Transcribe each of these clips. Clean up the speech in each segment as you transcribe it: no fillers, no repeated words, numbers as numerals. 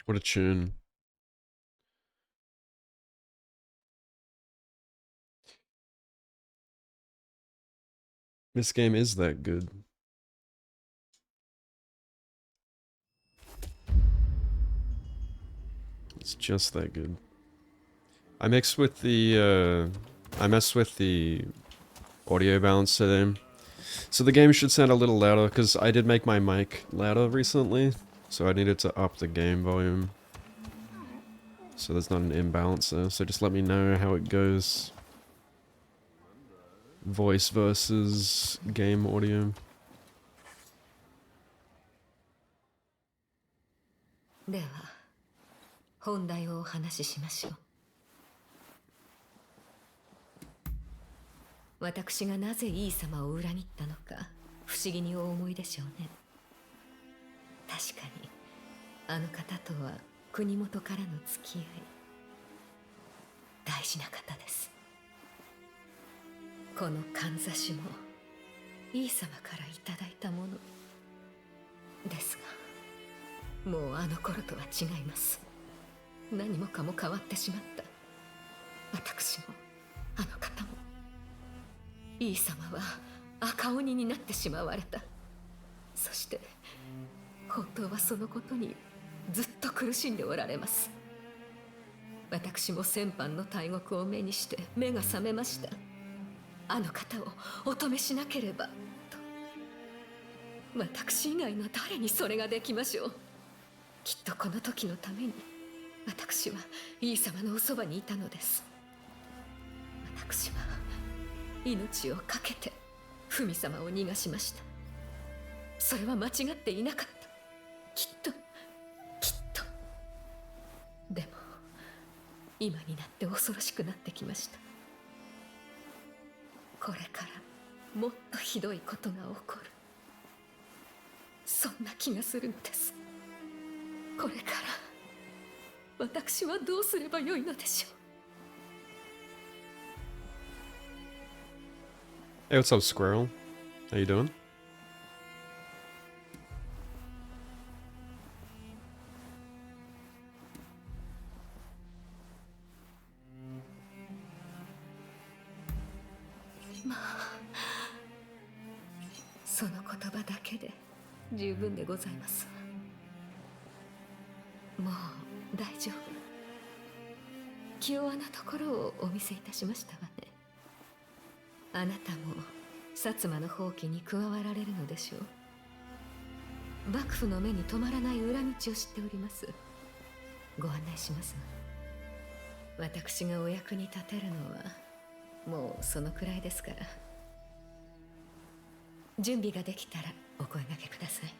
What a tune. This game is that good. It's just that good. I messed with the audio balance today. So the game should sound a little louder, because I did make my mic louder recently. So I needed to up the game volume. So there's not an imbalance there. So just let me know how it goes. Voice versus game audio. では本題をお話ししましょう。私がなぜイー様を裏切ったのか不思議にお思いでしょうね。確かにあの方とは国元からの付き合い、大事な方です。このかんざしもイー様からいただいたものですが、もうあの頃とは違います。何もかも変わってしまった。私もあの方も。イー様は赤鬼になってしまわれた。そして本当はそのことにずっと苦しんでおられます。私も先般の大獄を目にして目が覚めました。あの方をお止めしなければと。私以外の誰にそれができましょう。きっとこの時のために私はイー様のおそばにいたのです。私は命を懸けて文様を逃がしました。それは間違っていなかった。きっとでも今になって恐ろしくなってきました。これからもっとひどいことが起こる、そんな気がするのです。これから私はどうすればよいのでしょう。Hey, what's up, Squirrel? How you doing? Ma その言葉だけで十分でございます。もう大丈夫。気弱なところをお見せいたしましたわね。あなたも薩摩の放棄に加わられるのでしょう。幕府の目に留まらない裏道を知っております。ご案内しますわ。私がお役に立てるのはもうそのくらいですから。準備ができたらお声掛けください。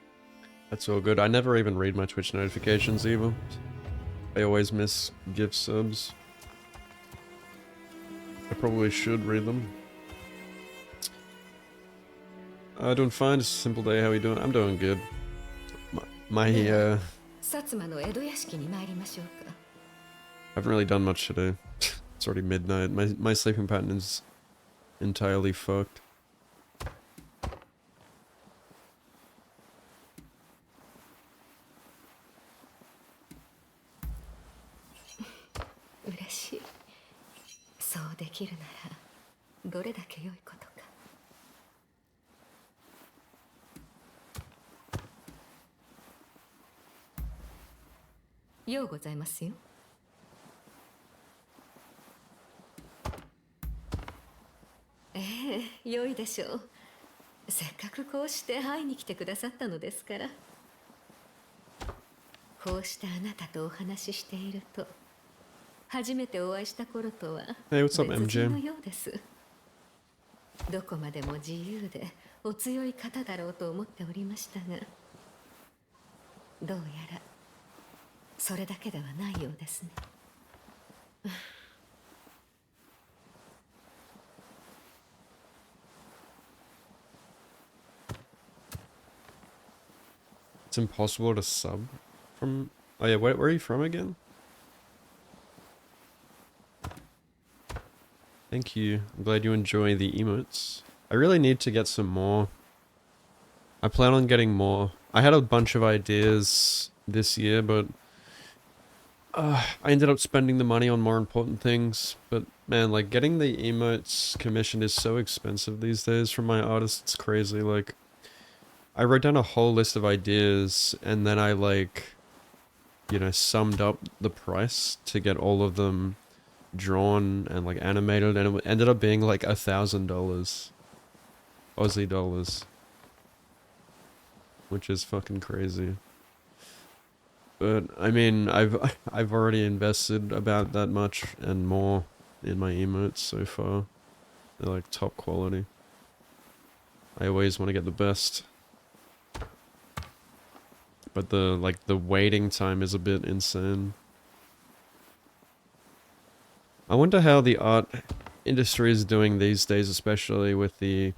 That's all good. I never even read my Twitch notifications either. I always miss gift subs. I probably should read them. Doing fine. Just a simple day. How are you doing? I'm doing good. My 薩摩の江戸屋敷に参りましょうか。 I haven't really done much today. It's already midnight. My sleeping pattern is entirely fucked. 嬉しい。そうできるならどれだけ良いことか。ようございますよ。良いでしょう。せっかくこうして会いに来てくださったのですから。こうしてあなたとお話ししていると、初めてお会いした頃とは Hey, what's up, 別人 MJ? のようです。どこまでも自由でお強い方だろうと思っておりましたが、どうやらそれだけではないようですね。It's impossible to sub from... Oh yeah, where are you from again? Thank you. I'm glad you enjoy the emotes. I really need to get some more. I plan on getting more. I had a bunch of ideas this year, but I ended up spending the money on more important things, but man, like getting the emotes commissioned is so expensive these days from my artists. It's crazy. Like, I wrote down a whole list of ideas and then I like, you know, summed up the price to get all of them drawn and like animated, and it ended up being like $1,000 Aussie dollars, which is fucking crazy. But I mean, I've already invested about that much and more in my emotes so far. They're like top quality. I always want to get the best. But the waiting time is a bit insane. I wonder how the art industry is doing these days, especially with the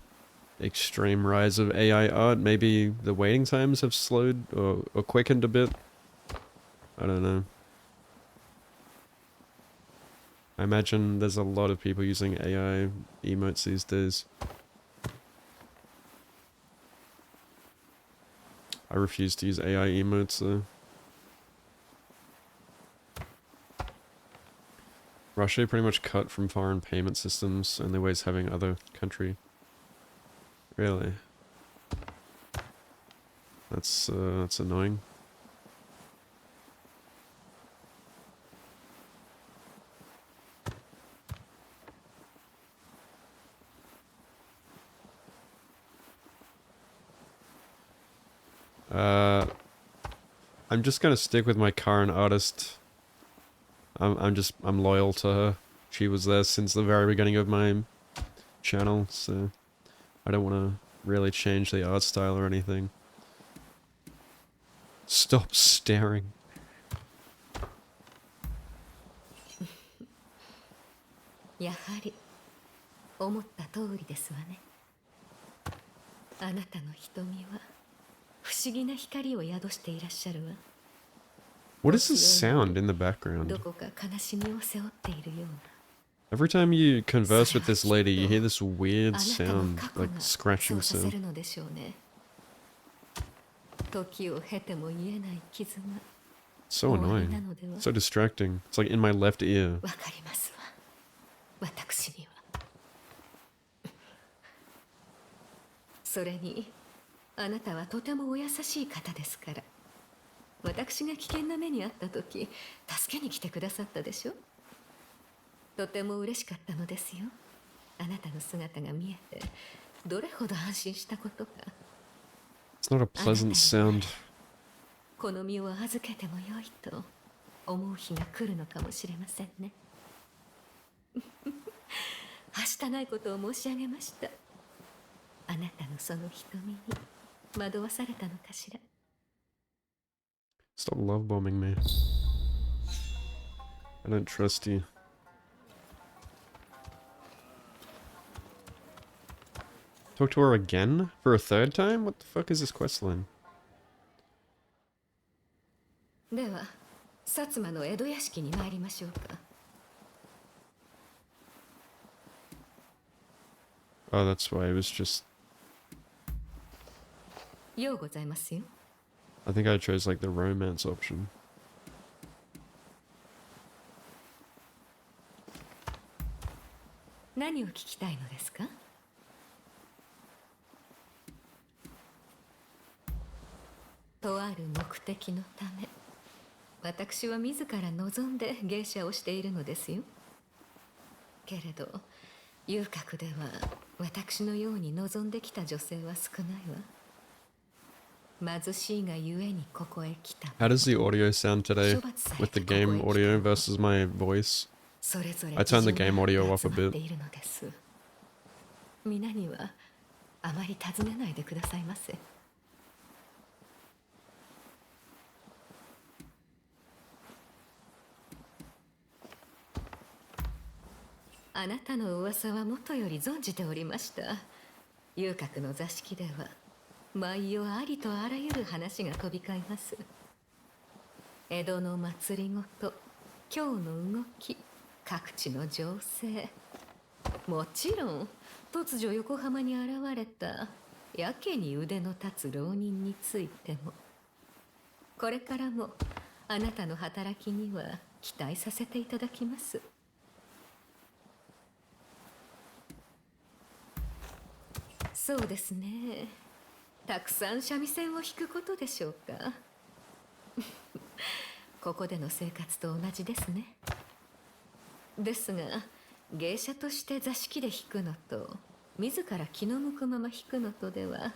extreme rise of AI art. Maybe the waiting times have slowed or quickened a bit. I don't know. I imagine there's a lot of people using AI emotes these days. I refuse to use AI emotes though. Russia pretty much cut from foreign payment systems and they're always having other country. Really? That's annoying. I'm just gonna stick with my current artist. I'm loyal to her. She was there since the very beginning of my channel, so I don't want to really change the art style or anything. Stop staring. やはり思った通りですわね。あなたの瞳は不思議な光を宿していらっしゃるわ。 What is this sound in the background? どこか悲しみを背負っているような。 Every time you converse with this lady, you hear this weird sound, like scratching sound. 時を経ても癒えない傷が So annoying. So distracting. It's like in my left ear. わかりますわ。私には。それに、あなたはとてもお優しい方ですから。私が危険な目に遭った時、助けに来てくださったでしょ。とても嬉しかったのですよ。あなたの姿が見えて、どれほど安心したことか。It's not a pleasant sound. この身を預けてもよいと思う日が来るのかもしれませんね。はしたないことを申し上げました。あなたのその瞳に惑わされたのかしら。 Stop love bombing me. I don't trust you. Talk to her again? For a third time? What the fuck is this questline? では、薩摩の江戸屋敷に参りましょうか。 Oh, that's why it was just... ようございますよ。 I think I chose like the romance option. 何を聞きたいのですか？ とある目的のため、私は自ら望んで芸者をしているのですよ。けれど、遊郭では私のように望んできた女性は少ないわ。 貧しいがゆえにここへ来た。 How does the audio sound today with the game audio versus my voice? I turned the game audio off a bit. 皆にはあまり尋ねないでくださいませ。 あなたの噂はもとより存じておりました。遊郭の座敷では毎夜ありとあらゆる話が飛び交います。江戸の祭りごと、今日の動き、各地の情勢、もちろん突如横浜に現れたやけに腕の立つ浪人についても。これからもあなたの働きには期待させていただきます。そうですね。たくさん三味線を弾くことでしょうか。ここでの生活と同じですね。ですが、芸者として座敷で弾くのと、自ら気の向くまま弾くのとでは、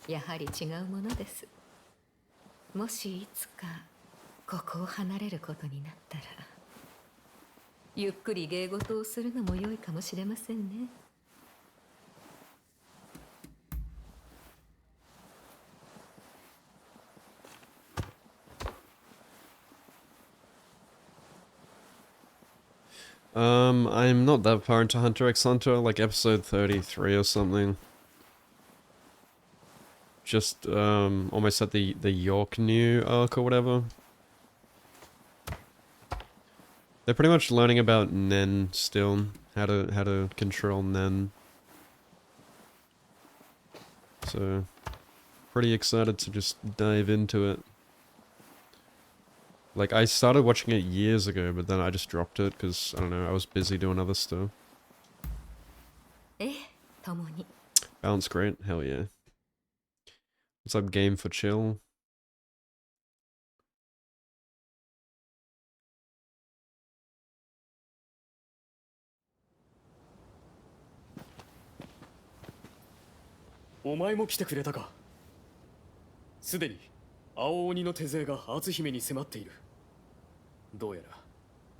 やはり違うものです。もしいつかここを離れることになったら、ゆっくり芸事をするのも良いかもしれませんね。I'm not that far into Hunter x Hunter, like episode 33 or something. Just, almost at the York New arc or whatever. They're pretty much learning about Nen still, how to control Nen. So, pretty excited to just dive into it. Like, I started watching it years ago, but then I just dropped it because, I don't know, I was busy doing other stuff. Balance great? Hell yeah. What's up, Game for Chill? お前も来てくれたか。すでに青鬼の手勢が篤姫に迫っている。どうやら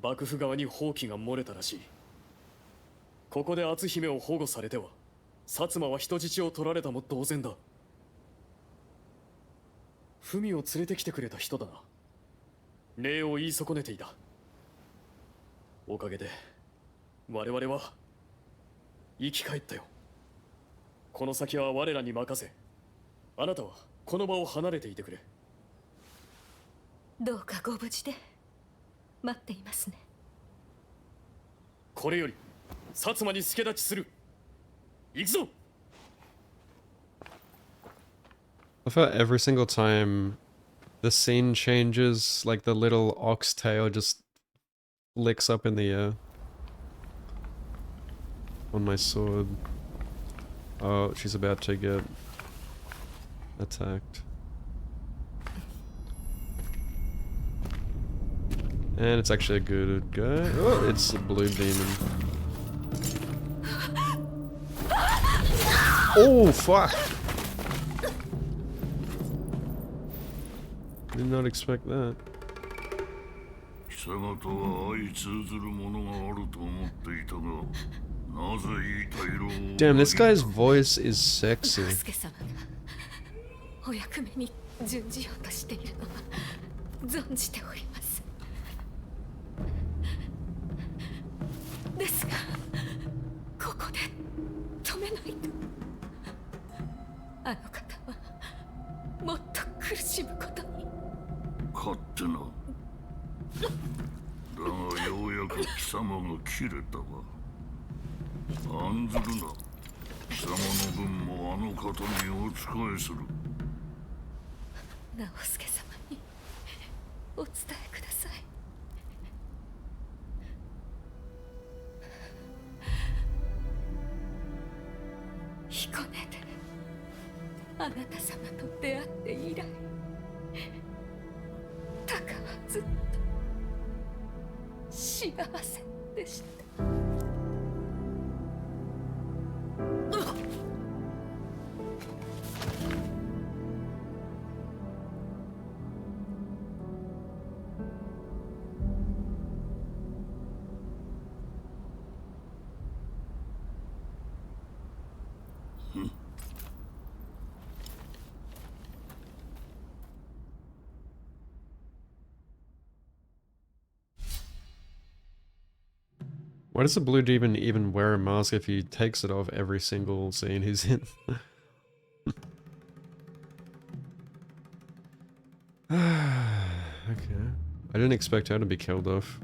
幕府側に放棄が漏れたらしい。ここで篤姫を保護されては薩摩は人質を取られたも同然だ。文を連れてきてくれた人だな。礼を言い損ねていた。おかげで我々は生き返ったよ。この先は我らに任せ、あなたはこの場を離れていてくれ。どうかご無事で待っていますね。これより薩摩に助立ちする。行くぞ。 I thought every single time the scene changes, like the little oxtail just licks up in the air on my sword. Oh, she's about to get attacked. And it's actually a good guy. Oh, it's a blue demon. Oh, fuck! Did not expect that. Damn, this guy's voice is sexy. お役目に準じようとしているのは存じております。ですが、ここで止めないと、あの方はもっと苦しむことに。勝手な。だがようやく貴様が切れたわ。案ずるな。貴様の分もあの方にお仕えする。直輔様にお伝えください。彦根であなた様と出会って以来、タカはずっと幸せでした。Why does the blue demon even wear a mask if he takes it off every single scene he's in? Okay. I didn't expect her to be killed off.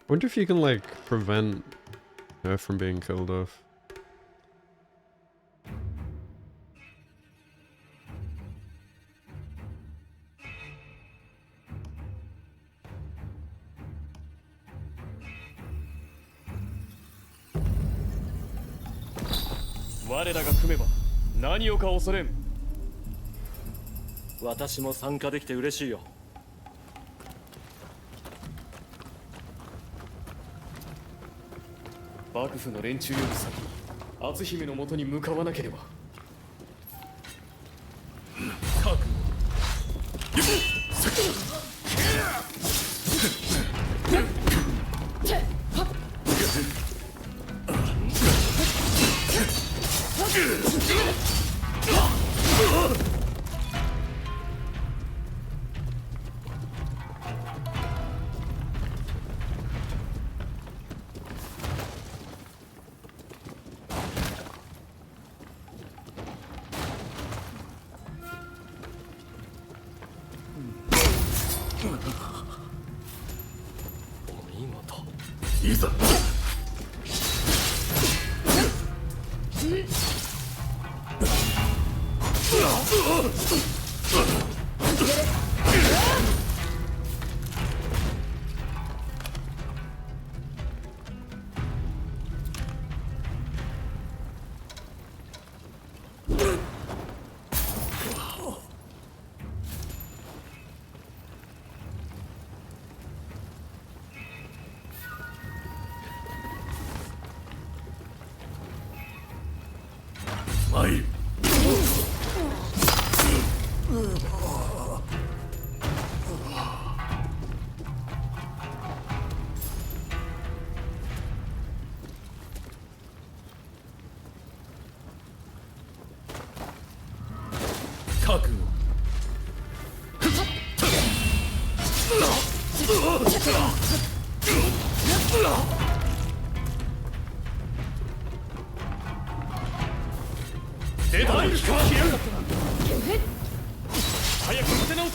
Wonder if you can like prevent her from being killed off.我らが組めば何をか恐れん。私も参加できて嬉しいよ。幕府の連中より先に篤姫のもとに向かわなければ。覚悟。お見事。いざ参る。覚悟。出た。消えやがったな。早く立て直せ。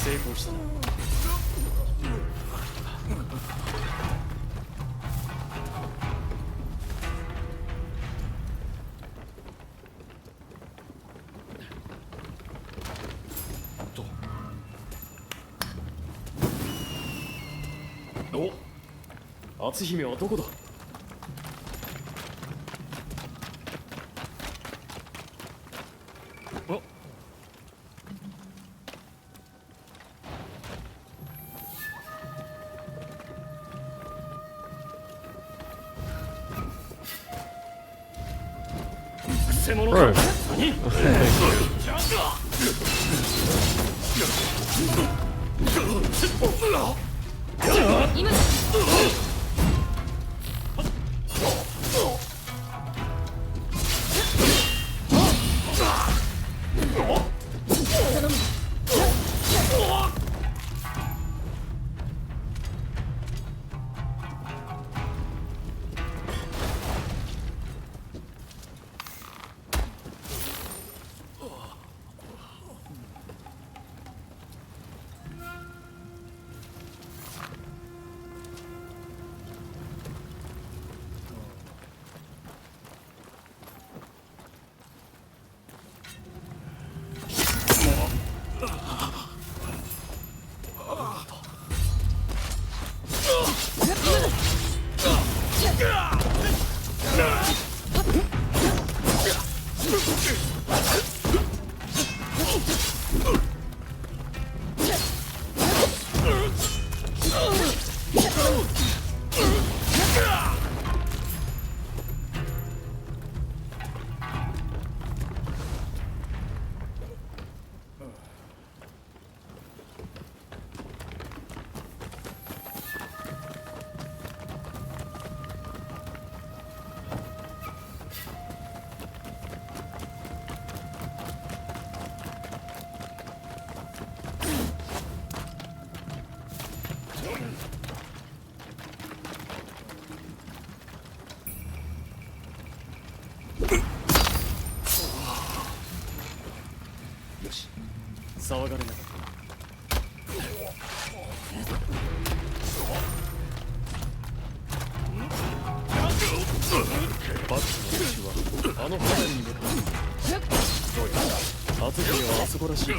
成功したな。お、篤姫はどこだ。Bro.騒がれなかったバックの道はあの花に向かう。どうやら篤姫はあそこらしい。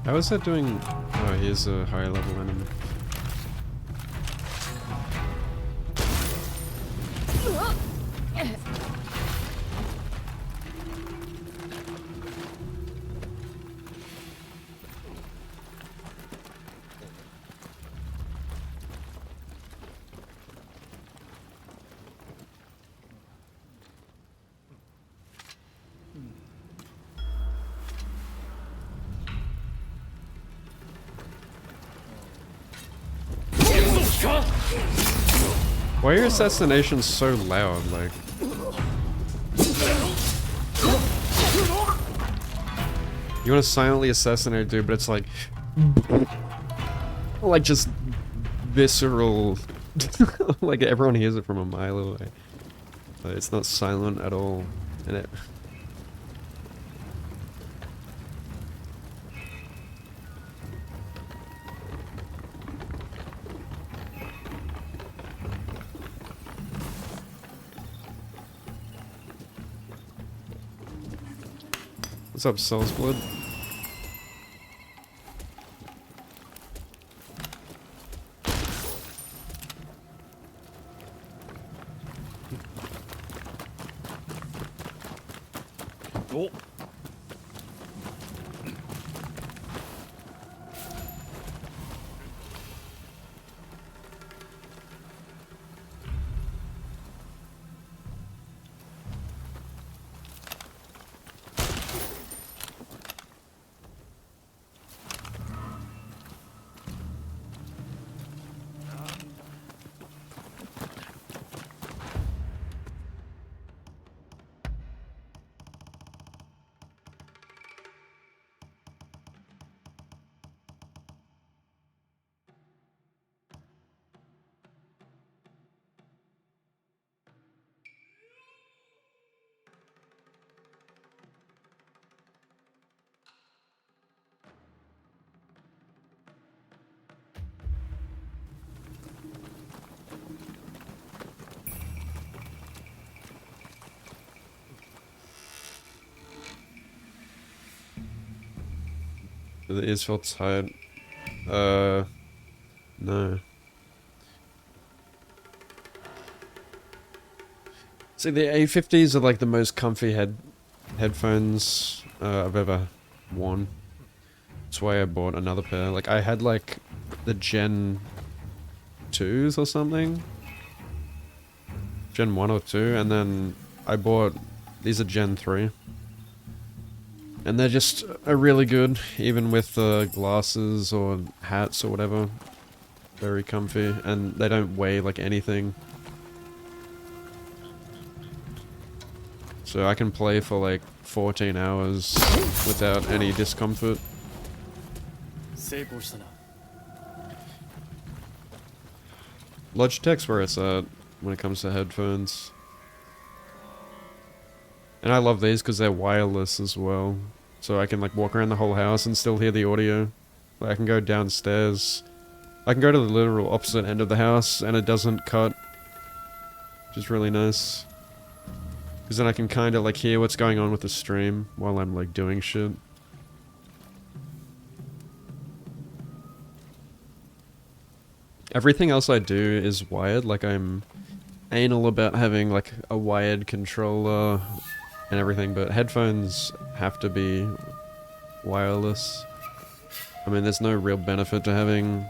How is that doing? Oh, here's a higher level enemy. Why are your assassinations so loud? Like, you want to silently assassinate a dude, but it's like just visceral. Like everyone hears it from a mile away. But it's not silent at all, and it. What's up, Soul's Blood? Oh. The ears felt tired. No. See, the A50s are like the most comfy headphones I've ever worn. That's why I bought another pair. Like, I had like the Gen 2s or something. Gen 1 or 2, and then I bought, these are Gen 3. And they're just really good, even with glasses or hats or whatever. Very comfy, and they don't weigh like anything. So I can play for like 14 hours without any discomfort. 成功したな。 Logitech's where it's at when it comes to headphones. And I love these because they're wireless as well. So I can like walk around the whole house and still hear the audio. Like I can go downstairs. I can go to the literal opposite end of the house and it doesn't cut. Which is really nice. Because then I can kind of like hear what's going on with the stream while I'm like doing shit. Everything else I do is wired, like I'm anal about having like a wired controller and everything, but headphones have to be wireless. I mean, there's no real benefit to having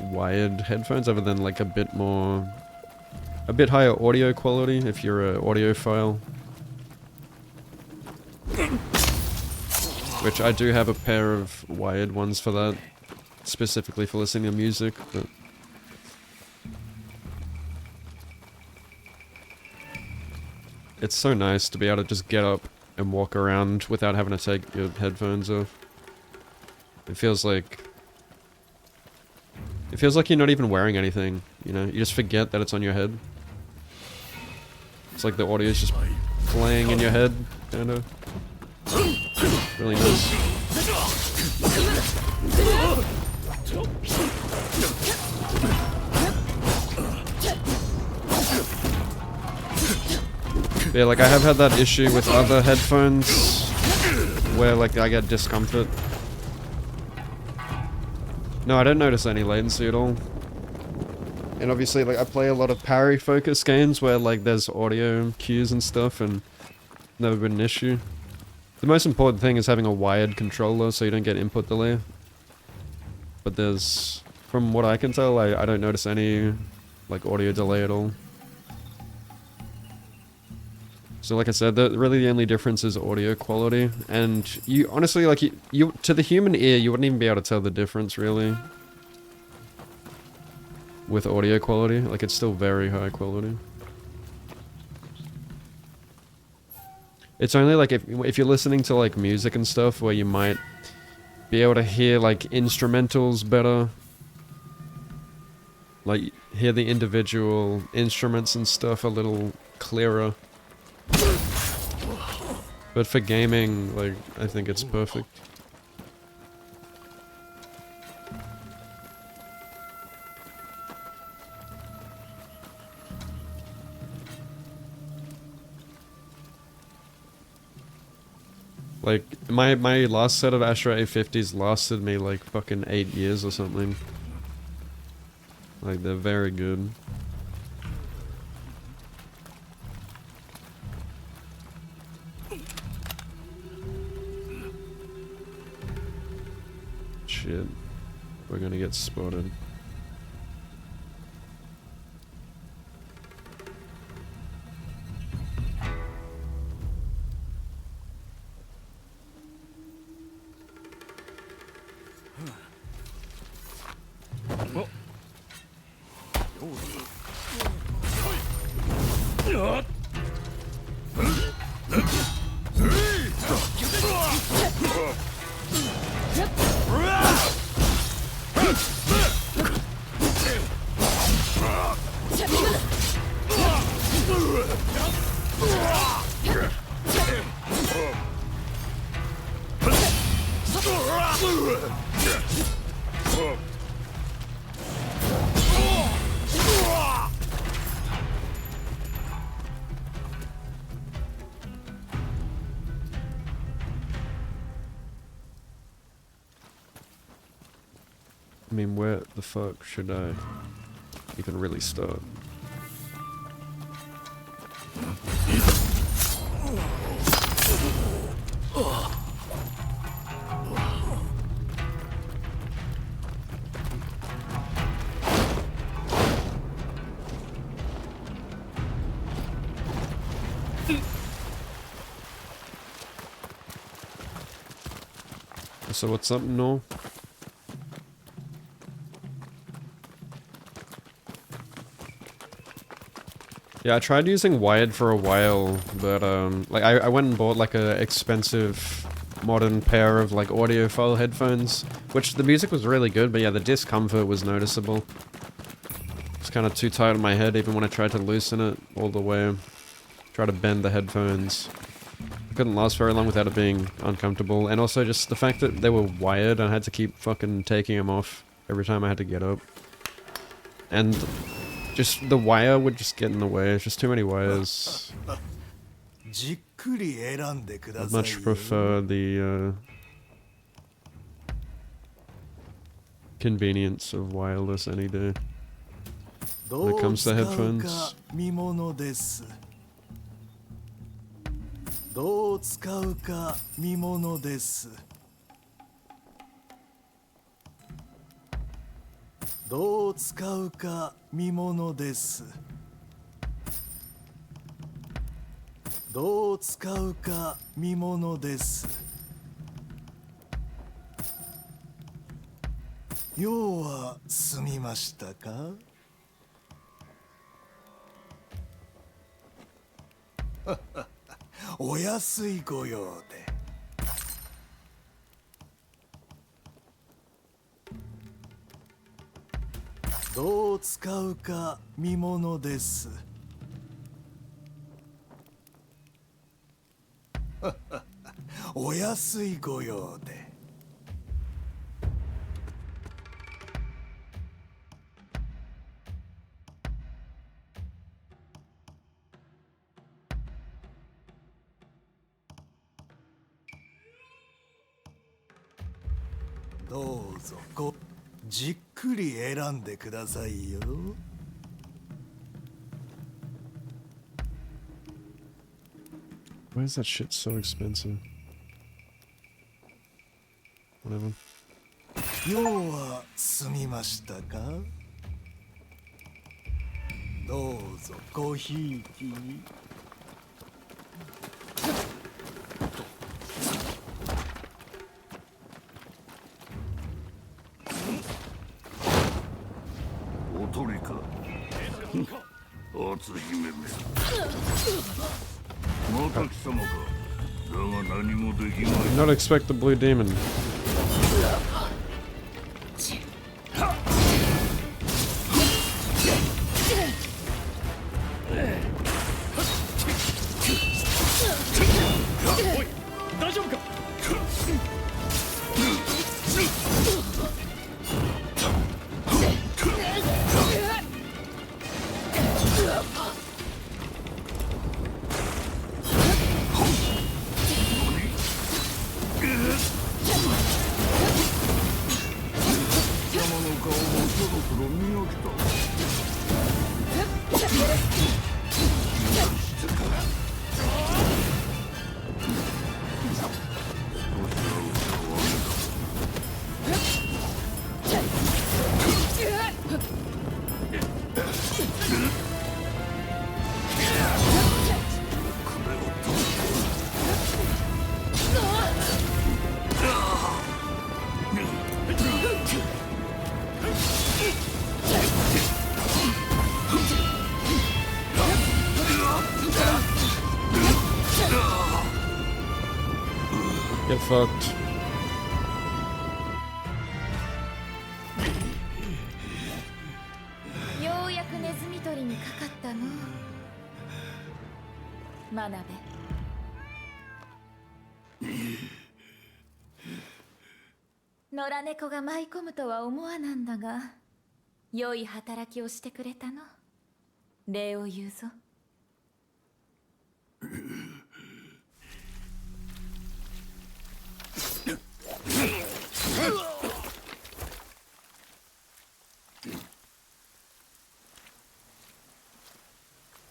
wired headphones other than like a bit higher audio quality if you're an audiophile. Which I do have a pair of wired ones for that, specifically for listening to music, but it's so nice to be able to just get up and walk around without having to take your headphones off. It feels like you're not even wearing anything, you know? You just forget that it's on your head. It's like the audio is just playing in your head, kind of. Really nice. Yeah, like I have had that issue with other headphones where like I get discomfort. No, I don't notice any latency at all. And obviously like I play a lot of parry focus games where like there's audio cues and stuff and never been an issue. The most important thing is having a wired controller so you don't get input delay. But there's, from what I can tell, I don't notice any like audio delay at all. So like I said, really the only difference is audio quality, and you honestly, like you to the human ear, you wouldn't even be able to tell the difference really with audio quality. Like it's still very high quality. It's only like if you're listening to like music and stuff where you might be able to hear like instrumentals better, like hear the individual instruments and stuff a little clearer. But for gaming, like, I think it's perfect. Like, my last set of Astra A50s lasted me like fucking 8 years or something. Like, they're very good. Shit. We're gonna get spotted. I mean, where the fuck should I even really start? So what's up, no? Yeah, I tried using wired for a while, but like I went and bought like a expensive modern pair of like audiophile headphones, which the music was really good, but yeah, the discomfort was noticeable. It's kind of too tight on my head even when I tried to loosen it all the way. Try to bend the headphones. It couldn't last very long without it being uncomfortable, and also just the fact that they were wired, I had to keep fucking taking them off every time I had to get up. And just the wire would just get in the way, it's just too many wires. I'd much prefer the convenience of wireless any day when it comes to headphones. どう使うか見ものです。どう使うか見ものです。どう使うか見ものです。用は済みましたか？お安いご用で。どう使うか見ものです。お安いご用で。どうぞじっくり選んでくださいよ。Why is that shit so expensive? Whatever. 用は済みましたか？どうぞごひいきに。おとりか。篤姫め。また貴様か。だが何もできまい。 Did not expect the blue demon. Get fucked. Manabe. 野良猫が舞い込むとは思わなんだが、良い働きをしてくれたの。礼を言うぞ。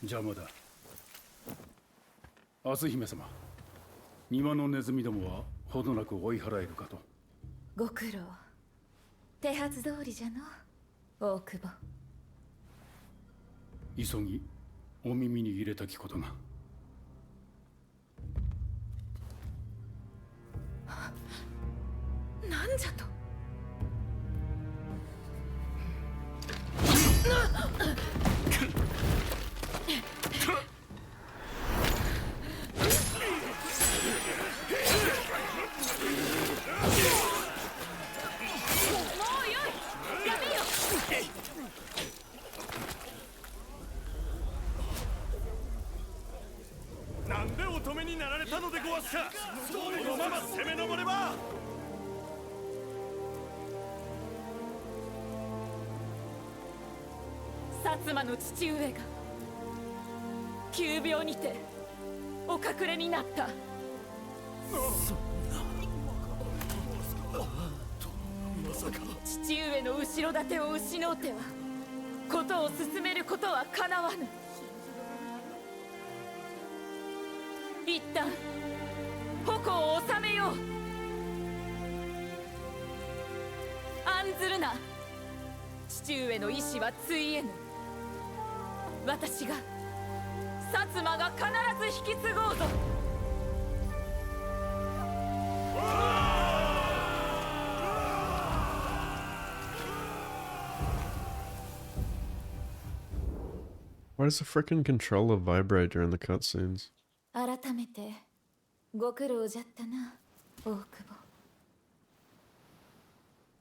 邪魔だ。篤姫様、庭のネズミどもはほどなく追い払えるかと。ご苦労。手はず通りじゃの、大久保。急ぎお耳に入れたきことが。なんじゃと。なんでお止めになられたのでごわすか。このまま攻め上れば。薩摩の父上が急病にてお隠れになった。父上の後ろ盾を失うてはことを進めることはかなわぬ。一旦矛を収めよう。案ずるな。父上の意志はついえぬ。私が薩摩が必ず引き継ごうぞ。Why does the frickin' controller vibrate during the cutscenes? 改めてご苦労じゃったな、大久保。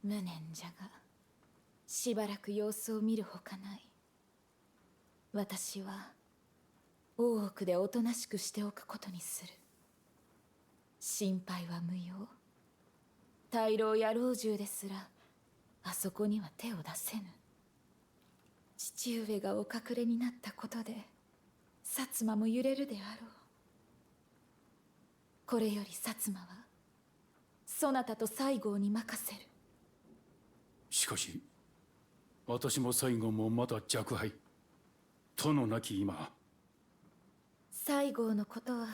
無念じゃがしばらく様子を見るほかない。私は大奥でおとなしくしておくことにする。心配は無用。大老や老中ですらあそこには手を出せぬ。父上がお隠れになったことで薩摩も揺れるであろう。これより薩摩はそなたと西郷に任せる。しかし私も西郷もまだ若輩。殿なき今。西郷のことは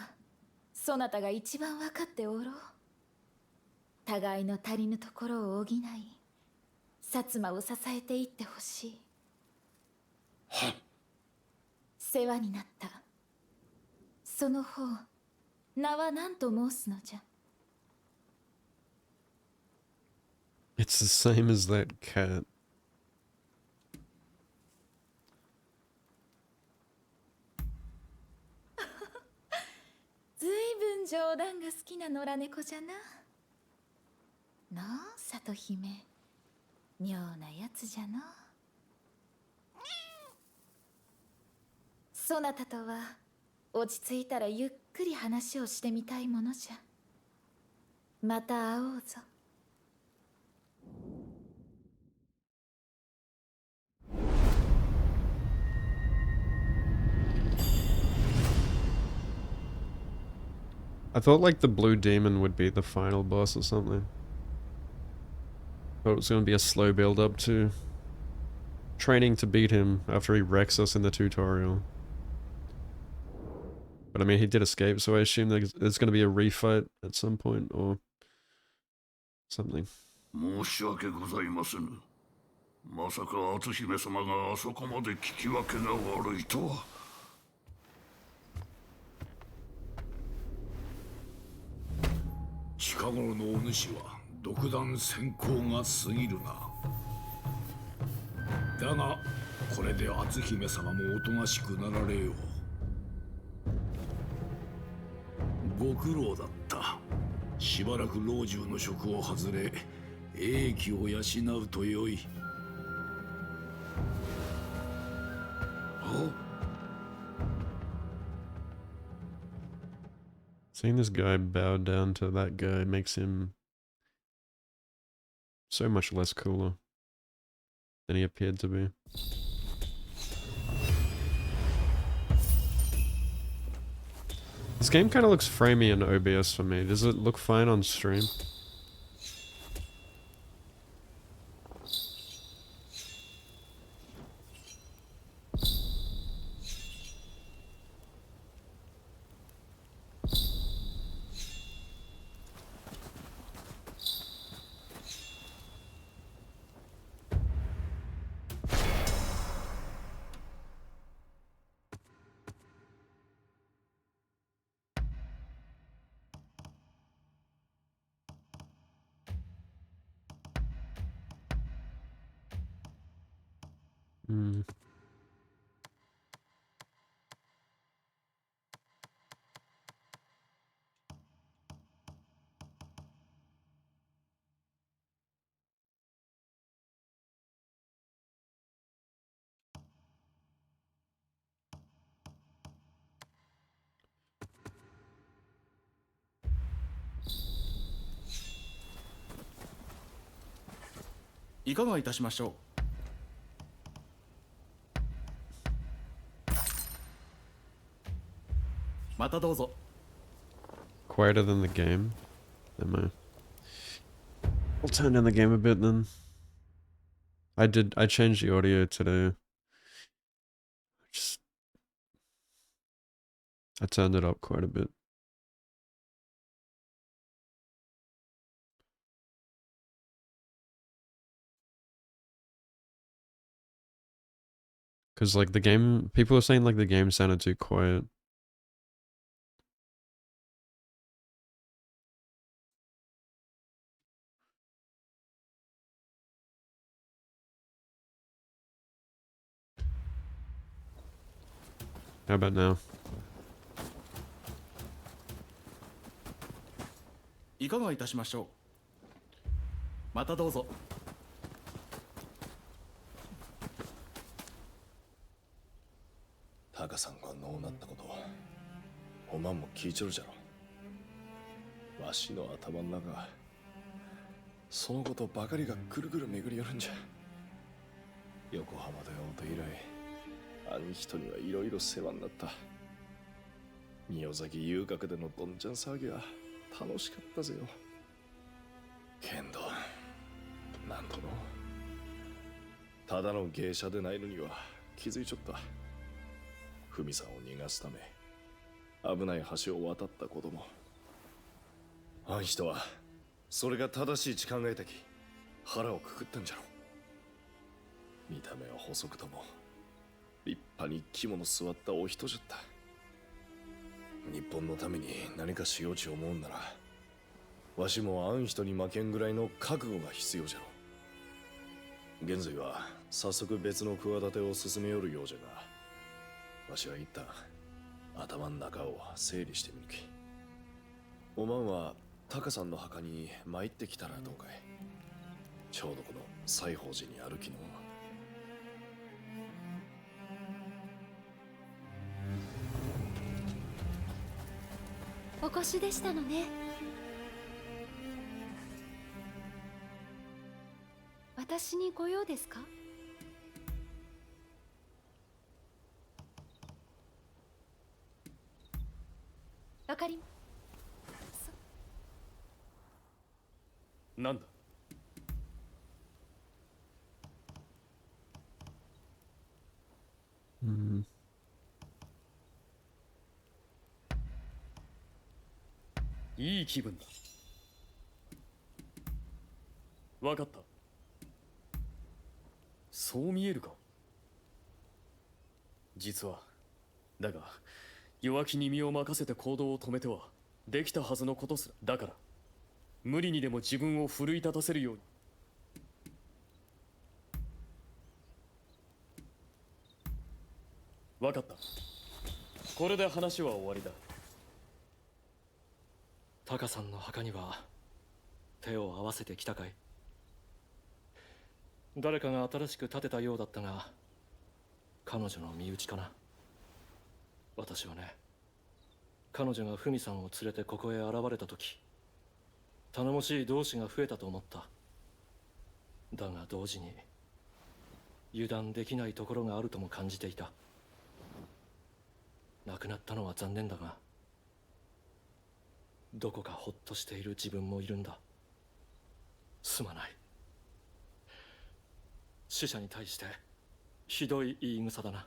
そなたが一番分かっておろう。互いの足りぬところを補い薩摩を支えていってほしい。はっ。世話になった。その方名は何と申すのじゃ。 It's the same as that cat. ずいぶん冗談が好きな野良猫じゃな。のう、里姫。妙なやつじゃの。そなたとは落ち着いたらゆっくり話をしてみたいものじゃ。また会おうぞ。I thought like the blue demon would be the final boss or something. Thought it was going to be a slow build up to training to beat him after he wrecks us in the tutorial. But I mean, he did escape, so I assume there's going to be a refight at some point or something. 申し訳ございませぬ。まさか篤姫様があそこまで聞き分けが悪いとは。近頃のお主は独断専行が過ぎるな。だがこれで篤姫様もおとなしくなられよう。ご苦労だった。しばらく老中の職を外れ英気を養うとよい。Seeing this guy bow down to that guy makes him so much less cooler than he appeared to be. This game kind of looks framey in OBS for me. Does it look fine on stream? Hmm.いかがいたしましょう。またどうぞ。 Quieter than the game? Am I? I'll turn down the game a bit then. I changed the audio today. Just I turned it up quite a bit. Cause like the game, people are saying like the game sounded too quiet. How about now? いかがいたしましょう。またどうぞ。タカさんがのうなったこと、おまんも聞いちょるじゃろ。わしの頭ん中、そのことばかりがぐるぐる巡り寄るんじゃ。横浜で会うて以来、あん人にはいろいろ世話になった。宮崎遊郭でのどんちゃん騒ぎは楽しかったぜよ。けんど、なんとの、ただの芸者でないのには気づいちょった。ふみさんを逃がすため危ない橋を渡ったことも、あん人はそれが正しいち考えたき腹をくくったんじゃろ。見た目は細くとも立派に肝の据わったお人じゃった。日本のために何かしようち思うんなら、わしもあん人に負けんぐらいの覚悟が必要じゃろ。現在は早速別の企てを進めよるようじゃが、わしは一旦頭ん中を整理してみるき。おまんはタカさんの墓に参ってきたらどうかい。ちょうどこの西宝寺に歩きの。お越しでしたのね。私にご用ですか？わかりま。なんだ。Hmm. いい気分だ。わかった。そう見えるか。実はだが、弱気に身を任せて行動を止めてはできたはずのことすら。だから無理にでも自分を奮い立たせるように。わかった。これで話は終わりだ。タカさんの墓には手を合わせてきたかい？誰かが新しく建てたようだったが、彼女の身内かな。私はね、彼女がフミさんを連れてここへ現れた時、頼もしい同志が増えたと思った。だが同時に油断できないところがあるとも感じていた。亡くなったのは残念だが、どこかほっとしている自分もいるんだ。すまない。死者に対してひどい言い草だな。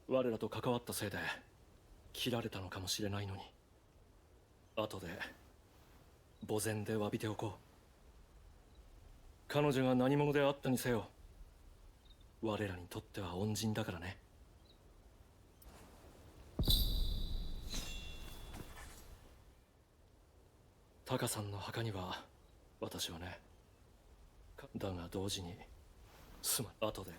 我らと関わったせいで切られたのかもしれないのに、後で墓前で詫びておこう。彼女が何者であったにせよ、我らにとっては恩人だからね。タカさんの墓には私はね、だが同時に後で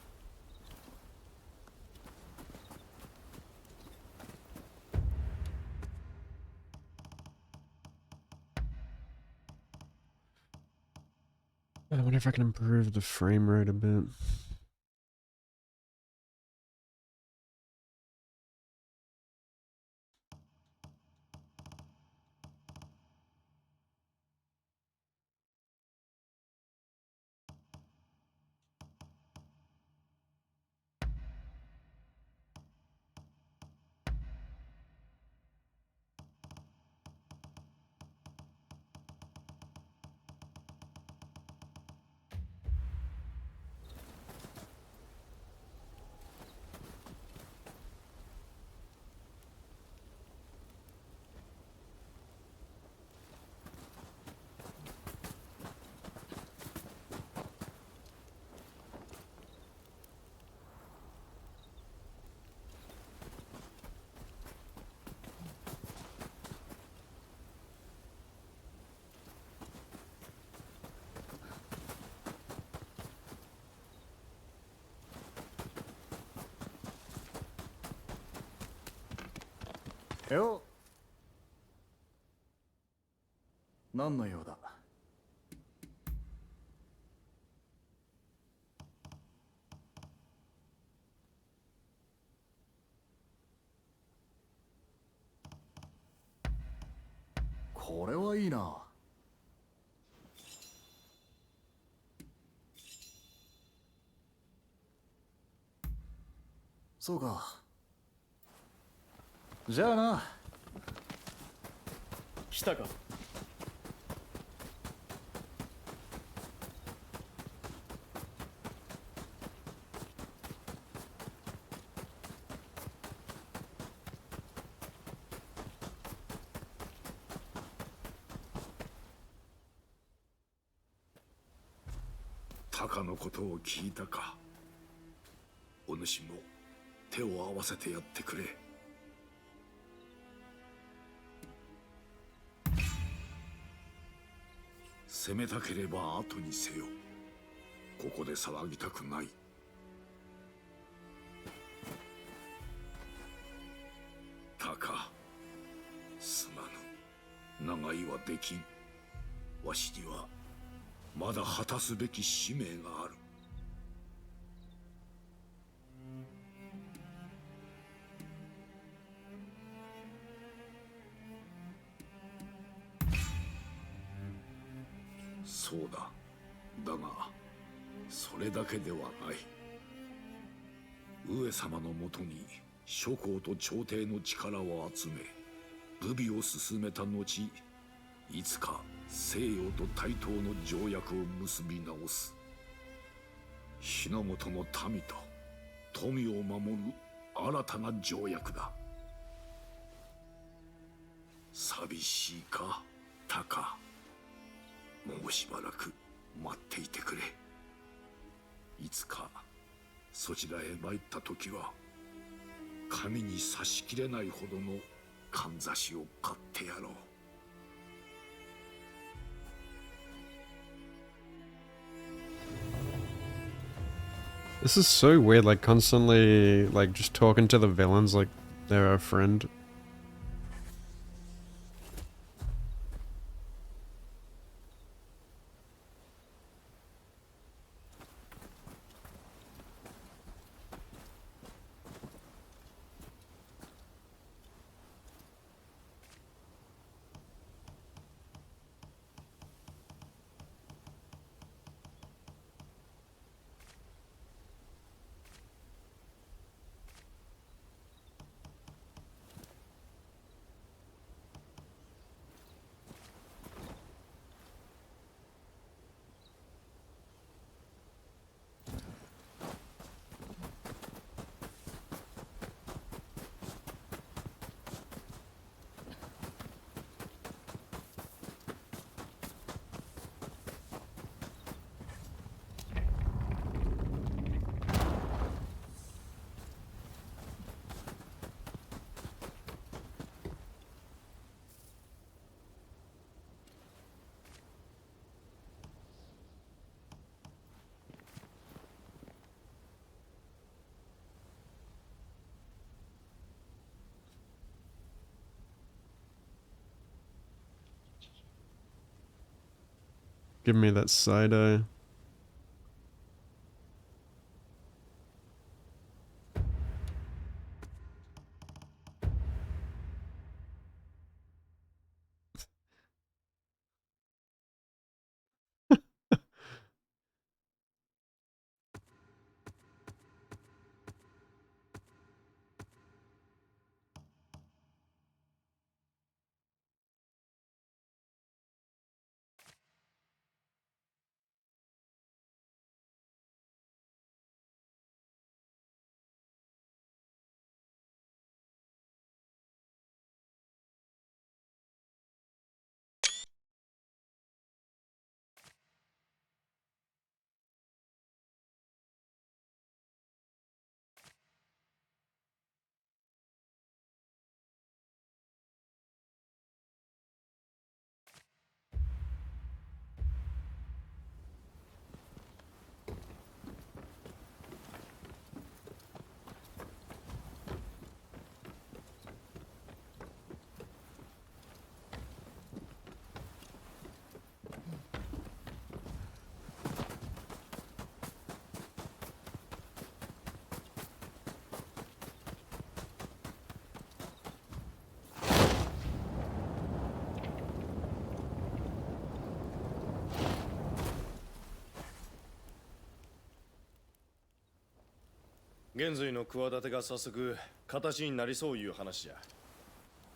I wonder if I can improve the frame rate a bit.よ。何の用だ。これはいいな。そうか。じゃあな。来たか。タカのことを聞いたか。お主も手を合わせてやってくれ。攻めたければ後にせよ。ここで騒ぎたくない。タカ、すまぬ。長居はできん。わしにはまだ果たすべき使命がある。そうだ。だがそれだけではない。上様のもとに諸侯と朝廷の力を集め武備を進めた後、いつか西洋と対等の条約を結び直す。日の本の民と富を守る新たな条約だ。寂しいか、タカ。もうしばらく待っていてくれ。いつかそちらへ参った時は神に差しきれないほどのかんざしを買ってやろう。This is so weird, like constantly like just talking to the villains like they're a friend. Give me that side eye. 現在の企てが早速形になりそういう話じゃ。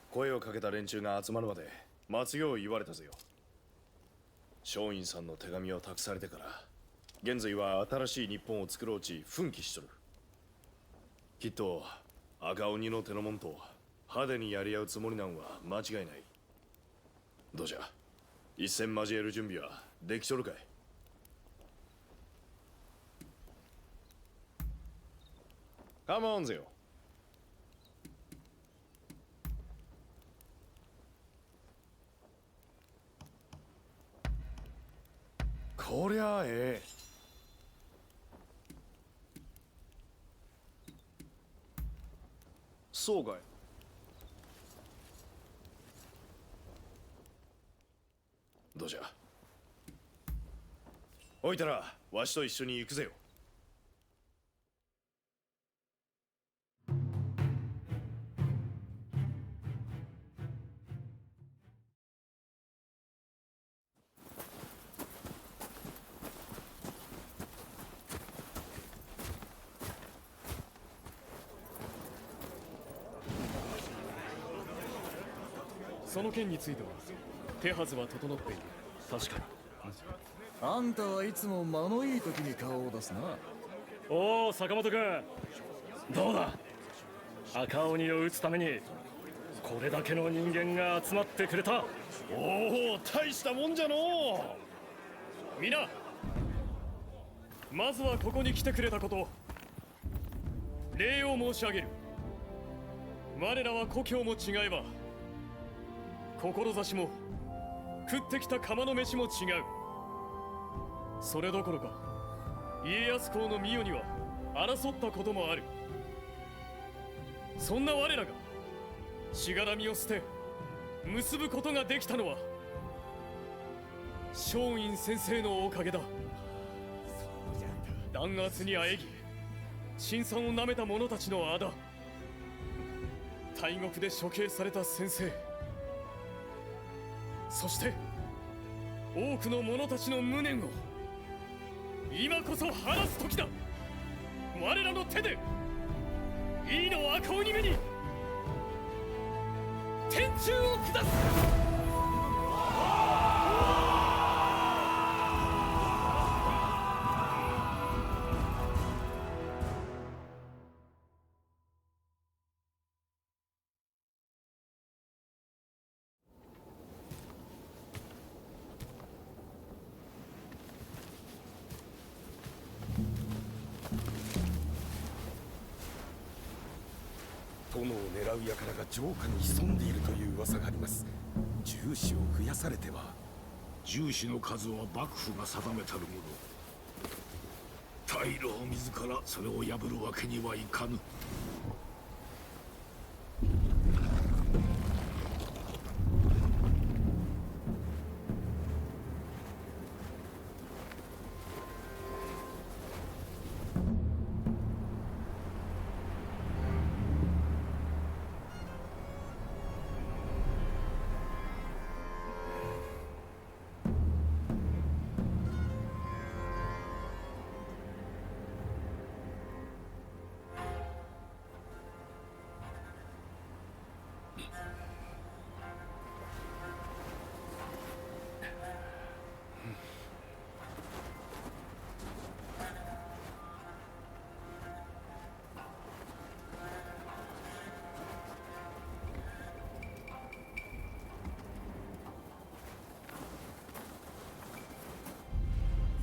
声をかけた連中が集まるまで待つよう言われたぜよ。松陰さんの手紙を託されてから現在は新しい日本を作ろうち奮起しとる。きっと赤鬼の手のもんと派手にやり合うつもりなんは間違いない。どうじゃ、一戦交える準備はできとるかい？カモンぜよ。こりゃええ。そうかい。どうじゃ、おいたらわしと一緒に行くぜよ。その件については手はずは整っている。確かに。あんたはいつも間のいい時に顔を出すな。おお、坂本君、どうだ。赤鬼を撃つためにこれだけの人間が集まってくれた。おお、大したもんじゃのう。皆、まずはここに来てくれたこと礼を申し上げる。我らは故郷も違えば志も食ってきた釜の飯も違う。それどころか家康公の御代には争ったこともある。そんな我らがしがらみを捨て結ぶことができたのは松陰先生のおかげだ。弾圧にあえぎ辛酸をなめた者たちの仇、大獄で処刑された先生、そして多くの者たちの無念を今こそ晴らす時だ。我らの手で井伊の赤鬼めに天誅を下す。殿を狙う輩が城下に潜んでいるという噂があります。重視を増やされては。重視の数は幕府が定めたるもの。大老自らそれを破るわけにはいかぬ。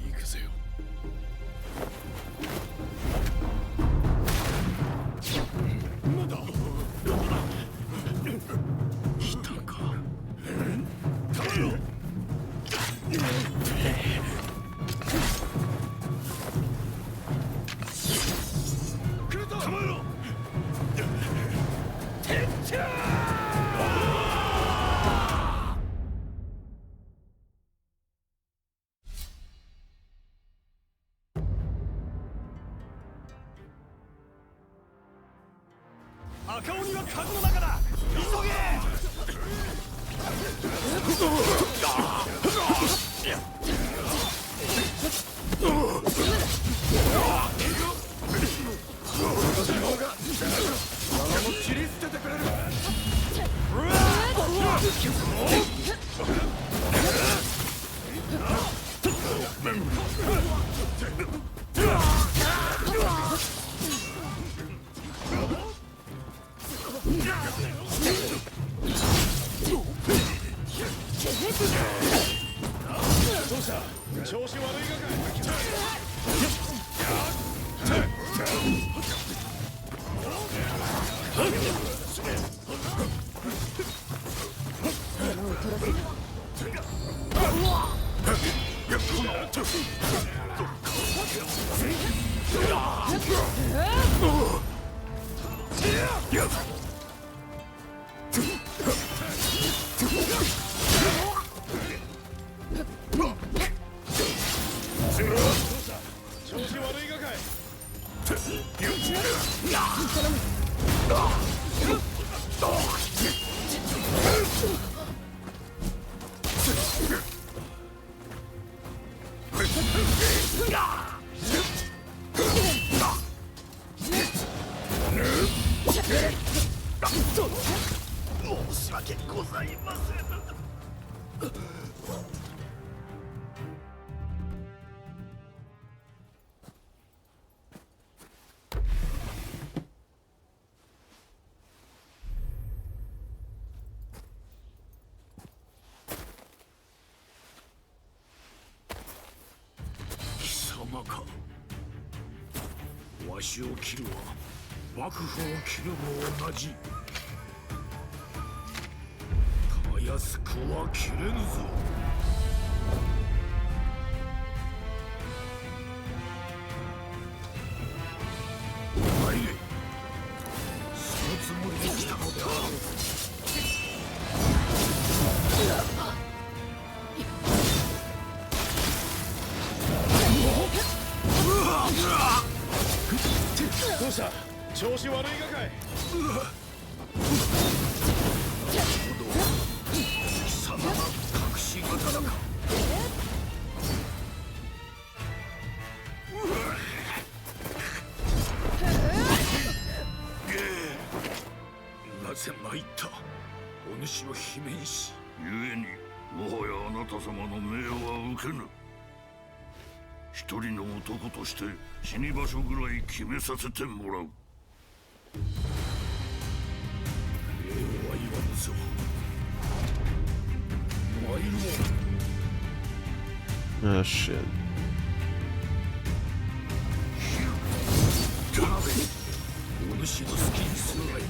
行くぜよ。なんだ。来たか。止めろ。来るぞ。止めろ。天誅。赤鬼は籠の中だ。急げ。調子悪いがか申し訳ございません。貴様か。わしを切るは幕府を切るも同じ。たやすくは切れぬぞ。入れ。そのつもりで来たのであろう。どうした？調子悪いがかい？貴様が隠し刀か。なぜ参った。お主を姫にし。故にもはやあなた様の命は受けぬ。一人の男として死に場所ぐらい決めさせてもらう。礼は言わぬぞ。参ろう。Oh shit. 田辺、お主の好きにするがいい。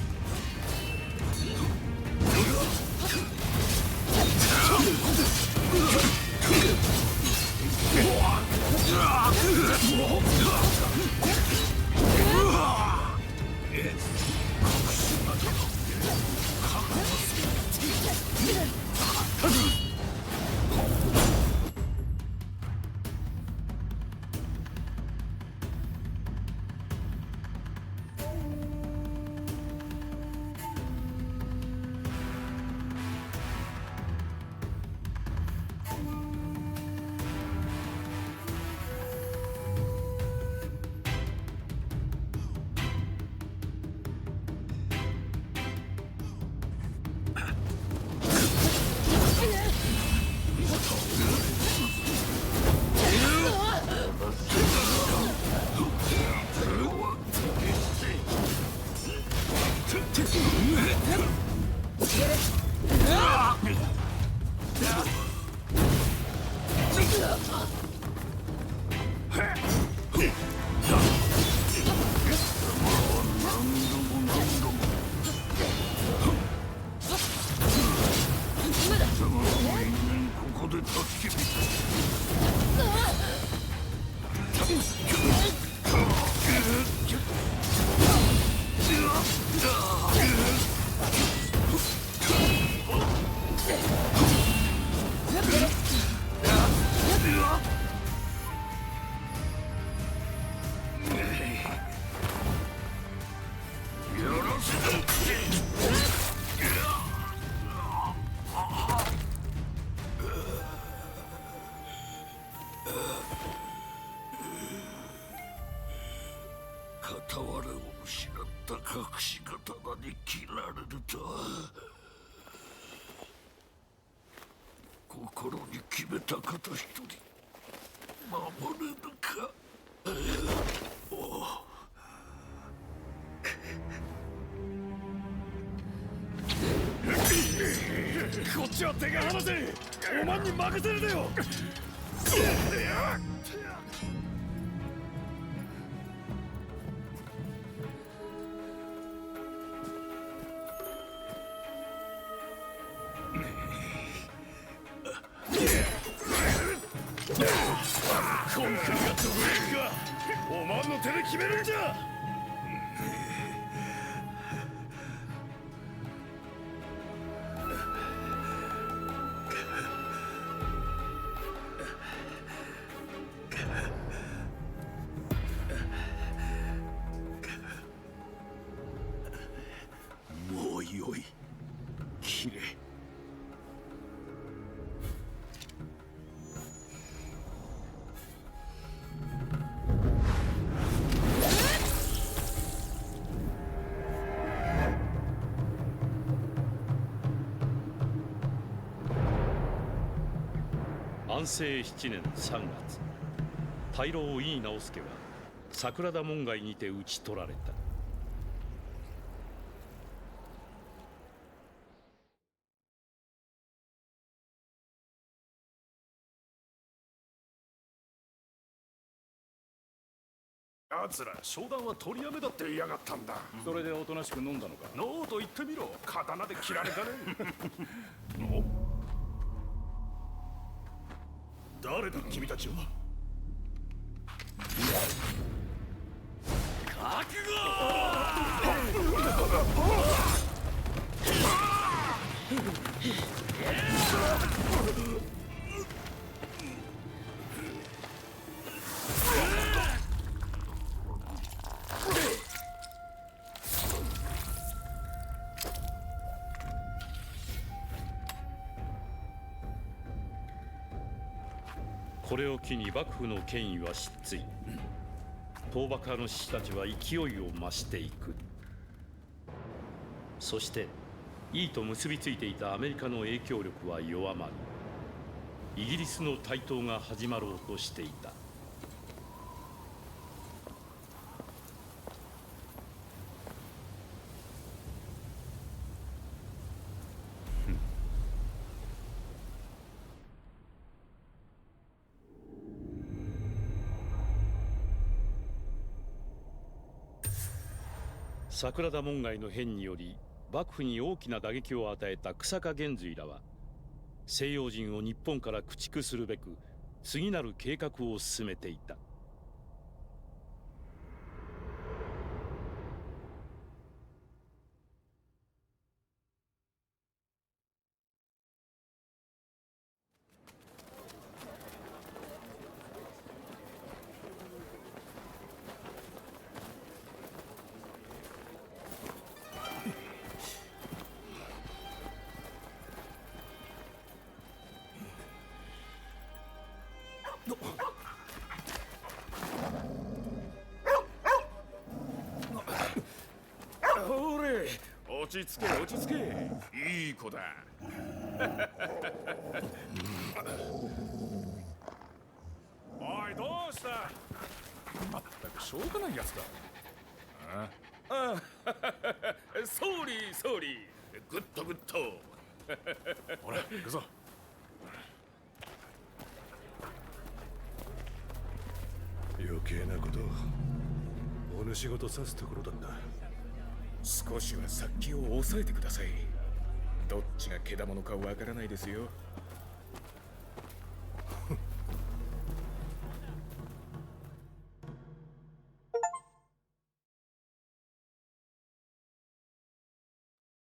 片割れを失った隠し刀に切られるとは。心に決めた方一人守れるか。こっちは手が離せ。おまんに任せるでよ。今回がどこへ行くか。おまんの手で決めるんじゃ。もうよい。きれ。安政7年3月、大老井伊直弼は桜田門外にて討ち取られた。奴ら商談は取りやめだって言いやがったんだ。それでおとなしく飲んだのか。ノーと言ってみろ。刀で切られたね。誰だ君たちは。覚これを機に幕府の権威は失墜。倒幕派の志士たちは勢いを増していく。そして井伊と結びついていたアメリカの影響力は弱まり、イギリスの台頭が始まろうとしていた。桜田門外の変により幕府に大きな打撃を与えた久坂玄瑞らは、西洋人を日本から駆逐するべく次なる計画を進めていた。おれ、落ち着け落ち着け。いい子だ。おい、どうした。まったくしょうがないやつだ。ああ、ソーリーソーリー。グッドグッド。ほら行くぞ。余計なことお主ごと指すところだった。少しは殺気を抑えてください。どっちがけだものかわからないですよ。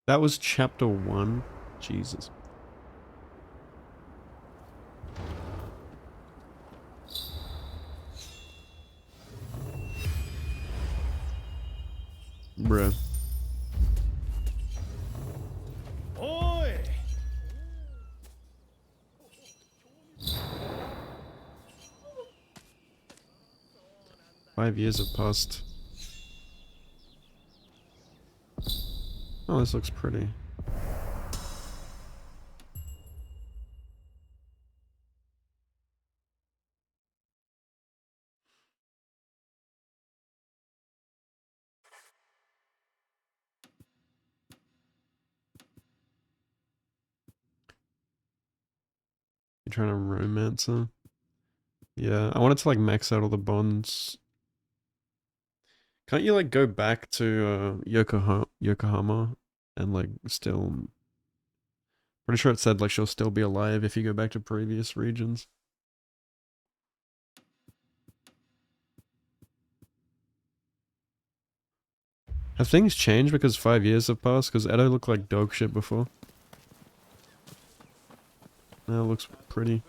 That was chapter 1. Jesus. Bruh. おい。Five years have passed. Oh, this looks pretty. trying to romance her. Yeah, I wanted to like max out all the bonds. Can't you like go back to Yokohama and like still... Pretty sure it said like she'll still be alive if you go back to previous regions. Have things changed because 5 years have passed? Because Edo looked like dog shit before. Now it looks pretty.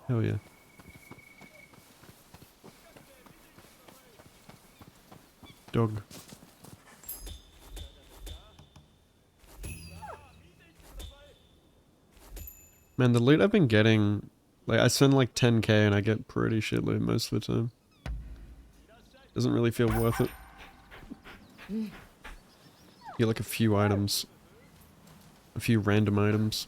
Hell yeah. Dog. Man, the loot I've been getting... Like, I spend like 10k and I get pretty shit loot most of the time. Doesn't really feel worth it. Get like a few items. A few random items.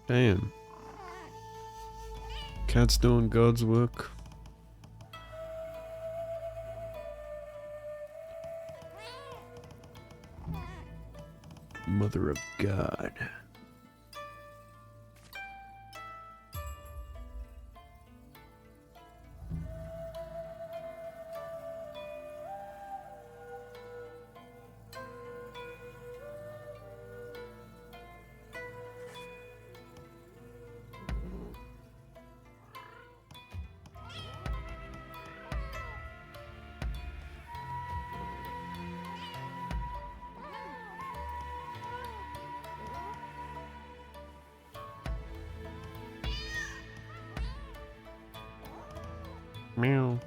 Damn. Cat's doing God's work. Mother of God. Meow.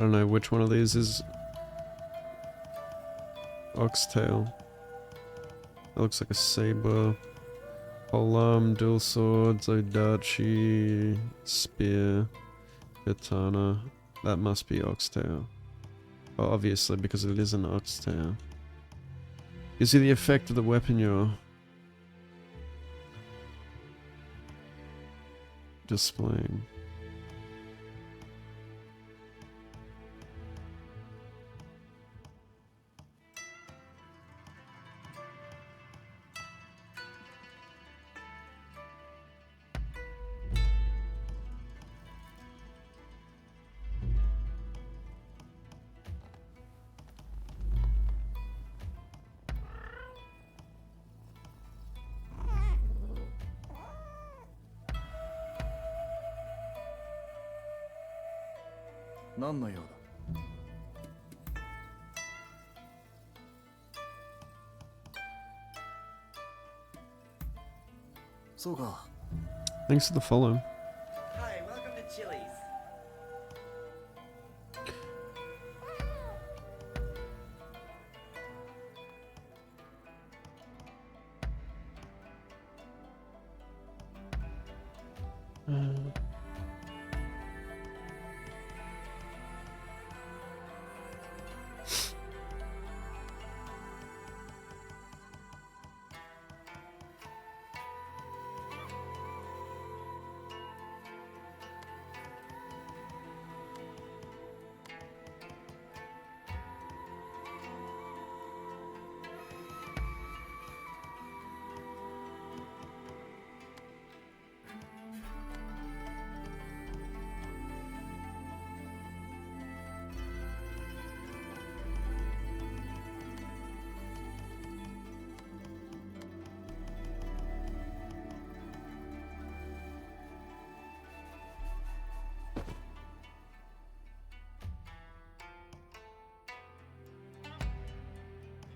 I don't know which one of these is... oxtail. That looks like a saber. Polearm, dual swords, odachi, spear, katana. That must be oxtail. Oh, obviously, because it is an oxtail. You see the effect of the weapon you're displaying. Thanks for the follow. Hi, welcome to Chili's.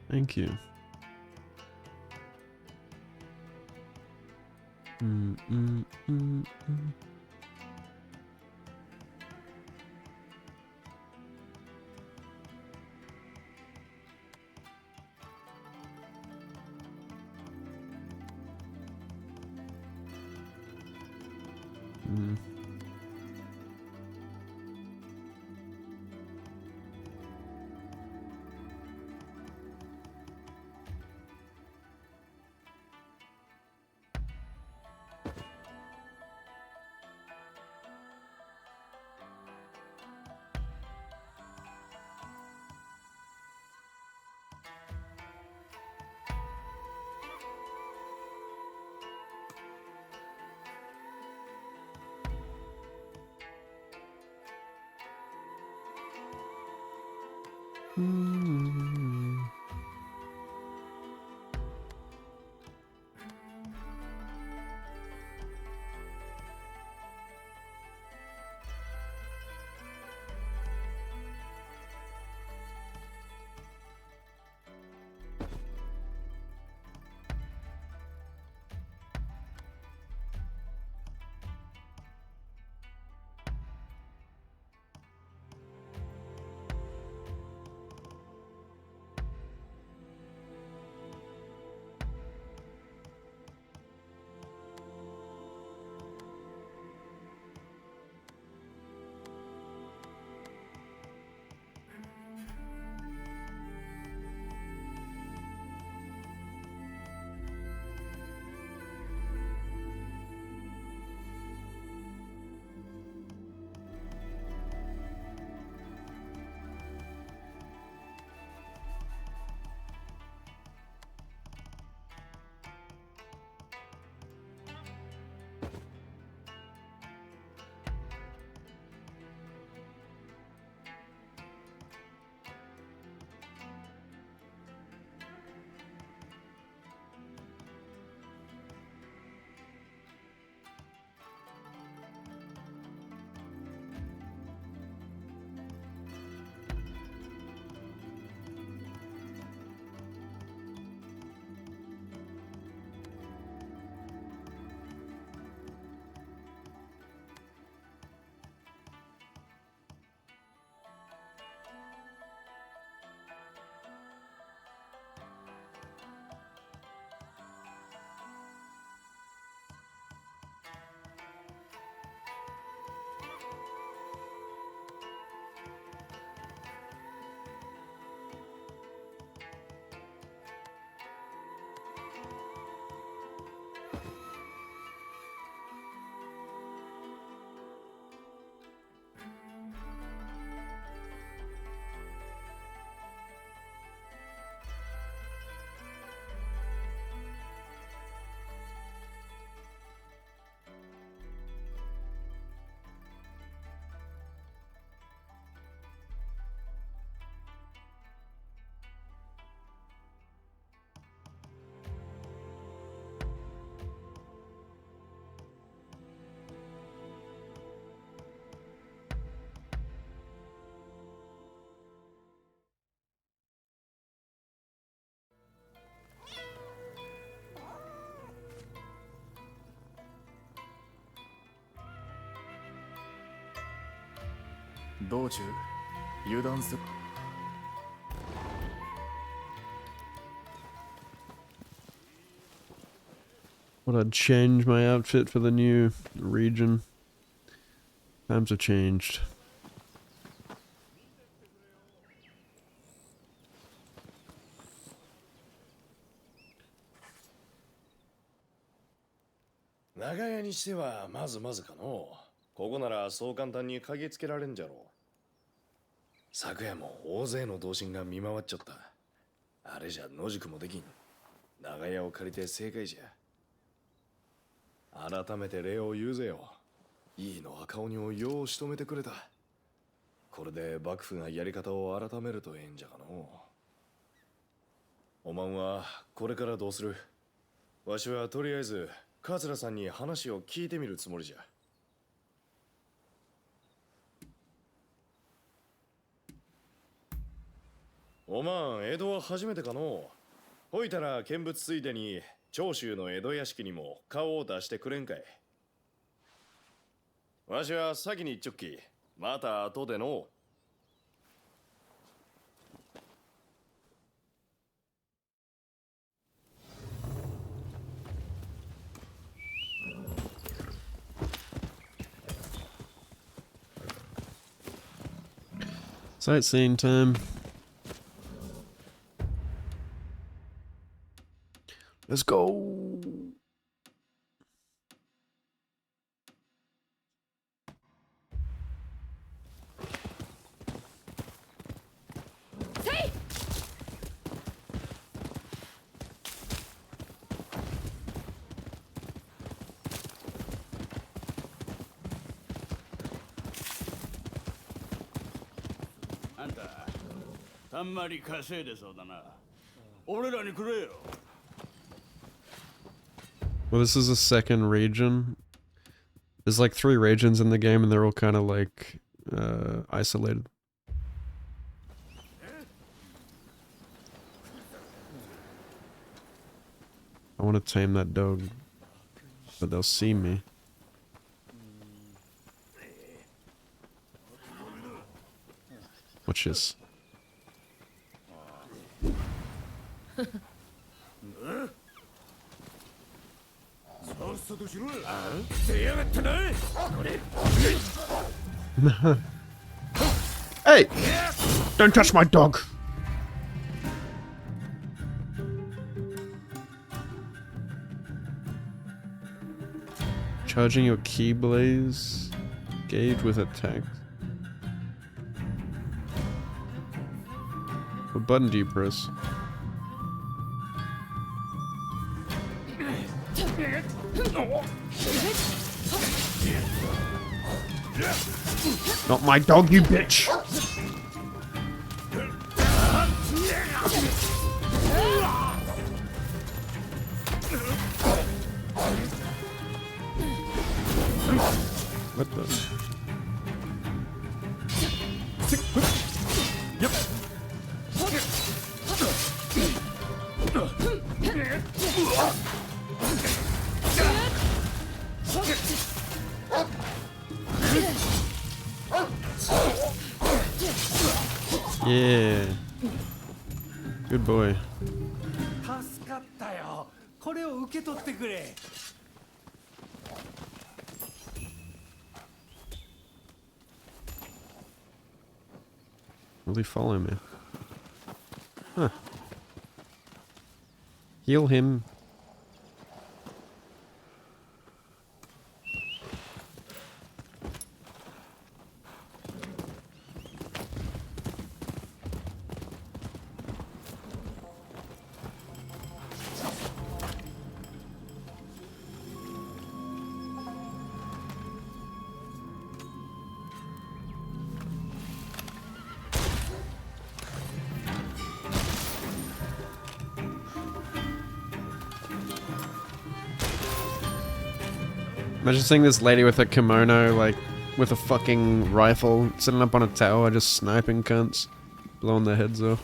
Thank you. 道中油断する。 Would I change my outfit for the new region? Times have changed. 長屋にしてはまずまずかの。ここならそう簡単に嗅ぎつけられんじゃろう。昨夜も大勢の同心が見回っちゃった。あれじゃ野宿もできん。長屋を借りて正解じゃ。改めて礼を言うぜよ。いいの赤鬼をよう仕留めてくれた。これで幕府がやり方を改めるとええんじゃがの。おまんはこれからどうする？わしはとりあえず桂さんに話を聞いてみるつもりじゃ。おまん江戸は初めてかの。ほいたら見物ついでに長州の江戸屋敷にも顔を出してくれんかい。わしは先に行っちょっき。また後での。Sightseeing time. Let's go. Say! Anta, たんまり稼いでそうだな。俺らにくれよ。 Well, this is a second region. There's like 3 regions in the game and they're all kind of like isolated. I want to tame that dog, but they'll see me. Watch this. Hey! Don't touch my dog! Charging your Keyblaze gauge with attack. What button do you press? Not my dog, you bitch! What the? Yep. Yeah. Good boy. 助かったよ。これを受け取ってくれ。 Will he follow me? Huh. Heal him. Imagine seeing this lady with a kimono, like, with a fucking rifle, sitting up on a tower, just sniping cunts, blowing their heads off.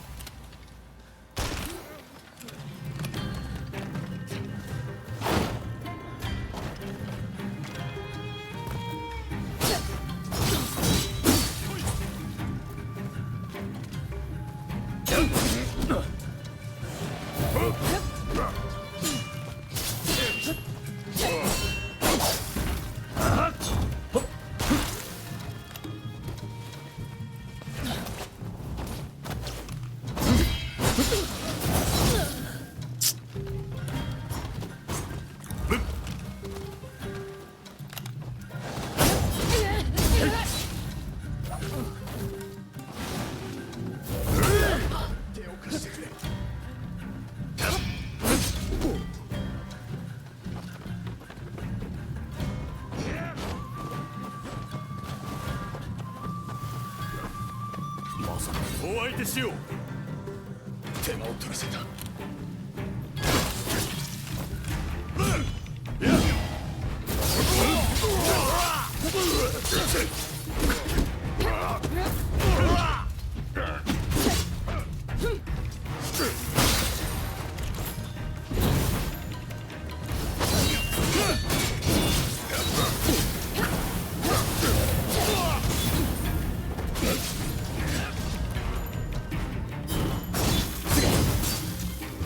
まさかお相手しよう。手間を取らせた。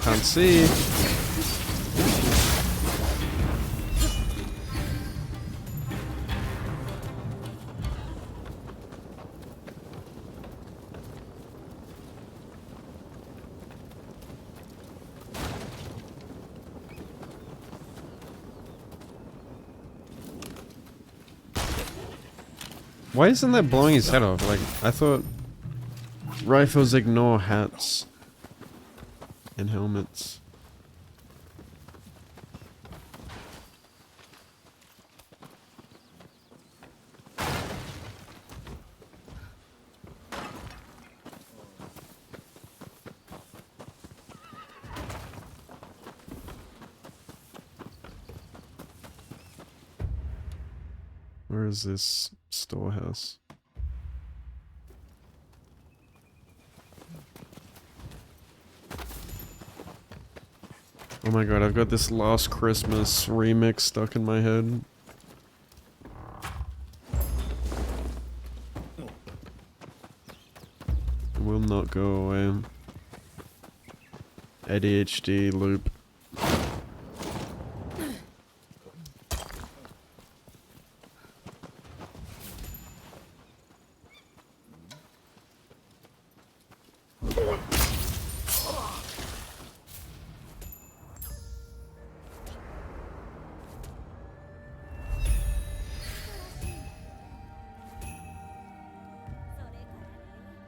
Can't see. Why isn't that blowing his head off? Like, I thought rifles ignore hats and helmets. Where is this storehouse? Oh my god, I've got this Last Christmas remix stuck in my head. It will not go away. ADHD loop.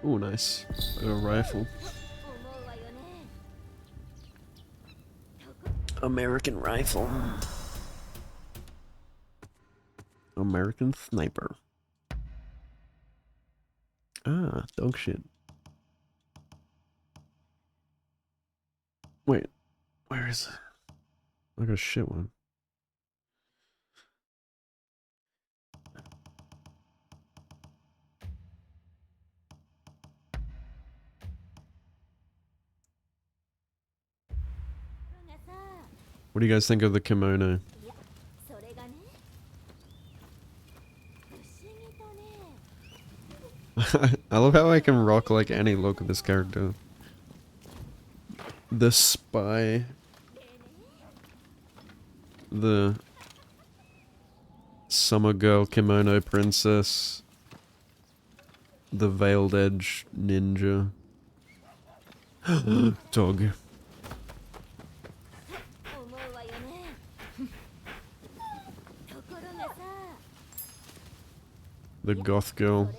Ooh, nice. A rifle. American rifle. American sniper. Ah, dog shit. Wait, where is it? I got a shit one. What do you guys think of the kimono? I love how I can rock like any look of this character. The spy. The summer girl kimono princess. The veiled edge ninja. Dog. The goth girl.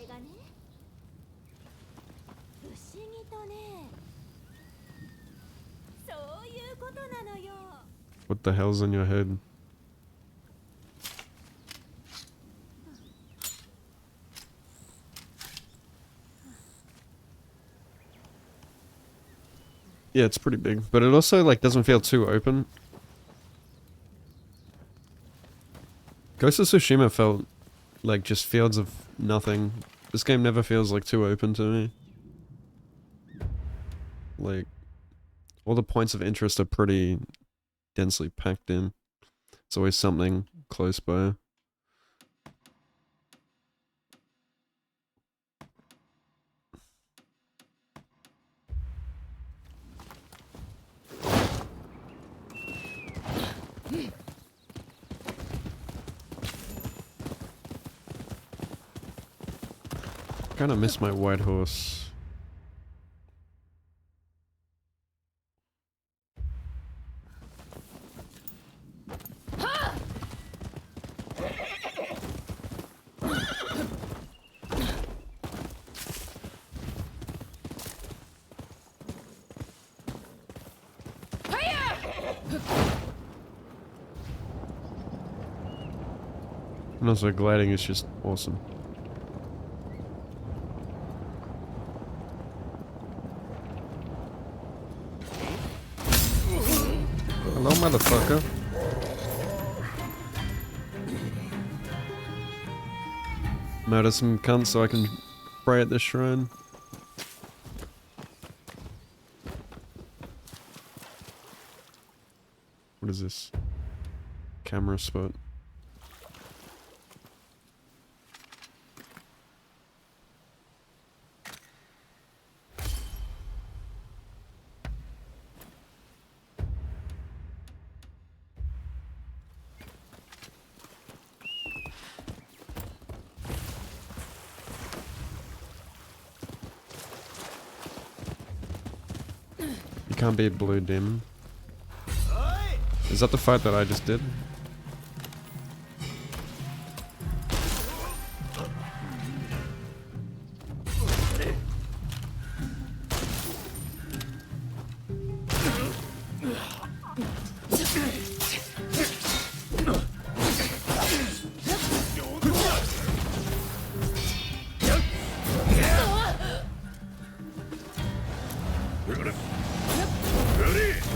What the hell's in your head? Yeah, it's pretty big, but it also like doesn't feel too open. Ghost of Tsushima felt like just fields of nothing. This game never feels like too open to me. Like, all the points of interest are pretty densely packed in. It's always something close by. Kinda miss my white horse. And also gliding is just awesome. Hello, motherfucker. Murder some cunts so I can pray at this shrine. What is this? Camera spot. You can't be a blue demon. Is that the fight that I just did?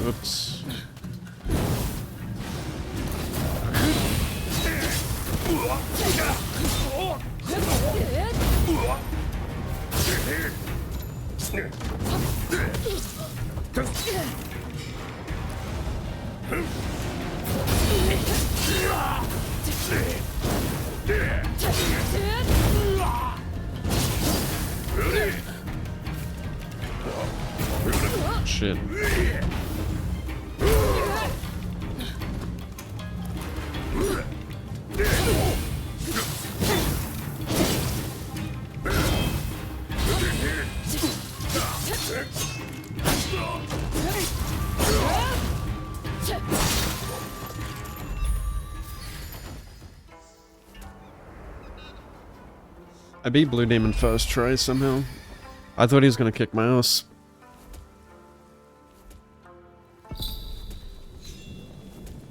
Oops. Shit. I beat Blue Demon first try somehow. I thought he was gonna kick my ass.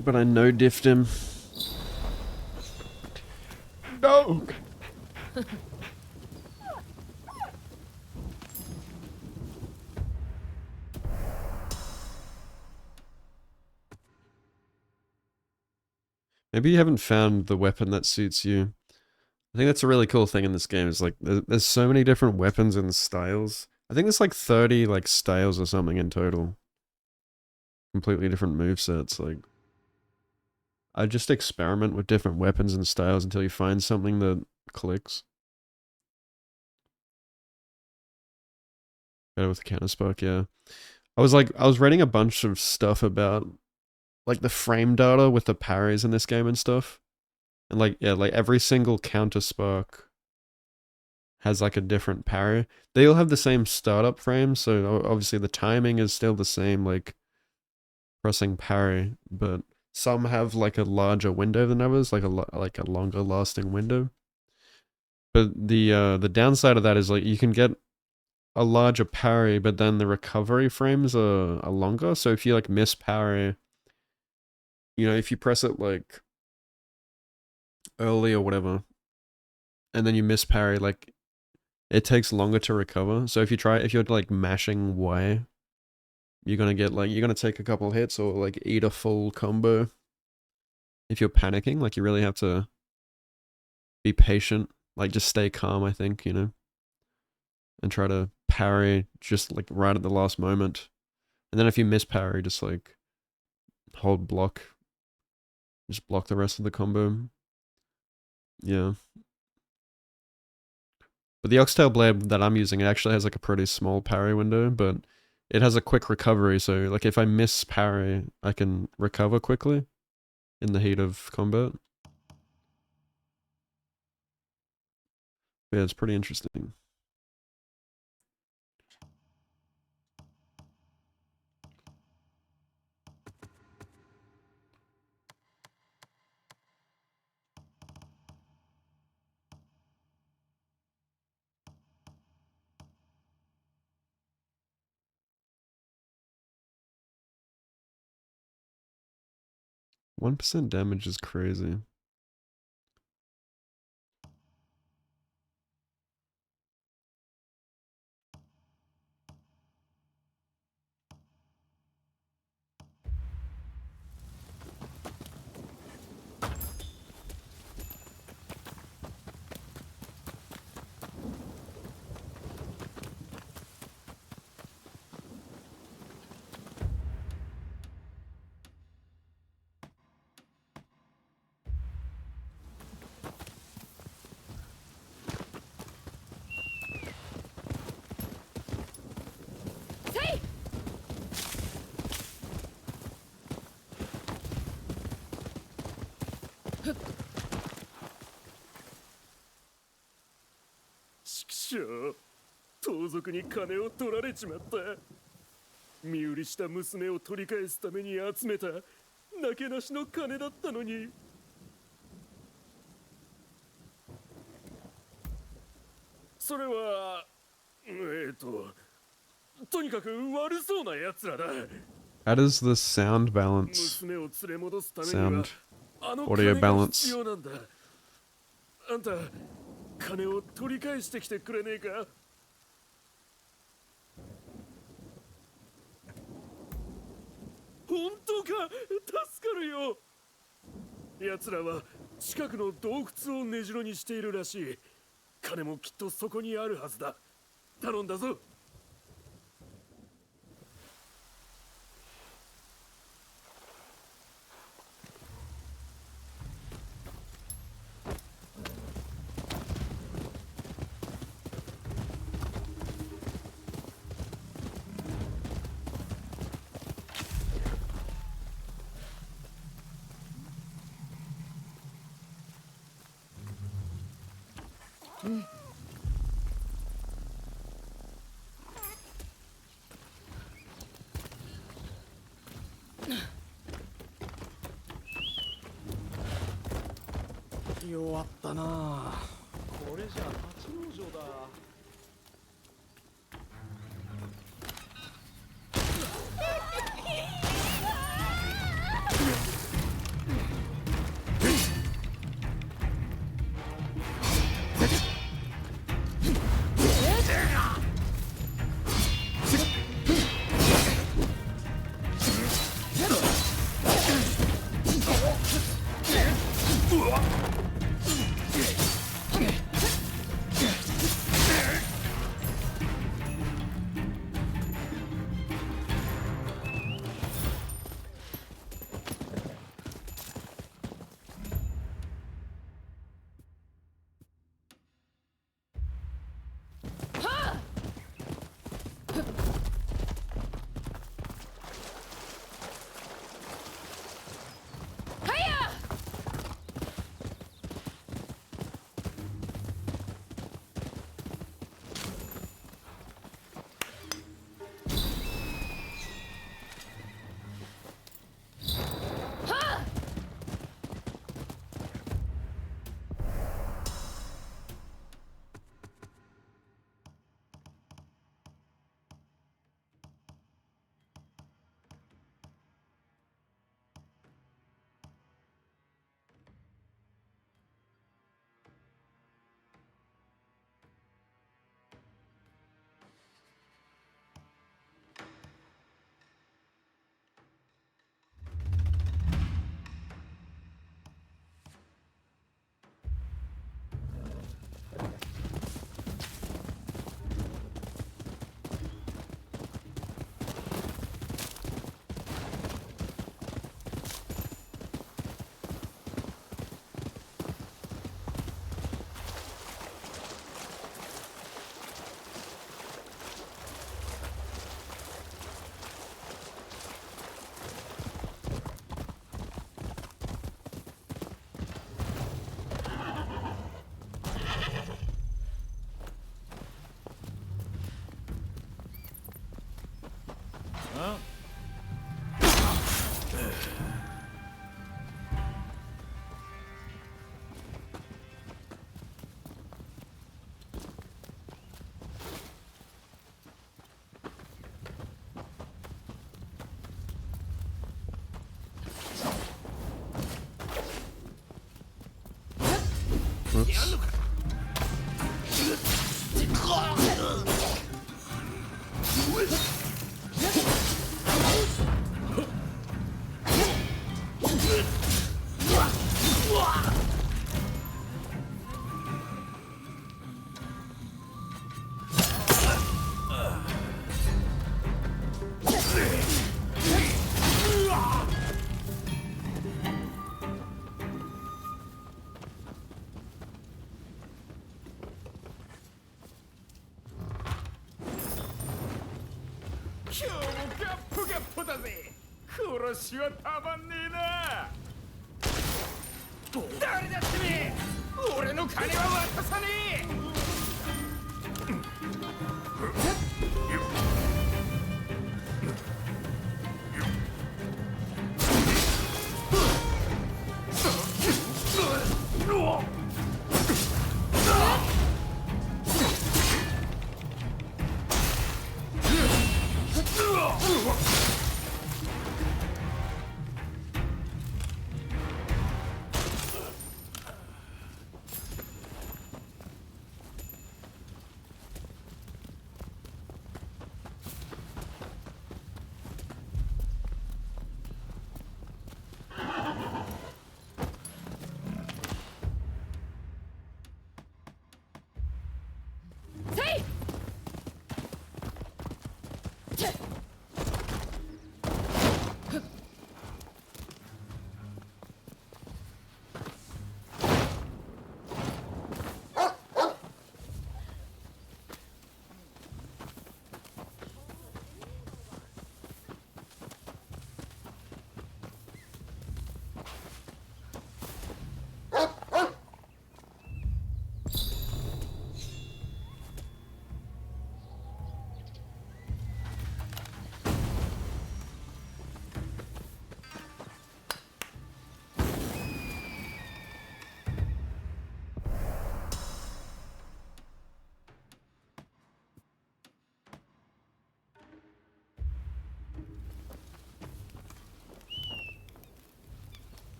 But I no-diffed him. No! Maybe you haven't found the weapon that suits you. I think that's a really cool thing in this game, is like, there's so many different weapons and styles. I think there's like 30 like styles or something in total. Completely different movesets, like. I just experiment with different weapons and styles until you find something that clicks. Better with the counter spark, yeah. I was reading a bunch of stuff about like the frame data with the parries in this game and stuff. And like, yeah, like every single counter spark has like a different parry. They all have the same startup frame, so obviously the timing is still the same, like pressing parry, but some have like a larger window than others, like a longer lasting window. But the downside of that is like you can get a larger parry, but then the recovery frames are longer. So if you like miss parry, you know, if you press it like early or whatever, and then you miss parry, like it takes longer to recover. So if you're like mashing Y, you're gonna take a couple hits or like eat a full combo. If you're panicking, like you really have to be patient, like just stay calm, I think, you know, and try to parry just like right at the last moment. And then if you miss parry, just like hold block, just block the rest of the combo. Yeah. But the Oxtail Blade that I'm using, it actually has like a pretty small parry window, but it has a quick recovery. So like if I miss parry, I can recover quickly. in the heat of combat. Yeah, it's pretty interesting. %1 damage is crazy.盗賊に金を取られちまった。身売りした娘を取り返すために集めたなけなしの金だったのに。それはとにかく悪そうな奴らだ。 How does the sound balance, 娘を連れ戻すために sound はあの audio 金が balance? 必要なんだ。あんた金を取り返してきてくれねえか。本当か。助かるよ。奴らは近くの洞窟を根城にしているらしい。金もきっとそこにあるはずだ。頼んだぞ。弱ったなあ。これじゃ立ち往生だ。うわっ Oops.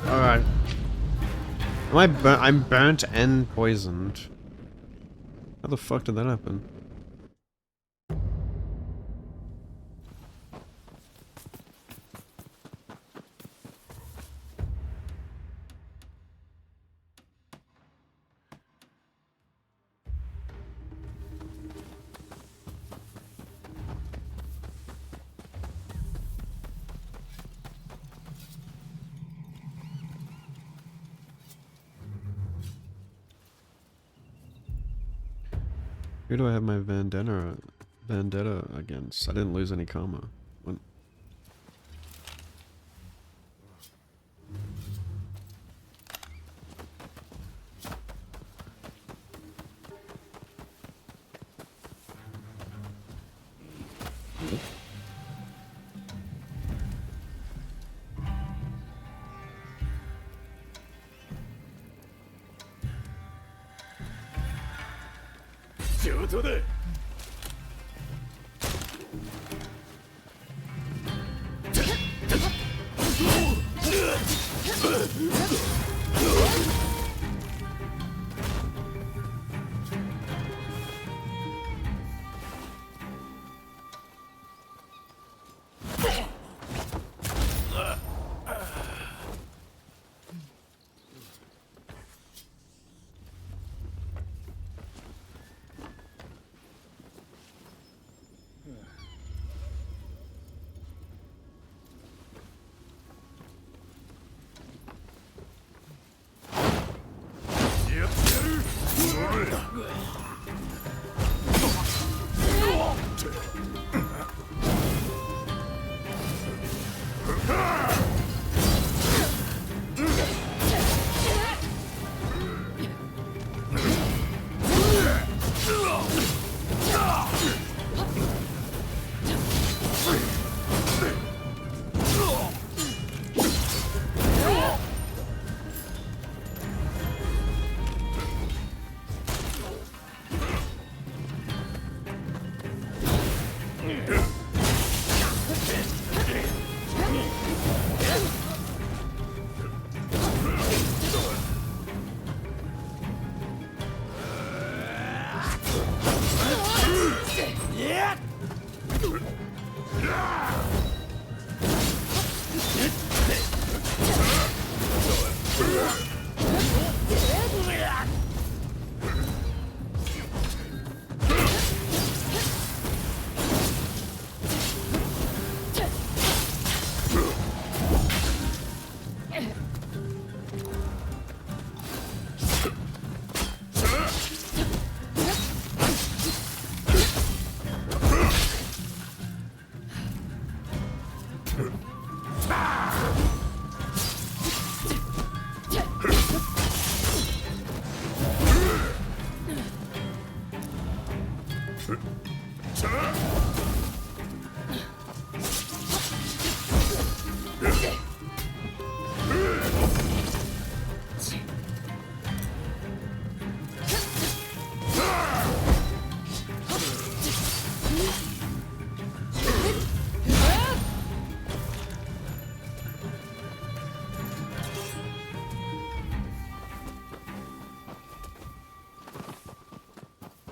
Alright. I'm burnt and poisoned. How the fuck did that happen? Who do I have my vendetta against? I didn't lose any karma. What?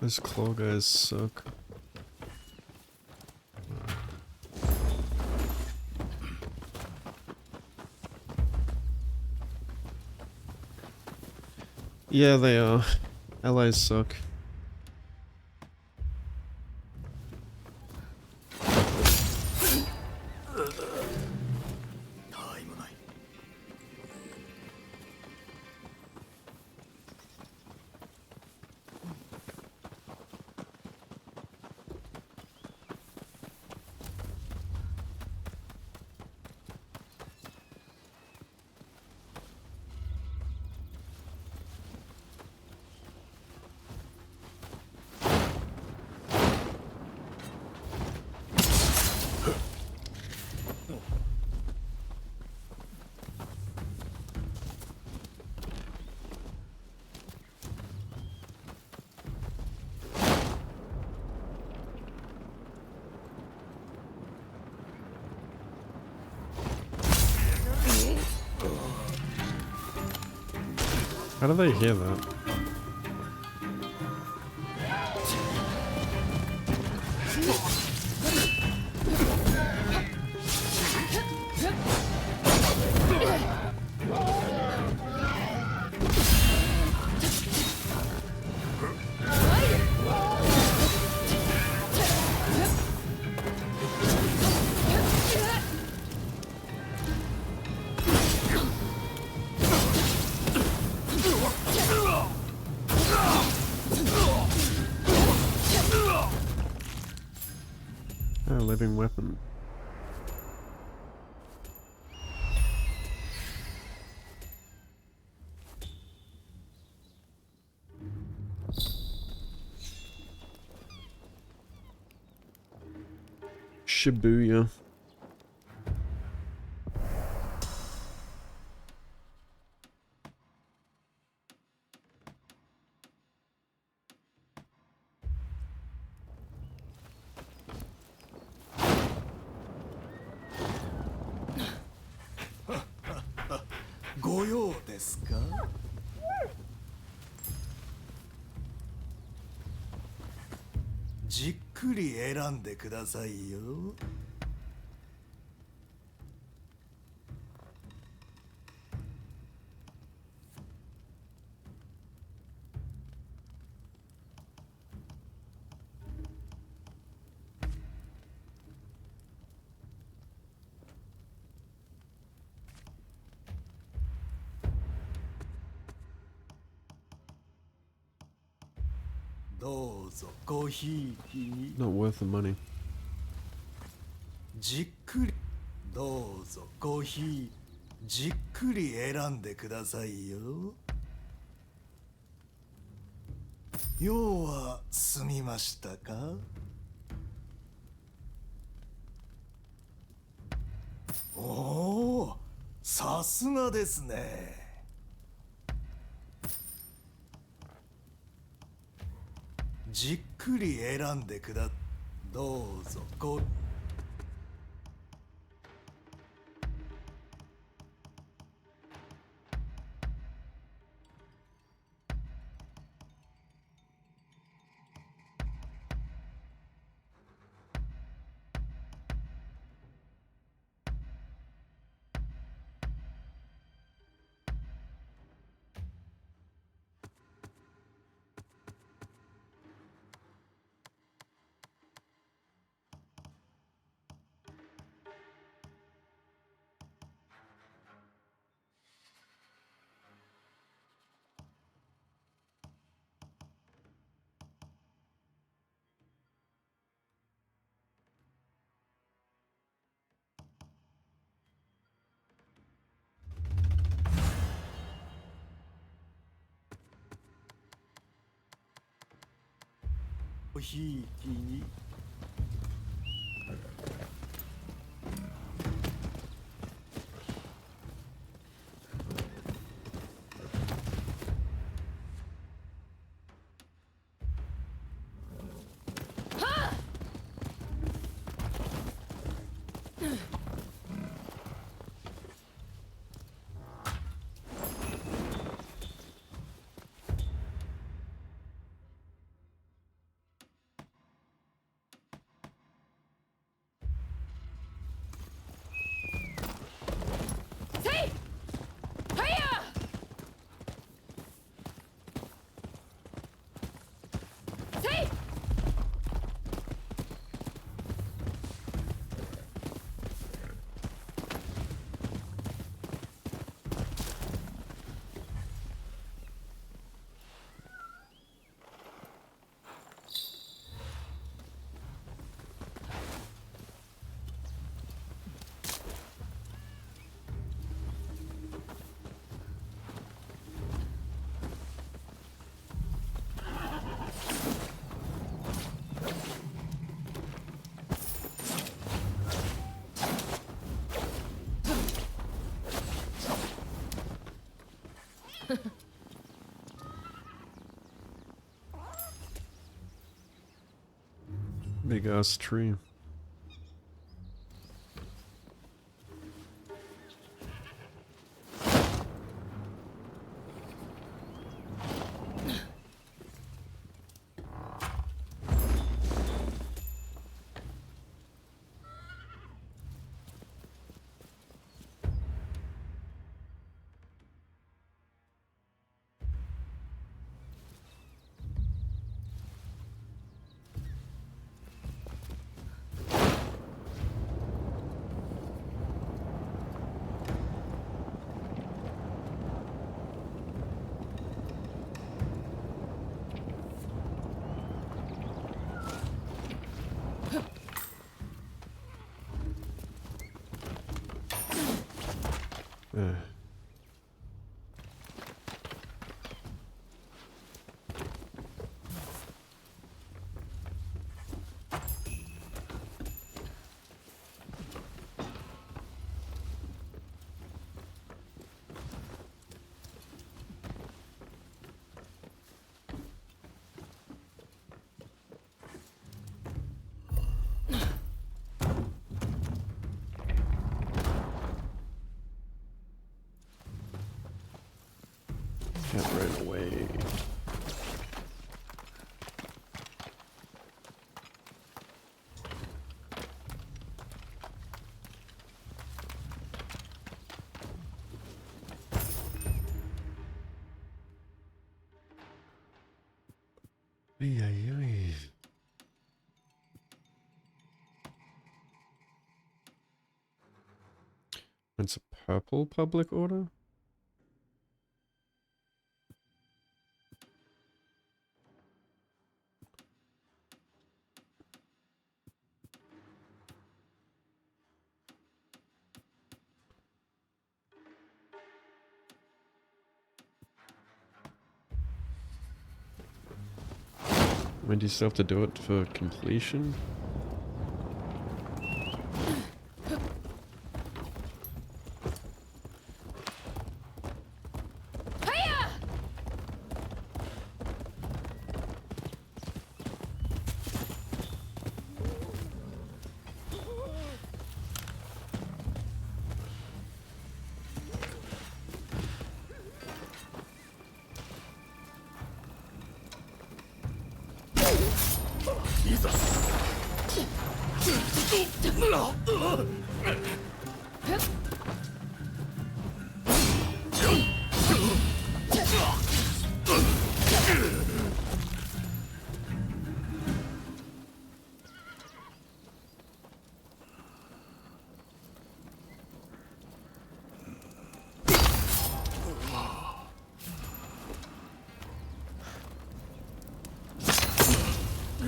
Those claw guys suck. Yeah, they are. Allies suck. How do they hear that? A living weapon. Shibuya.ご用ですか？じっくり選んでくださいよ。どうぞごひいきに。 Not worth the money. じっくりどうぞごひいじっくり選んでくださいよ。用は済みましたか？おお、さすがですね。じっくり選んでくだ。どうぞご。ごひいきに。Big ass tree. Can't run away. Ay, ay, ay. It's a purple public order? When do you still have to do it for completion?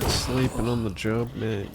Sleeping on the job, mate.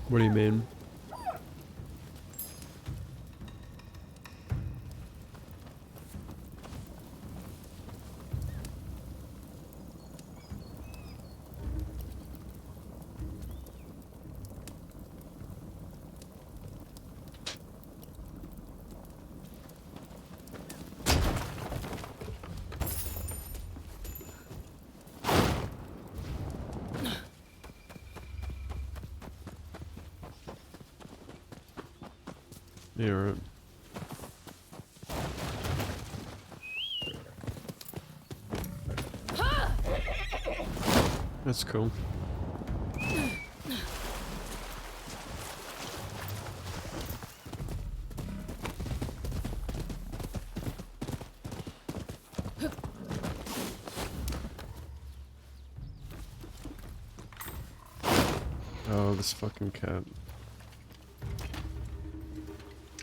What do you mean? Yeah, right. That's cool. Oh, this fucking cat.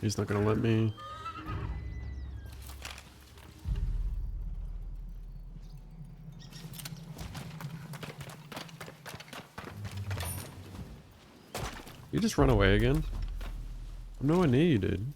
He's not gonna let me. You just run away again? I'm nowhere near you, dude.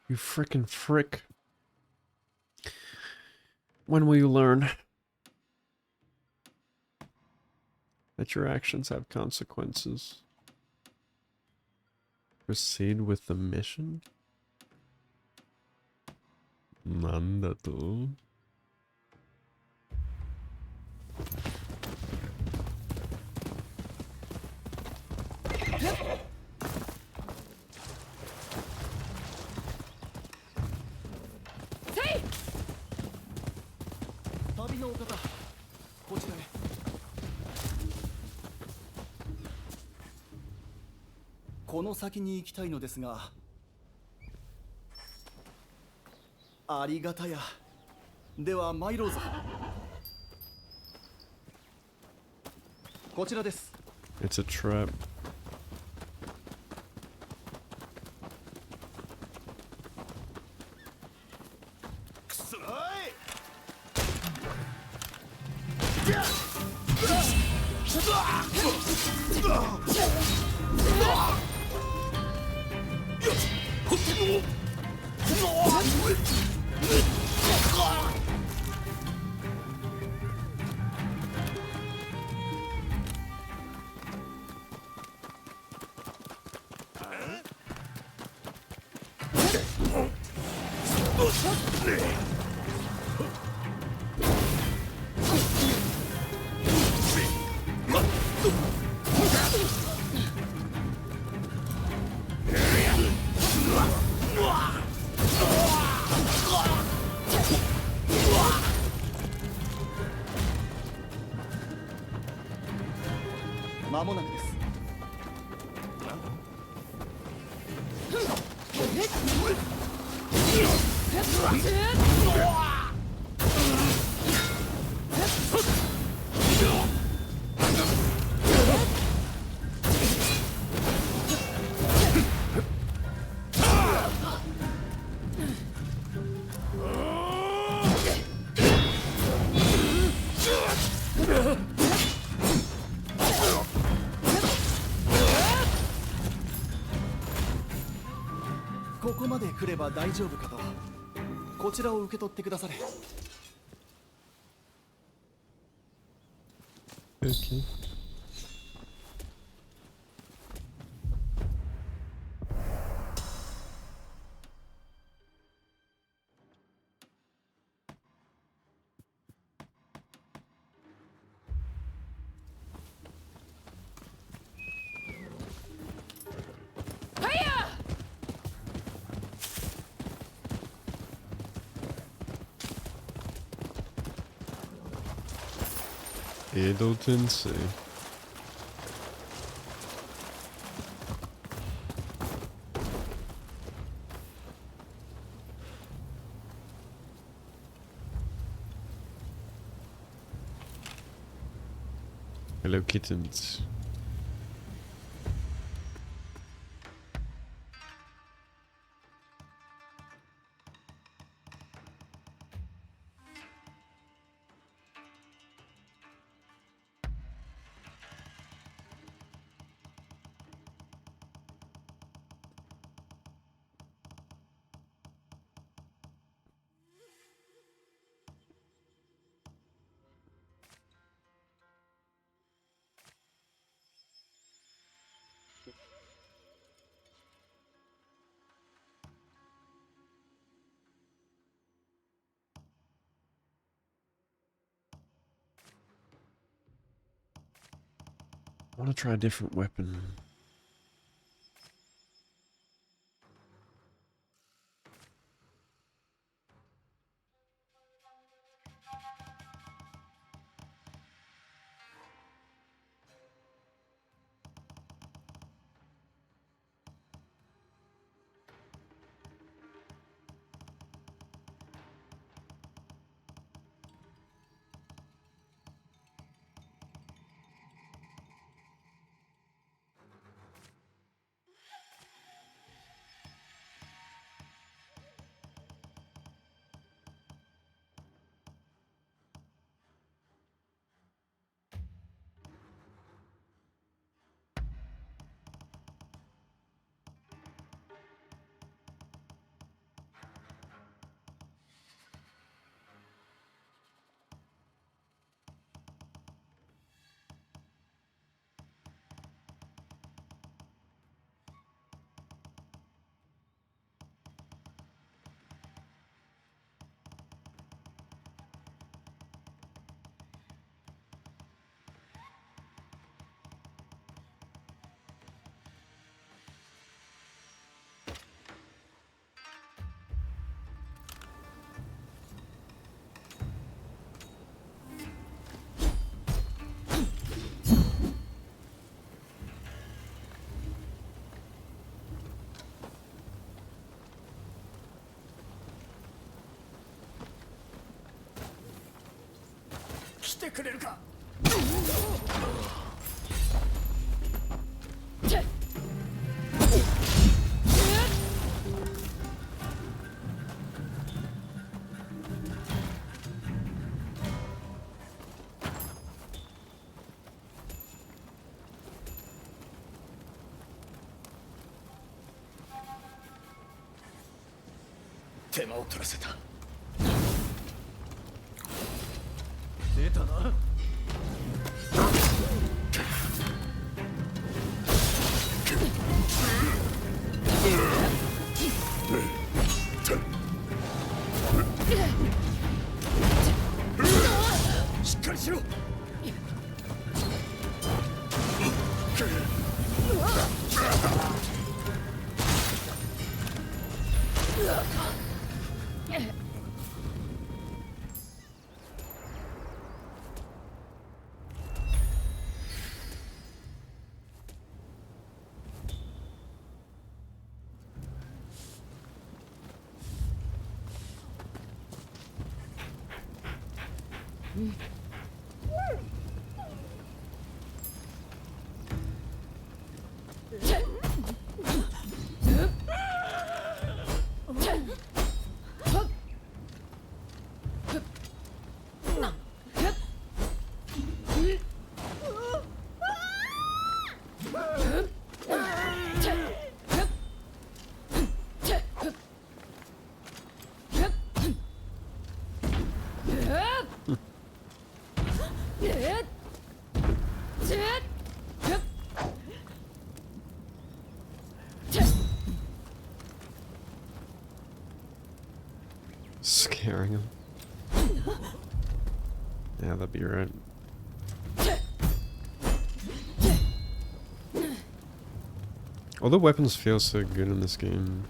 You frickin' frick. When will you learn that your actions have consequences? Proceed with the mission? Nanda to?この先に行きたいのですが、ありがたや。では参ろうぞ。こちらです。It's a trap. 間もなくです。ここまで来れば大丈夫かと。こちらを受け取ってくだされ。Okay. Edelton Sea. Hello kittens. I want to try a different weapon.来てくれるか。手間を取らせた。出たな。しっかりしろ。Scaring him. Yeah, that'd be right. All the weapons feel so good in this game.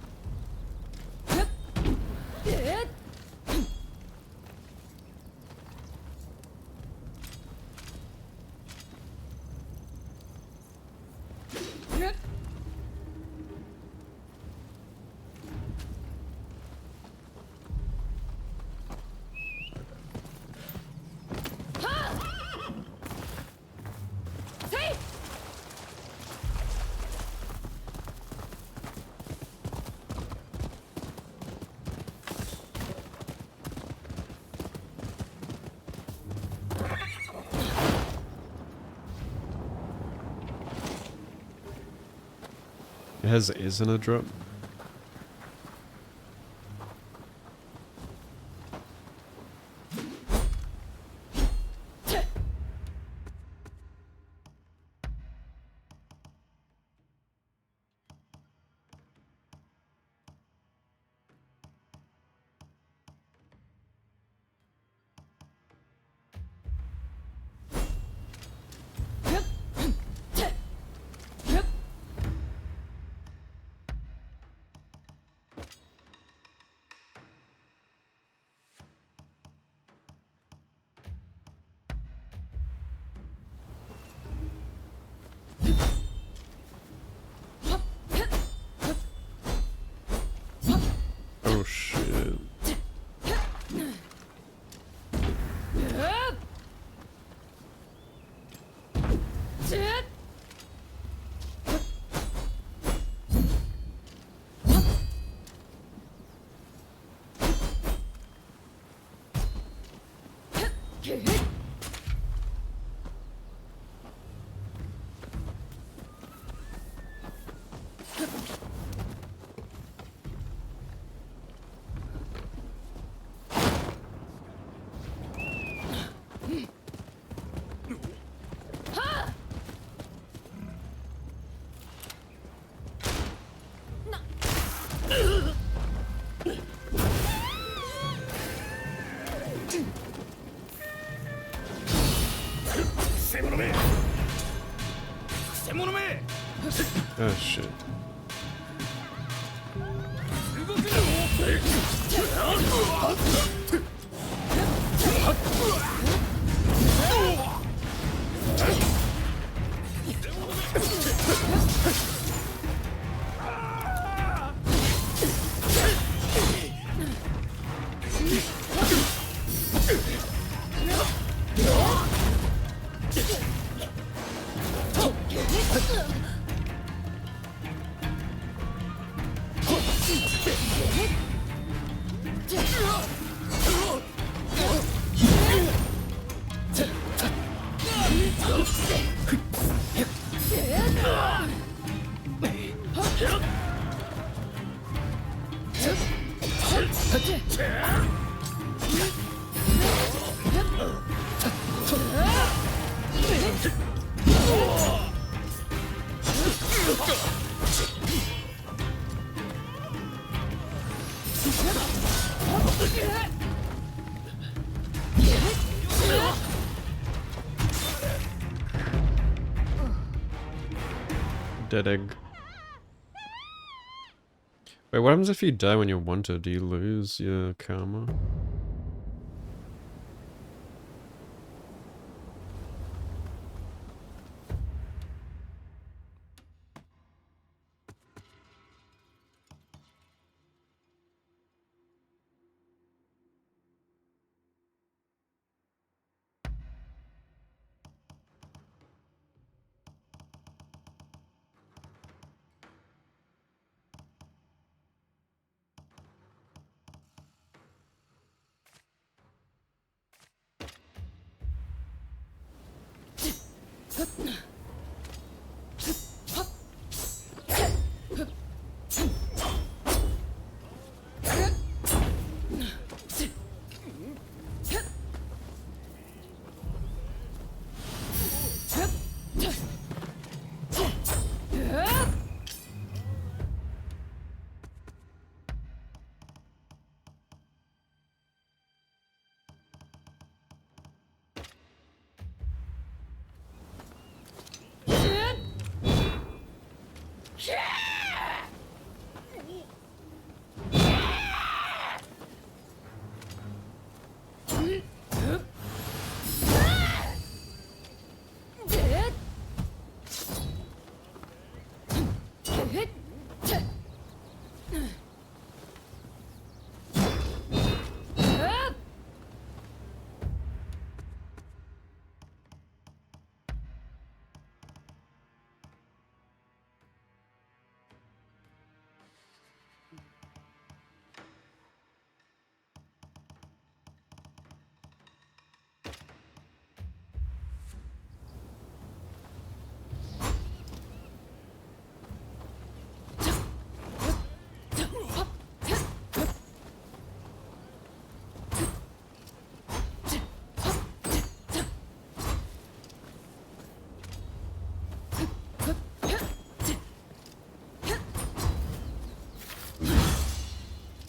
It has isn't a drop. Oh shit. Oh shit. Dead egg. Wait, what happens if you die when you're wanted? Do you lose your karma?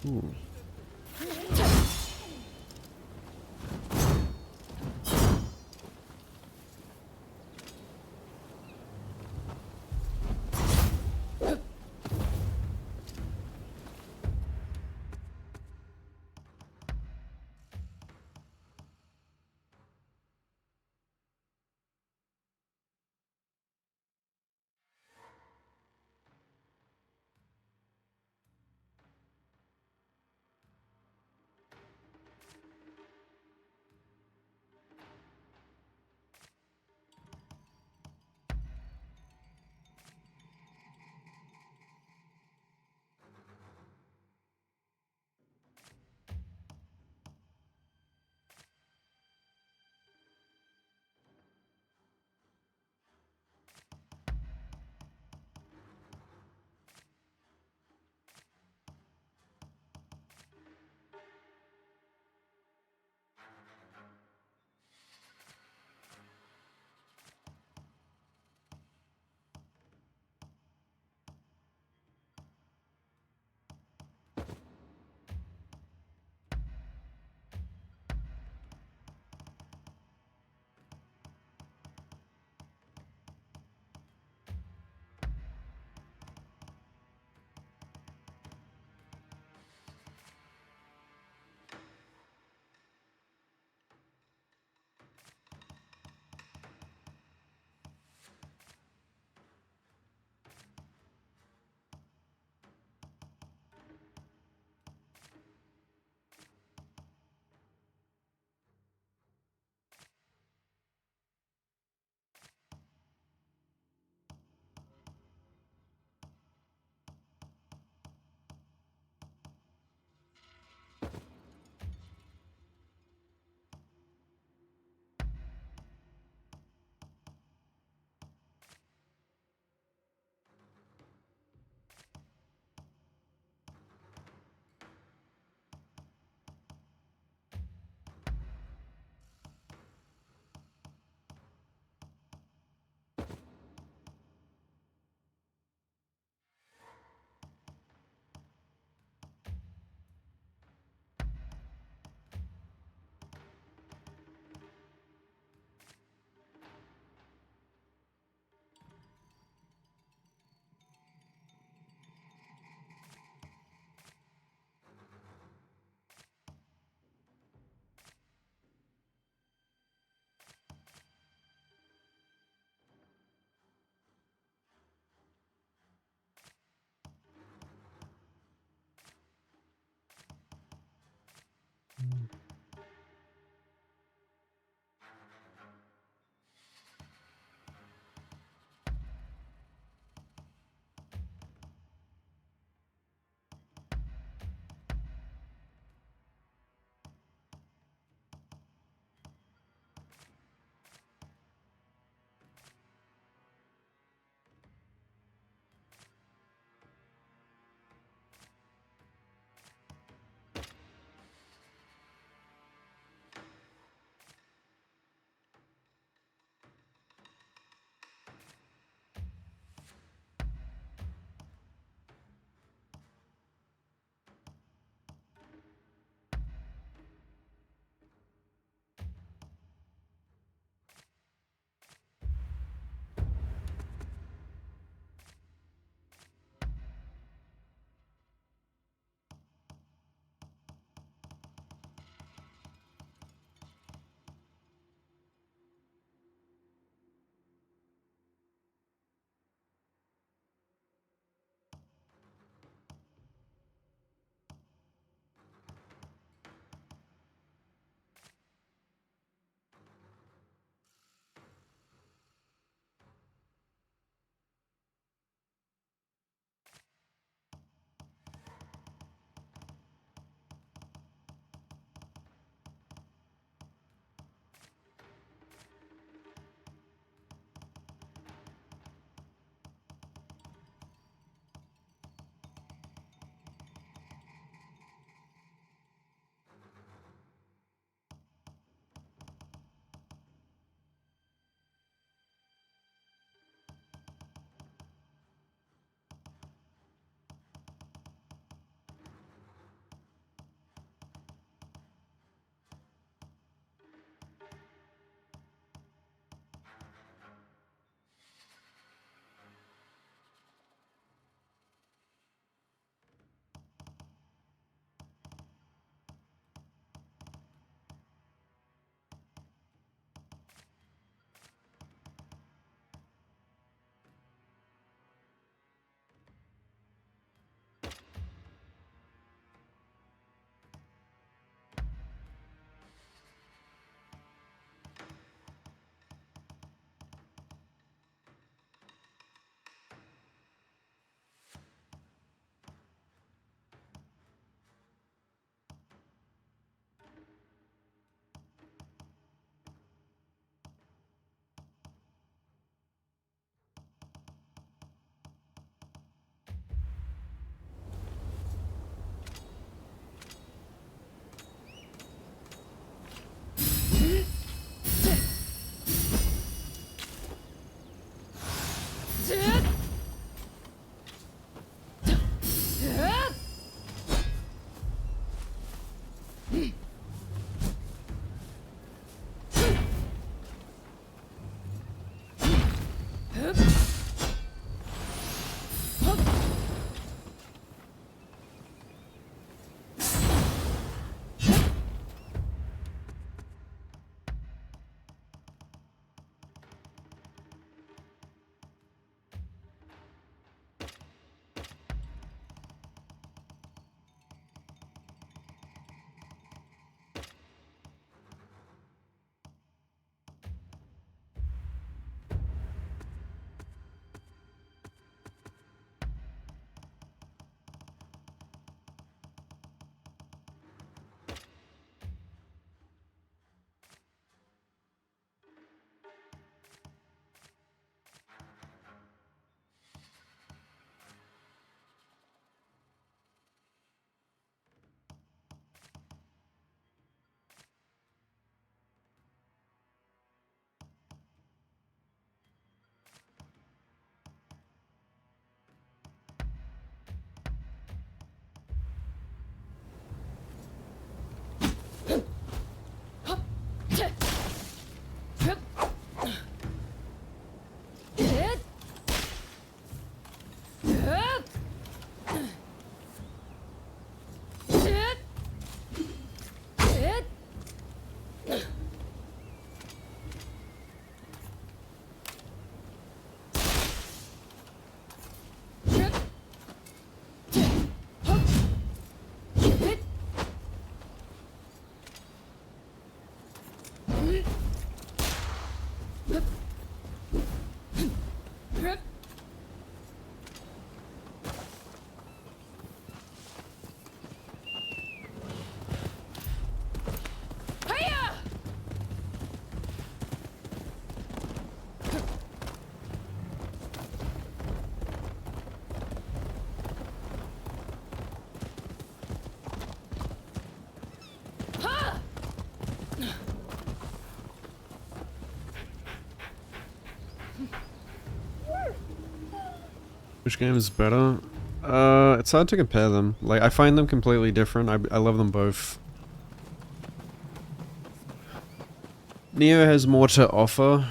Ooh. Which game is better? It's hard to compare them. Like, I find them completely different. I love them both. Neo has more to offer.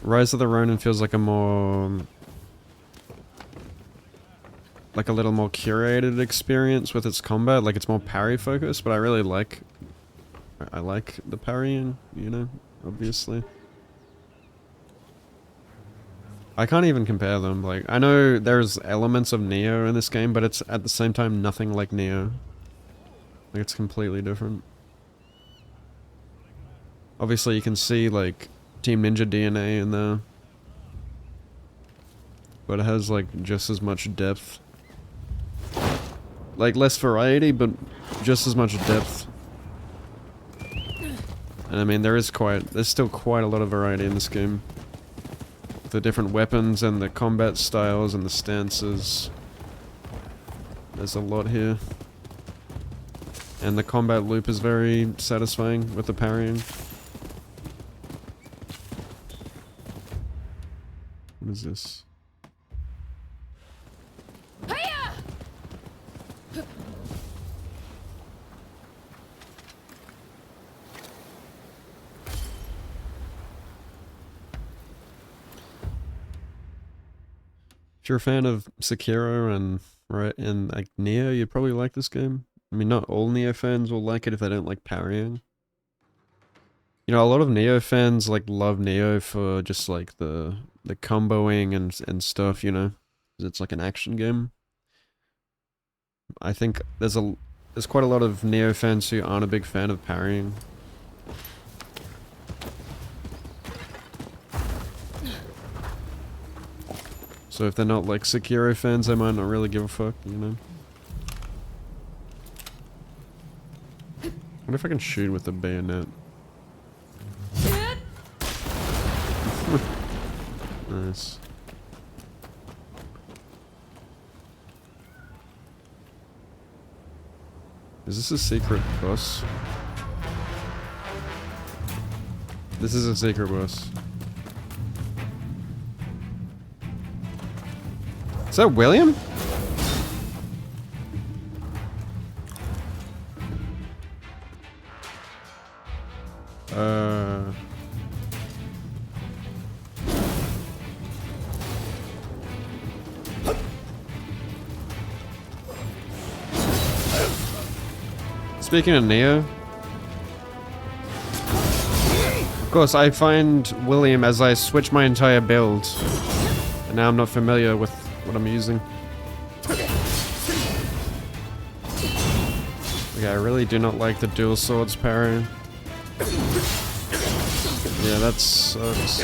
Rise of the Rōnin feels like a more... like a little more curated experience with its combat. Like, it's more parry focused, but I really like... I like the parrying, you know, obviously. I can't even compare them. Like, I know there's elements of Neo in this game, but it's at the same time nothing like Neo. Like, it's completely different. Obviously, you can see, like, Team Ninja DNA in there. But it has, like, just as much depth. Like, less variety, but just as much depth. And I mean, there's still quite a lot of variety in this game. The different weapons and the combat styles and the stances. There's a lot here. And the combat loop is very satisfying with the parrying. What is this? If you're a fan of Sekiro and like Neo, you'd probably like this game. I mean, not all Neo fans will like it if they don't like parrying. You know, a lot of Neo fans like love Neo for just like the comboing and stuff, you know. 'Cause it's like an action game. I think there's quite a lot of Neo fans who aren't a big fan of parrying. So if they're not like Sekiro fans, they might not really give a fuck, you know? I wonder if I can shoot with the bayonet. Nice. Is this a secret boss? This is a secret boss. Is that William? Speaking of Neo, of course I find William as I switch my entire build, and now I'm not familiar with what I'm using. Okay, I really do not like the dual swords parry. Yeah, that sucks.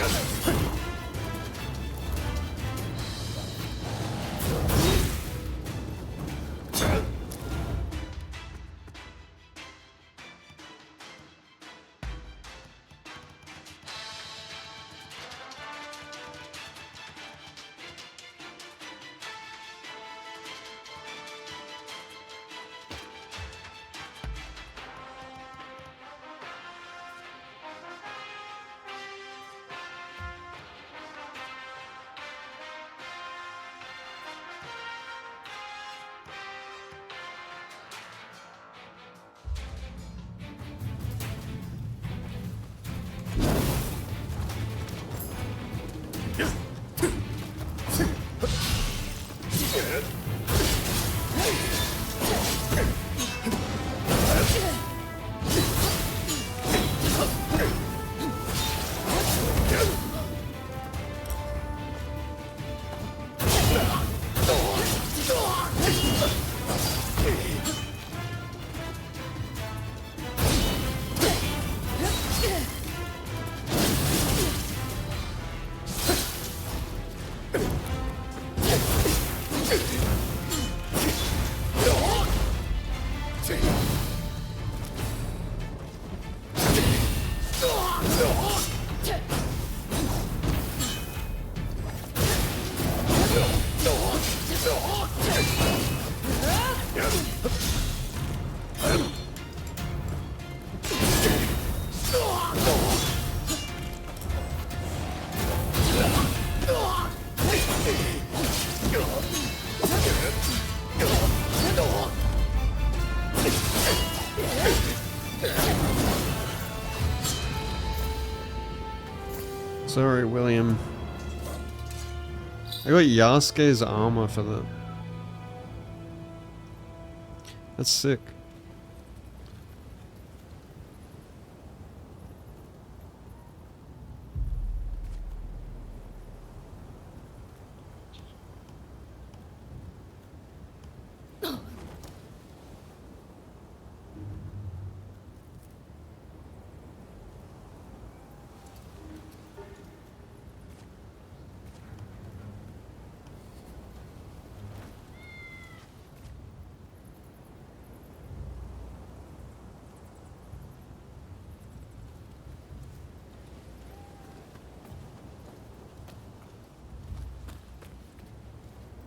Sorry, William. I got Yasuke's armor for that. That's sick.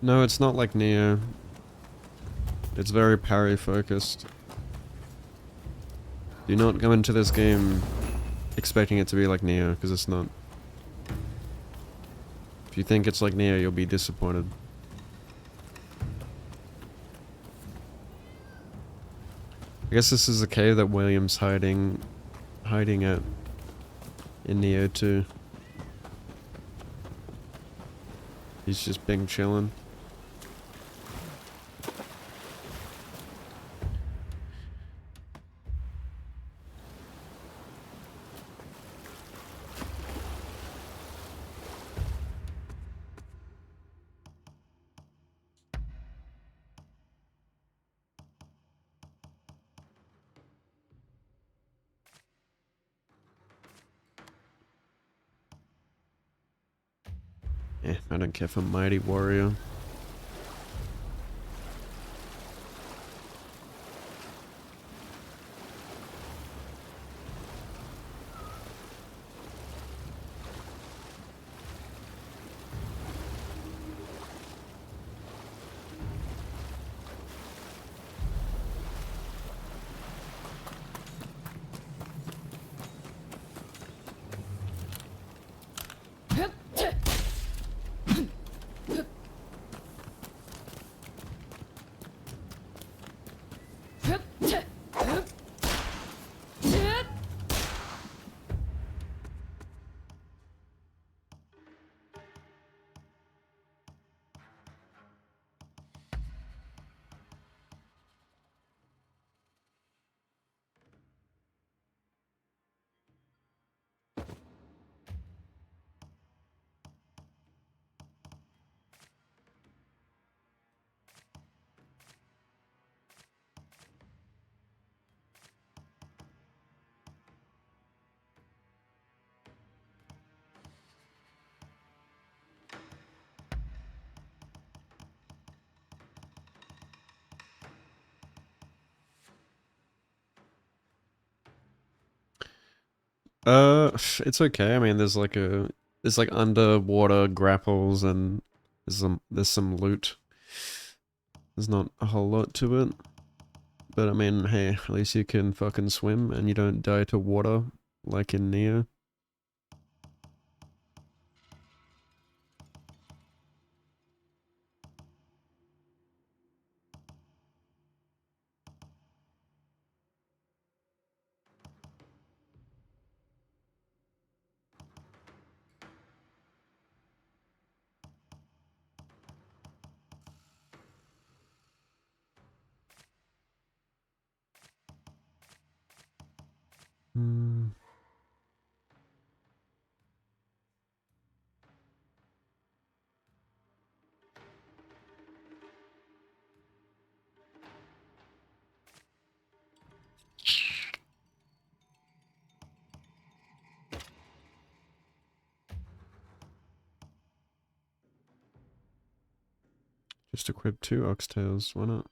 No, it's not like Neo. It's very parry focused. Do not go into this game expecting it to be like Neo, because it's not. If you think it's like Neo, you'll be disappointed. I guess this is the cave that William's hiding at in Neo 2. He's just been chilling. I don't care for Mighty Warrior. It's okay. I mean, there's like underwater grapples and there's some loot. There's not a whole lot to it. But I mean, hey, at least you can fucking swim and you don't die to water like in Neo. Hmm. Just equip 2 oxtails, why not?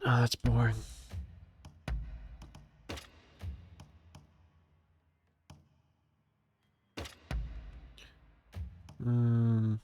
Oh, that's boring. Um,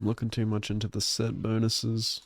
I'm looking too much into the set bonuses.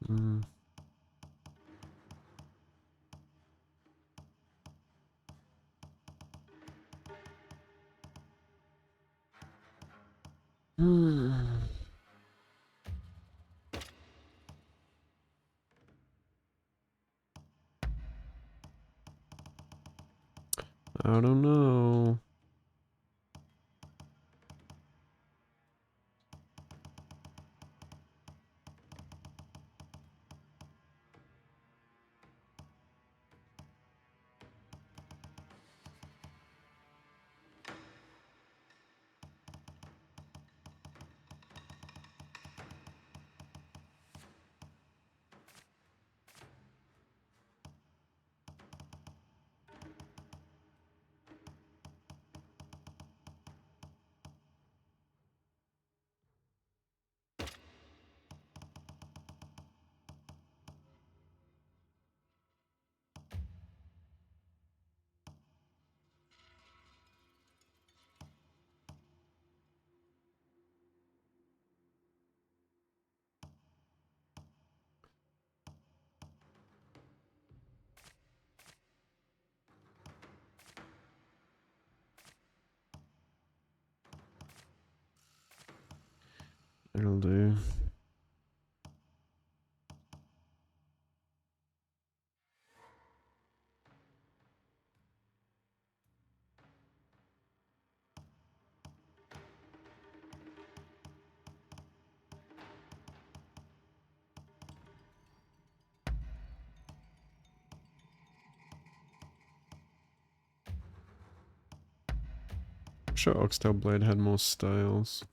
Mm. I don't know. It'll do. I'm sure Oxtail Blade had more styles.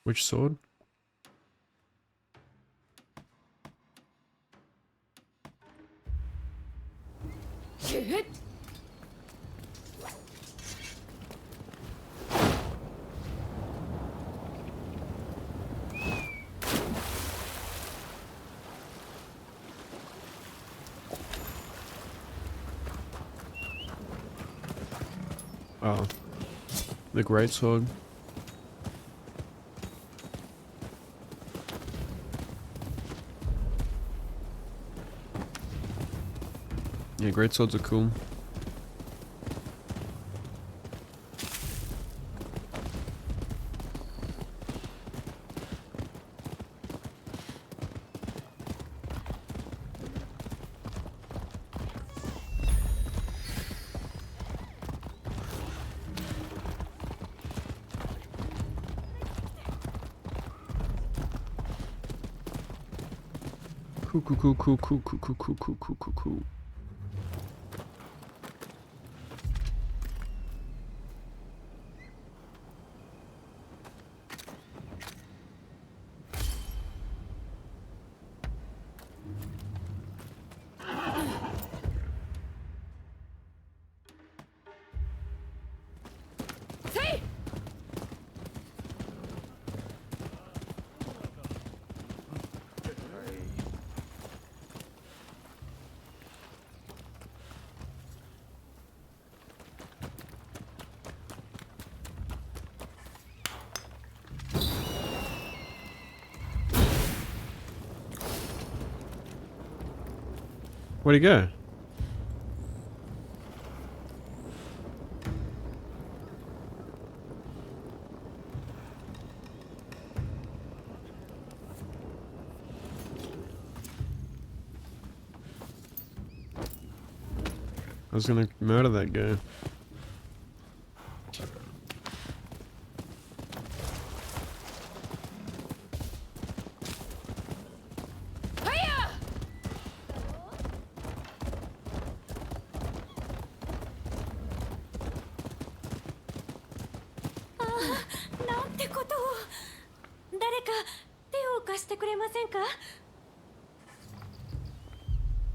Which sword? Oh, the great sword. Yeah, great swords are cool. Cool. Where'd he go? I was gonna murder that guy.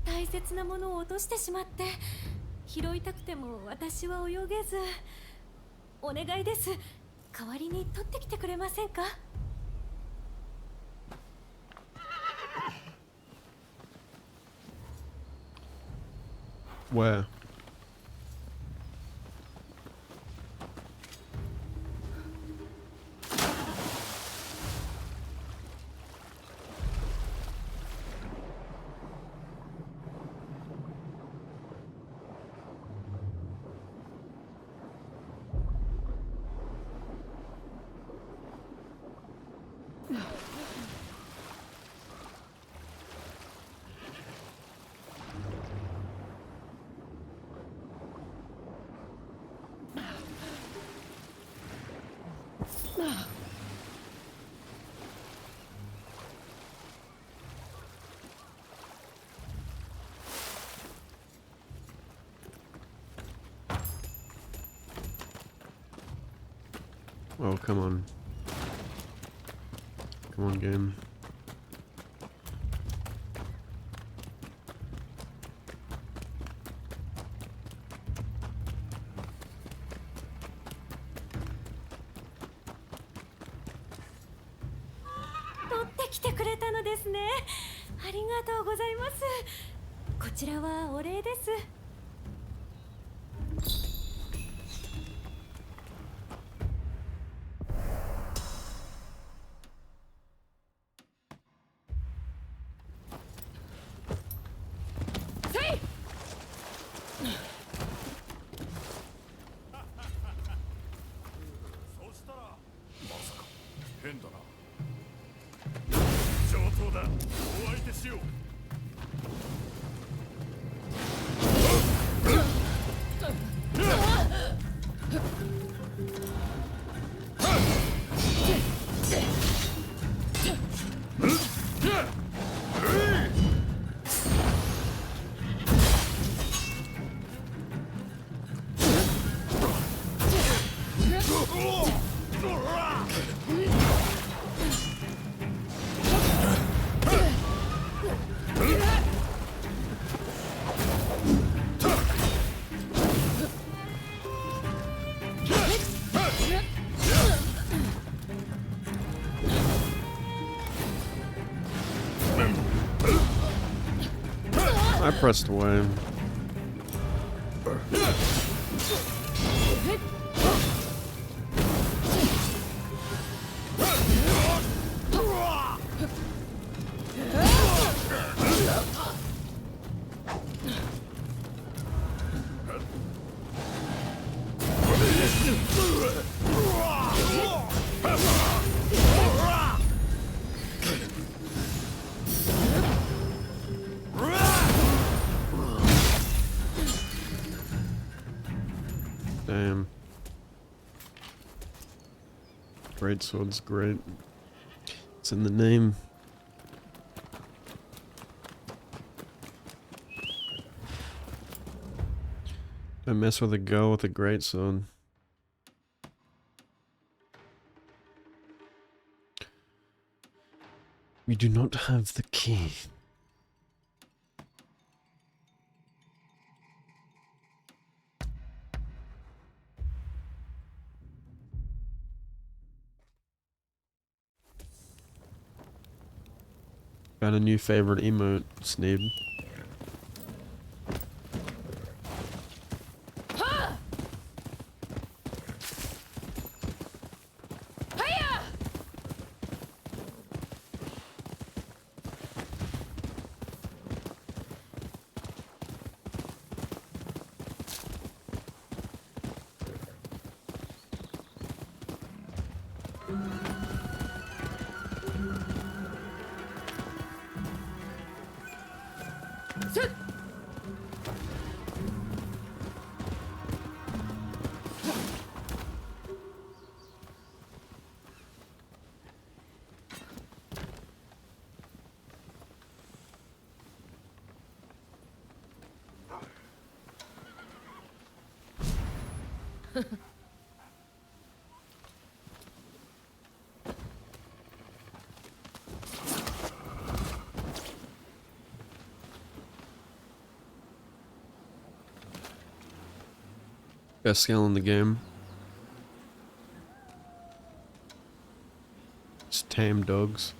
大切なものを落としてしまって拾いたくても私は泳げず。お願いです。代わりに取ってきてくれませんか？ Where? Oh, come on. Come on, game. I pressed away. Damn. Great sword's great. It's in the name. Don't mess with a girl with a great sword. We do not have the key. Got a new favorite emote, Sneeb. Best skill in the game. Just tame dogs.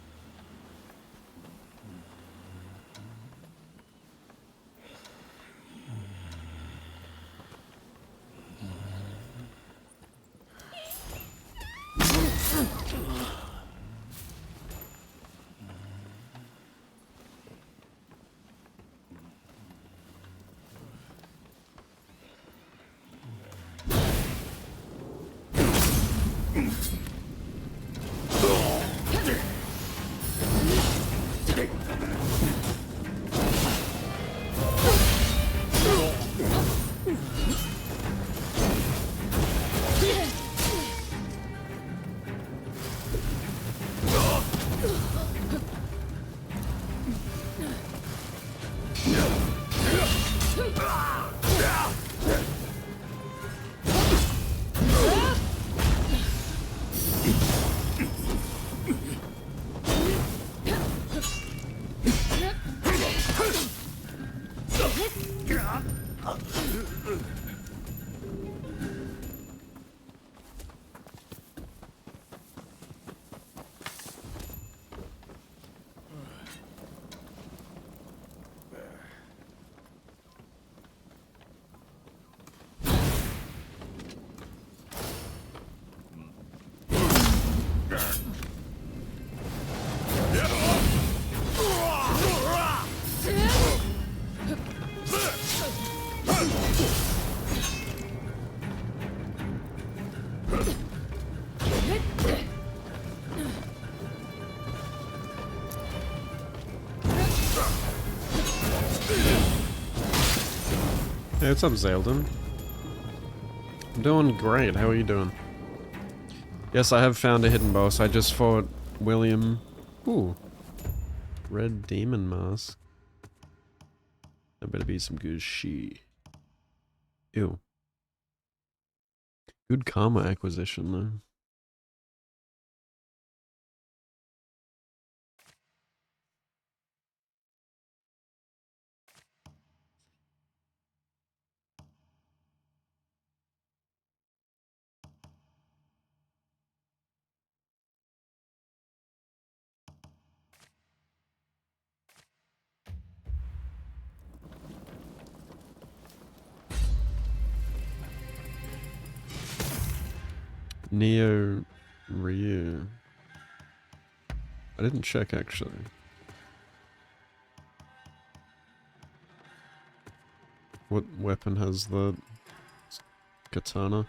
Hey, what's up, Zelden? I'm doing great. How are you doing? Yes, I have found a hidden boss. I just fought William. Ooh. Red Demon Mask. That better be some good shit. Ew. Good karma acquisition, though. Neo Ryu. I didn't check actually. What weapon has the katana?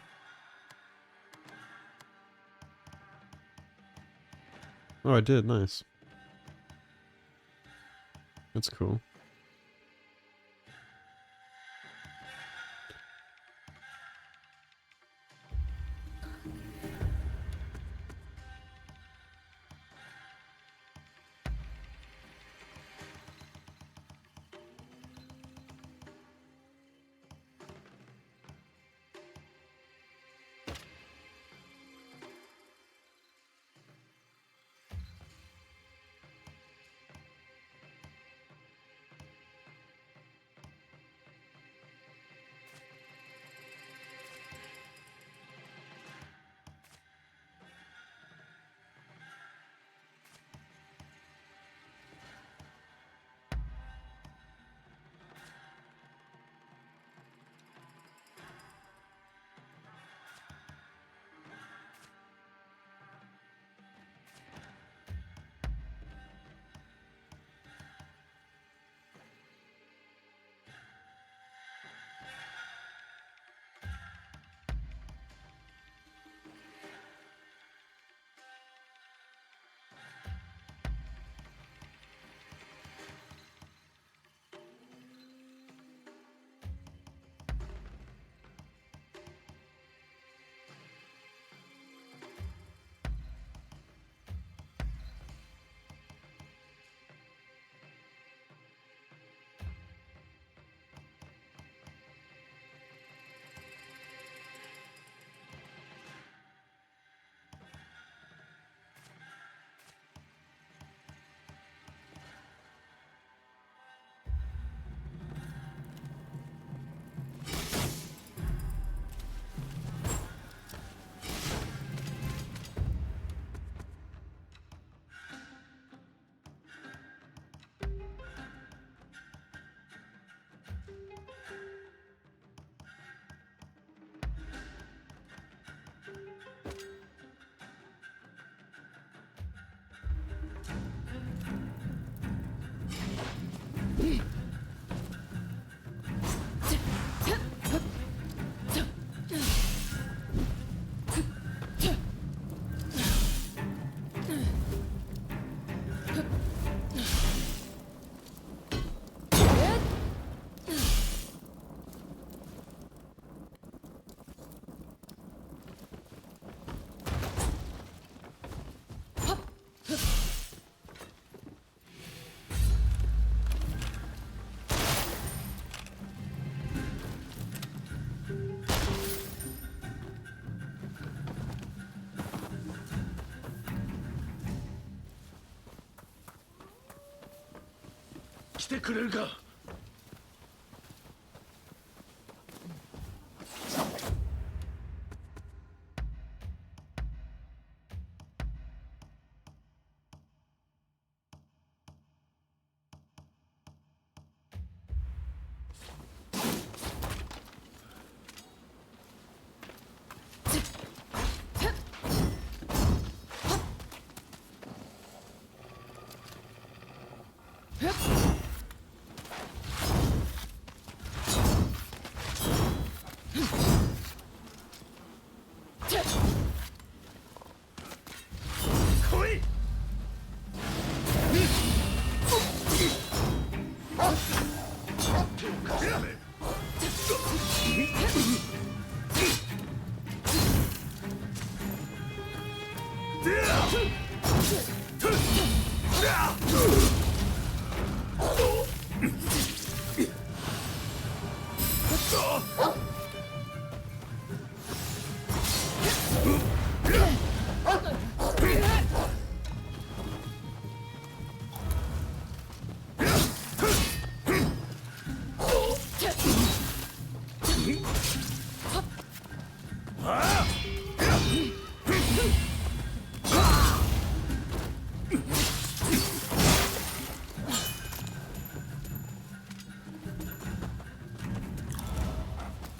Oh, I did. Nice. That's cool. てくれるか。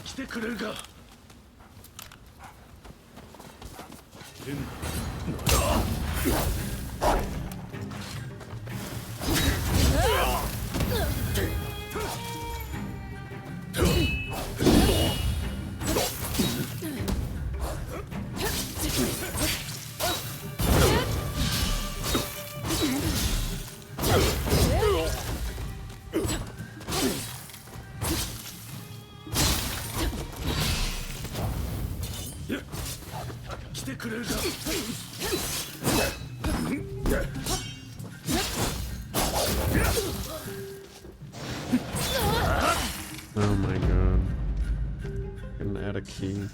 来てくれるか。来てくれるか。Oh my god. Gonna add a key.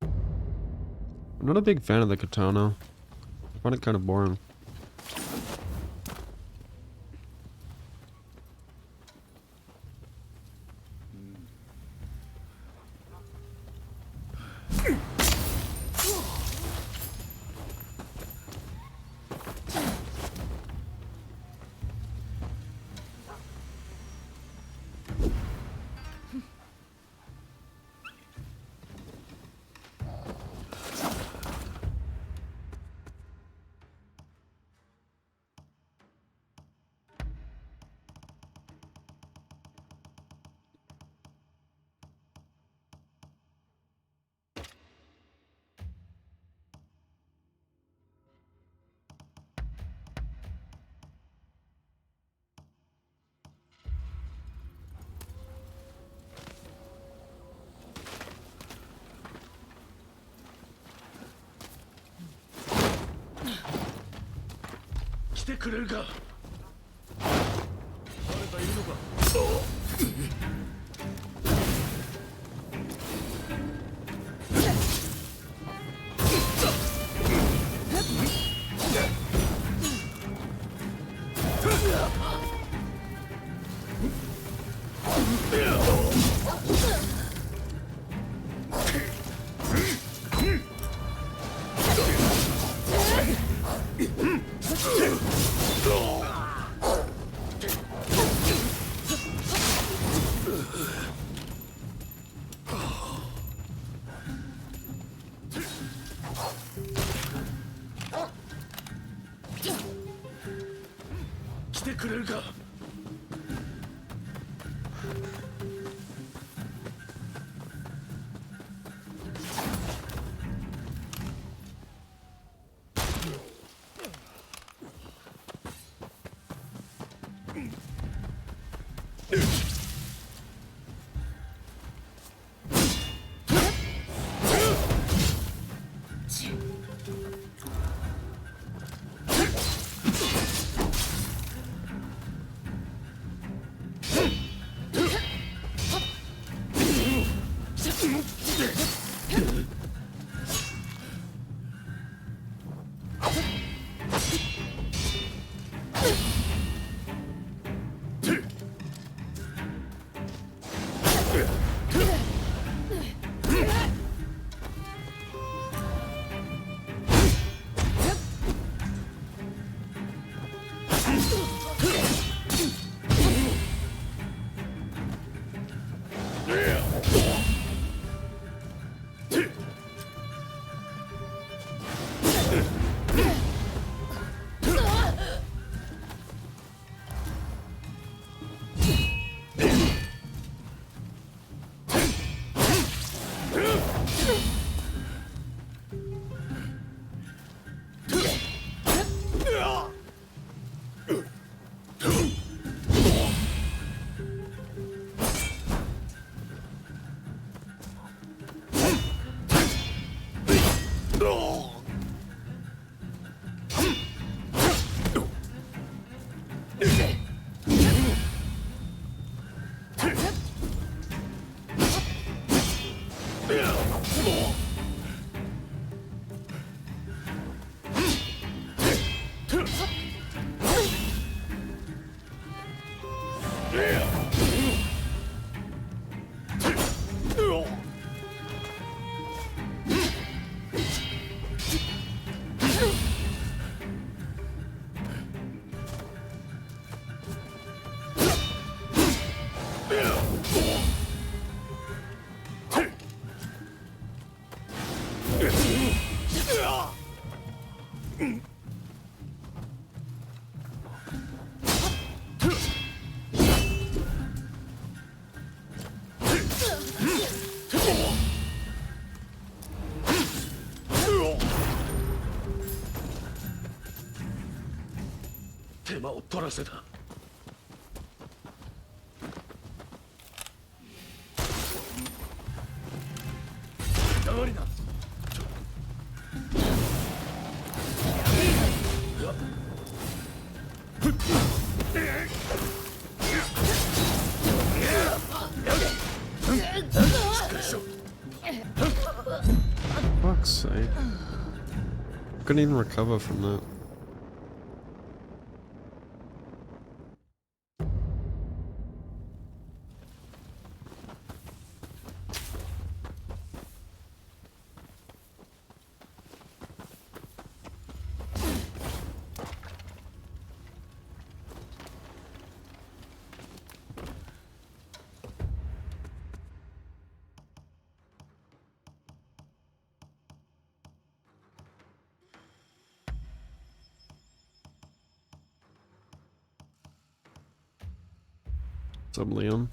I'm not a big fan of the katana. I find it kind of boring.来てくれるか。誰かいるのか。来てくれるか。手間を取らせた。黙りな。Fuck's sake. Couldn't even recover from that. What's up, Leon?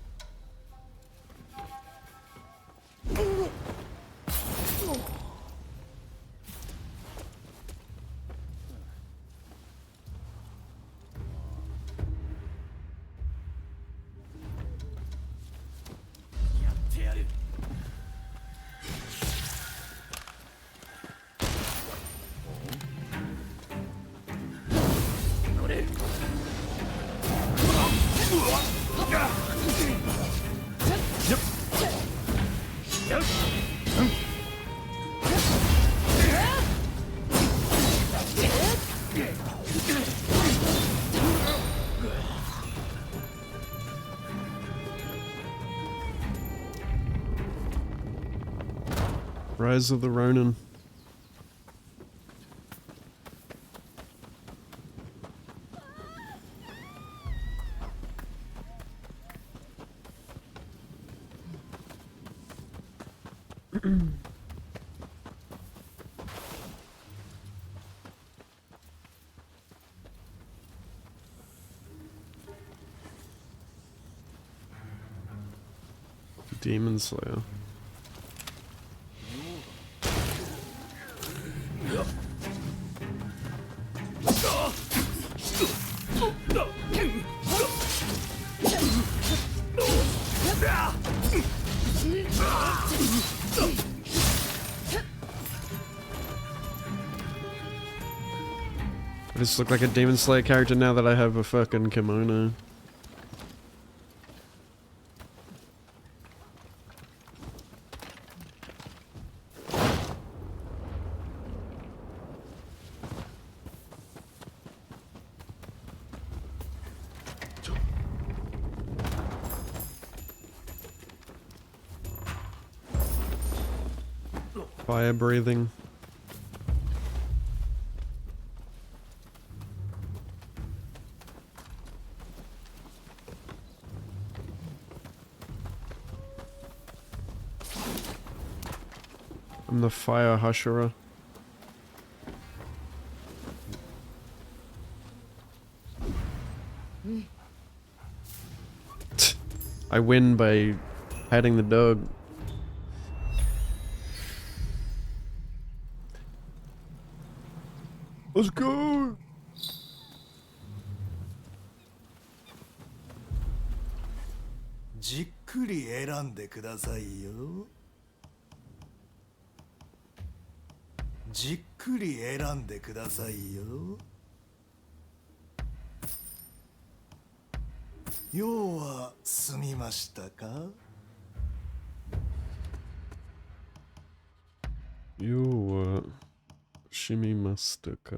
Rise of the Rōnin. Demon Slayer. I just look like a Demon Slayer character now that I have a fucking kimono. Fire breathing. I'm the fire husherer. I win by patting the dog. Let's go! じっくり選んでくださいよ。用は済みましたか？用は済みましたか？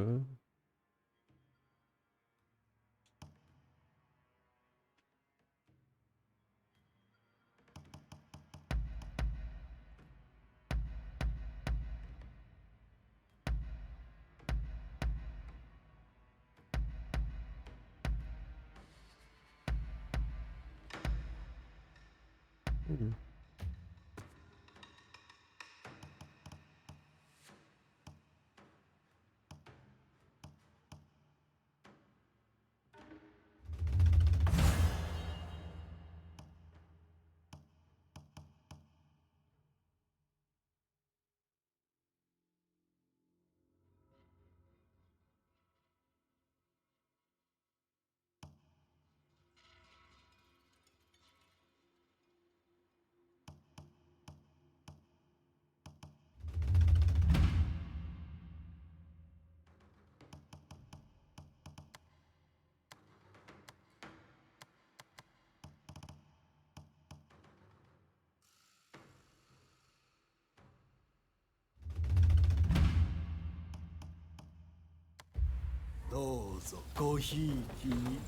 どうぞごひいきに。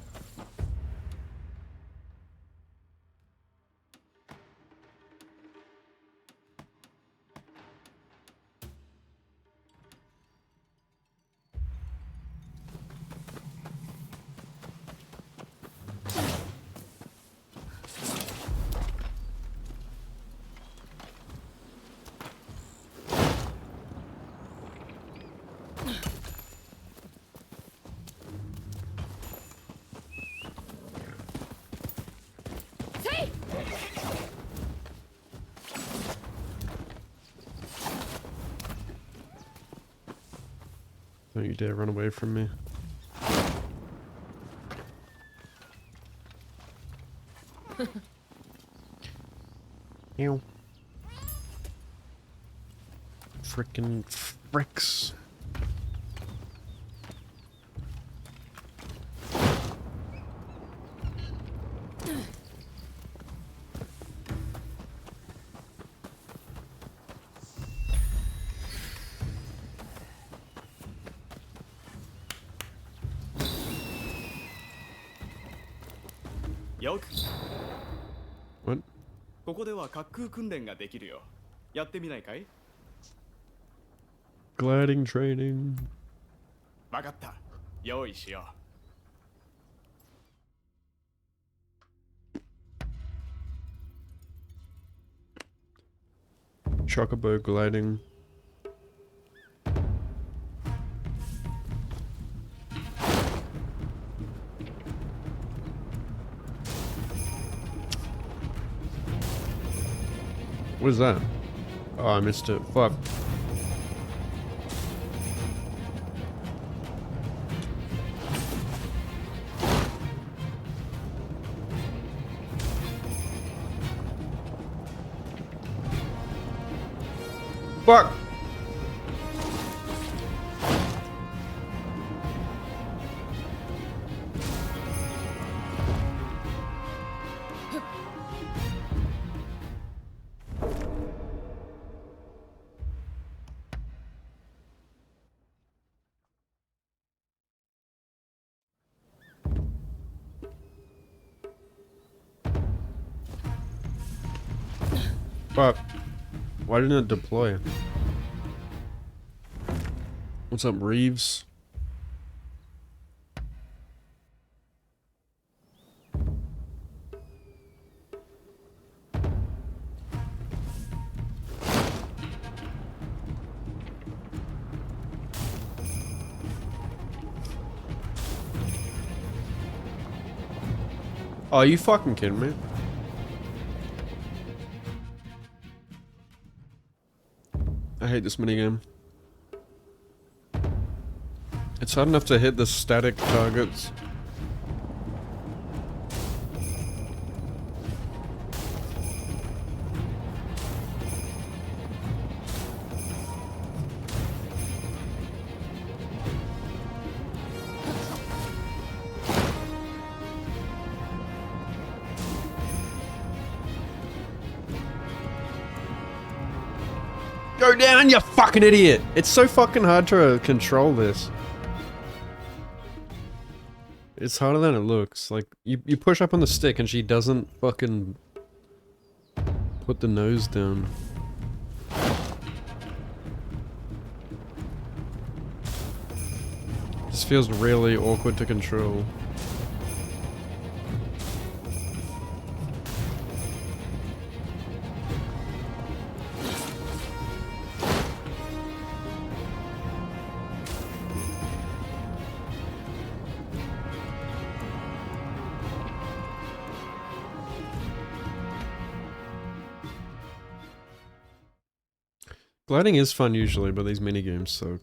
Don't you dare run away from me. Ew. Frickin' fricks. What? ここでは滑空訓練ができるよ。やってみないかい？ Gliding training. わかった。用意しよう。Chocobo gliding. What is that? Oh, I missed it. Fuck. Fuck! Fuck. Why didn't it deploy? What's up, Reeves? Oh, are you fucking kidding me? I hate this minigame. It's hard enough to hit the static targets. Go down, you fucking idiot! It's so fucking hard to control this. It's harder than it looks. Like, you push up on the stick and she doesn't fucking put the nose down. This feels really awkward to control. Gliding is fun usually, but these minigames suck.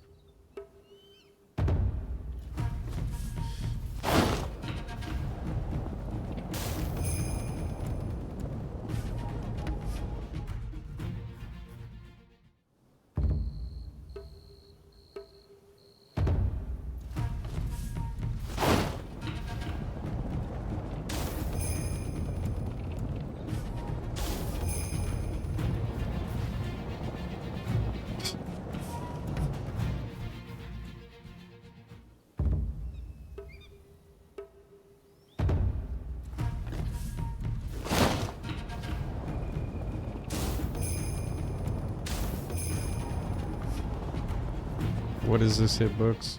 What is this hitbox?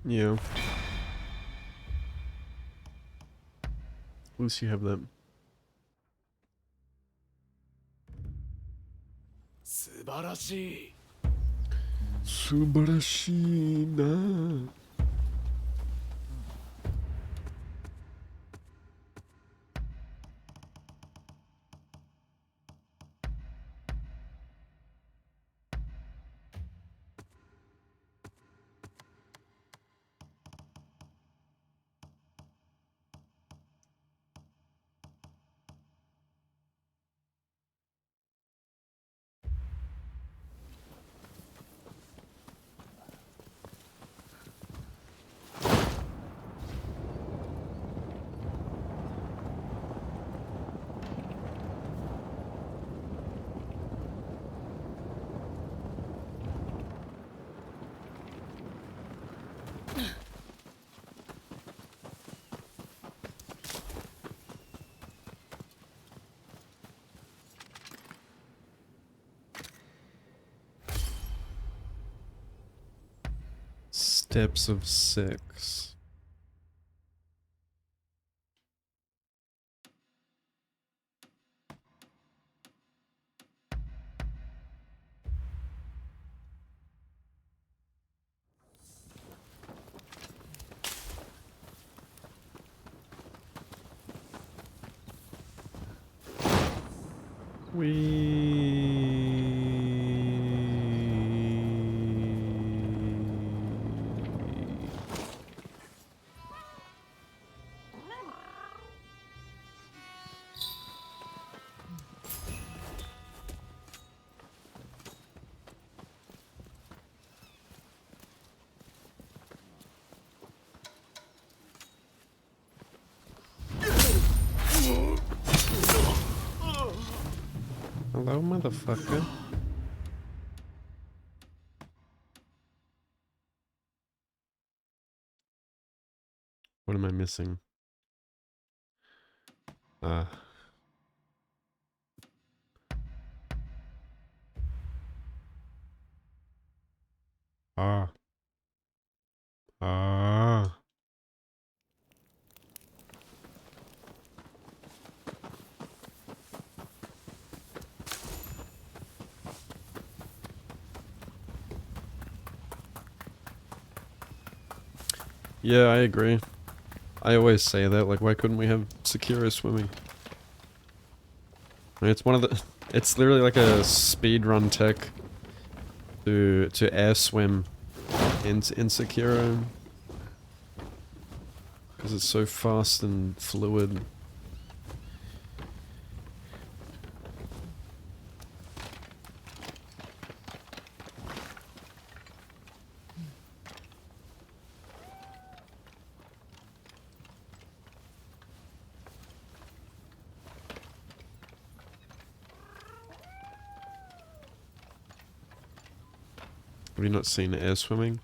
Yeah. At least you have that. 素晴らしい。素晴らしいな。Steps of 6. Hello, motherfucker. What am I missing? Ah. Ah. Yeah, I agree. I always say that, like, why couldn't we have Sekiro swimming? I mean, it's one of the... It's literally like a speedrun tech to air swim in Sekiro. Because it's so fast and fluid. Have you not seen air swimming?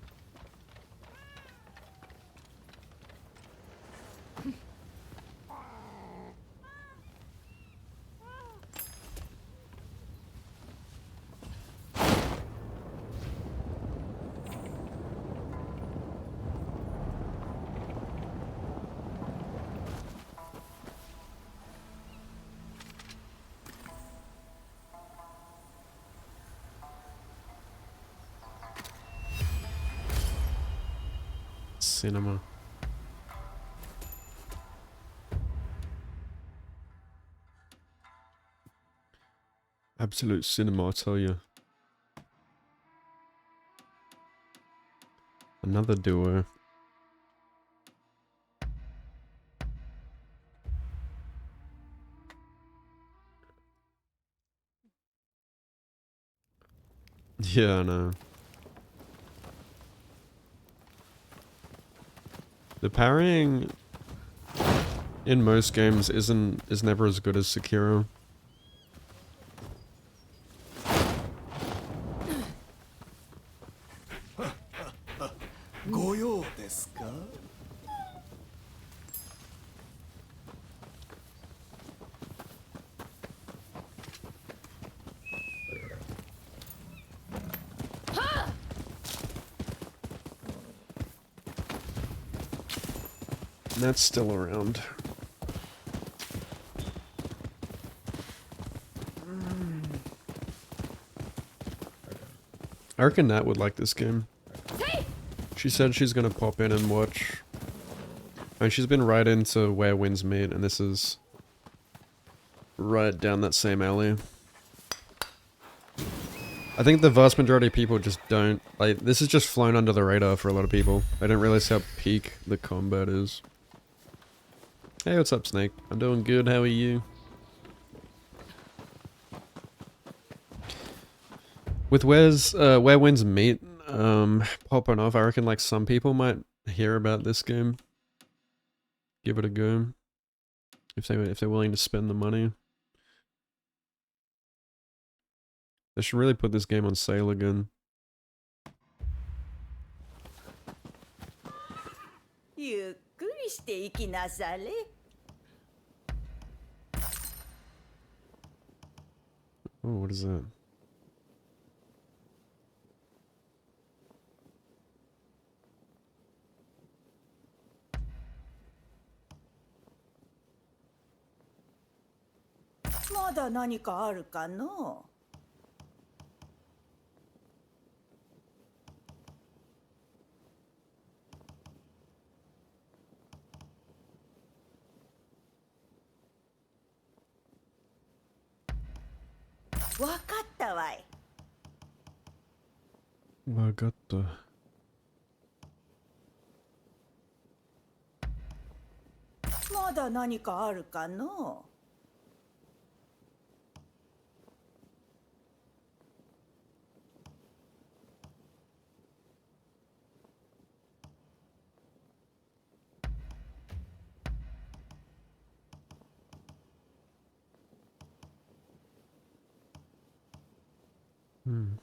Cinema. Absolute cinema, I tell you. Another duo. Yeah, I know. The parrying in most games is never as good as Sekiro. That's still around. I reckon Nat would like this game. She said she's gonna pop in and watch. And she's been right into Where Winds Meet, and this is right down that same alley. I think the vast majority of people just don't, like, this is just flown under the radar for a lot of people. They don't realize how peak the combat is. Hey, what's up, Snake? I'm doing good, how are you? With Where Winds Meet popping off, I reckon like some people might hear about this game. Give it a go. If they're willing to spend the money. They should really put this game on sale again. Oh, what is that? Wagatta. Hmm.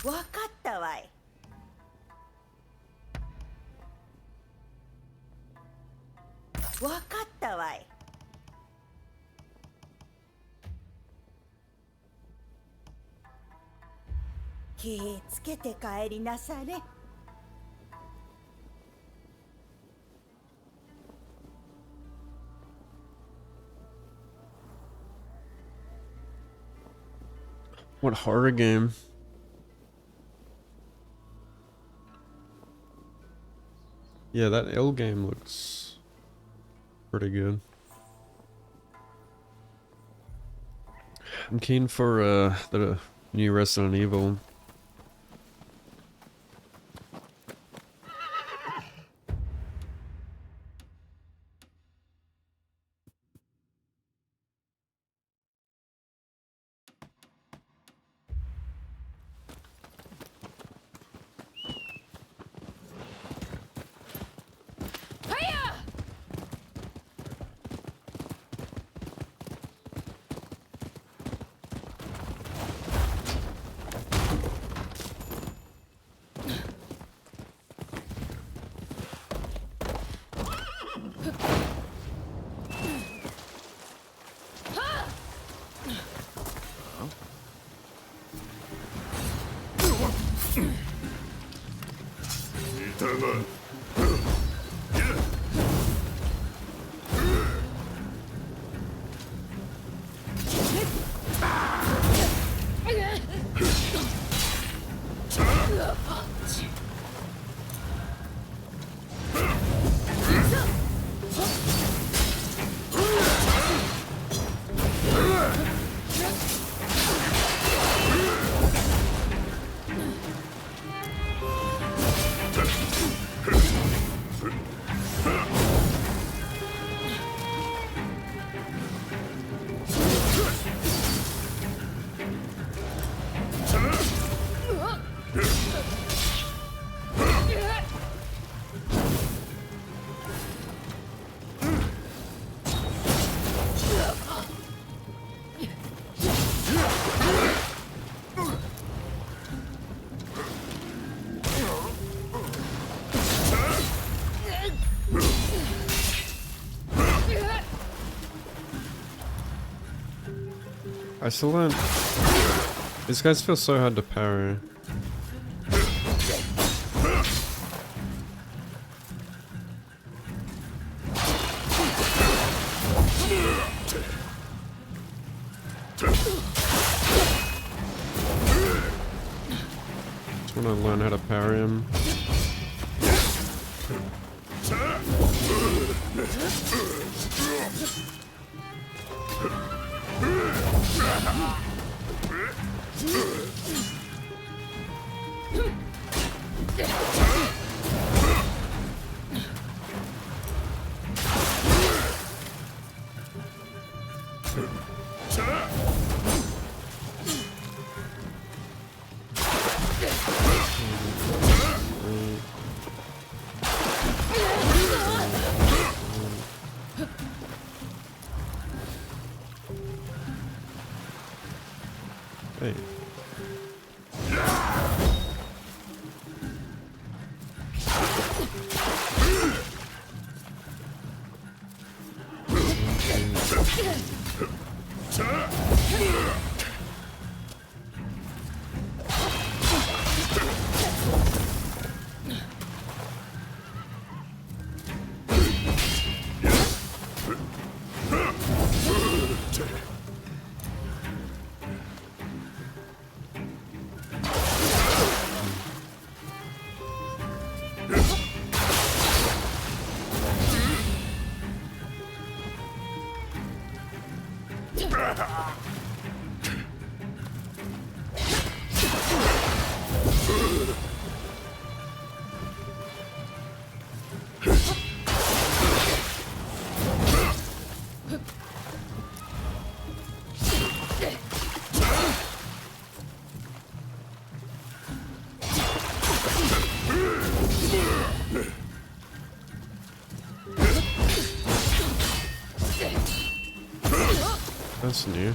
わかったわい。わかったわい。気ぃつけて帰りなされ。What horror game? Yeah, that L game looks pretty good. I'm keen for the new Resident Evil. I still don't... These guys feel so hard to parry. Just want to learn how to parry him. Hey. That's new.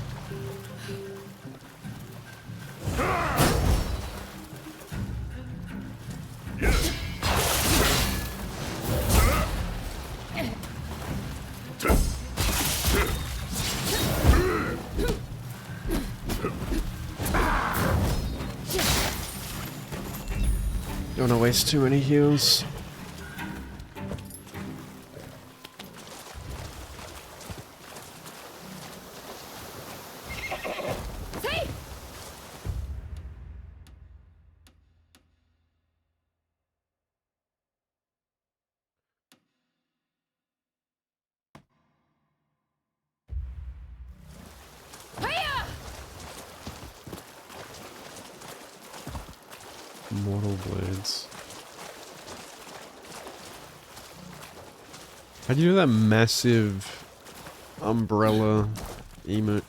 Don't wanna waste too many heals. Mortal blades. How do you do that massive umbrella emote?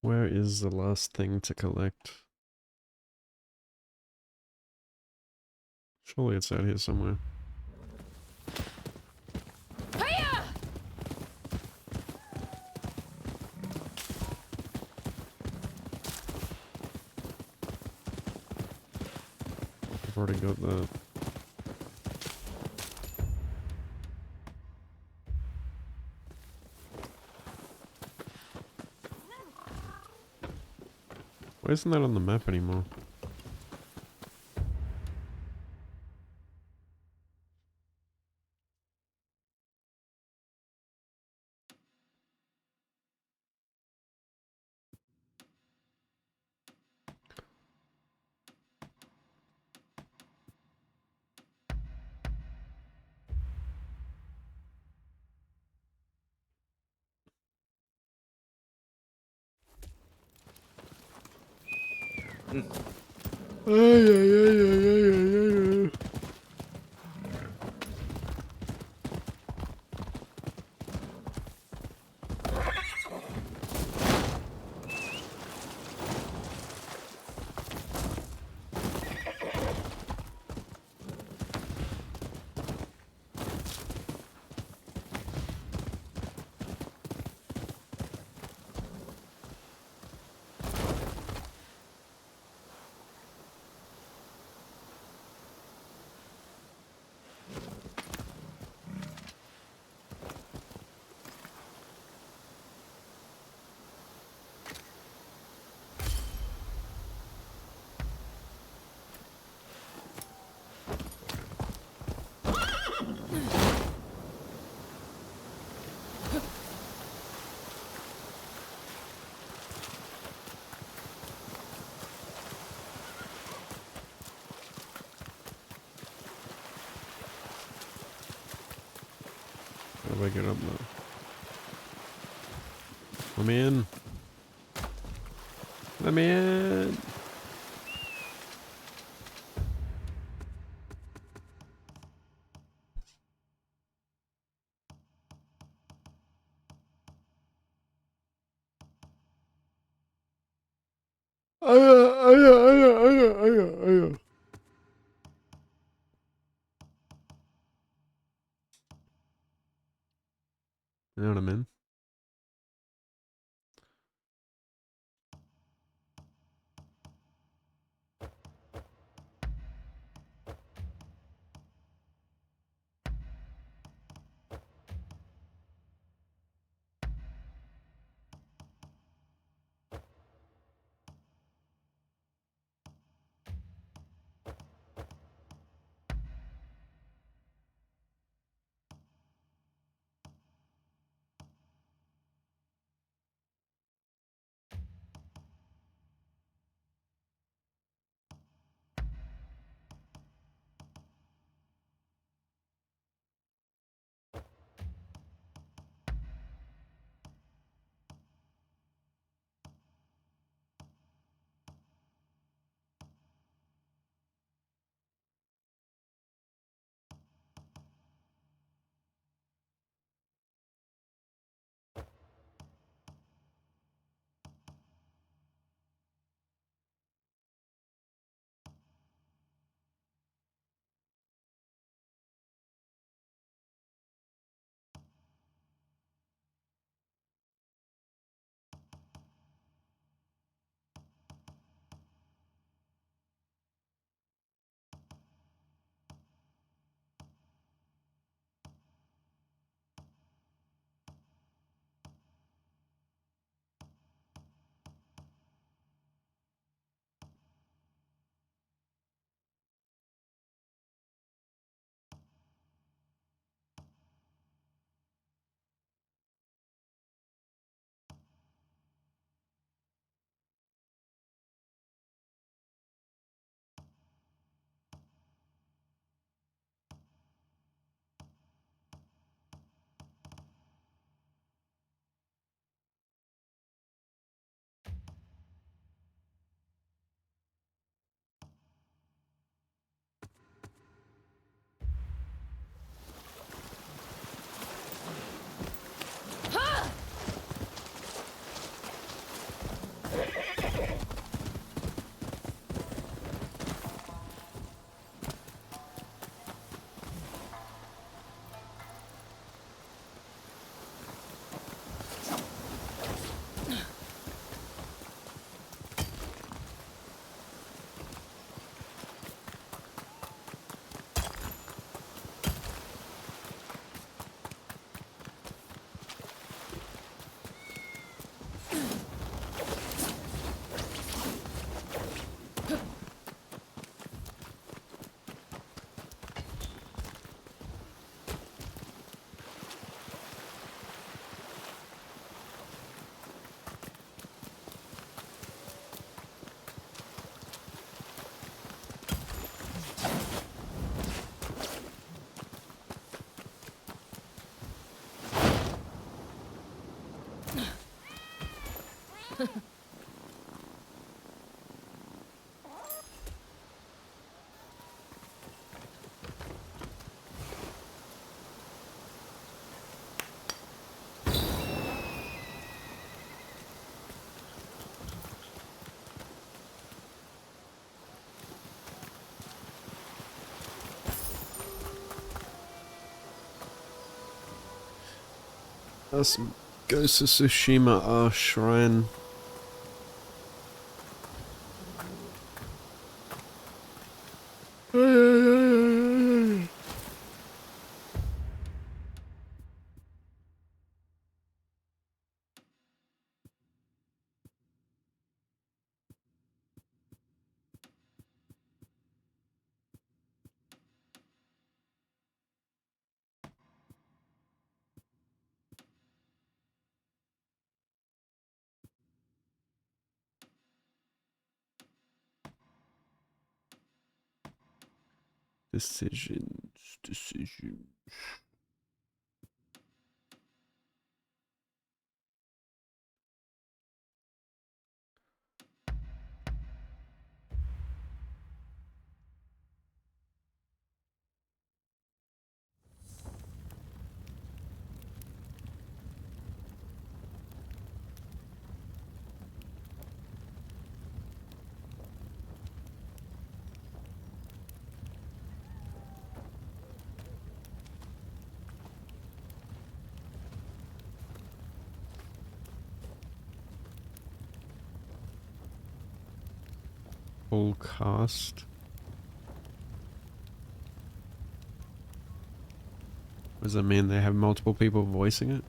Where is the last thing to collect? Surely it's out here somewhere. I've already got that. Why isn't that on the map anymore? How do I get up now? Let me in. Let me in. You know what I'm in? That's Ghost of Tsushima shrine. Decisions. Full cast. Does that mean they have multiple people voicing it?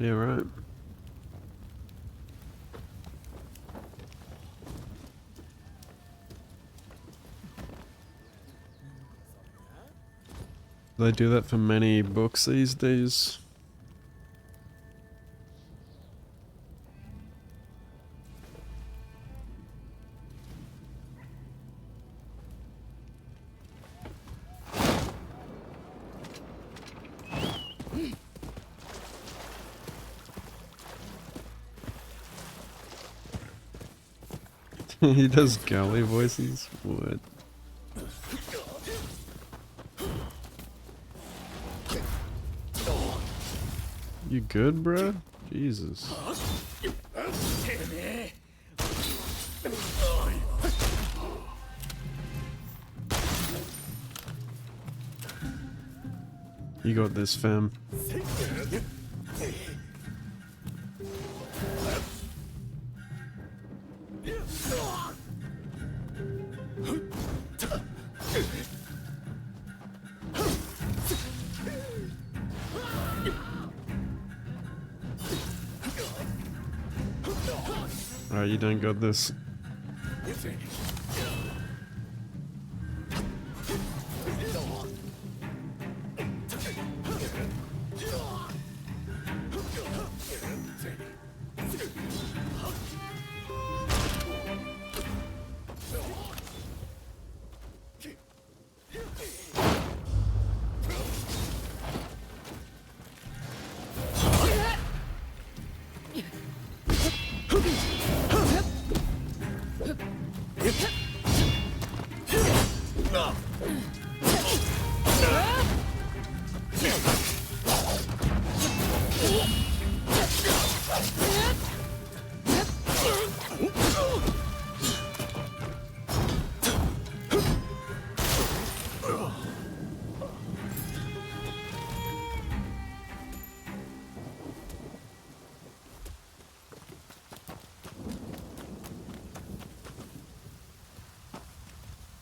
Yeah, right. Do they do that for many books these days? He does galley voices? What? You good, bruh? Jesus. You got this, fam. Alright, you done got this.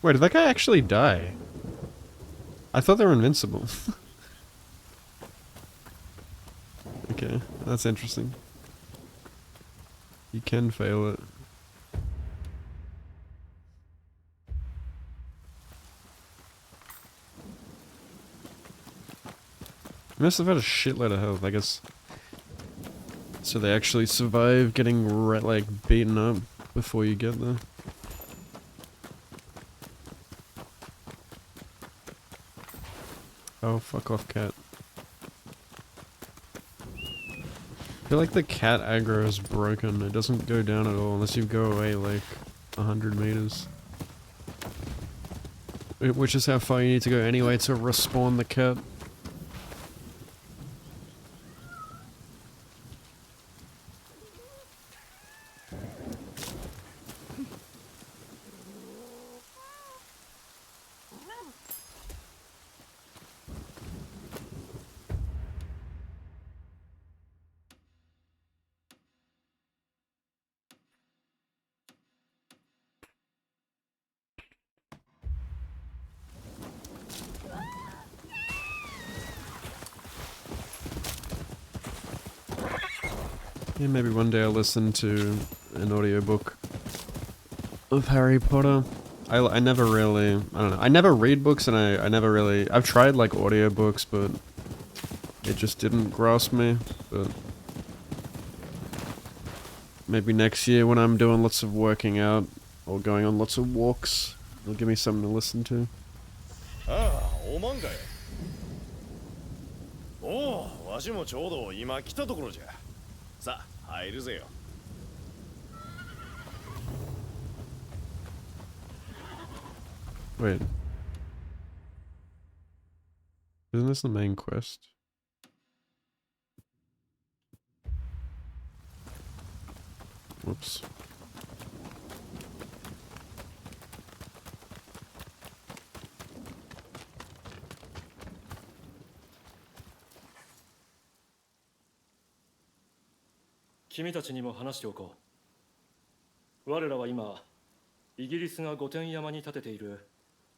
Wait, did that guy actually die? I thought they were invincible. Okay, that's interesting. You can fail it. They must have had a shitload of health, I guess. So they actually survive getting like beaten up before you get there. Oh, fuck off, cat. I feel like the cat aggro is broken. It doesn't go down at all unless you go away like 100 meters. Which is how far you need to go anyway to respawn the cat. Yeah, maybe one day I'll listen to an audiobook of Harry Potter. I never really, I don't know, I never read books and I never really, I've tried like audiobooks but it just didn't grasp me, but maybe next year when I'm doing lots of working out or going on lots of walks, it'll give me something to listen to. ああ、おまんかい。おお、わしもちょうど今来たところじゃ。さあ、入るぜよ。Wait. Isn't this the main quest? Whoops.「君たちにも話しておこう。我らは今、イギリスが御殿山に建てている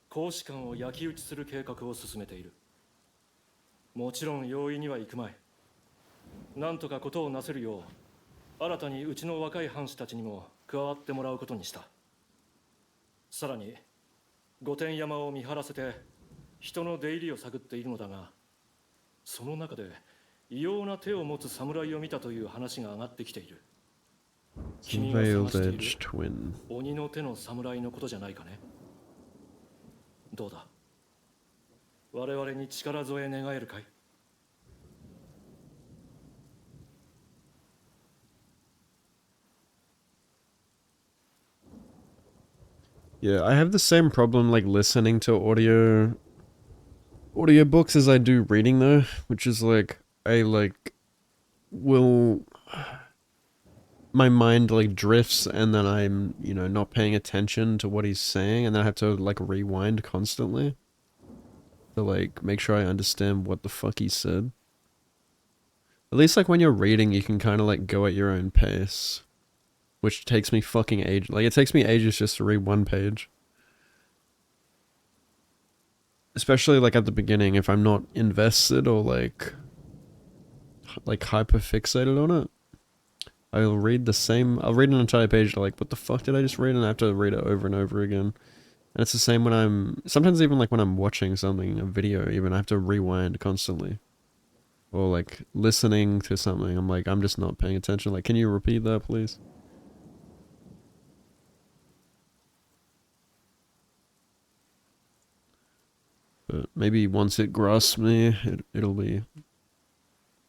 公使館を焼き討ちする計画を進めている。もちろん容易にはいくまい。なんとかことをなせるよう、新たにうちの若い藩士たちにも加わってもらうことにした。さらに、御殿山を見張らせて人の出入りを探っているのだが、その中で異様な手を持つ侍を見たという話が上がってきている。君が探している鬼の手の侍のことじゃないかね。どうだ、我々に力添え願えるかい。Yeah, I have the same problem like listening to audiobooks as I do reading though, which is like I like will my mind like drifts and then I'm, you know, not paying attention to what he's saying and then I have to like rewind constantly to like make sure I understand what the fuck he said. At least like when you're reading you can kind of like go at your own pace. Which takes me fucking ages. Like, it takes me ages just to read one page. Especially, like, at the beginning, if I'm not invested or, like hyper fixated on it. I'll read an entire page, like, what the fuck did I just read? And I have to read it over and over again. And it's the same when sometimes even, like, when I'm watching something, a video even, I have to rewind constantly. Or, like, listening to something, I'm like, I'm just not paying attention. Like, can you repeat that, please? But maybe once it grasps me, it'll be...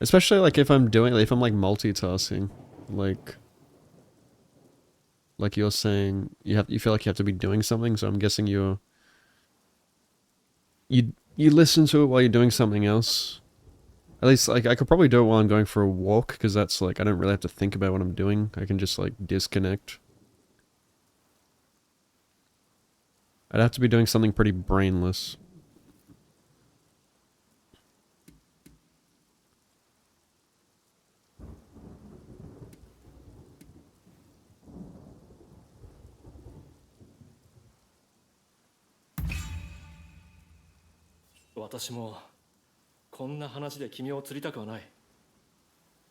Especially like if I'm like multitasking, like you're saying, you feel like you have to be doing something, so I'm guessing you listen to it while you're doing something else. At least, like, I could probably do it while I'm going for a walk, because that's, like, I don't really have to think about what I'm doing. I can just, like, disconnect. I'd have to be doing something pretty brainless.私もこんな話で君を釣りたくはない。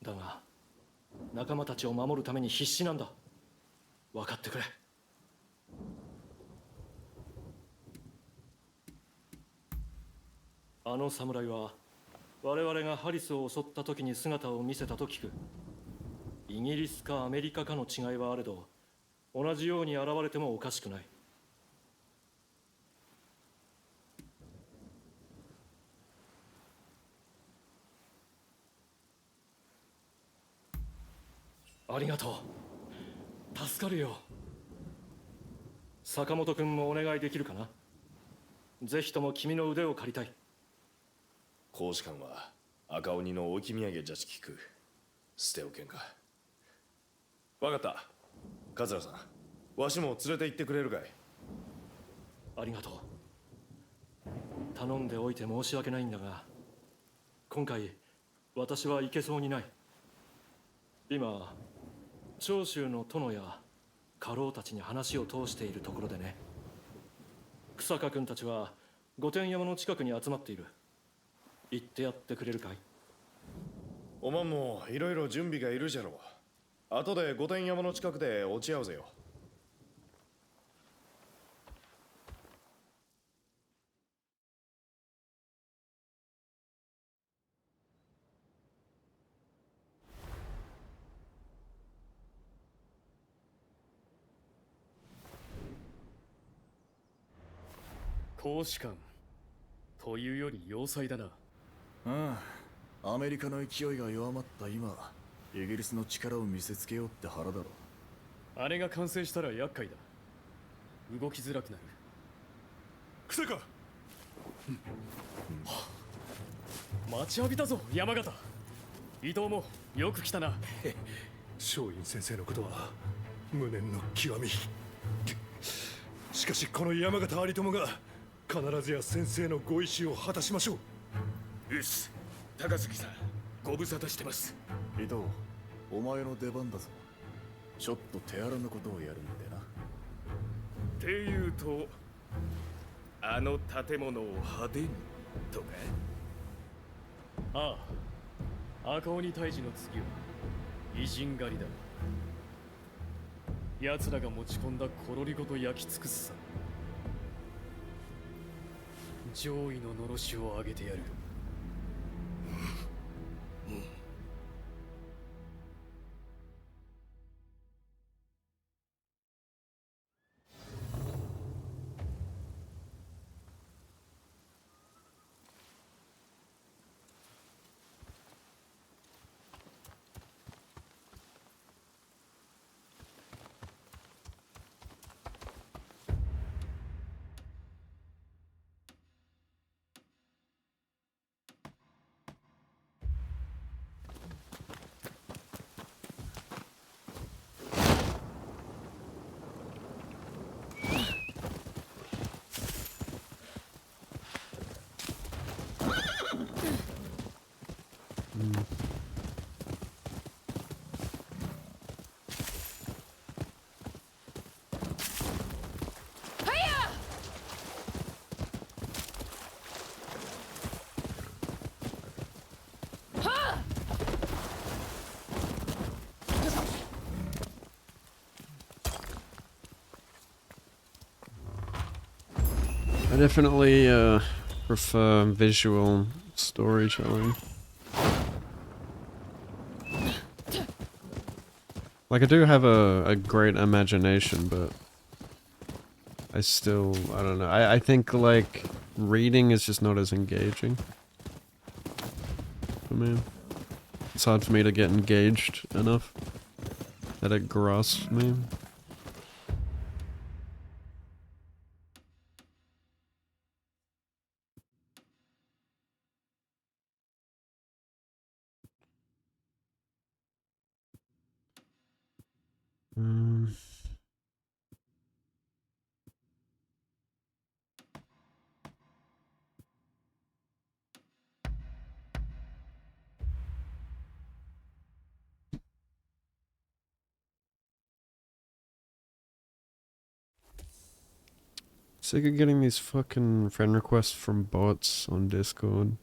だが仲間たちを守るために必死なんだ。分かってくれ。あの侍は我々がハリスを襲った時に姿を見せたと聞く。イギリスかアメリカかの違いはあれど、同じように現れてもおかしくない。ありがとう。助かるよ。坂本君もお願いできるかな。ぜひとも君の腕を借りたい。公使館は赤鬼の置き土産じゃち聞く。捨ておけんか。わかった。桂さん、わしも連れて行ってくれるかい。ありがとう。頼んでおいて申し訳ないんだが、今回私は行けそうにない。今長州の殿や家老たちに話を通しているところでね。草加君たちは御殿山の近くに集まっている。行ってやってくれるかい。おまんもいろいろ準備がいるじゃろう。後で御殿山の近くで落ち合うぜよ。公使館というより要塞だな。アメリカの勢いが弱まった今、イギリスの力を見せつけようって腹だろ。あれが完成したら厄介だ。動きづらくなる。草か。待ちわびたぞ山形。伊藤もよく来たな。松陰先生のことは無念の極み。しかしこの山形有友が必ずや先生のご意思を果たしましょう。よし、高杉さん、ご無沙汰してます。伊藤、お前の出番だぞ。ちょっと手荒なことをやるんでな。っていうと、あの建物を派手にとか。ああ、赤鬼退治の次は偉人狩りだ。奴らが持ち込んだコロリごと焼き尽くすさ。上位ののろしを上げてやる。I definitely prefer visual storytelling. Like, I do have a great imagination, but I still, I don't know. I think, like, reading is just not as engaging for me. It's hard for me to get engaged enough that it grasps me. Um, Sick of getting these fucking friend requests from bots on Discord.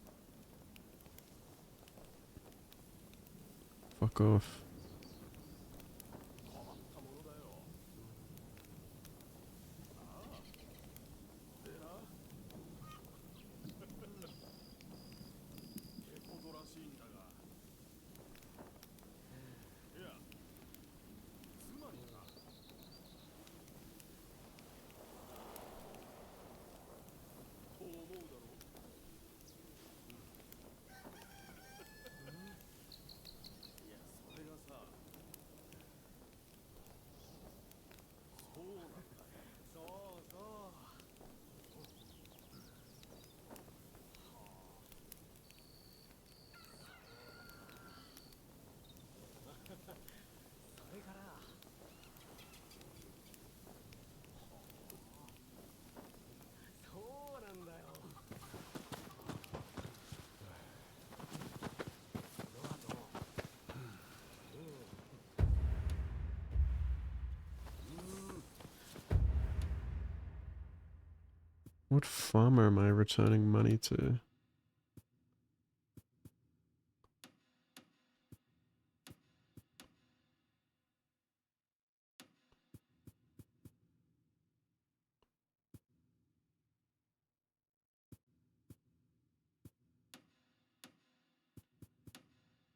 Fuck off. What farmer am I returning money to?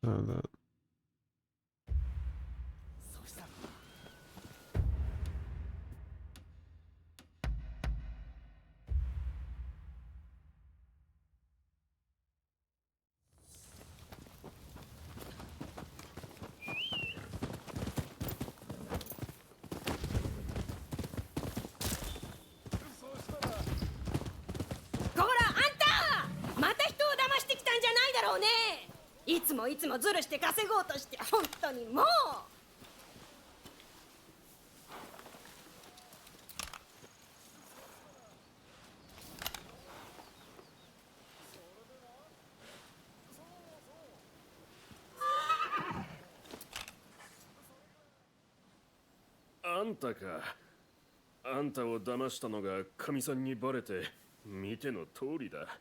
Oh, that.いつもズルして稼ごうとして本当にもう。あんたか。あんたを騙したのがかみさんにバレて見ての通りだ。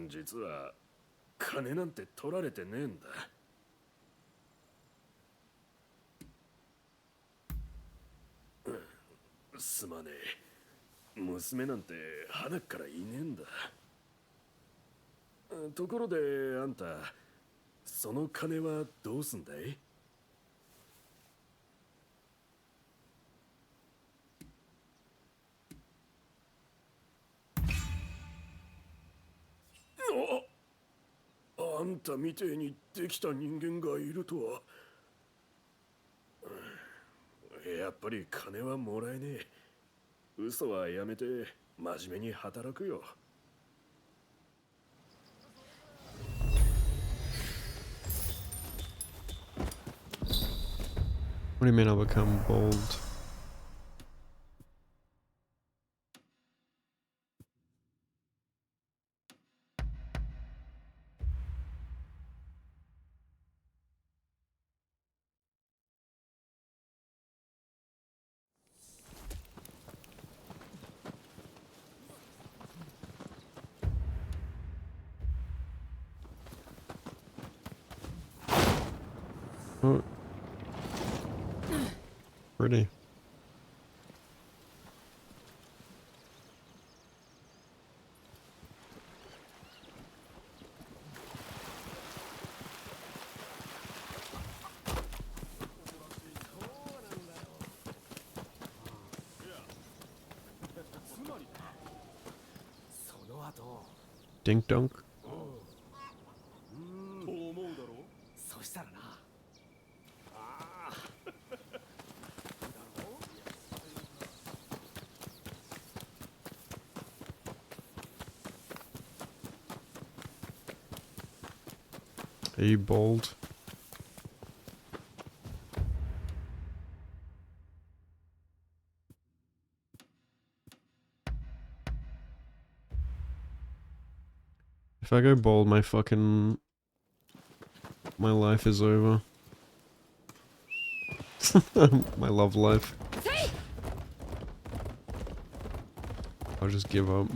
実は金なんて取られてねえんだ。すまねえ。娘なんて花からいねえんだ。ところであんた、その金はどうすんだい？あんたみてえにできた人間がいるとは。やっぱり金はもらえねえ。嘘はやめて真面目に働くよ。What do you mean I'll become bold? Oh. Pretty. Dink dunk. Are you bold? If I go bald, my life is over. My love life. I'll just give up.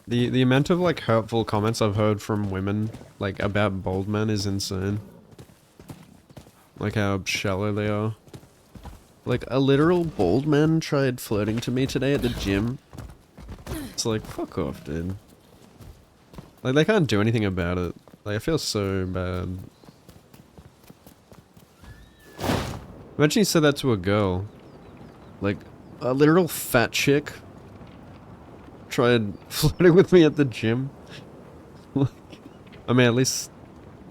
The amount of like hurtful comments I've heard from women like about bald men is insane. Like how shallow they are. Like a literal bald man tried flirting to me today at the gym. It's like, fuck off, dude. Like they can't do anything about it. Like I feel so bad. Imagine you said that to a girl. Like a literal fat chick tried flirting with me at the gym. I mean, at least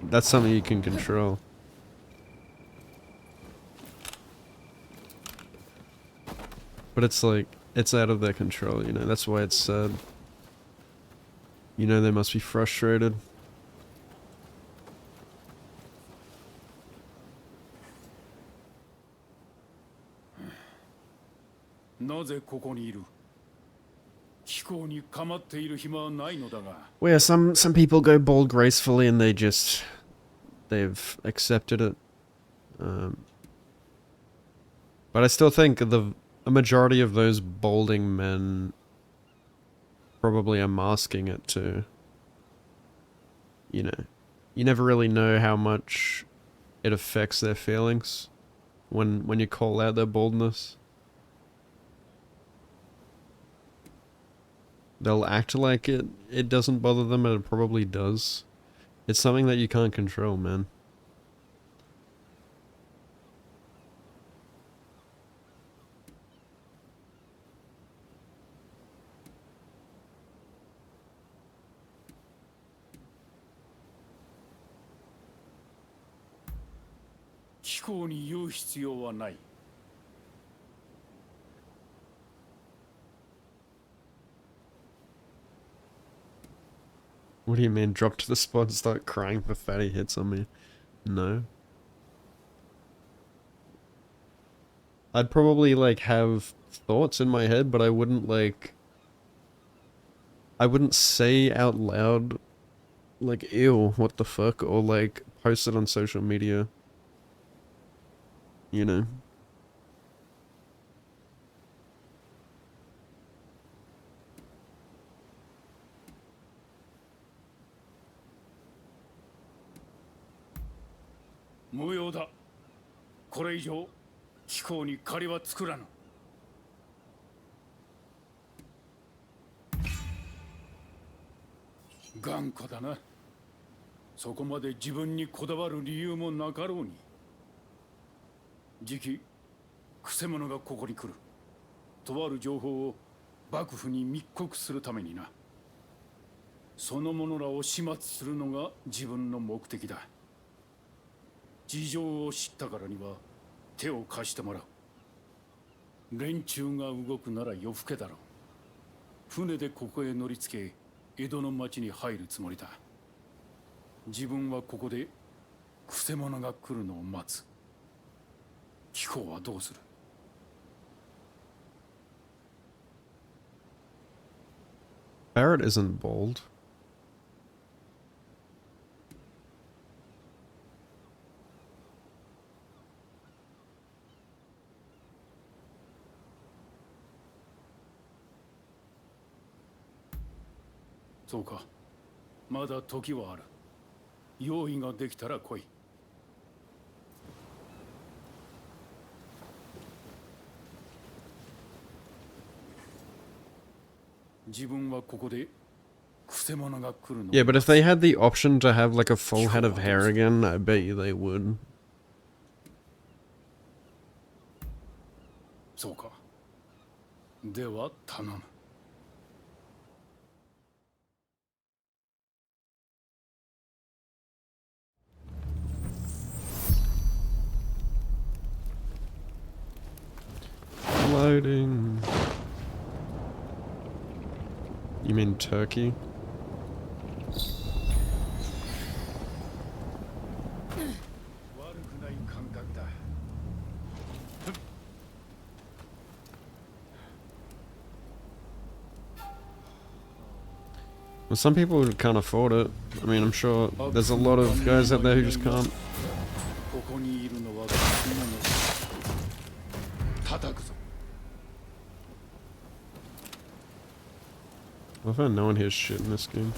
that's something you can control. But it's like, it's out of their control, you know, that's why it's sad. You know, they must be frustrated. Well, yeah, some people go bald gracefully and they've accepted it. But I still think a majority of those balding men probably are masking it too. You know, you never really know how much it affects their feelings when you call out their baldness. They'll act like it doesn't bother them, and it probably does. It's something that you can't control, man. What do you mean, drop to the spot and start crying for fatty hits on me? No. I'd probably, like, have thoughts in my head, but I wouldn't, like... I wouldn't say out loud, like, ew, what the fuck, or, like, post it on social media. You know?頑固だな。そこまで自分にこだわる理由もなかろうに。じき、くせ者がここに来る。とある情報を幕府に密告するためにな。その者らを始末するのが自分の目的だ。事情を知ったからには手を貸してもらう。連中が動くなら夜更けだろう。船でここへ乗りつけ、江戸の町に入るつもりだ。自分はここでくせ者が来るのを待つ。貴公はどうする？ Barrett isn't bald.そうか。まだ時はある。用意ができたら来い。自分はここでくせ者が来るの。 Yeah, but if they had the option to have like a full head of hair again, I bet you they would. そうか。では頼む。 Loading. You mean Turkey? Well, some people can't afford it. I mean, I'm sure there's a lot of guys out there who just can't. I found no one hears shit in this game.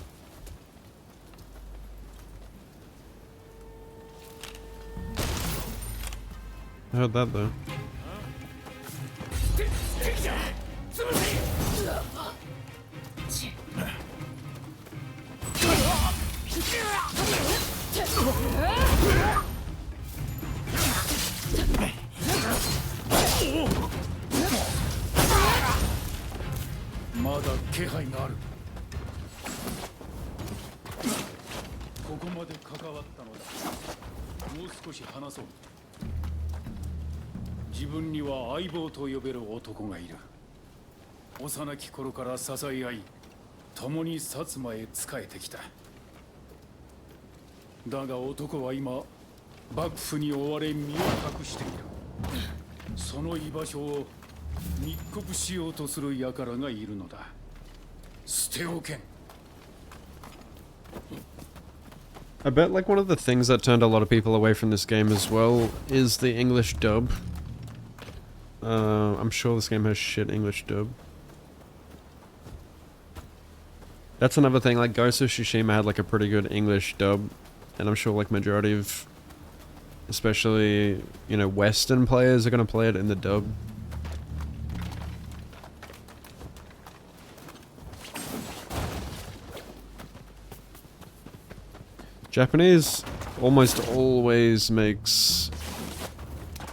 I heard that though.幼き頃から支え合い、共に薩摩へ仕えてきた。だが男は今、幕府に追われ身を隠している。その居場所を密告しようとする輩がいるのだ。捨ておけん。I bet like one of the things that turned a lot of people away from this game as well is the English dub. I'm sure this game has shit English dub. That's another thing, like Ghost of Tsushima had like a pretty good English dub, and I'm sure like majority of, especially, you know, Western players are gonna play it in the dub. Japanese almost always makes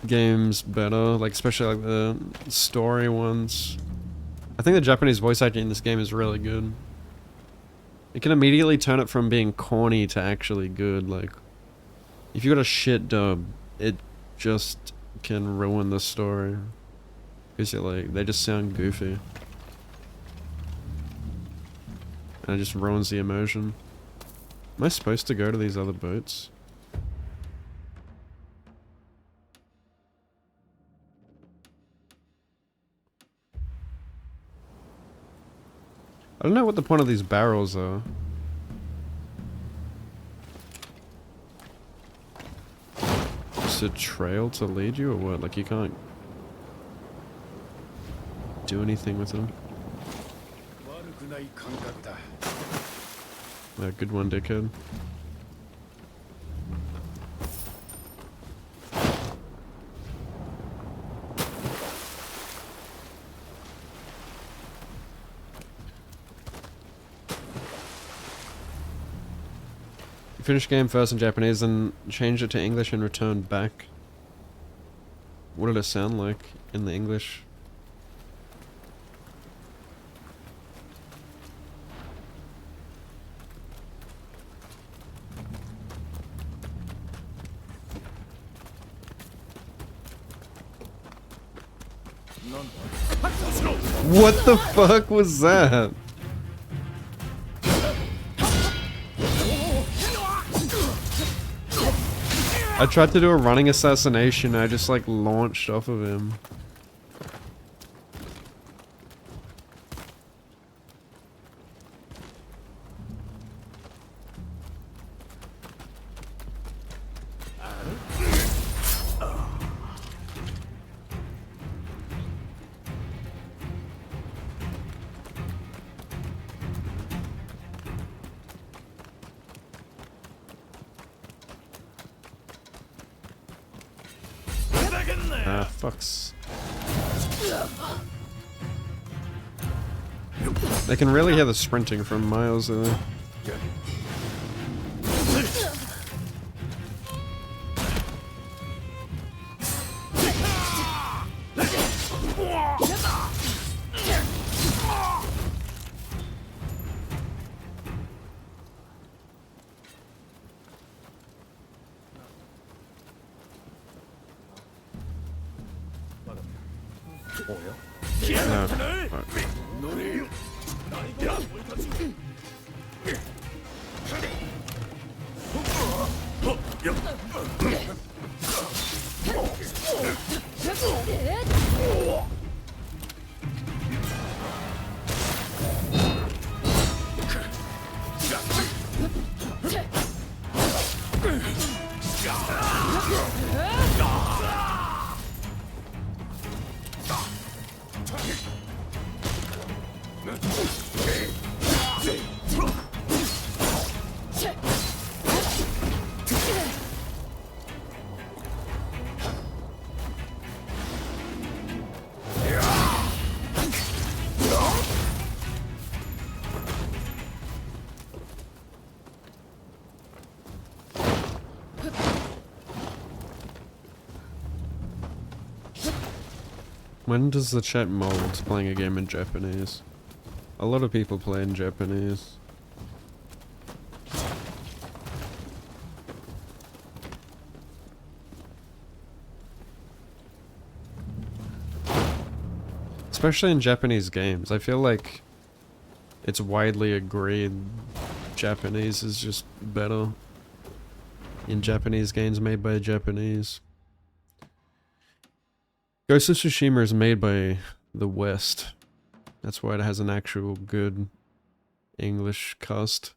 games better, like especially like the story ones. I think the Japanese voice acting in this game is really good. It can immediately turn it from being corny to actually good. Like, if you got a shit dub, it just can ruin the story. Because you're like, they just sound goofy. And it just ruins the immersion. Am I supposed to go to these other boats? I don't know what the point of these barrels are. Just a trail to lead you or what? Like you can't do anything with them. Good one, dickhead. Finish game first in Japanese and change it to English and return back. What did it sound like in the English? What the fuck was that? I tried to do a running assassination, I just like launched off of him. Ah, fucks. They can really hear the sprinting from miles away. When does the chat mold playing a game in Japanese? A lot of people play in Japanese. Especially in Japanese games. I feel like it's widely agreed Japanese is just better in Japanese games made by Japanese. Ghost of Tsushima is made by the West. That's why it has an actual good English cast.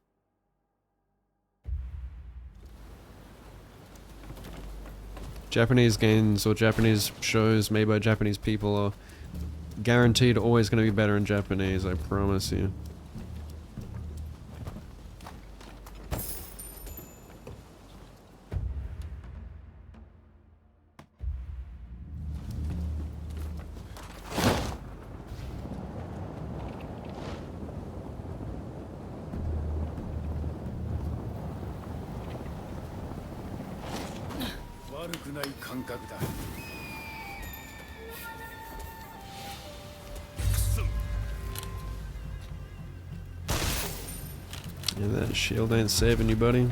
Japanese games or Japanese shows made by Japanese people are guaranteed always going to be better in Japanese, I promise you. Yeah, that shield ain't saving you, buddy.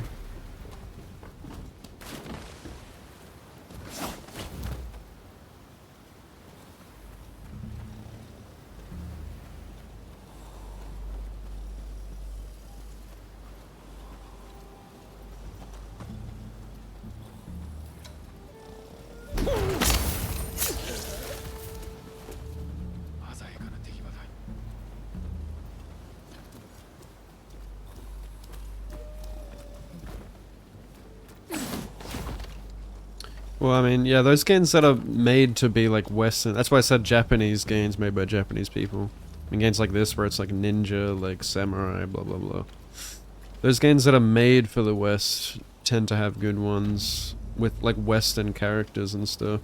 Well, I mean, yeah, those games that are made to be like Western, that's why I said Japanese games made by Japanese people. I mean, games like this where it's like ninja, like samurai, blah blah blah. Those games that are made for the West tend to have good ones with like Western characters and stuff.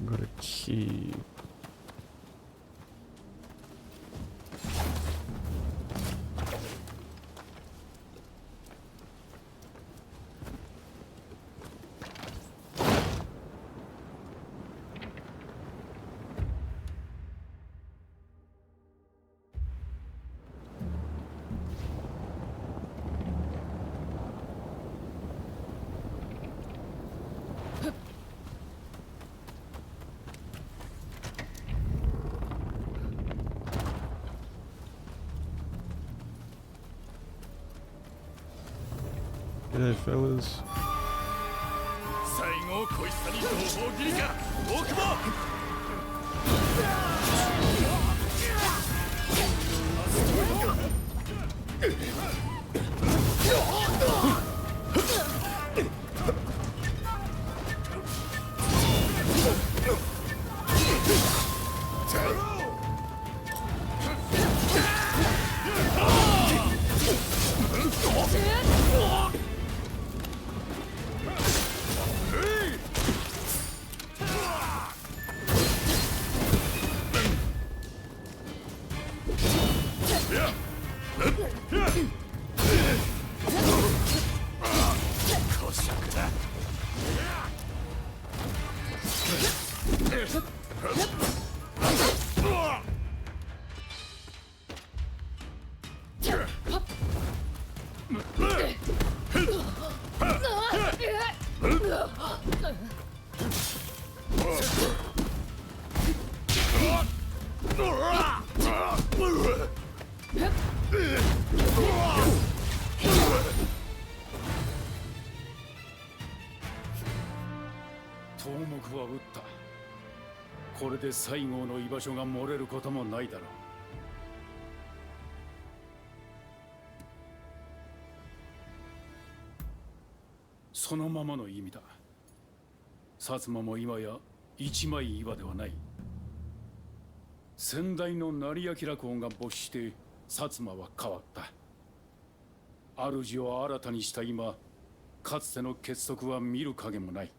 Got a key. Hey, fellas. 最後こいつに同胞切りか大久保頭目は撃った。これで西郷の居場所が漏れることもないだろう。そのままの意味だ。薩摩も今や一枚岩ではない。先代の成明公が没して薩摩は変わった。主を新たにした今、かつての結束は見る影もない。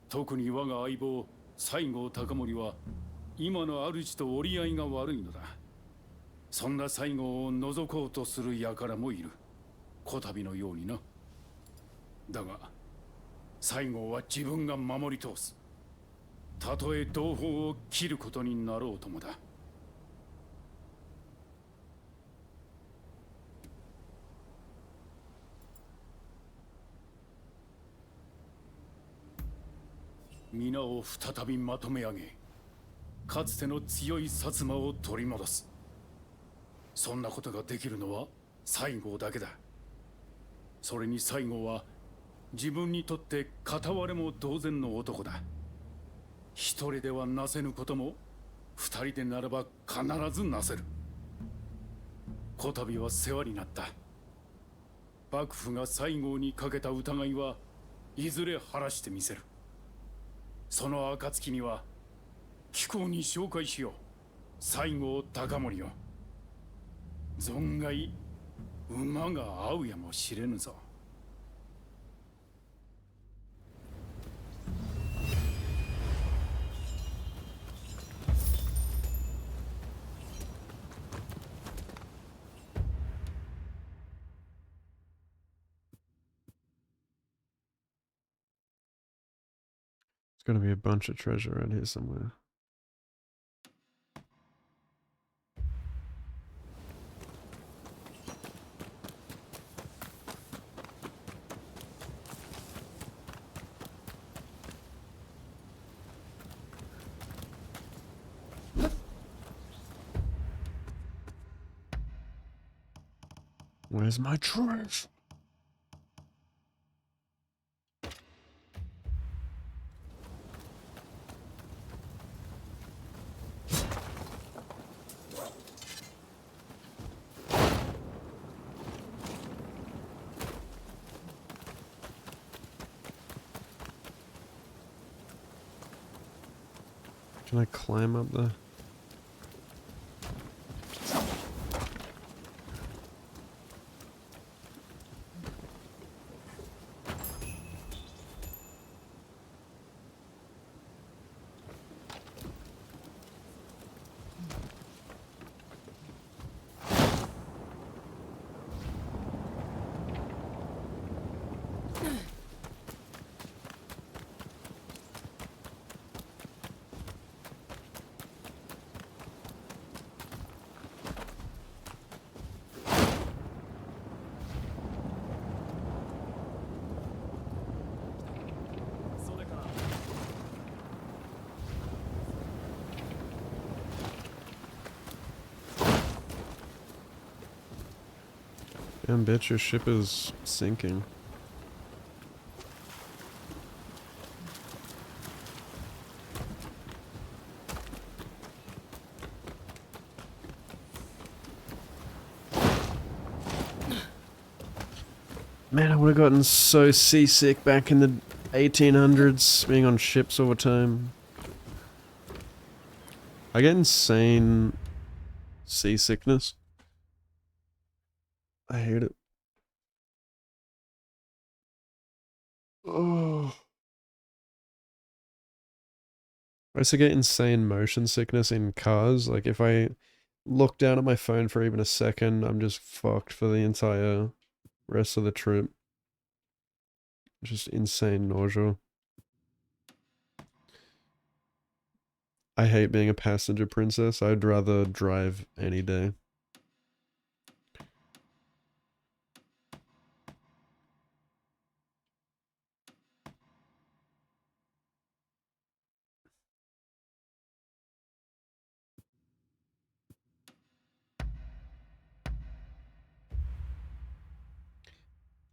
特に我が相棒西郷隆盛は今の主と折り合いが悪いのだ。そんな西郷を除こうとする輩もいる。こたびのようにな。だが西郷は自分が守り通す。たとえ同胞を切ることになろうともだ。皆を再びまとめ上げ、かつての強い薩摩を取り戻す。そんなことができるのは西郷だけだ。それに西郷は自分にとって片割れも同然の男だ。一人ではなせぬことも二人でならば必ずなせる。こたびは世話になった。幕府が西郷にかけた疑いはいずれ晴らしてみせる。その暁には貴公に紹介しよう。西郷隆盛を。存外馬が合うやもしれぬぞ。There's gonna be a bunch of treasure around here somewhere. Where's my treasure? Can I climb up there? Damn bitch, your ship is sinking. Man, I would have gotten so seasick back in the 1800s, being on ships all the time. I get insane seasickness. I hate it. Oh. I also get insane motion sickness in cars. Like, if I look down at my phone for even a second, I'm just fucked for the entire rest of the trip. Just insane nausea. I hate being a passenger princess. I'd rather drive any day.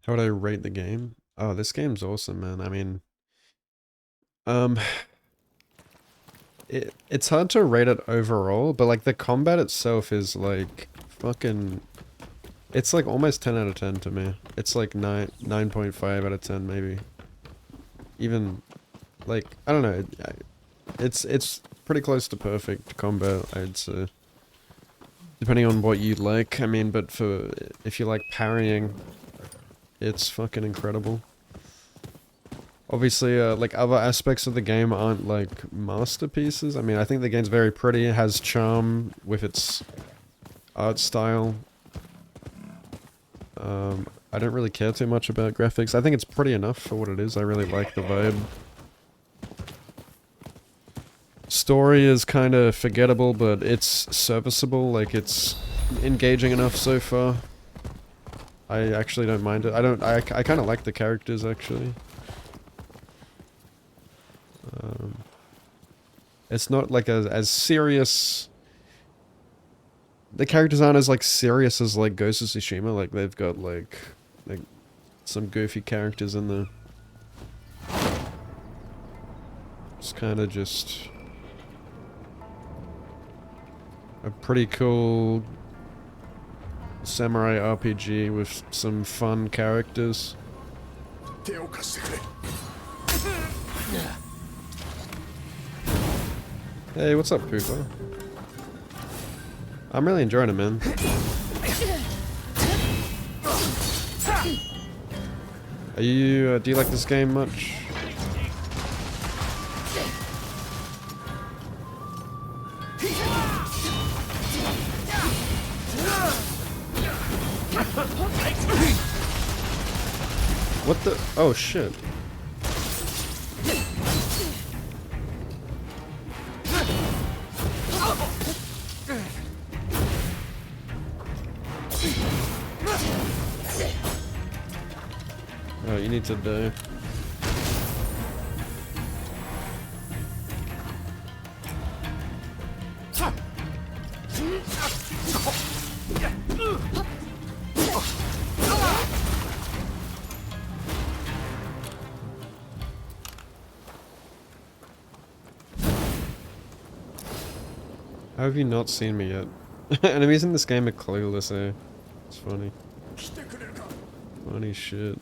How would I rate the game? Oh, this game's awesome, man. I mean, it's hard to rate it overall, but like the combat itself is like fucking, it's like almost 10 out of 10 to me. It's like 9.5 out of 10 maybe. Even like, I don't know, it's pretty close to perfect combat, I'd say. Depending on what you like, I mean, but if you like parrying, it's fucking incredible. Obviously, like, other aspects of the game aren't, like, masterpieces. I mean, I think the game's very pretty. It has charm with its art style. I don't really care too much about graphics. I think it's pretty enough for what it is. I really like the vibe. Story is kind of forgettable, but it's serviceable. Like, it's engaging enough so far. I actually don't mind it. I kind of like the characters, actually. It's not like as serious. The characters aren't as like serious as like Ghost of Tsushima. Like they've got like some goofy characters in there. It's kind of just a pretty cool samurai RPG with some fun characters. Hey, what's up, Pooper? I'm really enjoying it, man. Are you, do you like this game much? What the? Oh, shit. Oh, you need to die. How have you not seen me yet? Enemies in this game are clueless, eh? It's funny. Funny shit.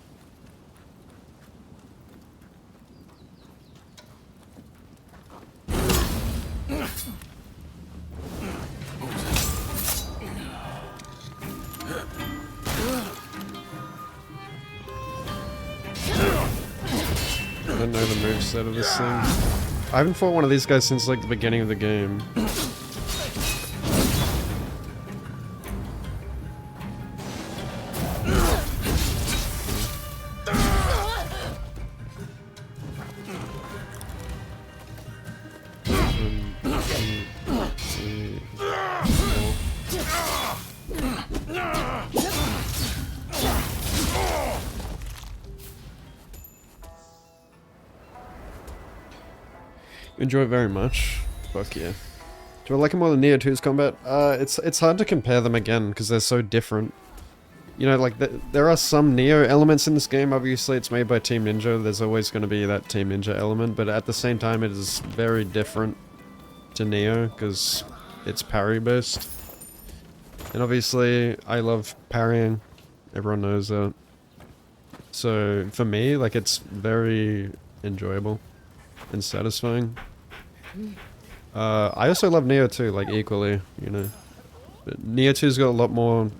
I don't know the moveset of this thing. I haven't fought one of these guys since like the beginning of the game. Enjoy it very much. Fuck yeah. Do I like it more than Neo 2's combat? It's hard to compare them again because they're so different. you know, like, there are some Neo elements in this game. Obviously, it's made by Team Ninja. There's always going to be that Team Ninja element, but at the same time, it is very different to Neo, because it's parry-based. And obviously, I love parrying. Everyone knows that. So, for me, like, it's very enjoyable and satisfying. I also love Neo 2, like, equally, you know. But Neo 2's got a lot more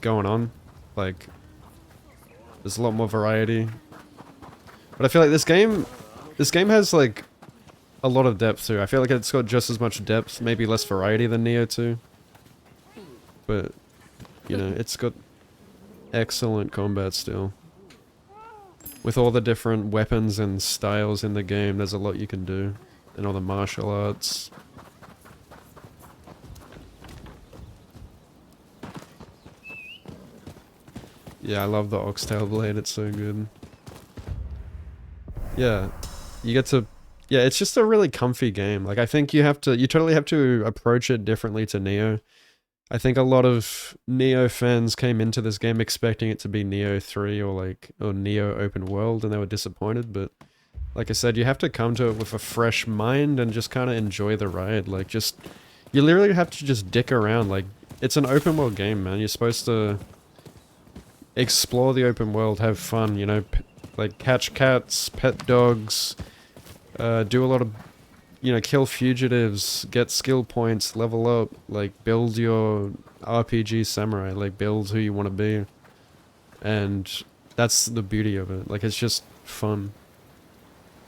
going on. Like, there's a lot more variety. But I feel like this game has, like, a lot of depth too. I feel like it's got just as much depth, maybe less variety than Neo 2. But, you know, it's got excellent combat still. With all the different weapons and styles in the game, there's a lot you can do. And all the martial arts. Yeah, I love the Oxtail Blade, it's so good. Yeah, you get to... Yeah, it's just a really comfy game. Like, I think you totally have to approach it differently to Neo. I think a lot of Neo fans came into this game expecting it to be Neo 3 or Neo open world, and they were disappointed, but like I said, you have to come to it with a fresh mind and just kind of enjoy the ride. Like, you literally have to just dick around. Like, it's an open world game, man. You're supposed to explore the open world, have fun, you know, like catch cats, pet dogs, do a lot of, you know, kill fugitives, get skill points, level up, like build your RPG samurai, like build who you want to be. And that's the beauty of it. Like, it's just fun.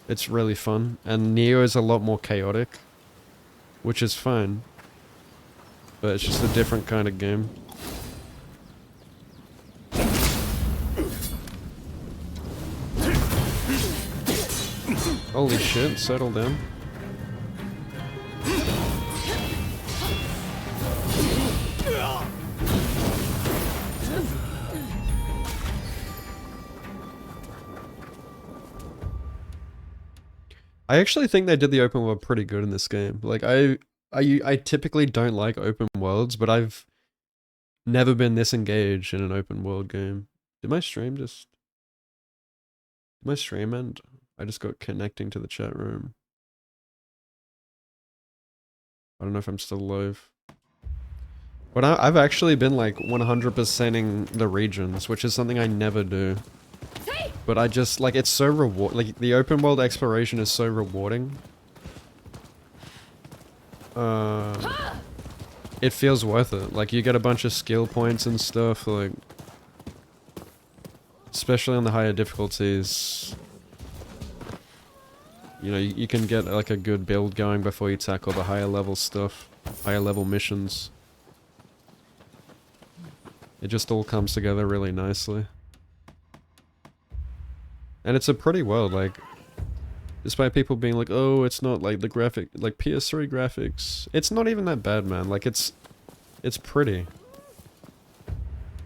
It's really fun. And Neo is a lot more chaotic, which is fine. But it's just a different kind of game. Holy shit, settle down. I actually think they did the open world pretty good in this game. Like, I typically don't like open worlds, but I've never been this engaged in an open world game. Did my stream end? I just got connecting to the chat room. I don't know if I'm still live. But I've actually been like 100%ing the regions, which is something I never do. But I just, like, it's so like, the open world exploration is so rewarding. It feels worth it. Like, you get a bunch of skill points and stuff, like, especially on the higher difficulties. You know, you can get like a good build going before you tackle the higher level stuff, higher level missions. It just all comes together really nicely. And it's a pretty world, like, despite people being like, oh, it's not like the like PS3 graphics. It's not even that bad, man. Like, it's pretty.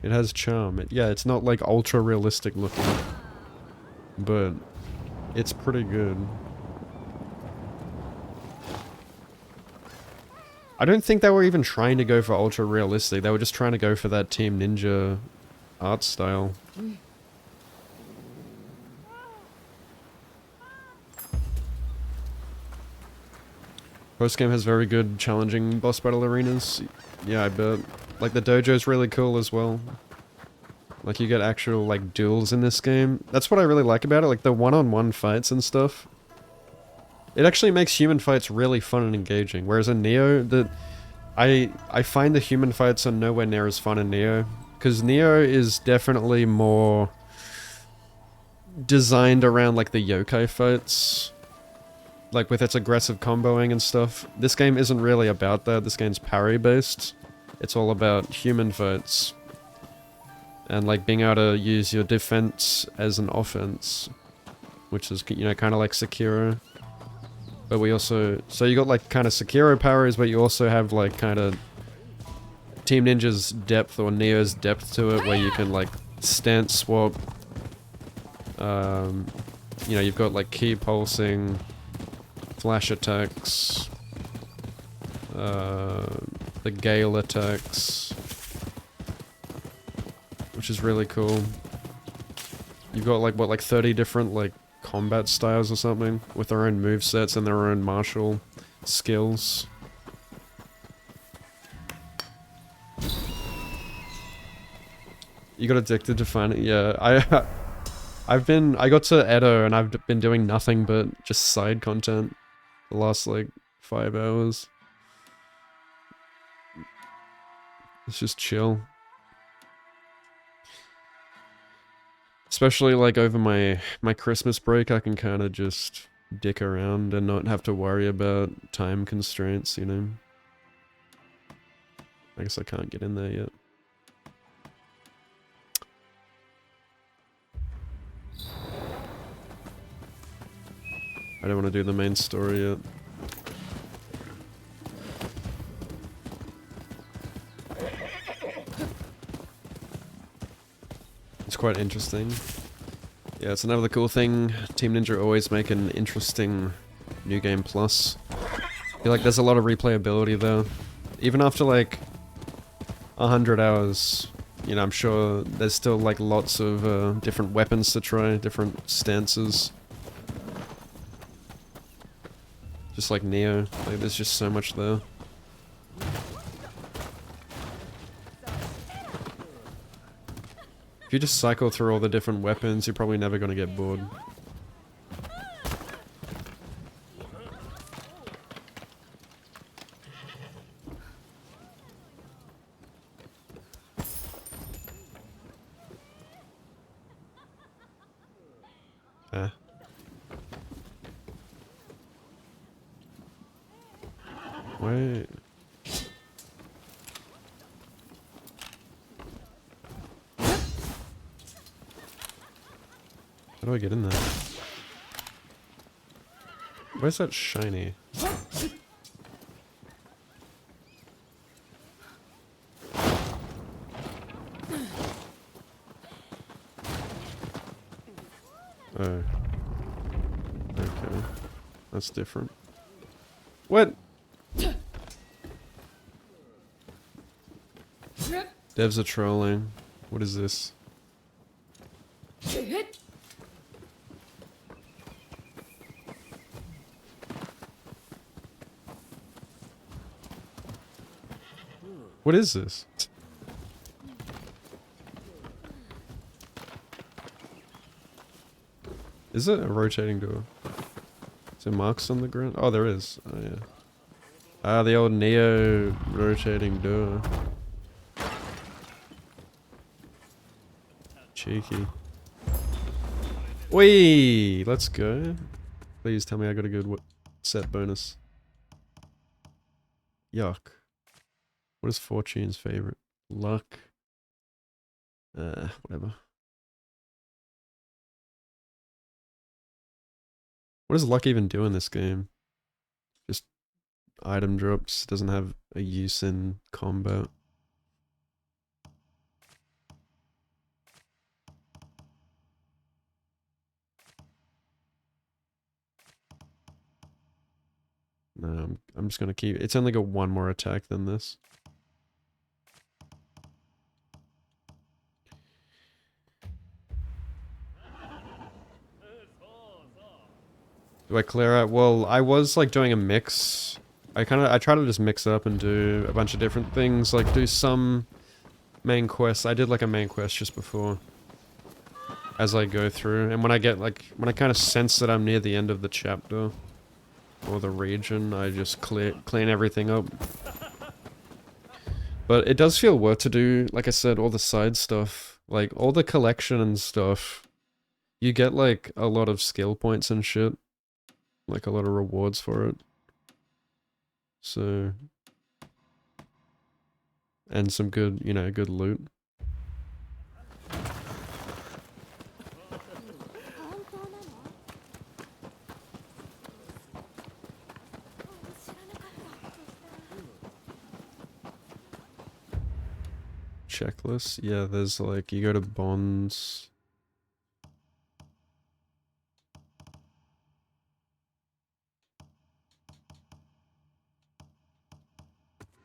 It has charm. Yeah, it's not like ultra realistic looking, but it's pretty good. I don't think they were even trying to go for ultra realistic. They were just trying to go for that Team Ninja art style. Post-game has very good challenging boss battle arenas. Yeah, I bet. Like, the dojo's really cool as well. Like, you get actual, like, duels in this game. That's what I really like about it, like the one-on-one fights and stuff. It actually makes human fights really fun and engaging, whereas in Neo, I find the human fights are nowhere near as fun in Neo, because Neo is definitely more designed around, like, the yokai fights, like, with its aggressive comboing and stuff. This game isn't really about that. This game's parry-based. It's all about human fights, and, like, being able to use your defense as an offense, which is, you know, kind of like Sekiro. But we also, so you got like kind of Sekiro parries, but you also have like kind of Team Ninja's depth or Neo's depth to it, where you can like stance swap. You know, you've got like key pulsing, flash attacks, the gale attacks, which is really cool. You've got like, what, like 30 different like combat styles or something, with their own movesets and their own martial skills. You got addicted to finding, yeah, I got to Edo and I've been doing nothing but just side content the last like 5 hours. It's just chill. Especially like over my Christmas break, I can kind of just dick around and not have to worry about time constraints, you know? I guess I can't get in there yet. I don't want to do the main story yet. It's quite interesting. Yeah, it's another cool thing. Team Ninja always make an interesting New Game Plus. I feel like there's a lot of replayability there. Even after like 100 hours, you know, I'm sure there's still like lots of different weapons to try, different stances. Just like Neo, like there's just so much there. If you just cycle through all the different weapons, you're probably never gonna get bored. Ah. Wait. How do I get in there? Where's that shiny? Oh. Okay. That's different. What? Devs are trolling. What is this? What is this? Is it a rotating door? Is there marks on the ground? Oh, there is. Oh, yeah. Ah, the old Neo rotating door. Cheeky. Whee! Let's go. Please tell me I got a good set bonus. Yuck. What is Fortune's favorite? Luck. Whatever. What does luck even do in this game? Just item drops, doesn't have a use in combat. No, I'm just gonna keep. It's only got one more attack than this. Do I clear out? Well, I was like doing a mix. I try to just mix up and do a bunch of different things. Like do some main quests. I did like a main quest just before. As I go through, and when I get like when I kind of sense that I'm near the end of the chapter or the region, I just clean everything up. But it does feel worth to do, like I said, all the side stuff, like all the collection and stuff. You get like a lot of skill points and shit, like a lot of rewards for it. So, and some good, you know, good loot. Checklist? Yeah, there's like, you go to bonds.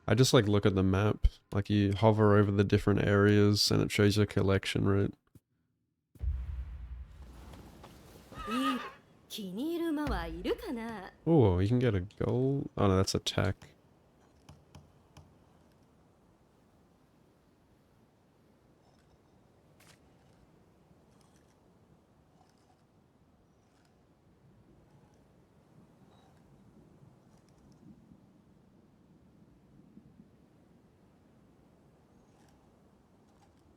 I just like look at the map. Like you hover over the different areas and it shows your collection route. 気に入る馬はいるかな? Oh, you can get a gold. Oh no, that's attack.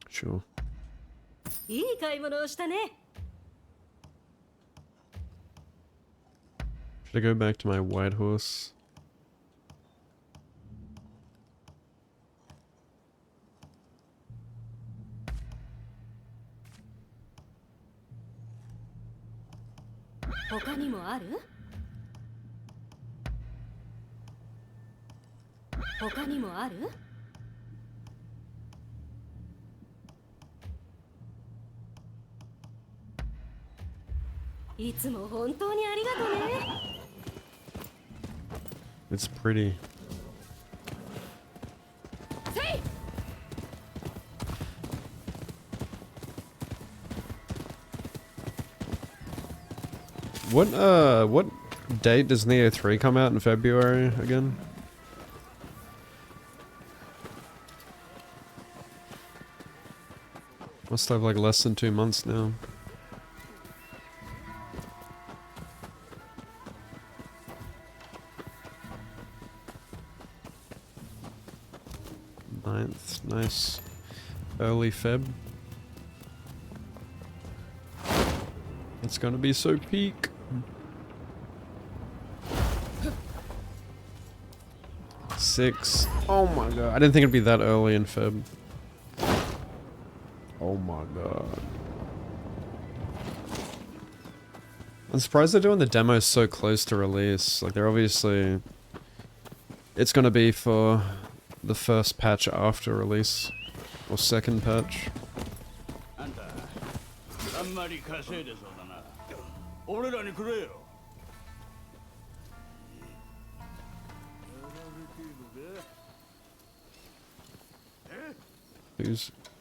Sure. いい買い物をしたね. Should I go back to my white horse? It's pretty. What date does Neo 3 come out in February again? Must have like less than 2 months now. Ninth, nice. Early Feb. It's gonna be so peak. Six. Oh my god. I didn't think it'd be that early in Feb. Oh my god. I'm surprised they're doing the demos so close to release. Like, they're obviously... It's gonna be for the first patch after release. Or second patch.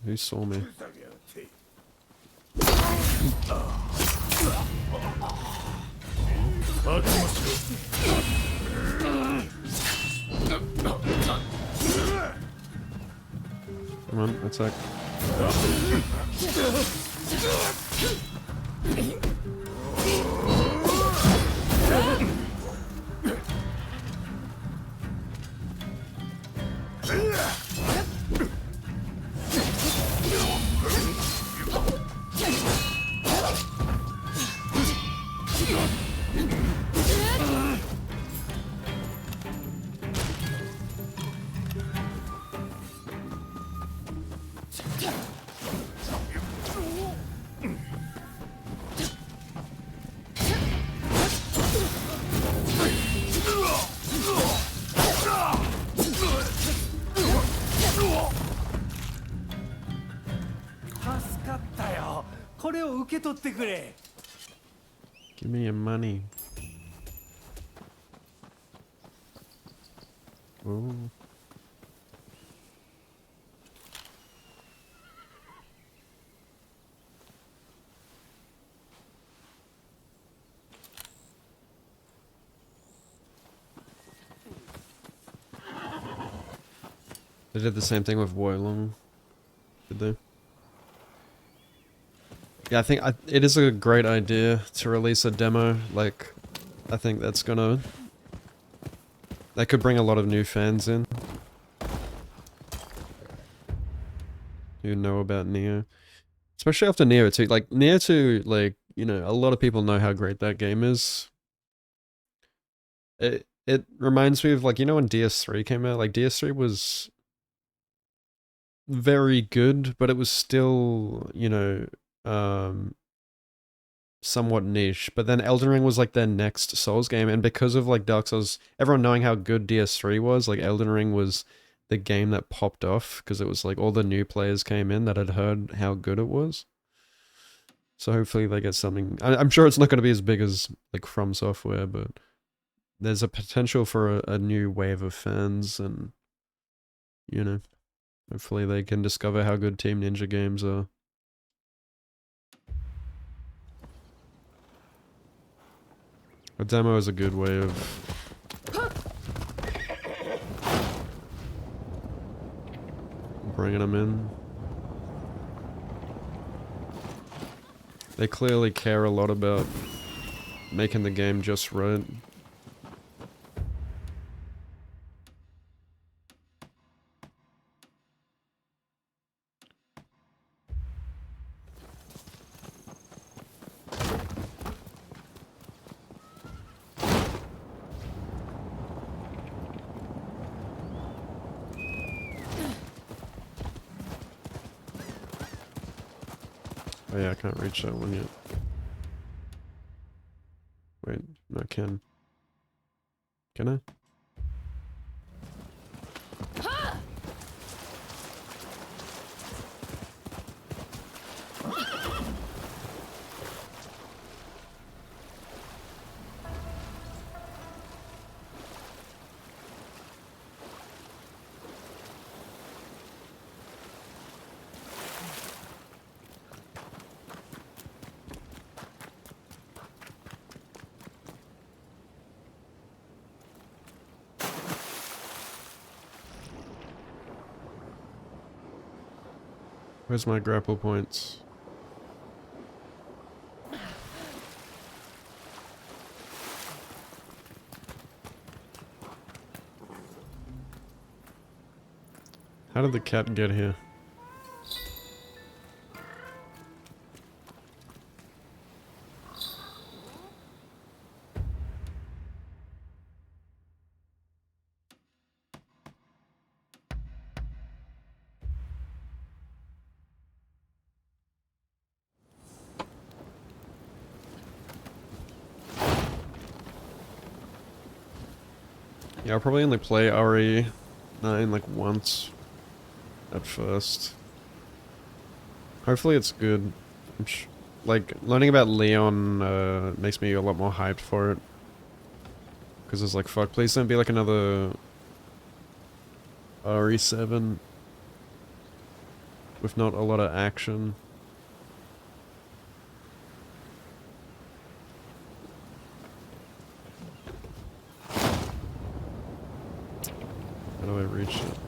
Who saw me? Come on, attack. Give me your money. Oh. They did the same thing with Woilong, did they? Yeah, I think it is a great idea to release a demo. Like, I think that's gonna... That could bring a lot of new fans in. Who know about Neo. Especially after Neo 2. Like, Neo 2, like, you know, a lot of people know how great that game is. It reminds me of, like, you know when DS3 came out? Like, DS3 was very good, but it was still, you know... somewhat niche, but then Elden Ring was like their next Souls game, and because of like Dark Souls, everyone knowing how good DS3 was, like Elden Ring was the game that popped off, because it was like all the new players came in that had heard how good it was. So hopefully they get something. I'm sure it's not going to be as big as like From Software, but there's a potential for a new wave of fans, and you know, hopefully they can discover how good Team Ninja games are. A demo is a good way of bringing them in. They clearly care a lot about making the game just right. Oh yeah, I can't reach that one yet. Wait, no, I can. Can I? Where's my grapple points? How did the cat get here? Yeah, I'll probably only play RE9 like once at first. Hopefully it's good. Like, learning about Leon makes me a lot more hyped for it. Because it's like, fuck, please don't be like another RE7 with not a lot of action. How do I reach it?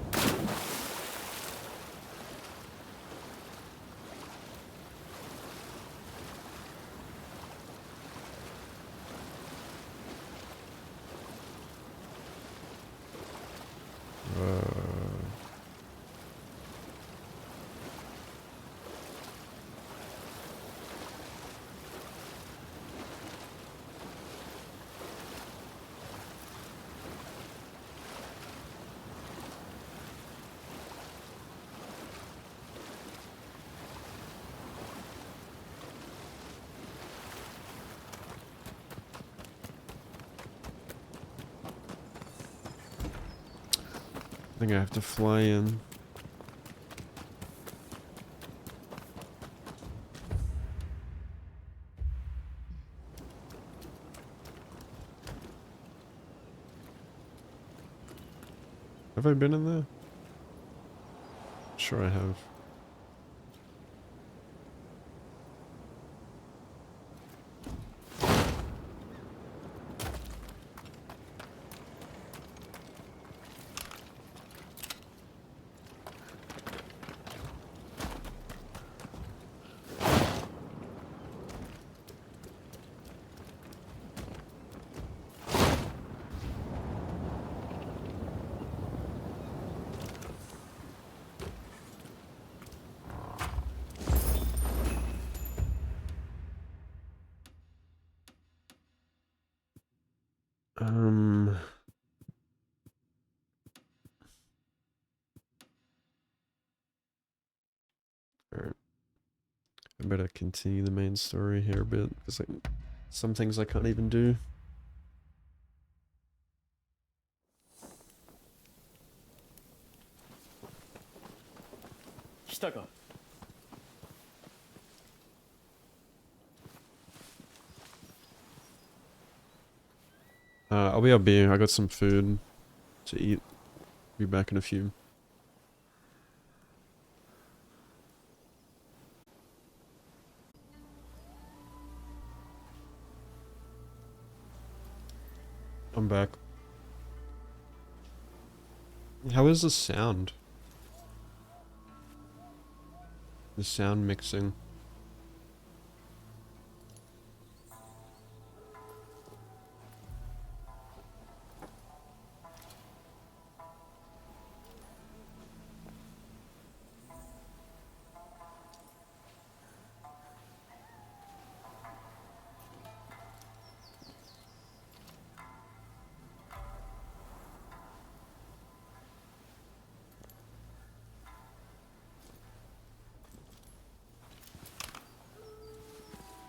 I think I have to fly in. Have I been in there? Sure I have. Alright. I better continue the main story here a bit, because like, some things I can't even do. I'll be I got some food to eat. Be back in a few. I'm back. How is the sound? The sound mixing.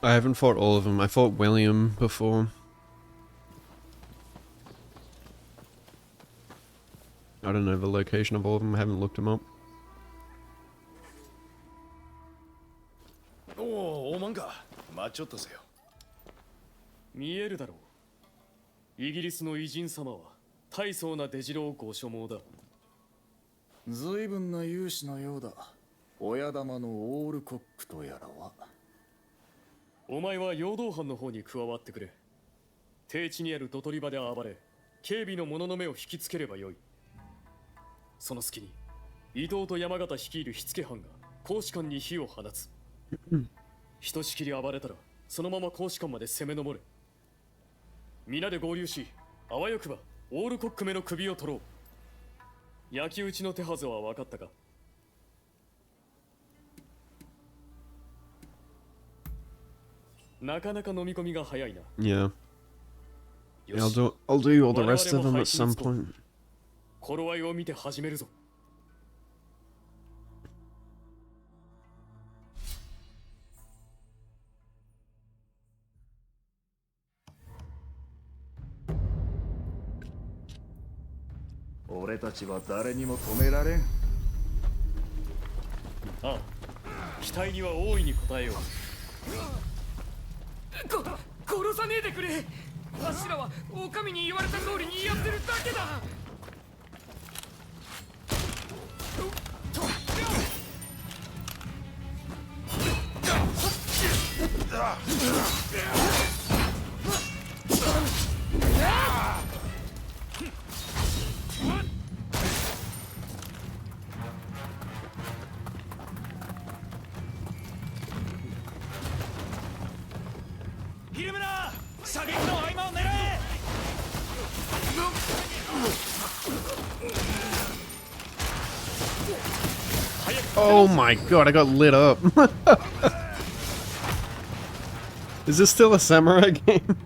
I haven't fought all of them. I fought William before. I don't know the location of all of them. I haven't looked them up. おお、おまんか。待っちょったぜよ。見えるだろう。イギリスの偉人様は大層な出城ご所望だ。随分な勇士のようだ。親玉のオールコックとやらは。お前は陽動藩の方に加わってくれ。低地にある土取り場で暴れ、警備の者の目を引きつければよい。その隙に伊藤と山形率いる火付藩が公使館に火を放つ。ひとしきり暴れたらそのまま公使館まで攻め上れ。皆で合流し、あわよくばオールコックめの首を取ろう。焼き討ちの手はずは分かったか？なかなか飲み込みが早いな。Yeah. Yeah, I'll do all the rest of them at some point. 頃合いを見て始めるぞ。俺たちは誰にも止められん。ああ、期待には大いに応えよう。殺さねえでくれ。わしらは狼に言われた通りにやってるだけだ。ギルムナー、射撃の合間を狙え。Oh my god, I got lit up. Is this still a samurai game?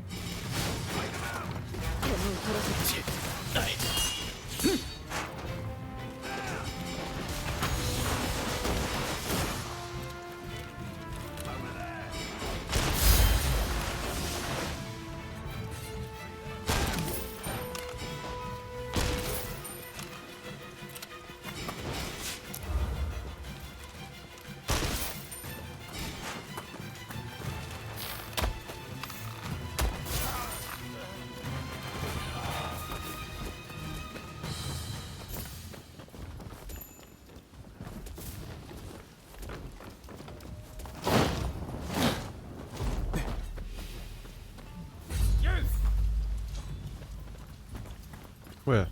Where?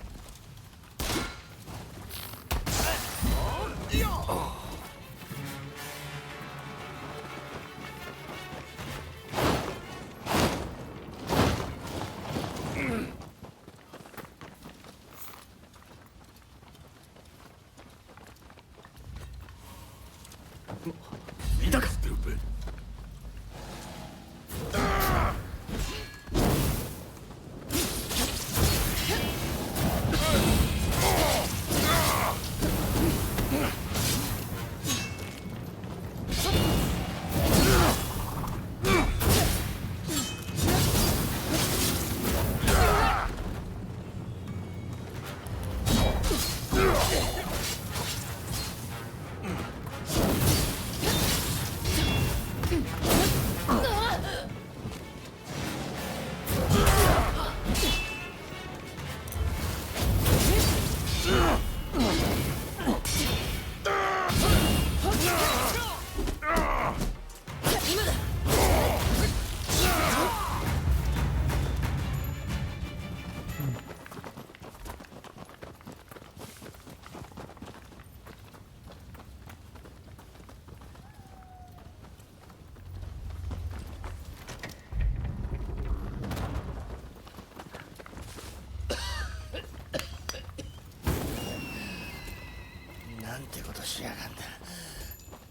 なんてことしやがんだ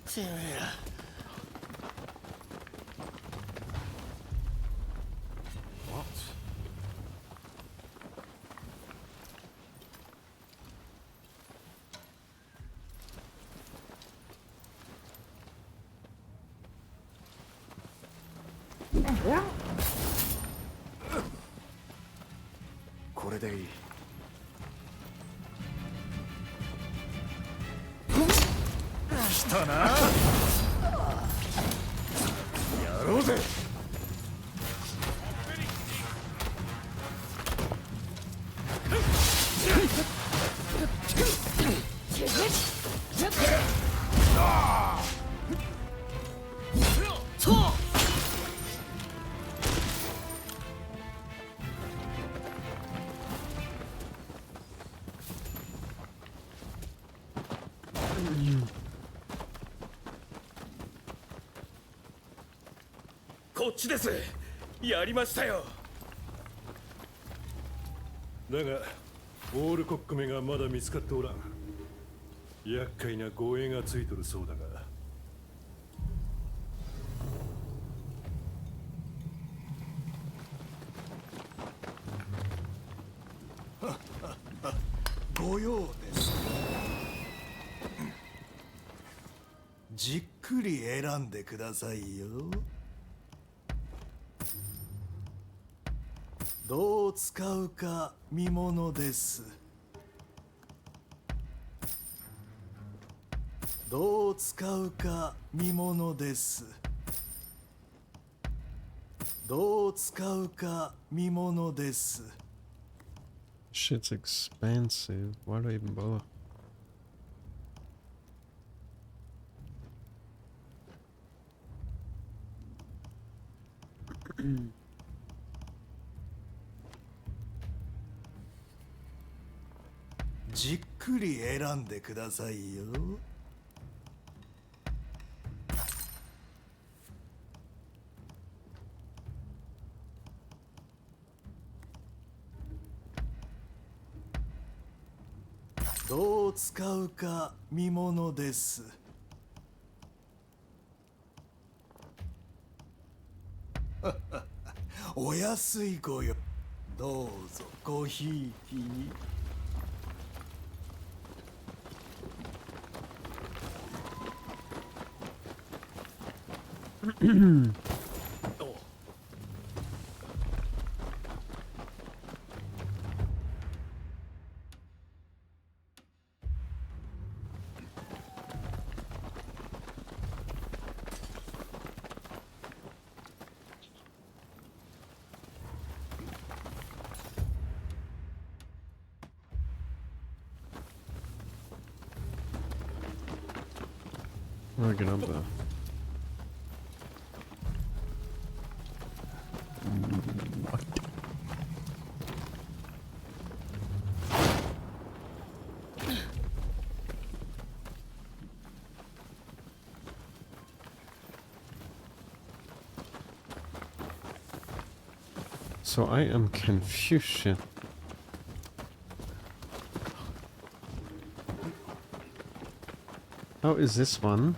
てめえら。これでいい。来たな。やろうぜ。こっちです。やりましたよ。だがオールコックめがまだ見つかっておらん。厄介な護衛がついとるそうだが。ご用です。じっくり選んでくださいよ。どう使うか見ものです。どう使うか見ものです。どう使うか見ものです。Shit's expensive. Why do I even bother?じっくり選んでくださいよ。どう使うか見ものです。お安いごよ。どうぞごひいきに。I'll get up there. What? So I am Confucian. How is this one?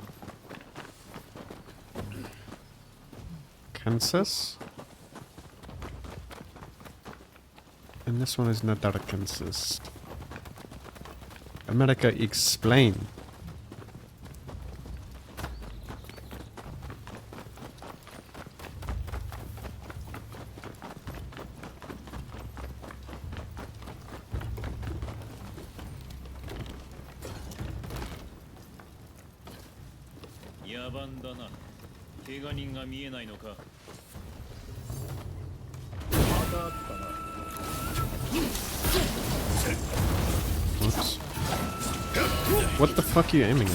Kansas? And this one is not Arkansas. America, explain. Whoops. What the fuck are you aiming at?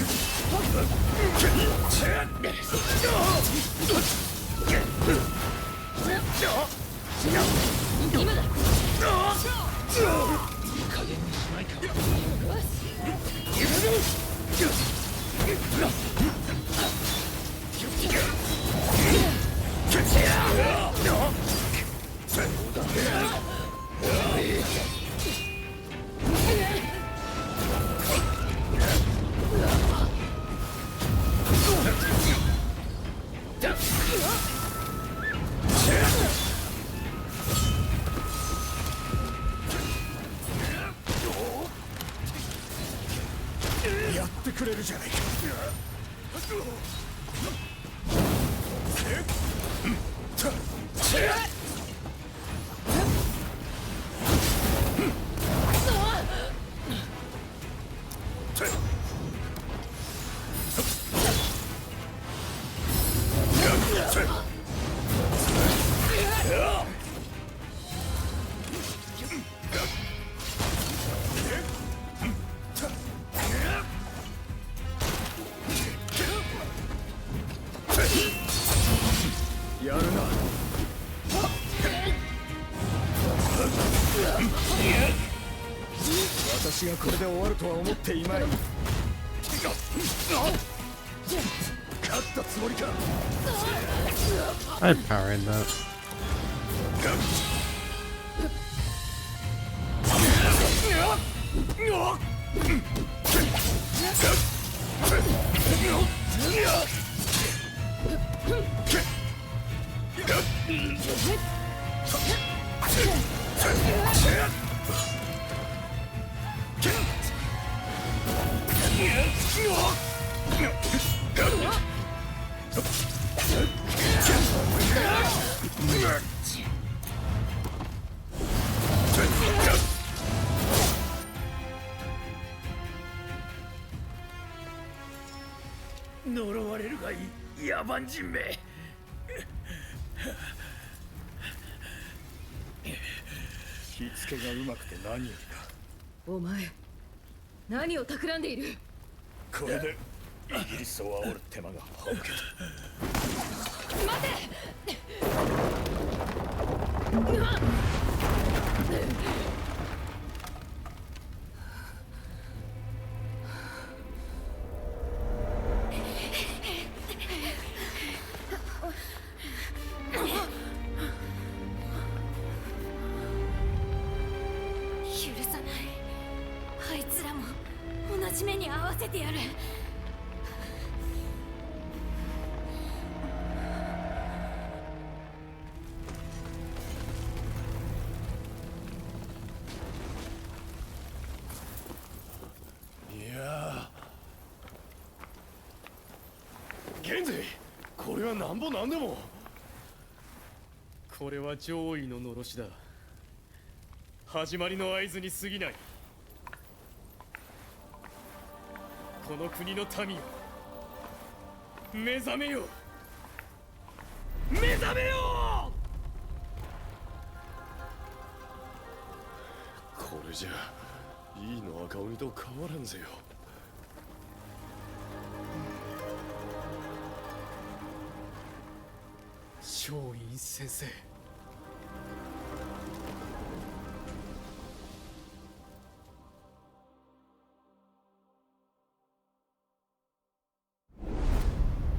ってくれるじゃないか。やるな。私がこれで終わるとは思っていまい。勝ったつもりか。 I parried that.呪われるがいい野蛮人め。火付けがうまくて何よりだ。お前何を企んでいる。これでイギリスを煽る手間が省けた。待て。許さない。あいつらも同じ目に遭わせてやる。いやー、現在これはなんぼなんでも。これは上位ののろしだ。始まりの合図に過ぎない。この国の民よ、目覚めよ、目覚めよ。これじゃいいの赤鬼と変わらんぜよ。松陰先生。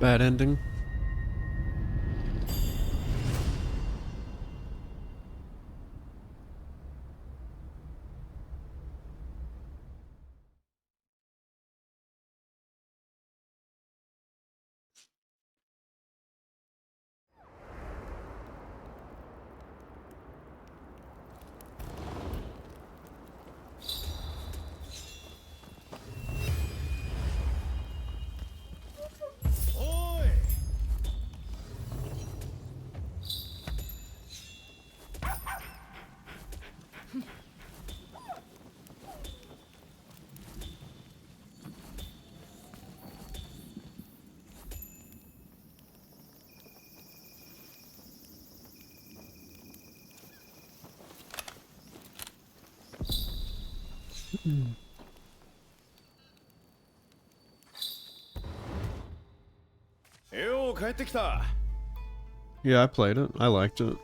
Bad ending.よう帰ってきた。 Yeah, I played it. I liked it.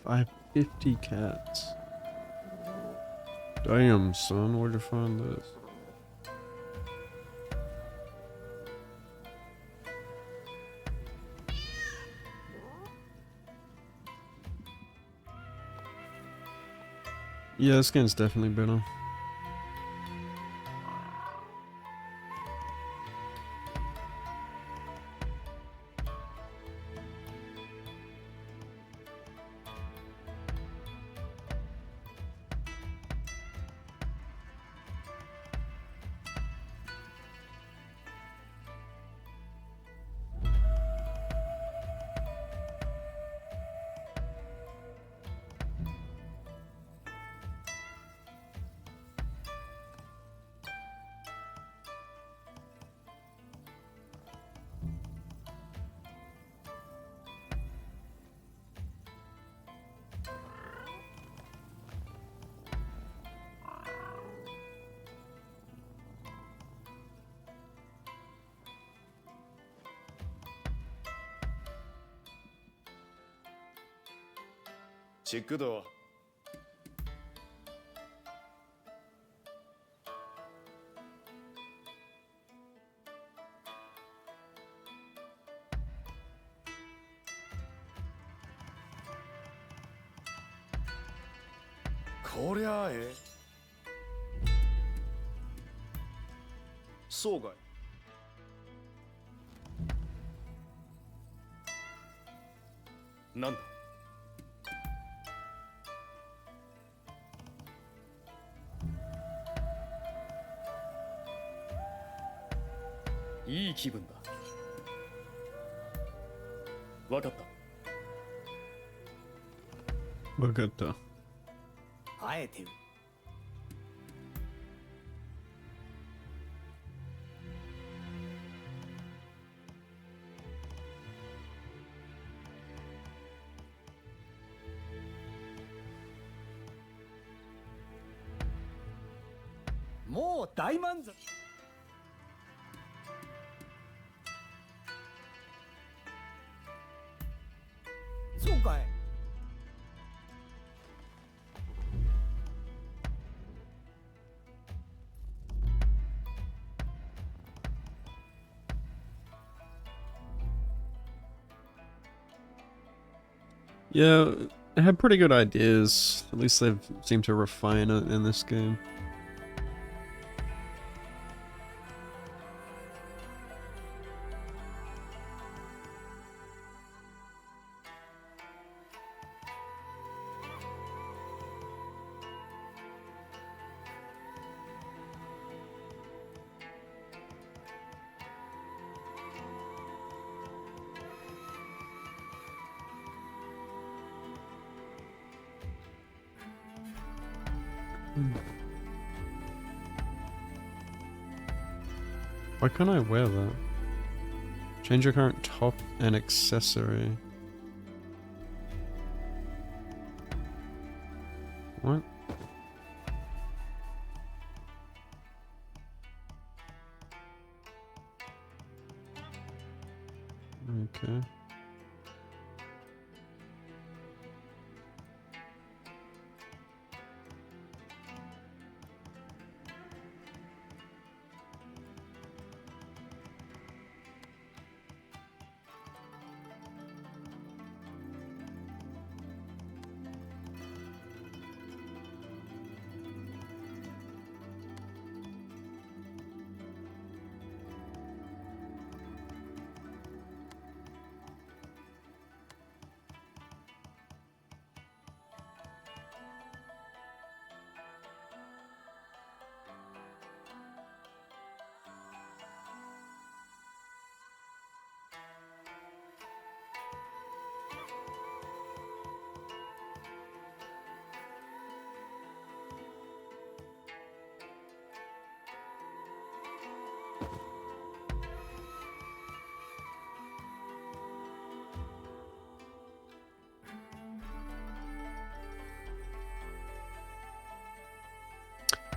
$550 cats. Damn, son, where'd you find this? Yeah, this game's definitely better. チックとこりゃあええ。そうかい。なんだ。いい気分だ。わかった。わかった。生えてる。もう大満足。そうかい。Yeah, it had pretty good ideas. At least they've seemed to refine it in this game. Why can't I wear that? Change your current top and accessory. What? Okay.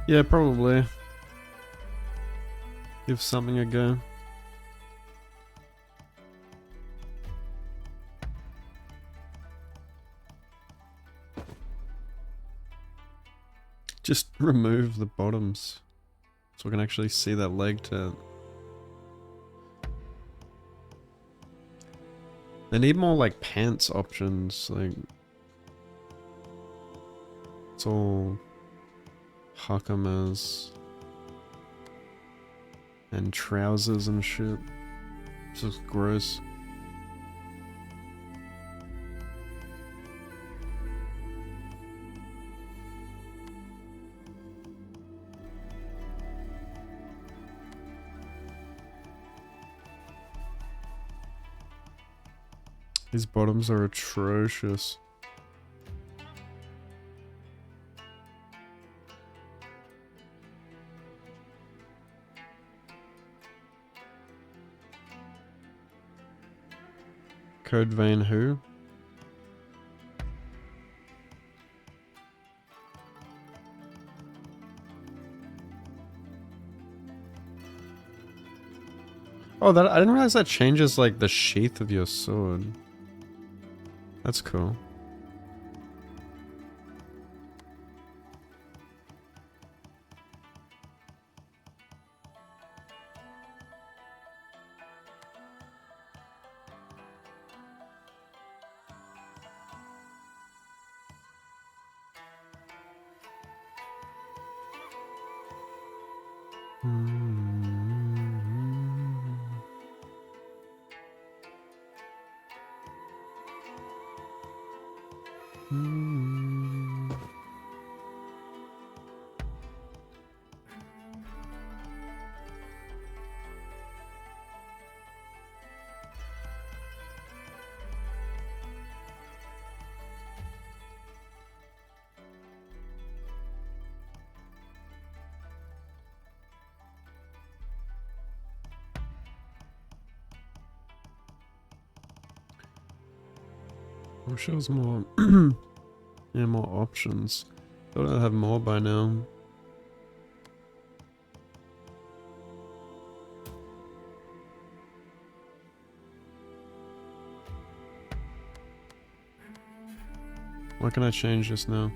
Yeah, probably. Give something a go. Just remove the bottoms so we can actually see that leg tent. They need more like pants options, like it's all hakamas and trousers and shit. This is gross. These bottoms are atrocious. Code Vein who? Oh, that I didn't realize that changes like the sheath of your sword. That's cool. Or shows more, yeah, more options. Thought I'd have more by now. Why can I change this now?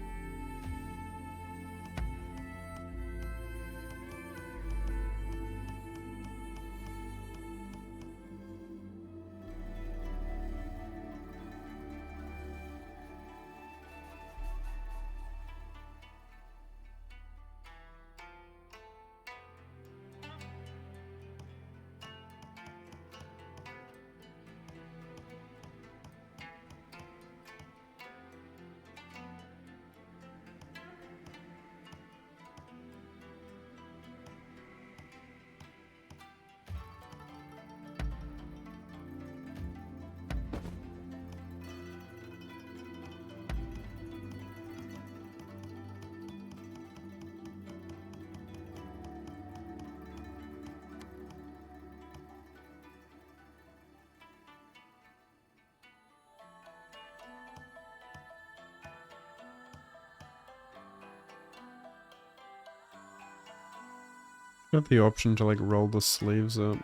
Got the option to like roll the sleeves up.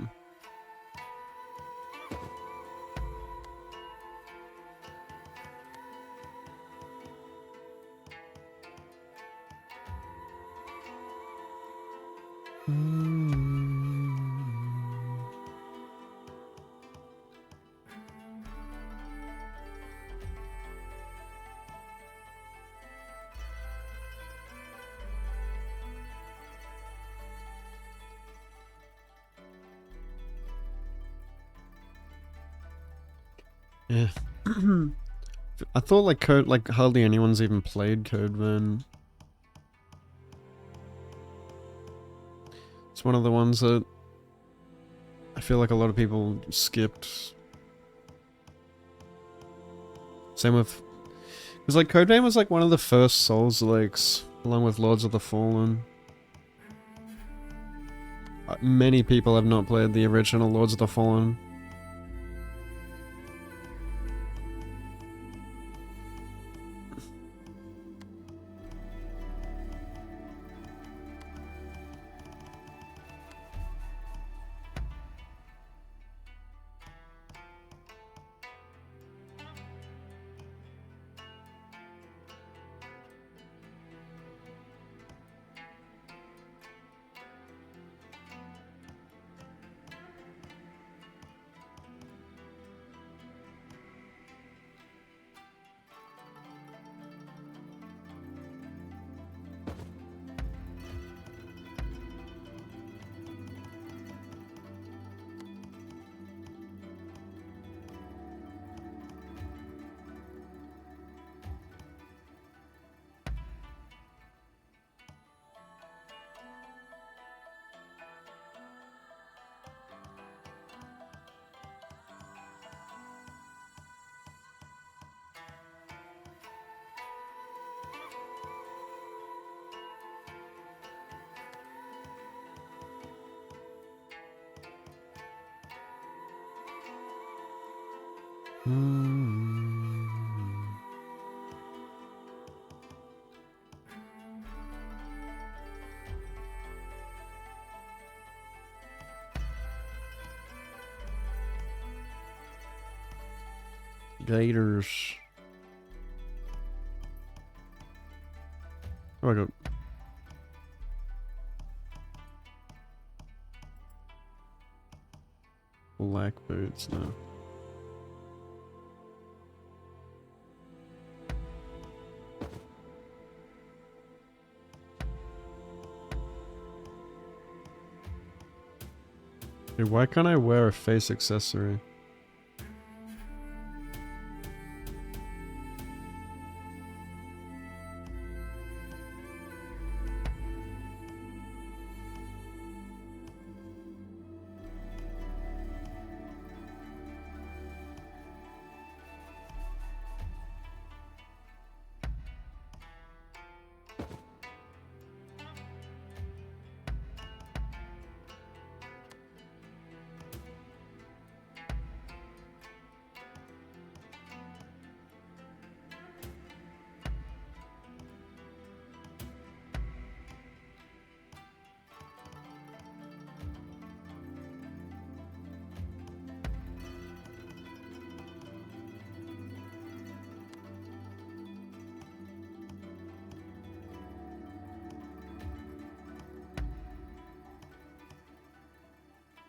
Yeah. I thought like Code, like hardly anyone's even played Code Vein. It's one of the ones that I feel like a lot of people skipped. Same with, because like Code Vein was like one of the first Souls-likes, along with Lords of the Fallen. Many people have not played the original Lords of the Fallen. Gators. Oh, I got black boots now. Dude, why can't I wear a face accessory?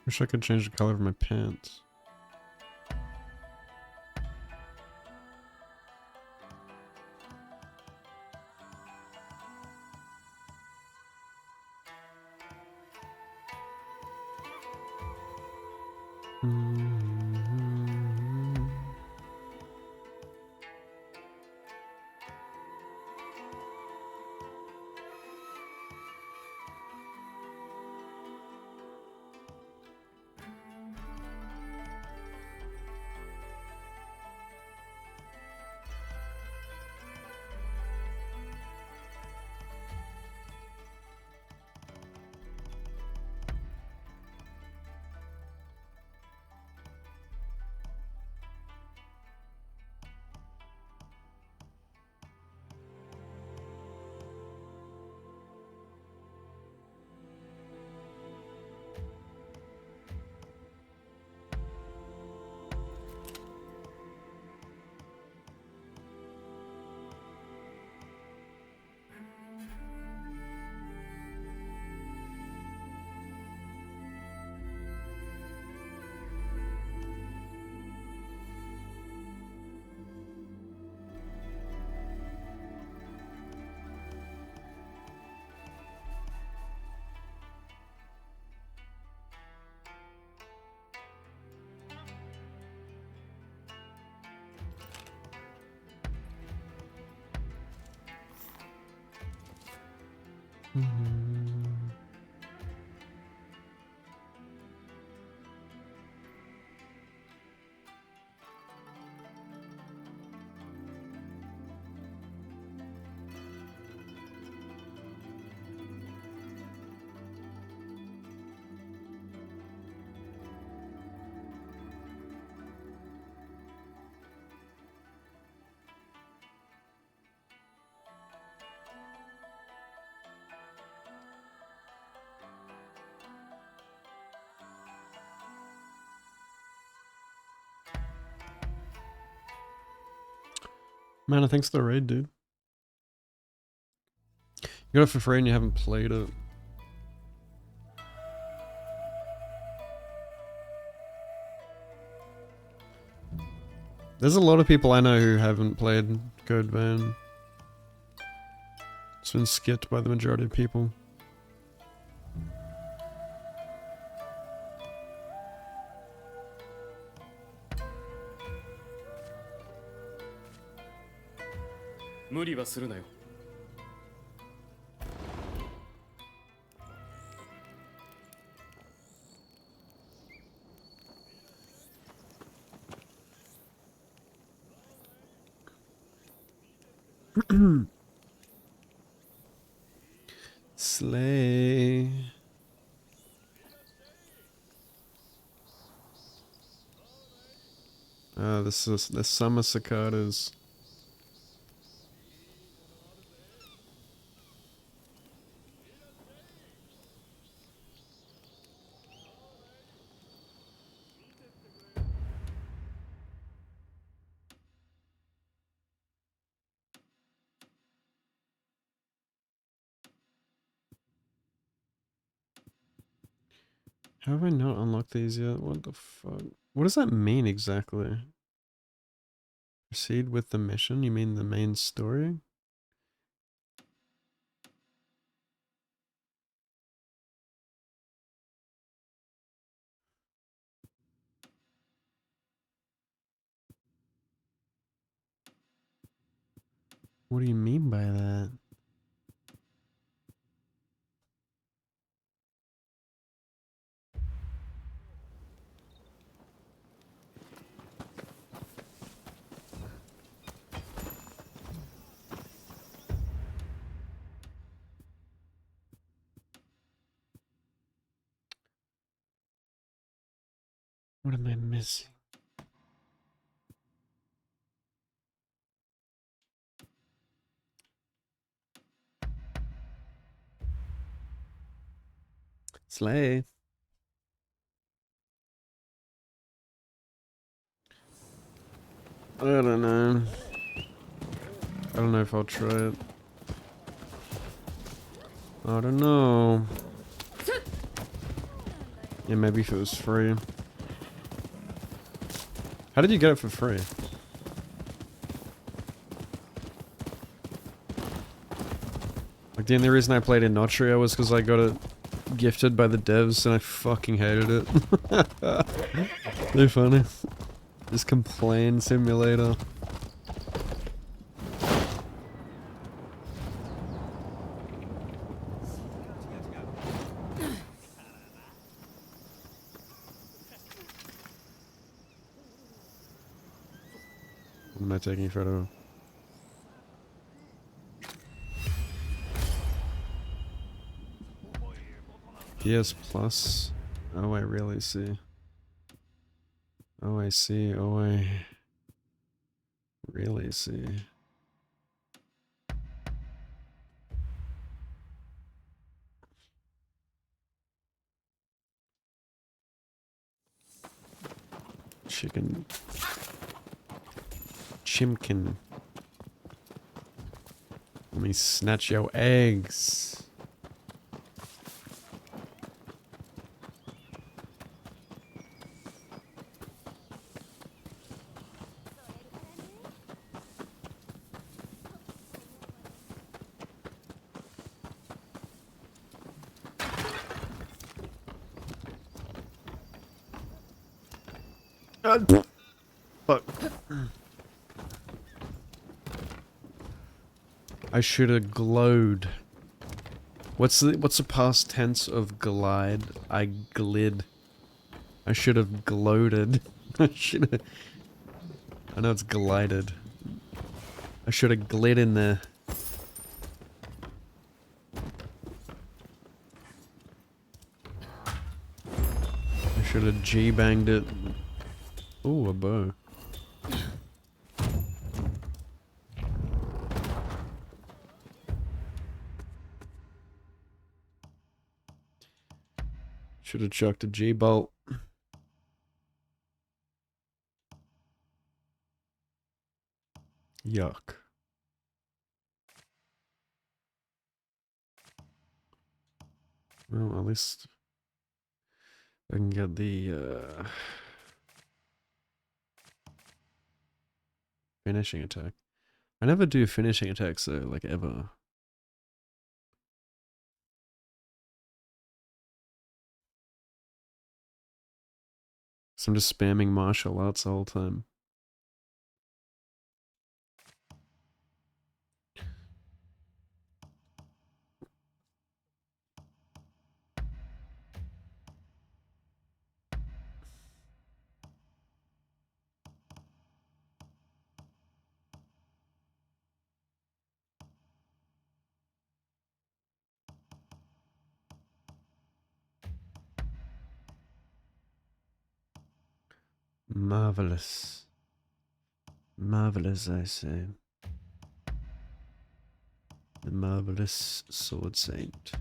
Wish I could change the color of my pants. Man, thanks for the raid, dude. You got it for free and you haven't played it. There's a lot of people I know who haven't played Code Vein. It's been skipped by the majority of people. Slay. This is the summer cicadas. How have I not unlocked these yet? What the fuck? What does that mean exactly? Proceed with the mission? You mean the main story? What do you mean by that? What am I missing? Slay. I don't know. I don't know if I'll try it. I don't know. Yeah, maybe if it was free. How did you get it for free? Like, the only reason I played in Notria was because I got it gifted by the devs and I fucking hated it. They're funny. This complain simulator. What am I taking a photo of? PS Plus? Oh, I really see. Oh, I see. Oh, I really see. Chicken. Chimkin. Let me snatch your eggs. Fuck. I should have glowed. What's the past tense of glide? I glid. I should have gloated. I should have. I know it's glided. I should have glid in there. I should have G-banged it. Ooh, a bow. Should have chucked a G-bolt. Yuck. Well, at least I can get the finishing attack. I never do finishing attacks though, like ever. So I'm just spamming martial arts the whole time. Marvelous. Marvelous, I say. The marvelous sword saint.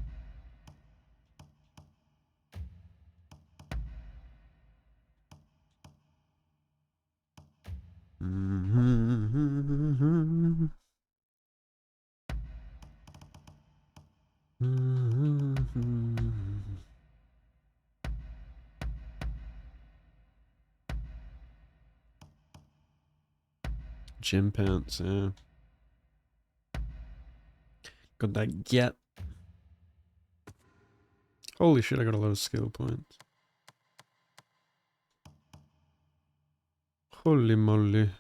Gym pants, yeah. Got that get. Holy shit, I got a lot of skill points. Holy moly.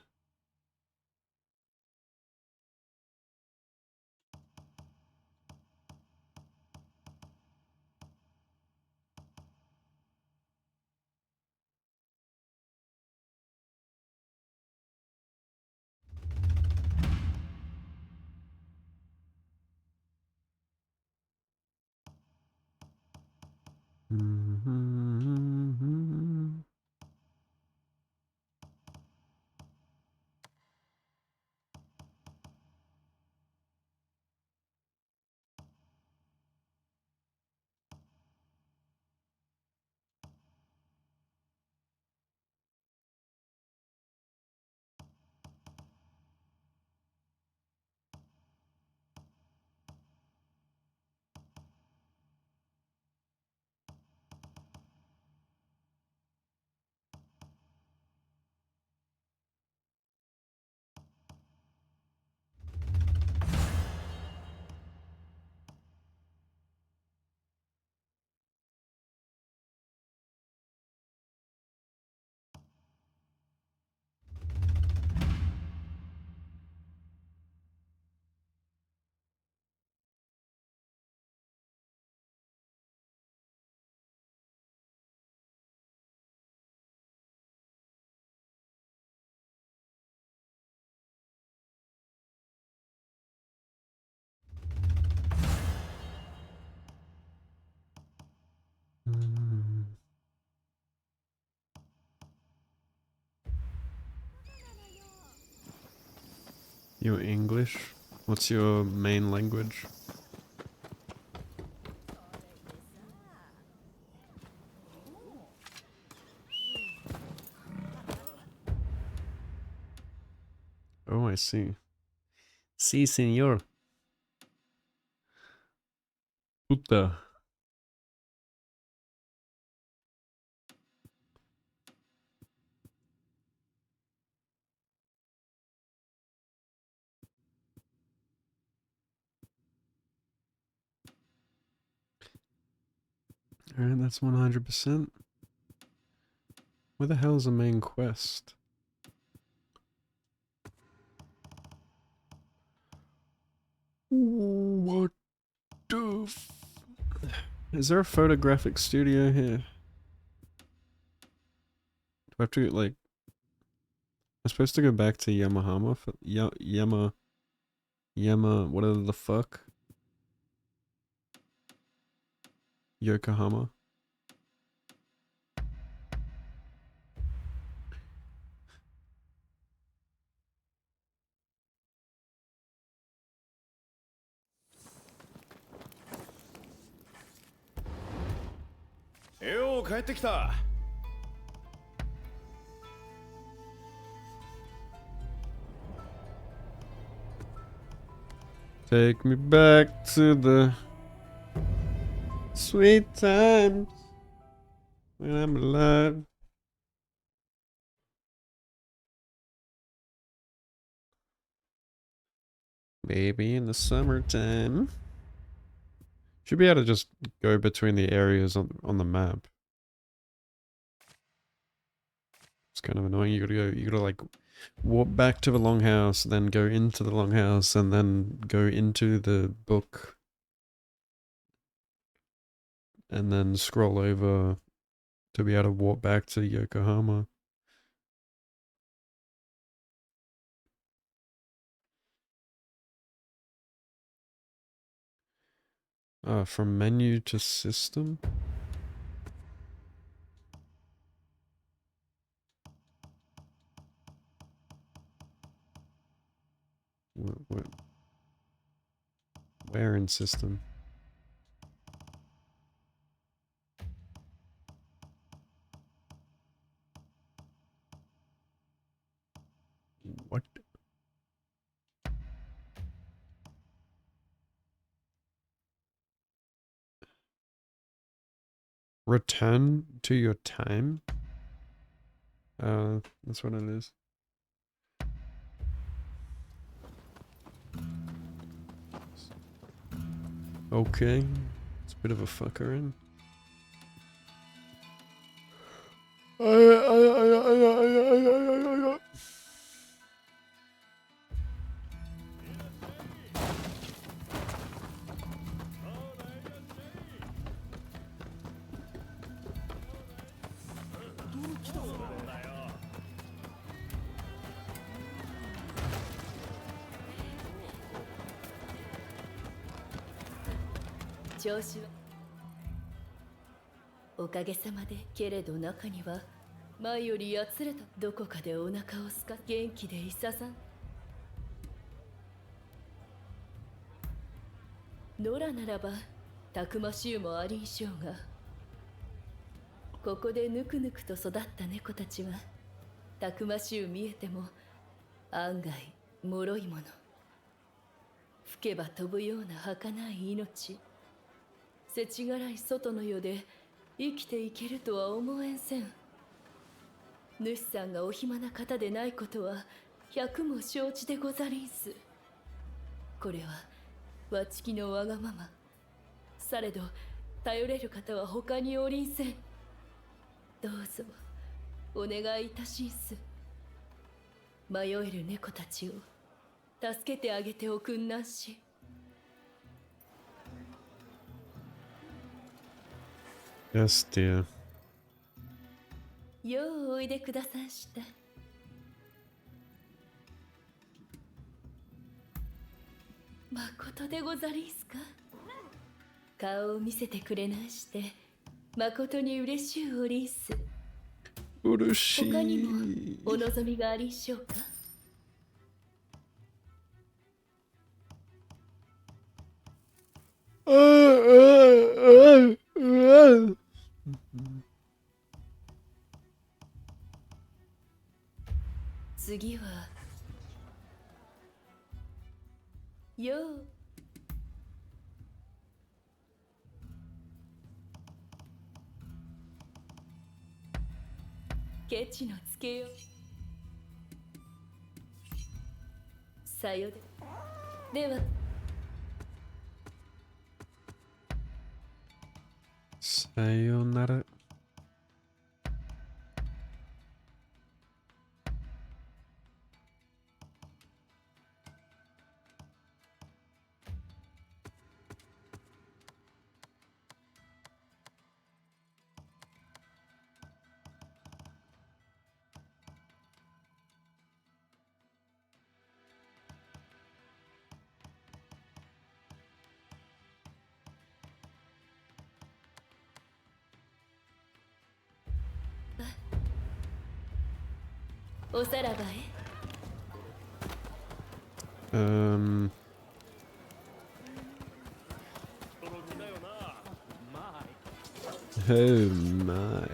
You English? What's your main language? Oh, I see. Sí, señor. Puta. Alright, that's 100%. Where the hell is the main quest? What the f... Is there a photographic studio here? Do I have to, like... I'm supposed to go back to Yamahama for... Yama... whatever the fuck? Yokohama?よう帰ってきた。Take me back to the sweet times when I'm alive. Maybe in the summertime. Should be able to just go between the areas on the map. It's kind of annoying. You gotta like walk back to the longhouse, then go into the longhouse, and then go into the book. And then scroll over to be able to walk back to Yokohama. From menu to system? Where in system? What? Return to your time? That's what it is. Okay. It's a bit of a fucker in. おかげさまで。けれど中には前よりやつれた。どこかでお腹をすか元気でいささん。野良ならばたくましゅうもありんしょうが、ここでぬくぬくと育った猫たちはたくましゅう見えても案外脆いもの。吹けば飛ぶような儚い命。せちがらい外の世で生きていけるとは思えんせん。主さんがお暇な方でないことは百も承知でござりんす。これはわちきのわがまま。されど頼れる方は他におりんせん。どうぞお願いいたしんす。迷える猫たちを助けてあげておくんなんし。Yes, dear. ようおいでくださんした。まことでござりんすか。顔を見せてくれなんしてまことに嬉しゅうおりんす。嬉しい。他にもお望みがありんしょうか。次はよう。ケチのつけよう。さよで。ではさよなら。おさらばへ。Oh my. Oh my.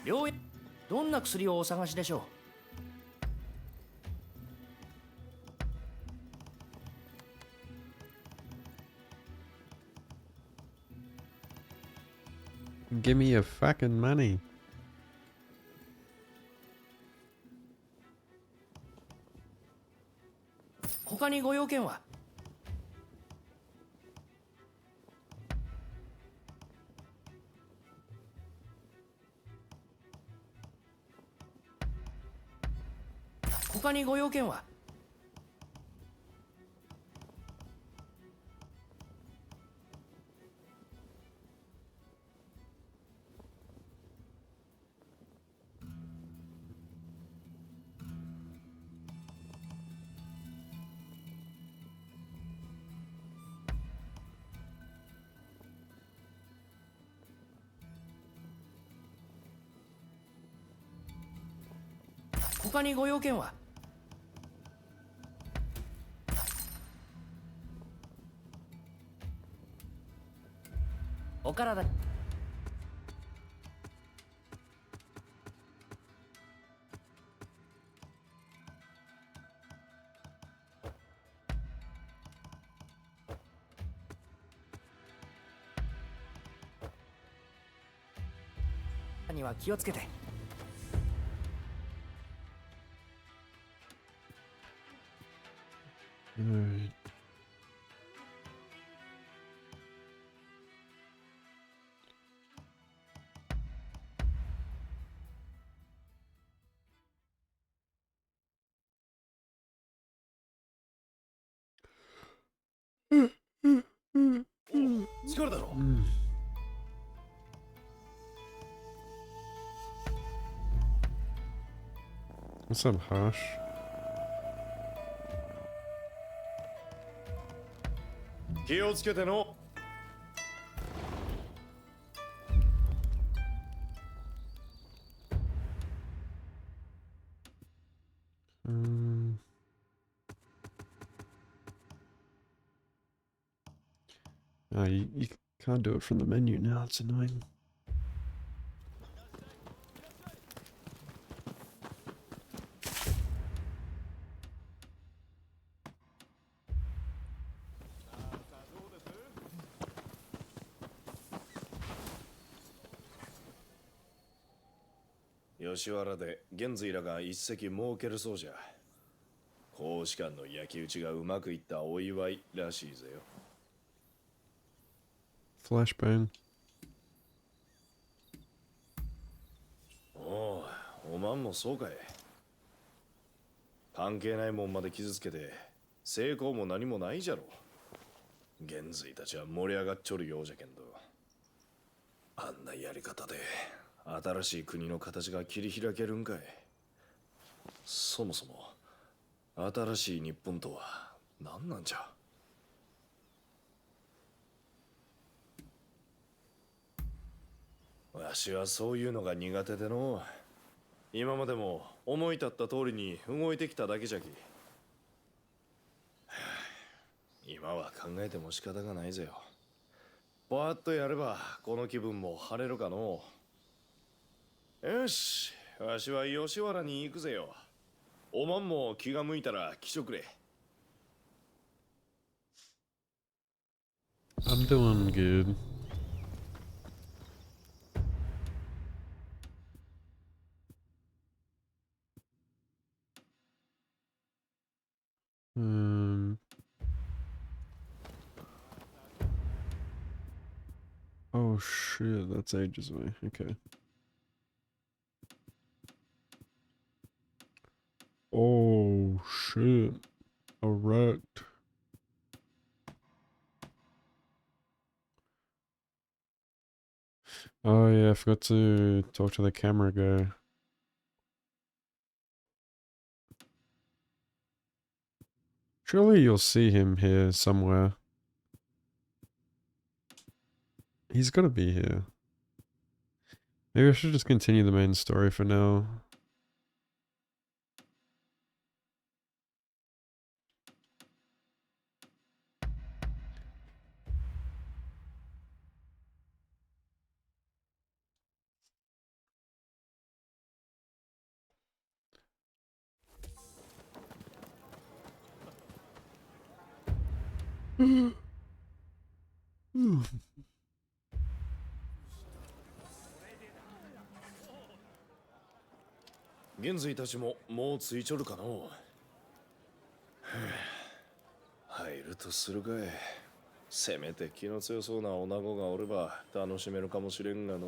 両親、どんな薬をお探しでしょう。Give me your fucking money. 他にご用件は。他にご用件は。他にご用件は。お体には気をつけて。Alright. 力だろ。What's up, Harsh? Oh, you can't do it from the menu now, it's annoying. Yoshihara 吉原で玄瑞らが一席設けるそうじゃ。公使館の焼き討ちがうまくいったお祝いらしいぜよ。Flashbang. おう、おまんもそうかい。関係ないもんまで傷つけて成功も何もないじゃろ。玄瑞たちは盛り上がっちょるようじゃけんど、あんなやり方で新しい国の形が切り開けるんかい。そもそも新しい日本とは何なんじゃ。わしはそういうのが苦手での。今までも思い立った通りに動いてきただけじゃき。今は考えても仕方がないぜよ。パーッとやればこの気分も晴れるかの。よし、わしは吉原に行くぜよ。おまんも気が向いたら来ちょくれ。I'm doing good. Oh shit, that's ages away. Okay. Oh shit. Erect. Oh yeah, I forgot to talk to the camera guy. Surely you'll see him here somewhere. He's gotta be here. Maybe I should just continue the main story for now. Hmm. 玄瑞たちももうついちょるかの。入るとするかい。せめて気の強そうな女子がおれば楽しめるかもしれんがの。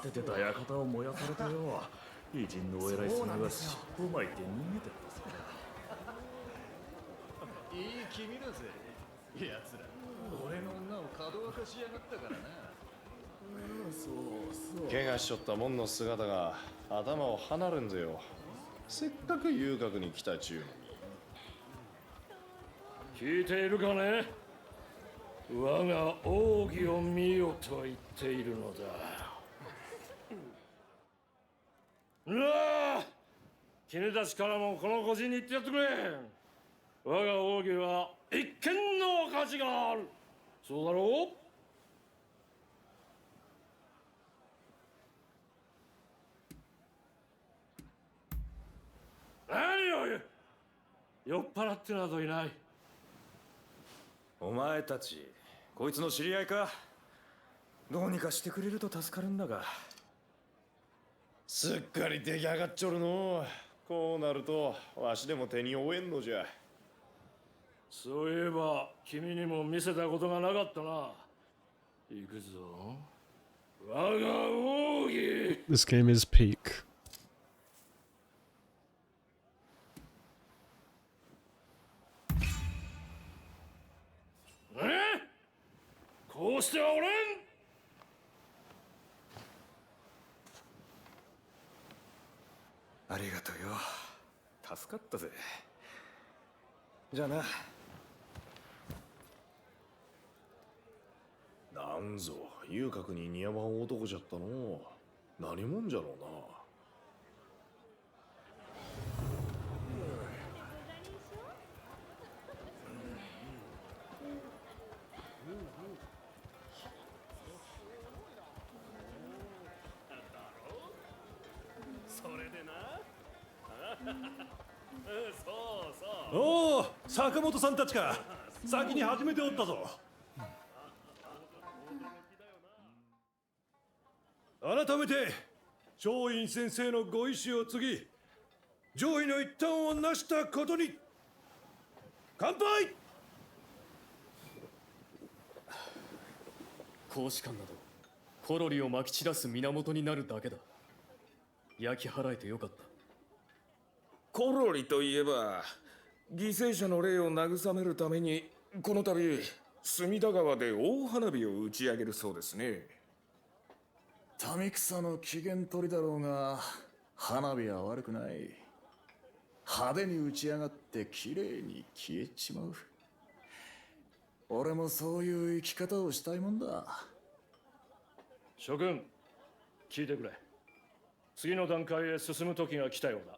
立ててた館を燃やされてよ。偉人のお偉いさんが尻尾巻いて逃げてったさ。いい君だぜ。奴ら俺の女をかどわかしやがったからな。怪我しちょったもんの姿が頭を離るんぜよ。せっかく遊郭に来たちゅうのに。聞いているかね。我が奥義を見よと言っているのだ。うわ！君たちからもこの腰に言ってやってくれ。我が奥義は一見の価値がある。そうだろう？何を言う。酔っ払ってなどいない。お前たちこいつの知り合いか。どうにかしてくれると助かるんだが。すっかり出来上がっちょるの。こうなるとわしでも手に負えんのじゃ。そういえば君にも見せたことがなかったな。行くぞ。我が奥義。 This game is peak. こうしてはおれん。ありがとうよ。助かったぜ。じゃあな。なんぞ遊郭に似合わん男じゃったの。何者じゃろうな。それでな。そうそう。おお、坂本さんたちか。先に始めておったぞ。改めて松陰先生のご意志を継ぎ、上位の一端を成したことに乾杯。公使館などコロリをまき散らす源になるだけだ。焼き払えてよかった。コロリといえば犠牲者の霊を慰めるためにこの度隅田川で大花火を打ち上げるそうですね。民草の機嫌取りだろうが花火は悪くない。派手に打ち上がって綺麗に消えちまう。俺もそういう生き方をしたいもんだ。諸君、聞いてくれ。次の段階へ進む時が来たようだ。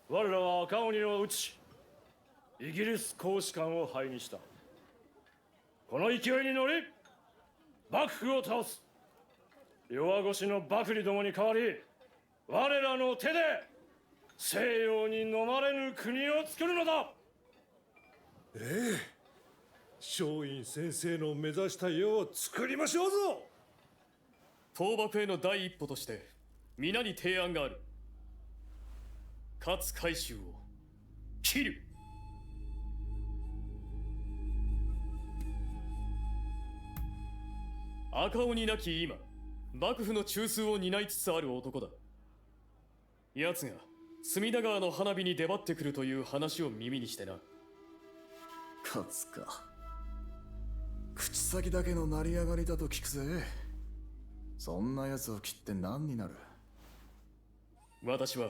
我らは赤鬼を討ち、イギリス公使館を灰にした。この勢いに乗り幕府を倒す。弱腰の幕吏どもに代わり、我らの手で西洋に飲まれぬ国を作るのだ。ええ、松陰先生の目指した世を作りましょうぞ。倒幕への第一歩として皆に提案がある。勝海舟を切る。赤鬼なき今、幕府の中枢を担いつつある男だ。奴が隅田川の花火に出張ってくるという話を耳にしてな。勝つか。口先だけの成り上がりだと聞くぜ。そんな奴を切って何になる。私は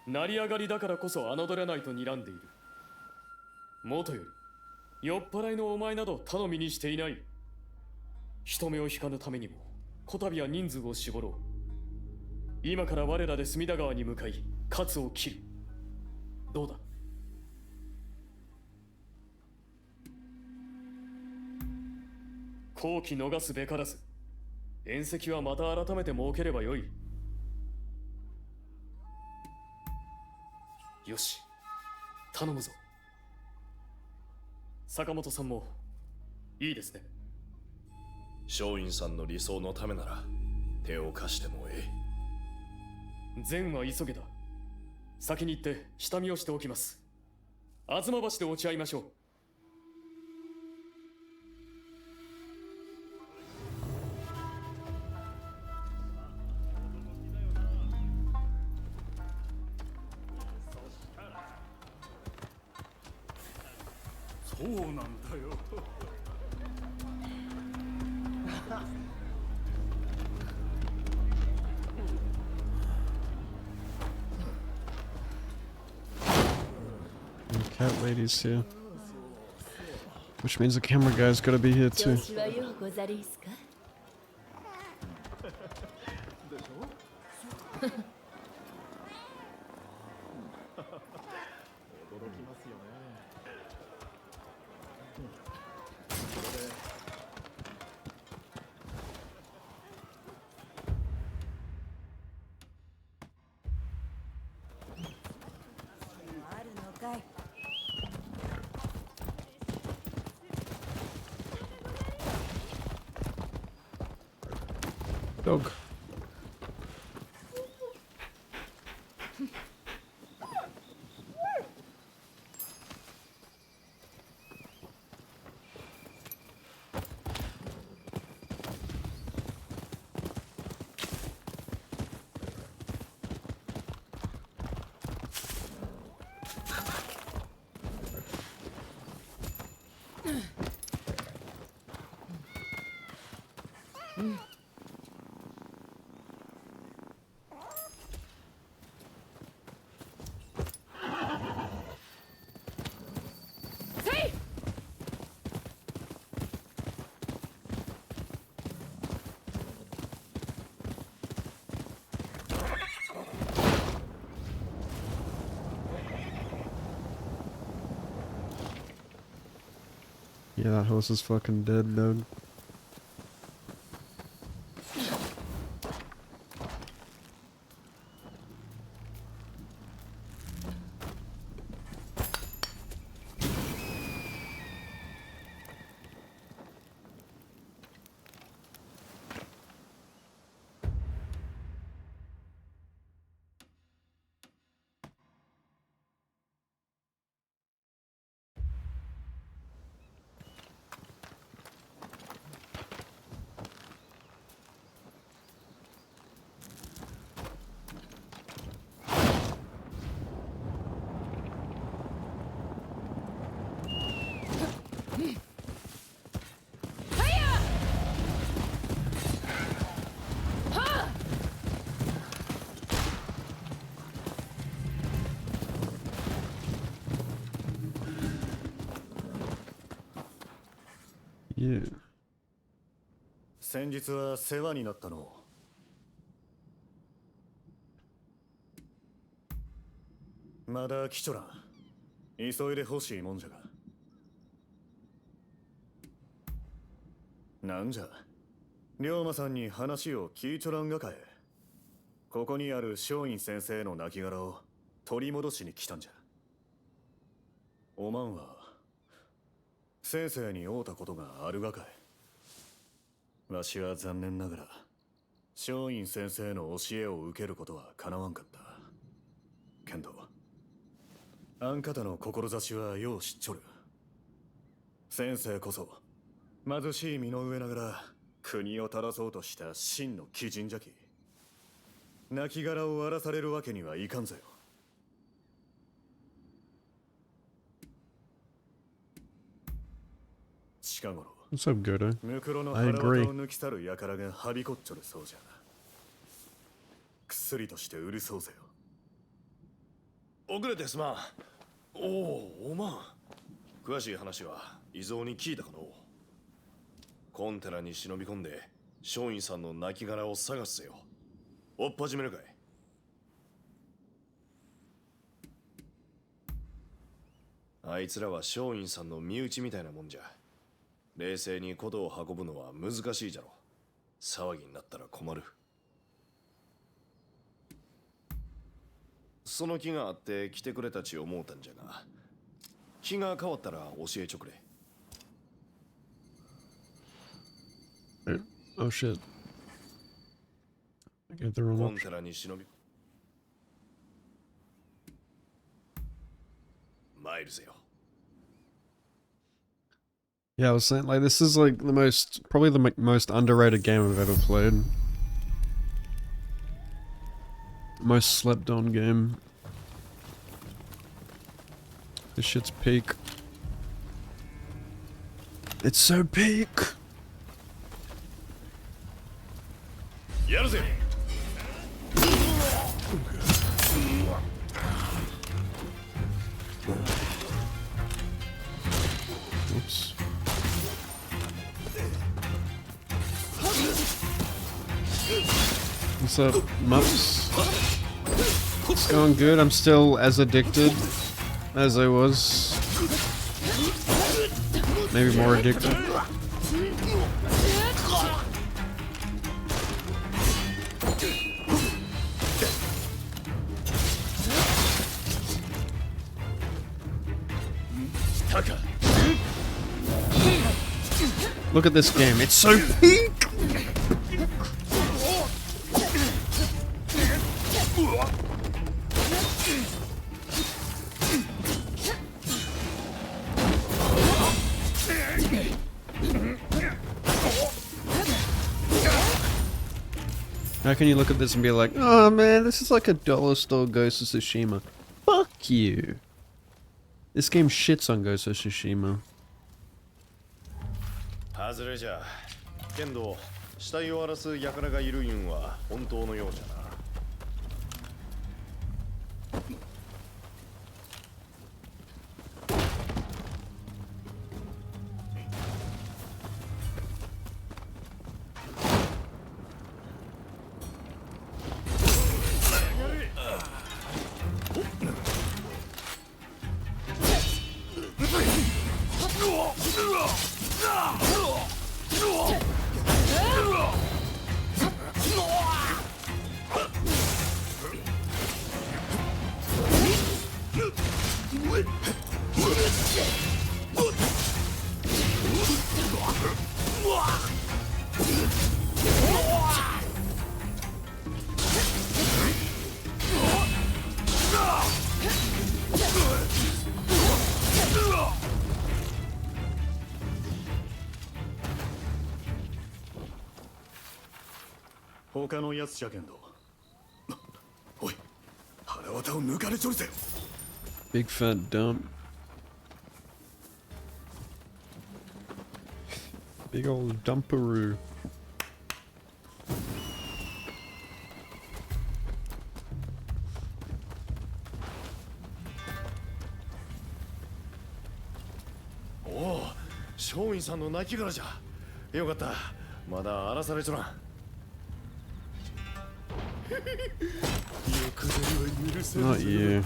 成り上がりだからこそ侮れないと睨んでいる。もとより酔っ払いのお前など頼みにしていない。人目を引かぬためにもこたびは人数を絞ろう。今から我らで隅田川に向かい勝を切る。どうだ。好機逃すべからず、宴席はまた改めて設ければよい。よし、頼むぞ。坂本さんもいいですね。松陰さんの理想のためなら手を貸してもええ。善は急げだ。先に行って下見をしておきます。吾妻橋で落ち合いましょう。そうなんだよ。And the cat lady's here. Which means the camera guy's gotta be here too. 調子はようござりーすか。あるのかい。Dog. Yeah, that horse is fucking dead, dog. Yeah. 先日は世話になったの。まだ来ちょらん。急いで欲しいもんじゃが。なんじゃ、龍馬さんに話を聞いちょらんがかえ。ここにある松陰先生の亡骸を取り戻しに来たんじゃ。おまんは先生に会うたことがあるがかい。わしは残念ながら松陰先生の教えを受けることはかなわんかった。けんどあん方の志はよう知っちょる。先生こそ貧しい身の上ながら国を正そうとした真の貴人じゃき。亡骸を荒らされるわけにはいかんぜよ。近頃 What's up, Godo? ムクロの I 腹渡 agree. を抜き去る輩がはびこっちょるそうじゃ。薬として売るそうぜよ。遅れてすまん。おお、おまん。詳しい話は伊蔵に聞いたかのう。コンテナに忍び込んで松陰さんの亡骸を探すぜよ。追っ始めるかい。あいつらは松陰さんの身内みたいなもんじゃ。冷静に事を運ぶのは難しいじゃろ。騒ぎになったら困る。その気があって来てくれたち思うたんじゃが、気が変わったら教えちょくれ。Oh shit. I gave the wrong コン option. テナに忍び参るぜよ。 Yeah, I was saying, like, this is like the most, probably the most underrated game I've ever played. Most slept on game. This shit's peak. It's so peak! やるぜ。 Oops. What's up, Mups? It's going good. I'm still as addicted as I was. Maybe more addicted. Look at this game. It's so pink! How can you look at this and be like, oh man, this is like a dollar store Ghost of Tsushima? Fuck you. This game shits on Ghost of Tsushima. 外れじゃ。けんど死体を荒らす輩がいるいうんは本当のようじゃな。他のやつじゃけんど。おい、腹渡を抜かれちょるぜ。 Big fat dump. Big old dumperoo. Oh, 松陰さんの亡骸じゃ。よかった。まだ荒らされちょらん。Not you.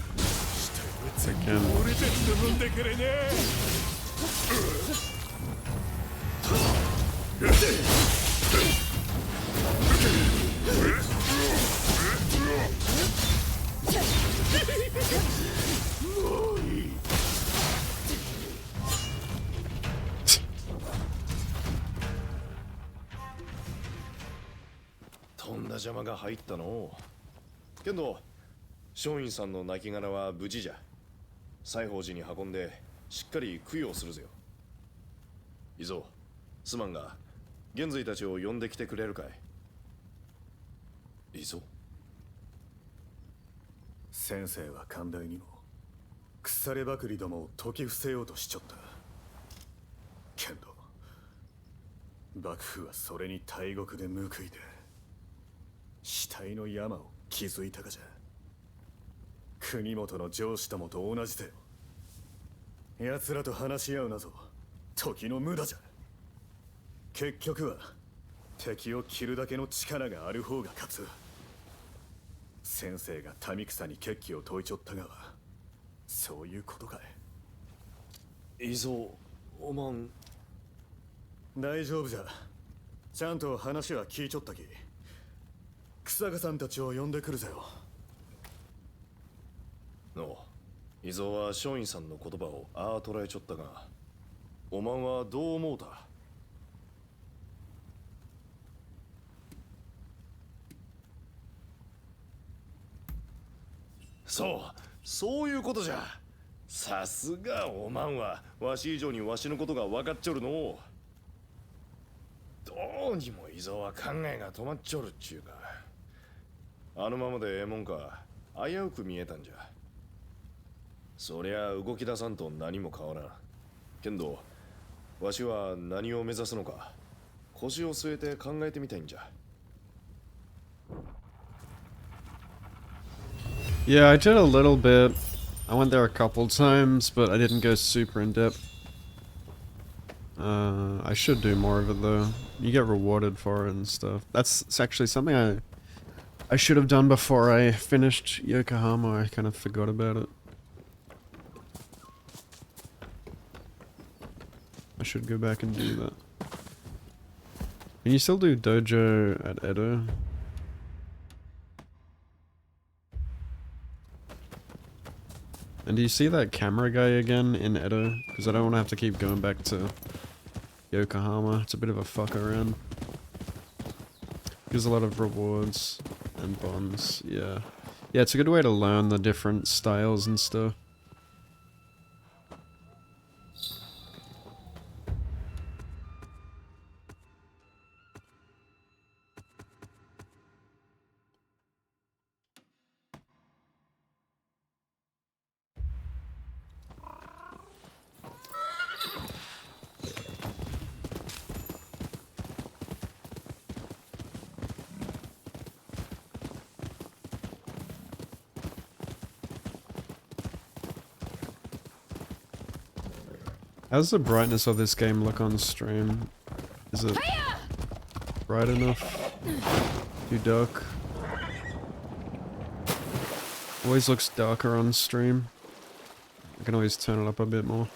Again. Oh, とんだ邪魔が入ったの。けど松陰さんの亡骸は無事じゃ。西宝寺に運んでしっかり供養するぜよ。いぞ、すまんが現在たちを呼んできてくれるかい。いぞ。先生は寛大にも腐ればくりどもを解き伏せようとしちょった。けど幕府はそれに大国で報いて死体の山を築いたかじゃ。国元の上司ともと同じで奴らと話し合うなぞ時の無駄じゃ。結局は敵を切るだけの力がある方が勝つ。先生が民草に決起を解いちょったがはそういうことかい。いぞ、おまん。大丈夫じゃ。ちゃんと話は聞いちょったき。草賀さんたちを呼んでくるぜよ。の伊蔵は松陰さんの言葉をああ捉えちょったが、おまんはどう思うた。そういうことじゃ。さすがおまんはわし以上にわしのことが分かっちょるの。どうにも伊蔵は考えが止まっちょるっちゅうか。あのままでええもんか危うく見えたんじゃ。そりゃ動き出さんと何も変わらん。けんどわしは何を目指すのか腰を据えて考えてみたいんじゃ。Yeah, I did a little bit. I went there a couple times, but I didn't go super in depth. I should do more of it though. You get rewarded for it and stuff. That's actually something I should have done before I finished Yokohama. I kind of forgot about it. I should go back and do that. Can you still do dojo at Edo? And do you see that camera guy again in Edo? Because I don't want to have to keep going back to Yokohama. It's a bit of a fuck around. Gives a lot of rewards and bonds, yeah. Yeah, it's a good way to learn the different styles and stuff. How's the brightness of this game look on stream? Is it bright enough? Too dark? Always looks darker on stream. I can always turn it up a bit more.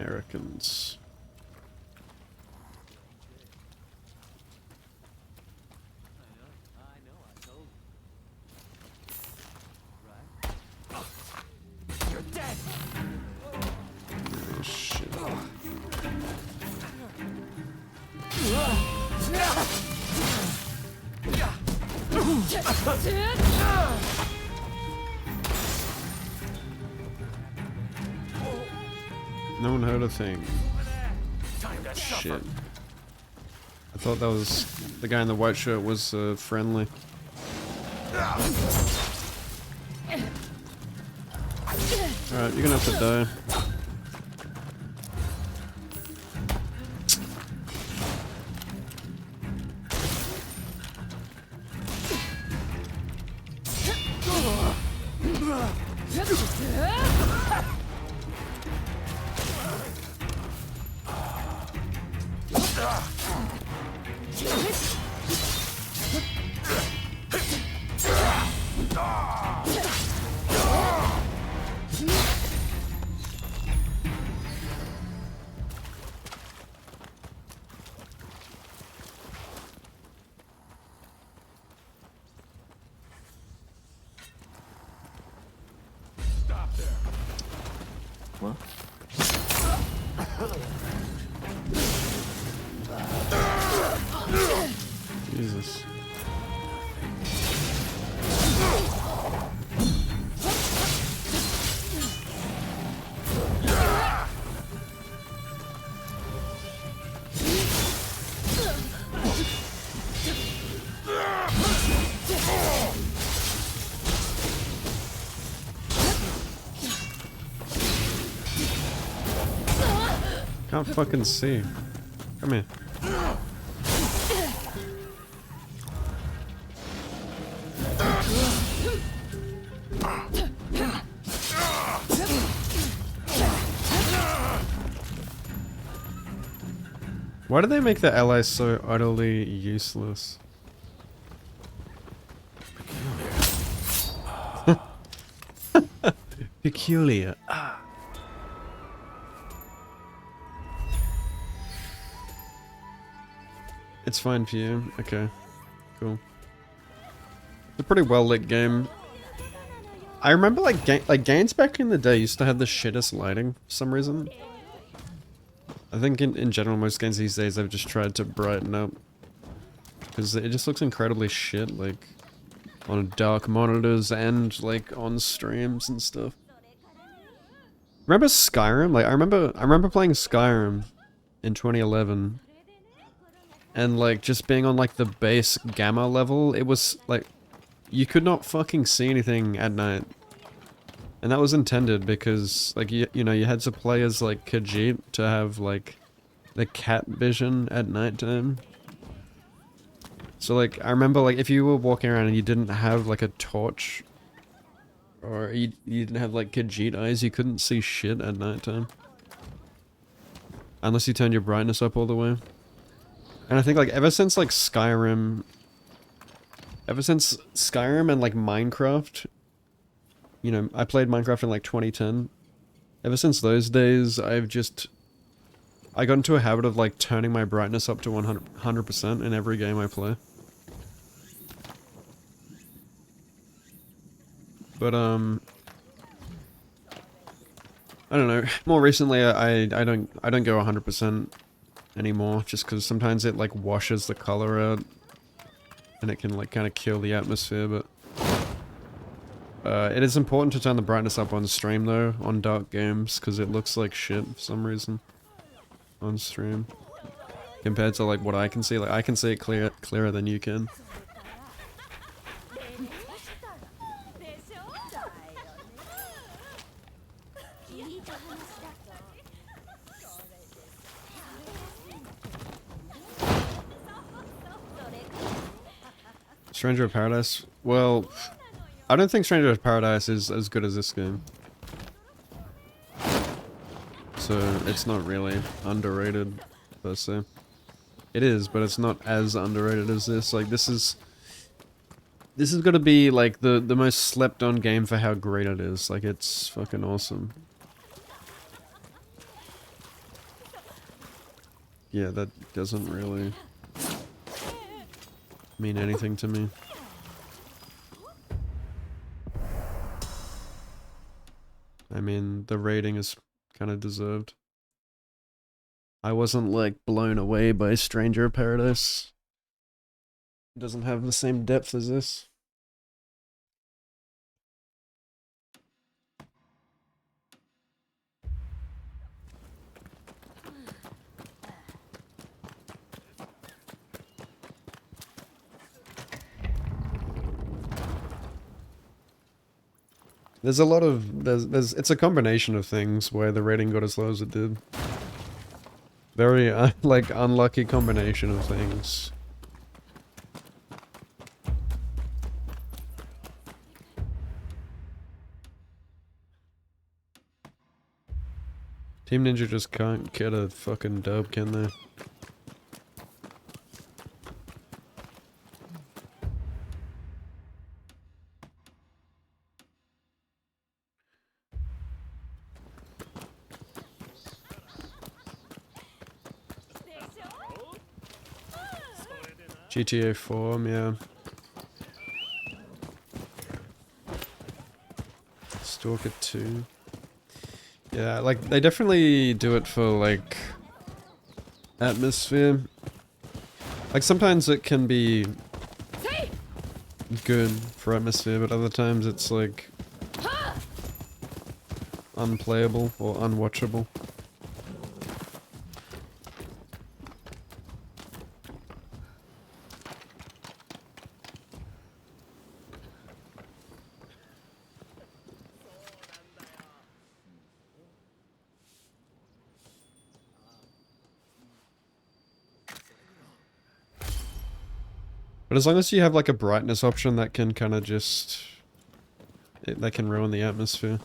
Americans. You're dead. Oh, shit. No one heard a thing. Shit. I thought that was the guy in the white shirt was friendly. Alright, you're gonna have to die. What? Jesus. Can't fucking see. Come here. Why do they make the allies so utterly useless? Peculiar. Ah. It's fine for you. Okay. Cool. It's a pretty well lit game. I remember like games back in the day used to have the shittest lighting for some reason. I think in general most games these days I've just tried to brighten up. Because it just looks incredibly shit, like on dark monitors and like on streams and stuff. Remember Skyrim? Like I remember playing Skyrim in 2011. And like just being on like the base gamma level, it was like you could not fucking see anything at night. And that was intended because like you know you had to play as like Khajiit to have like the cat vision at nighttime. So like I remember like if you were walking around and you didn't have like a torch or you didn't have like Khajiit eyes, you couldn't see shit at nighttime. Unless you turned your brightness up all the way. And I think like ever since Skyrim and like Minecraft, you know, I played Minecraft in like 2010. Ever since those days, I got into a habit of like turning my brightness up to 100% in every game I play. But I don't know. More recently, I don't go 100% anymore, just because sometimes it like washes the color out, and it can like kind of kill the atmosphere. But it is important to turn the brightness up on stream though, on dark games, because it looks like shit for some reason on stream compared to like what I can see. Like I can see it clearer than you can. Stranger of Paradise? Well, I don't think Stranger of Paradise is as good as this game. So, it's not really underrated, per se. It is, but it's not as underrated as this. Like, this is gonna be, like, the most slept-on game for how great it is. Like, it's fucking awesome. yeah, that doesn't really mean anything to me. I mean, the rating is kind of deserved. I wasn't like blown away by Stranger of Paradise. It doesn't have the same depth as this. There's a lot of it's a combination of things why the rating got as low as it did. Very like unlucky combination of things. Team Ninja just can't get a fucking dub, can they? GTA 4, yeah. Stalker 2. Yeah, like, they definitely do it for, like, atmosphere. Like, sometimes it can be good for atmosphere, but other times it's, like, unplayable or unwatchable. But as long as you have like a brightness option that can kind of just... that can ruin the atmosphere.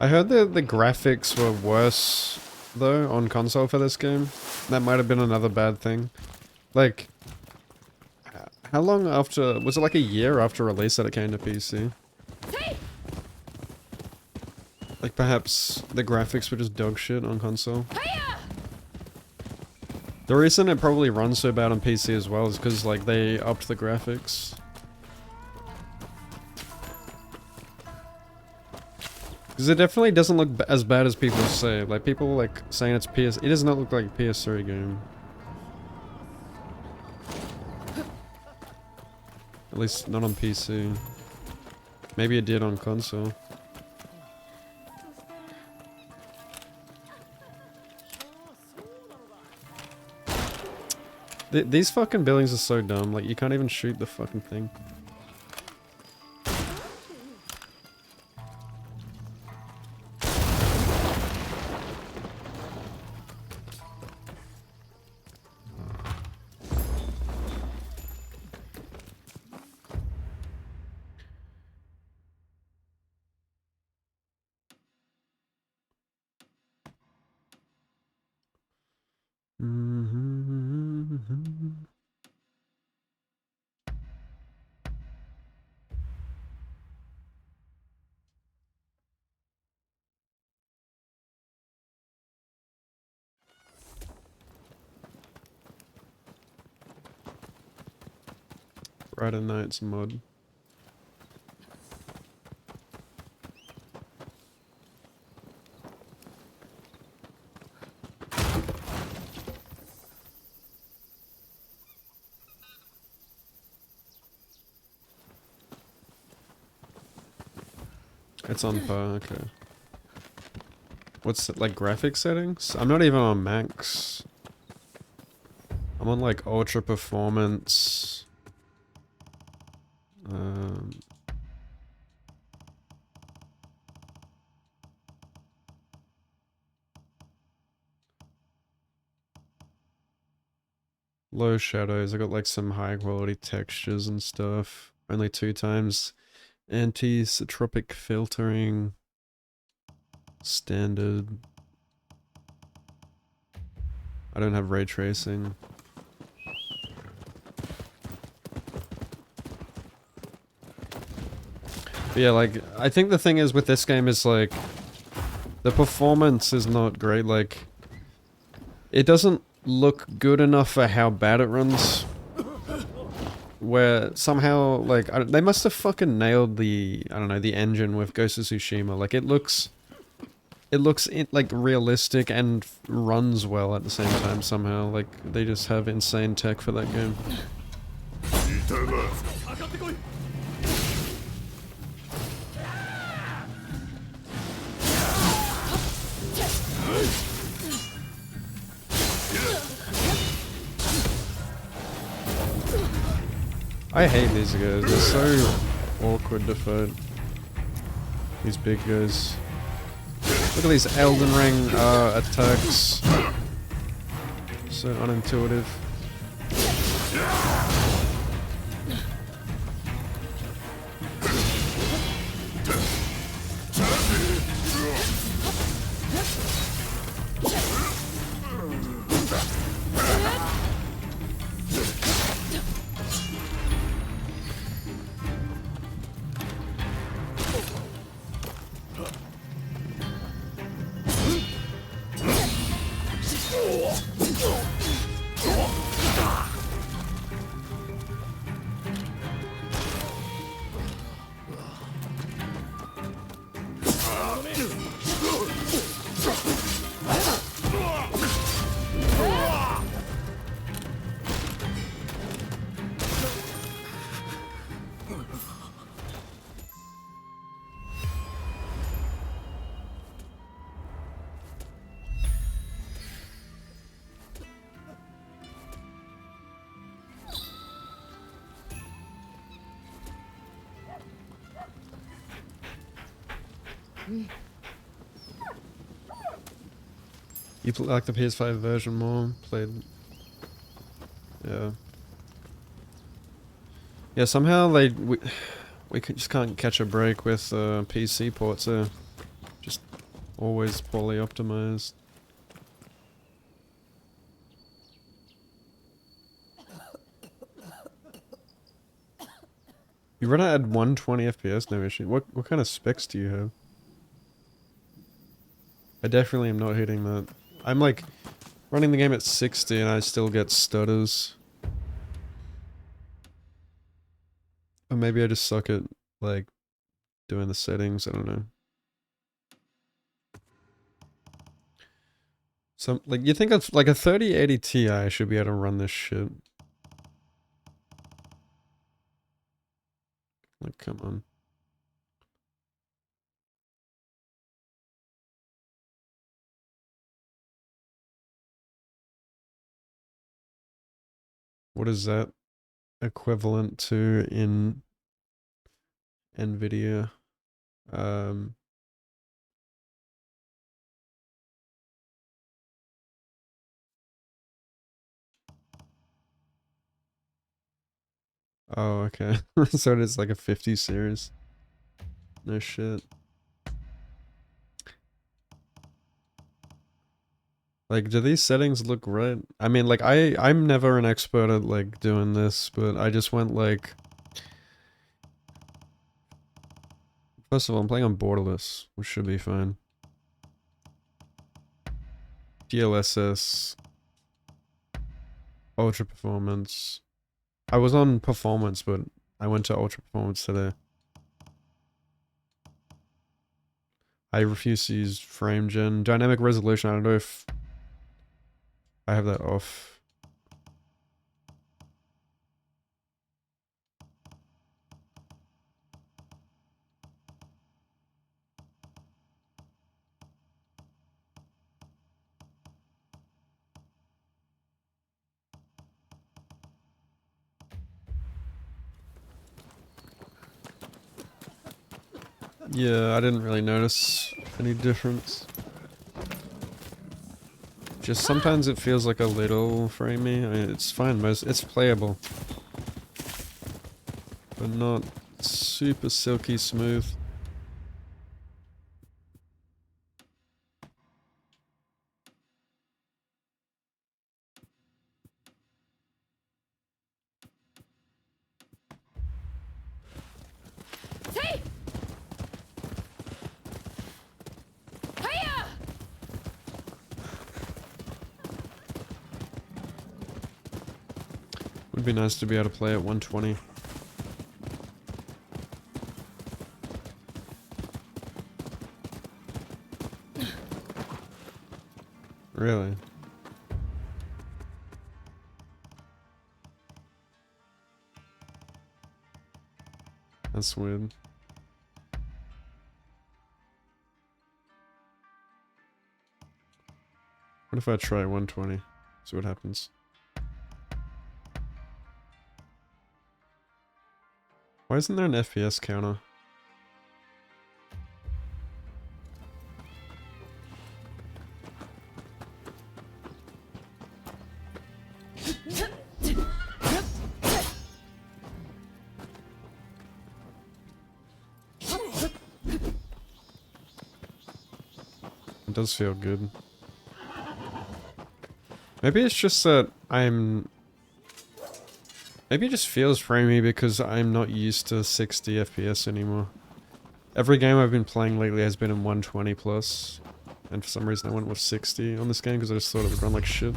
I heard the graphics were worse, though, on console for this game. That might have been another bad thing. Like, how long after... was it like a year after release that it came to PC? Like, perhaps the graphics were just dog shit on console? The reason it probably runs so bad on PC as well is because, like, they upped the graphics. Because it definitely doesn't look as bad as people say. Like, people, like, saying it's PS... it does not look like a PS3 game. At least not on PC. Maybe it did on console. These fucking buildings are so dumb. Like, you can't even shoot the fucking thing. Friday Night's mod. It's on par, okay. What's it, like graphic settings? I'm not even on max. I'm on like ultra performance. Low shadows. I got like some high quality textures and stuff. Only 2 times anti-tropic filtering. Standard. I don't have ray tracing. But yeah, like, I think the thing is with this game is like, the performance is not great, like, it doesn't look good enough for how bad it runs. Where somehow, like, they must have fucking nailed the, I don't know, the engine with Ghost of Tsushima. Like, it looks like realistic and runs well at the same time somehow. Like, they just have insane tech for that game. I hate these guys, they're so awkward to fight. These big guys. Look at these Elden Ring attacks. So unintuitive. You like the PS5 version more? Played... Yeah. Yeah, somehow we just can't catch a break with PC ports. Just always poorly optimized. You run it at 120 FPS, no issue. What kind of specs do you have? I definitely am not hitting that. I'm like running the game at 60 and I still get stutters. Or maybe I just suck at like doing the settings, I don't know. Some like you think of like a 3080 Ti should be able to run this shit. Like come on. What is that equivalent to in NVIDIA? Oh, okay. So it is like a 50 series. No shit. Like, do these settings look right? I mean, like, I'm never an expert at, like, doing this, but I just went, like... First of all, I'm playing on borderless, which should be fine. DLSS. Ultra performance. I was on performance, but I went to ultra performance today. I refuse to use frame gen. Dynamic resolution, I don't know if I have that off. Yeah, I didn't really notice any difference. Just sometimes it feels like a little framey. I mean, it's fine, it's playable. But not super silky smooth. Would be nice to be able to play at 120. Really? That's weird. What if I try 120? See what happens. Why isn't there an FPS counter? It does feel good. Maybe it's just that maybe it just feels framey because I'm not used to 60 FPS anymore. Every game I've been playing lately has been in 120 plus. And for some reason I went with 60 on this game because I just thought it would run like shit.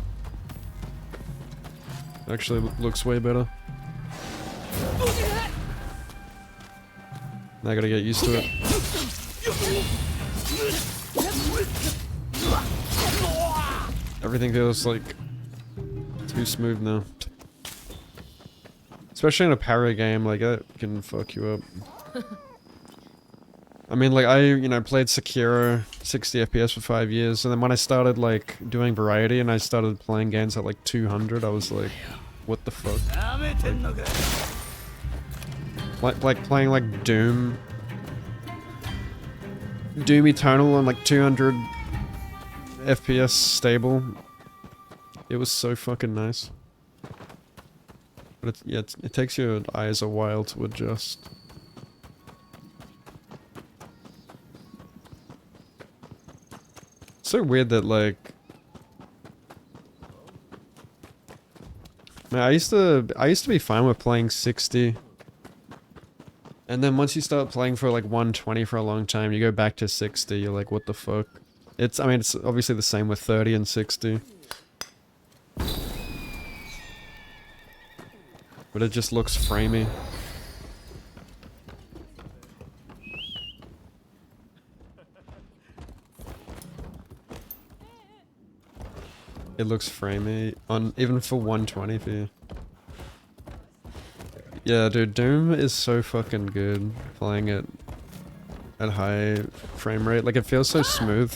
It actually looks way better. Now I gotta get used to it. Everything feels like too smooth now. Especially in a parry game, like that can fuck you up. I mean, like I played Sekiro 60 FPS for 5 years, and then when I started like doing variety and I started playing games at like 200, I was like, what the fuck? Like playing like Doom Eternal on like 200 FPS stable. It was so fucking nice. But it takes your eyes a while to adjust. So weird that like, man, I used to be fine with playing 60. And then once you start playing for like 120 for a long time, you go back to 60, you're like, what the fuck? I mean, it's obviously the same with 30 and 60. But it just looks framey. It looks framey on even for 120 for you. Yeah, dude, Doom is so fucking good playing it at high frame rate. Like, it feels so smooth.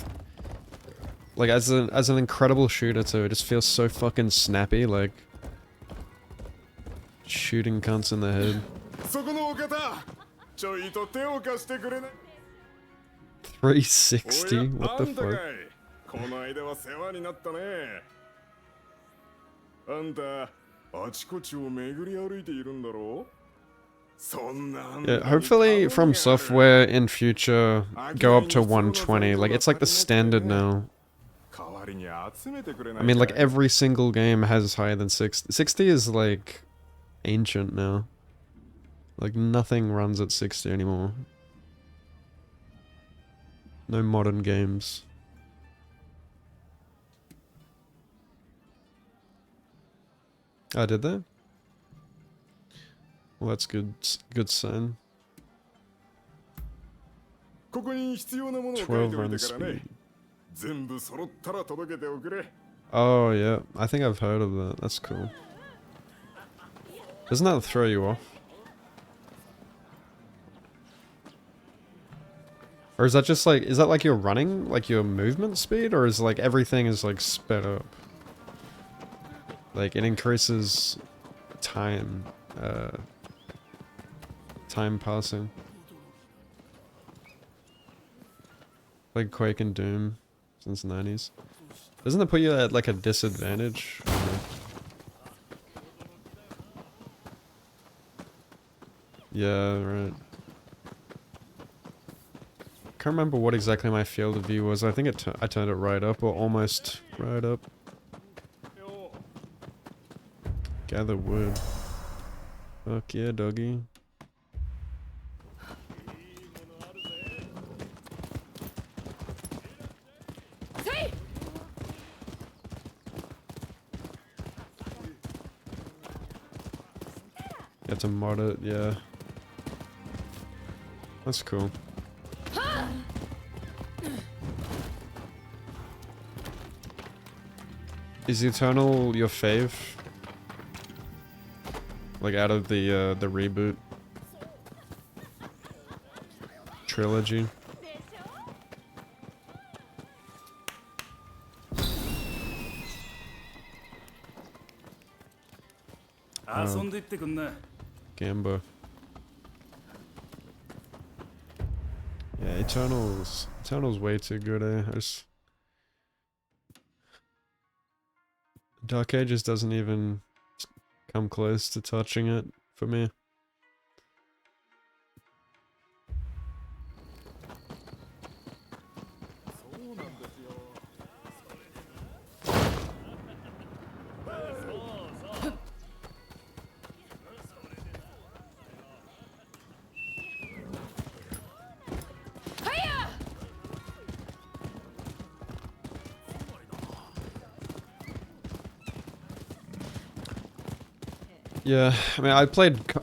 Like, as an incredible shooter too, it just feels so fucking snappy, like shooting cunts in the head. 360? What the fuck? この間は世話になったね。あんたあちこちを巡り歩いているんだろう? Yeah, hopefully From Software in future go up to 120. Like, it's like the standard now. I mean, like, every single game has higher than 60. 60 is like ancient now. Like, nothing runs at 60 anymore. No modern games. Oh, did they? Well, that's good. Good sign. ここに必要なものを書いておいたからね。全部揃ったら届けておくれ。 Oh, yeah. I think I've heard of that. That's cool. Doesn't that throw you off? Or is that just like, is that like your running, like your movement speed? Or is like everything is like sped up? Like it increases time, time passing. Like Quake and Doom since the 90s. Doesn't that put you at like a disadvantage? Yeah, right. Can't remember what exactly my field of view was. I think I turned it right up, or almost right up. Gather wood. Fuck yeah, doggy. Get to mod it, yeah. That's cool. Is Eternal your fave? Like out of the reboot trilogy? Gamba. Yeah, Eternal's way too good, eh? Dark Ages doesn't even come close to touching it for me. Yeah, I mean,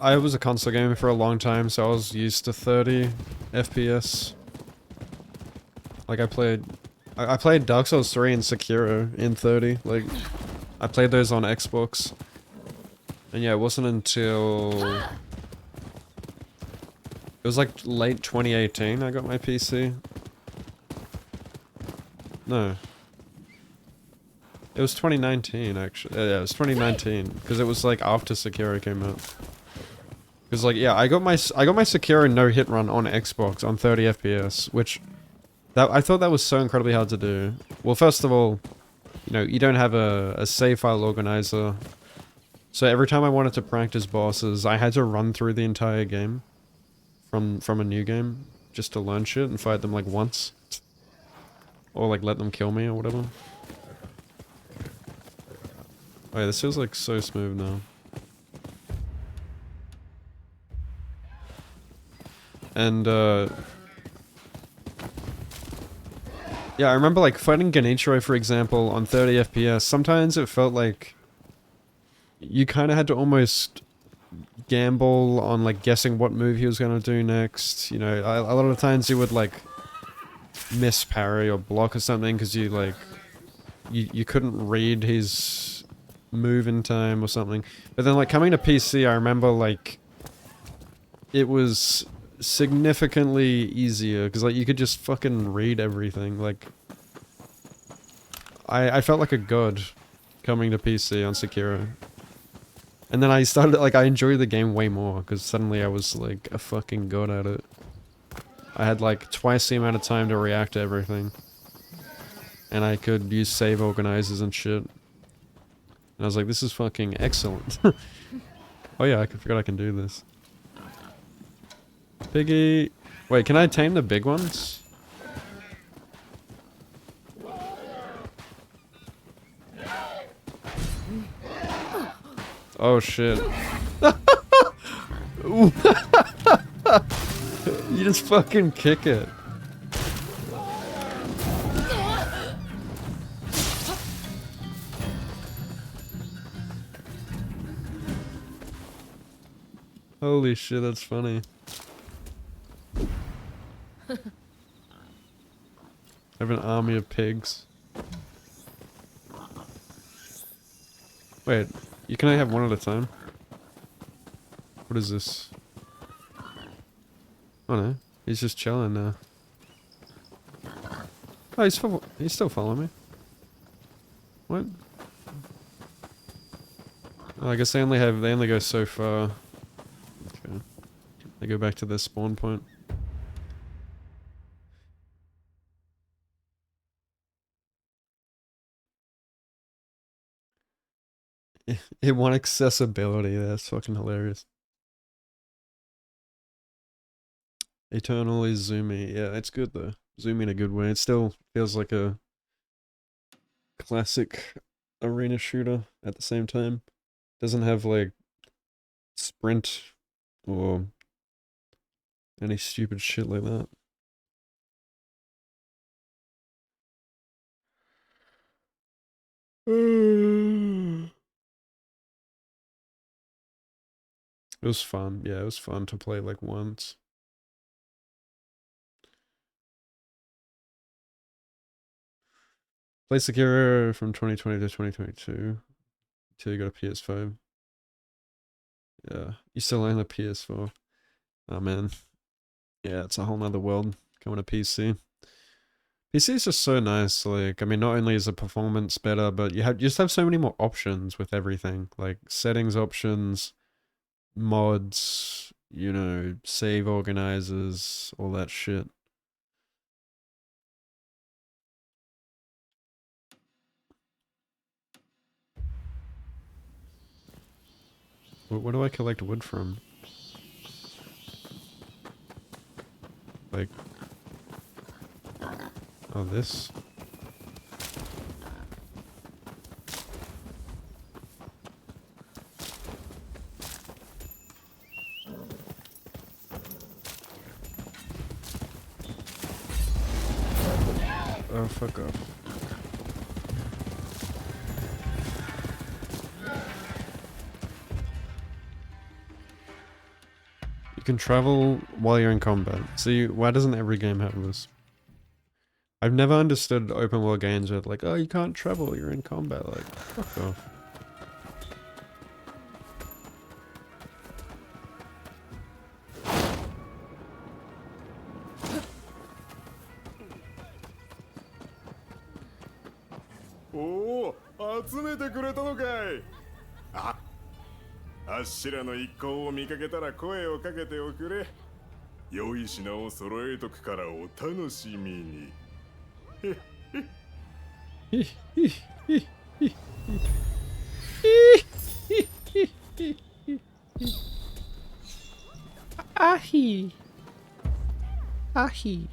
I was a console gamer for a long time, so I was used to 30 FPS. Like, I played Dark Souls 3 and Sekiro in 30, like, I played those on Xbox. And yeah, it wasn't until... It was like late 2018 I got my PC. No. It was 2019, actually. Yeah, it was 2019, because it was like after Sekiro came out. Because like, yeah, I got my Sekiro no hit run on Xbox on 30 FPS, which I thought that was so incredibly hard to do. Well, first of all, you know, you don't have a save file organizer, so every time I wanted to practice bosses, I had to run through the entire game from a new game just to learn shit and fight them like once, or like let them kill me or whatever. Oh yeah, this feels like so smooth now. And yeah, I remember like fighting Genichiro, for example, on 30 FPS. Sometimes it felt like you kind of had to almost gamble on like guessing what move he was going to do next. You know, a lot of the times you would like miss parry or block or something because you like you couldn't read his move in time or something. But then like coming to PC, I remember like it was significantly easier because like you could just fucking read everything. Like I felt like a god coming to PC on Sekiro. And then I started, like, I enjoyed the game way more, because suddenly I was, like, a fucking god at it. I had, like, twice the amount of time to react to everything. And I could use save organizers and shit. And I was like, this is fucking excellent. Oh yeah, I forgot I can do this. Piggy! Wait, can I tame the big ones? Oh shit. You just fucking kick it. Holy shit, that's funny. I have an army of pigs. Wait, you can only have one at a time? What is this? Oh no, he's just chilling now. Oh, he's still following me. What? Oh, I guess they only go so far. Okay. They go back to their spawn point. It won accessibility, that's fucking hilarious. Eternal is zoomy. Yeah, it's good though. Zoomy in a good way. It still feels like a classic arena shooter at the same time. Doesn't have like sprint or any stupid shit like that. It was fun. Yeah, it was fun to play like once. Play Sekiro from 2020 to 2022 till you got a PS5. Yeah, you still own the PS4. Oh man, yeah, it's a whole nother world coming to PC. PC is just so nice. Like, I mean, not only is the performance better, but you just have so many more options with everything, like settings options, mods, you know, save organizers, all that shit. Where do I collect wood from? Like, oh, this? Oh, fuck off. You can travel while you're in combat. See, why doesn't every game have this? I've never understood open world games with like, oh, you can't travel, you're in combat. Like, fuck off.おお、集めてくれたのかい。あっしらの一行を見かけたら声をかけておくれ。良い品を揃えとくからお楽しみに。アヒアヒ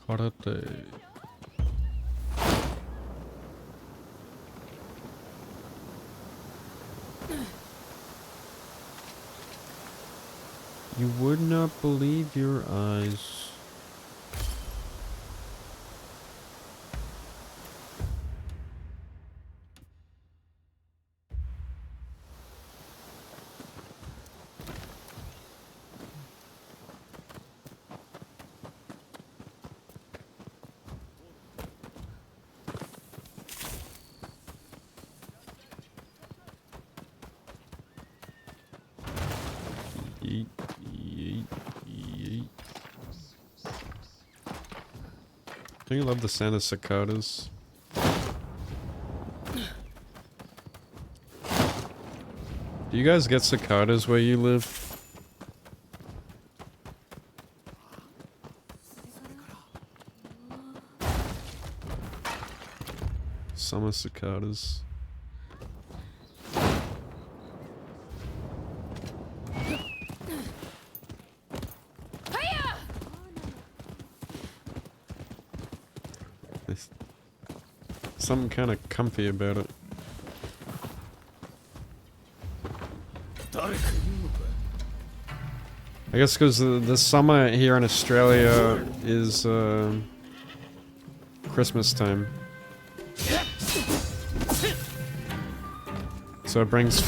空手You would not believe your eyes. Yeet, yeet, yeet. Don't you love the sound of cicadas? Do you guys get cicadas where you live? Summer cicadas. Something kind of comfy about it. I guess because the summer here in Australia is Christmas time. So it brings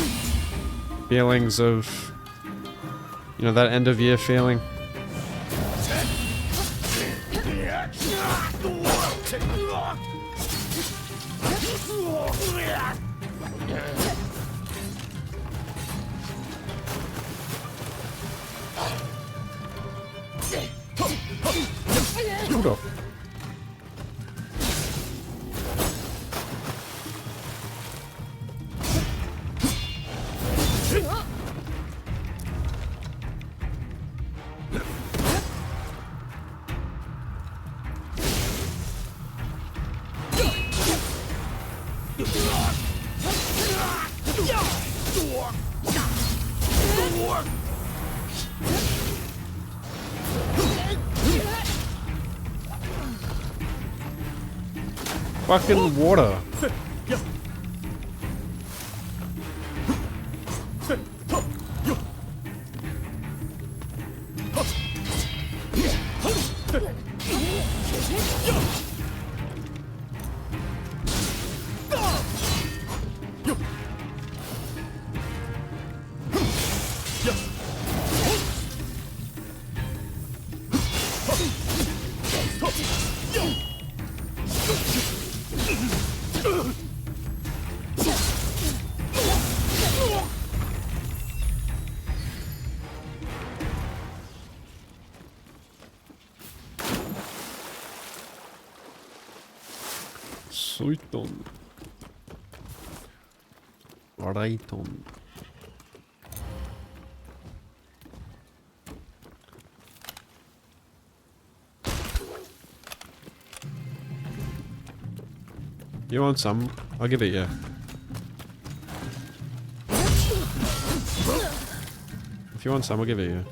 feelings of, you know, that end of year feeling. Hold up. Fucking water. Suiton. Raiton. You want some? I'll give it you. If you want some, I'll give it you.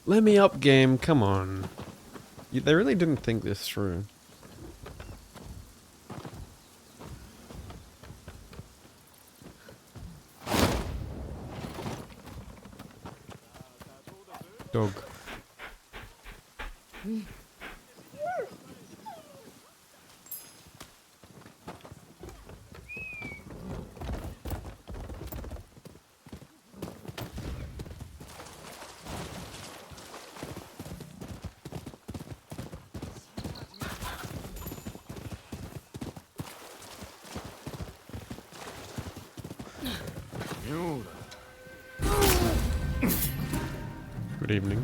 Let me up, game. Come on. They really didn't think this through. Dog. Good evening.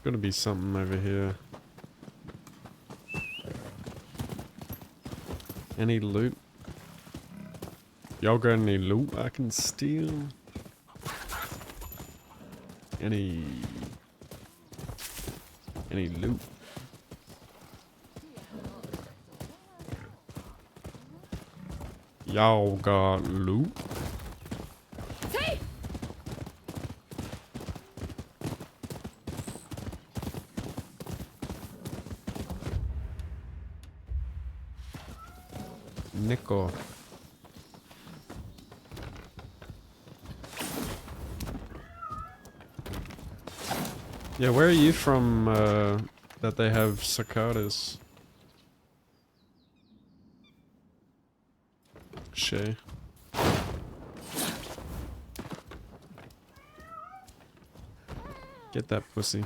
There's gotta be something over here. Any loot? Y'all got any loot I can steal? Any loot? Y'all got loot? Nico. Yeah, where are you from, that they have cicadas? Shay. Get that pussy.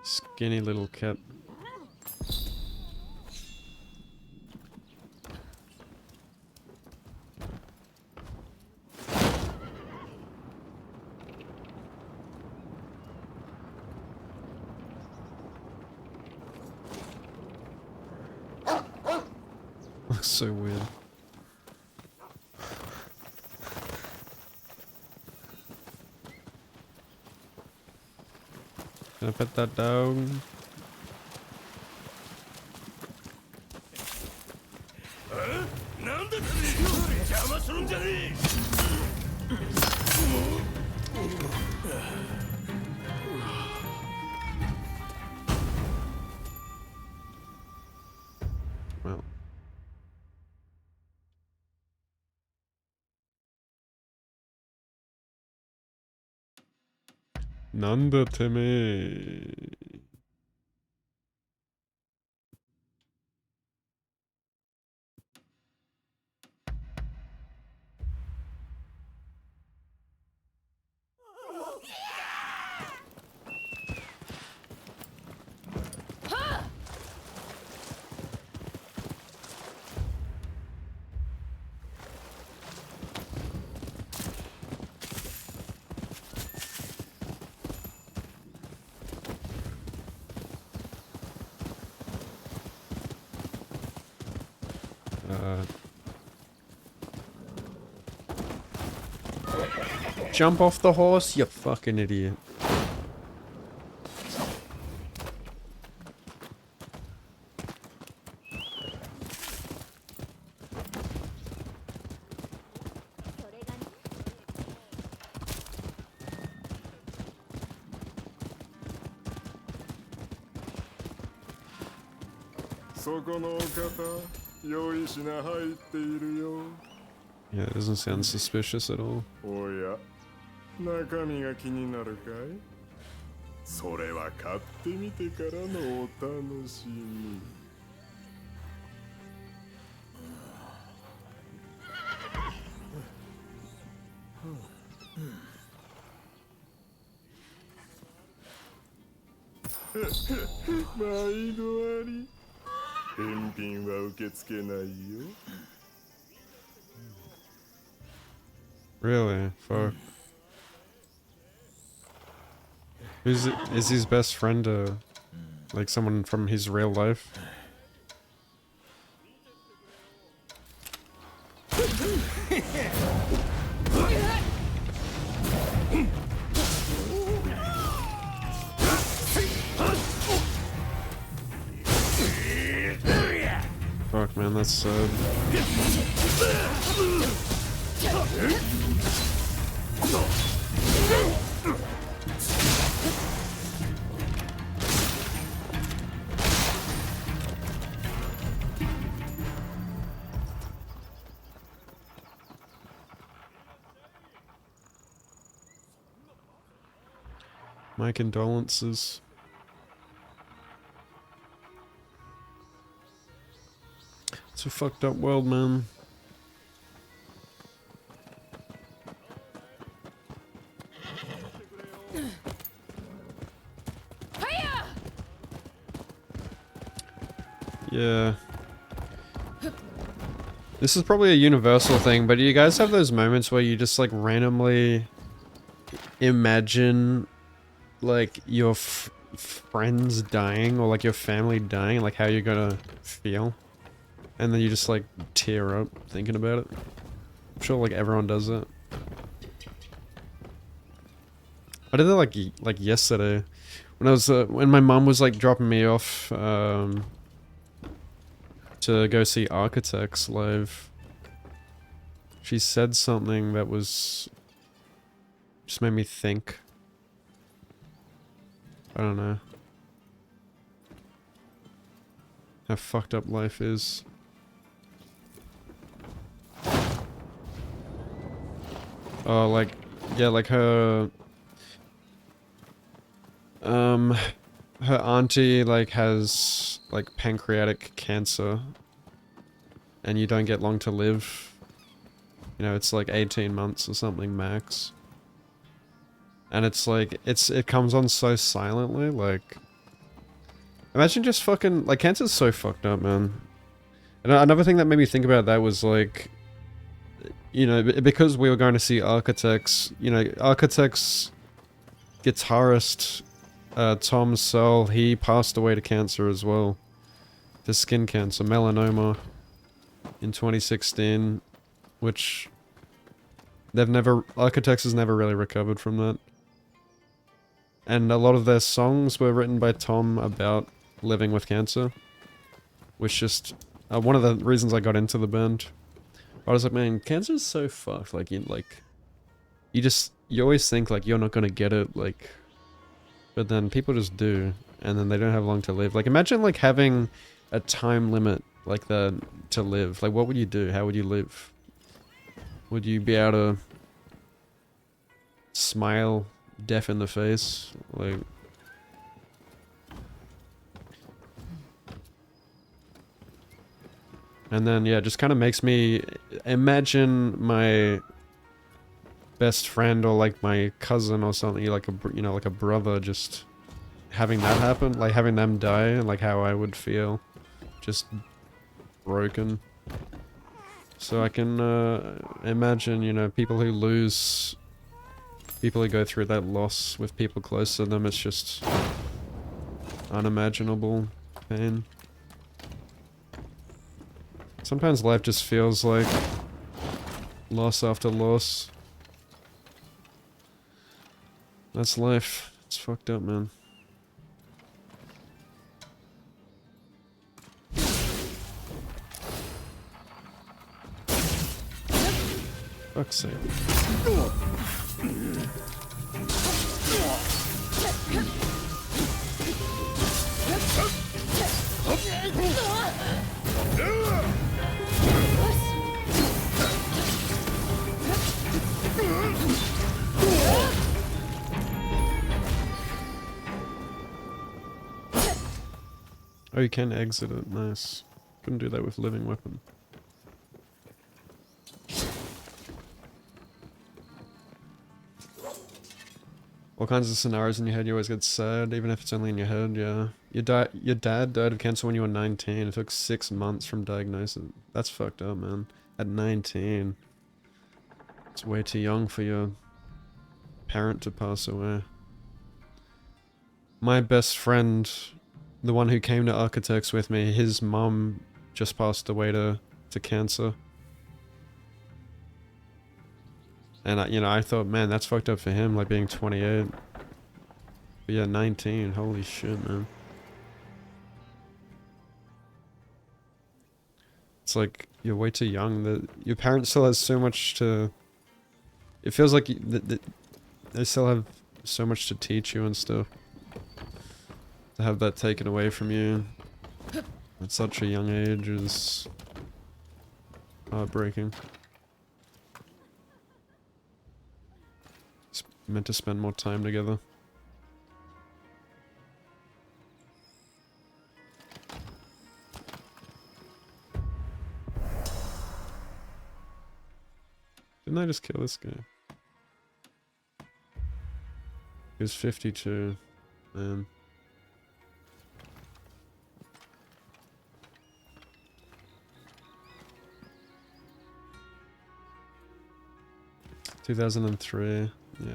Skinny little cat. so weird. Can I put that down? Well. Nanda Teme. Jump off the horse, you fucking idiot. Yeah, it doesn't sound suspicious at all. 中身が気になるかい？それは買ってみてからのお楽しみ。毎度あり。返品は受け付けないよ。Really? Fuck. Is his best friend like someone from his real life? Fuck man, that's sad. My condolences. It's a fucked up world, man. Yeah. This is probably a universal thing, but do you guys have those moments where you just like randomly imagine like your friends dying or like your family dying, like how you're gonna feel, and then you just like tear up thinking about it? I'm sure like everyone does that. I did that like yesterday when I was when my mum was like dropping me off to go see Architects live. She said something that was just made me think. I don't know how fucked up life is. Oh, like, yeah, like her auntie like has like pancreatic cancer and you don't get long to live. You know, it's like 18 months or something max. And it's like, it comes on so silently, like... Imagine just fucking... Like, cancer's so fucked up, man. And another thing that made me think about that was, like... You know, because we were going to see Architects, you know, Architects guitarist, Tom Searle, he passed away to cancer as well. To skin cancer, melanoma. in 2016, which Architects has never really recovered from that. And a lot of their songs were written by Tom about living with cancer, which just one of the reasons I got into the band. I was like, man, cancer's so fucked. Like you always think like you're not gonna get it, like, but then people just do, and then they don't have long to live. Like imagine like having a time limit like that to live. Like what would you do? How would you live? Would you be able to smile deaf in the face? Like, and then yeah, it just kind of makes me imagine my best friend or like my cousin or something, like like a brother, just having that happen, like having them die, and like how I would feel, just broken. So I can imagine, people who lose, people who go through that loss with people close to them. It's just unimaginable pain. Sometimes life just feels like loss after loss. That's life. It's fucked up, man. Fuck's sake. Oh, you can exit it. Nice. Couldn't do that with living weapon. All kinds of scenarios in your head, you always get sad, even if it's only in your head, yeah. Your dad died of cancer when you were 19. It took 6 months from diagnosis. That's fucked up, man. At 19. It's way too young for your parent to pass away. My best friend, the one who came to Architects with me, his mum just passed away to cancer. And I thought, man, that's fucked up for him, like being 28. But yeah, 19, holy shit, man. It's like, you're way too young. Your parents still has so much to... It feels like they still have so much to teach you and stuff. To have that taken away from you at such a young age is heartbreaking. It's meant to spend more time together. Didn't I just kill this guy? He was 52, man. – 2003, yeah.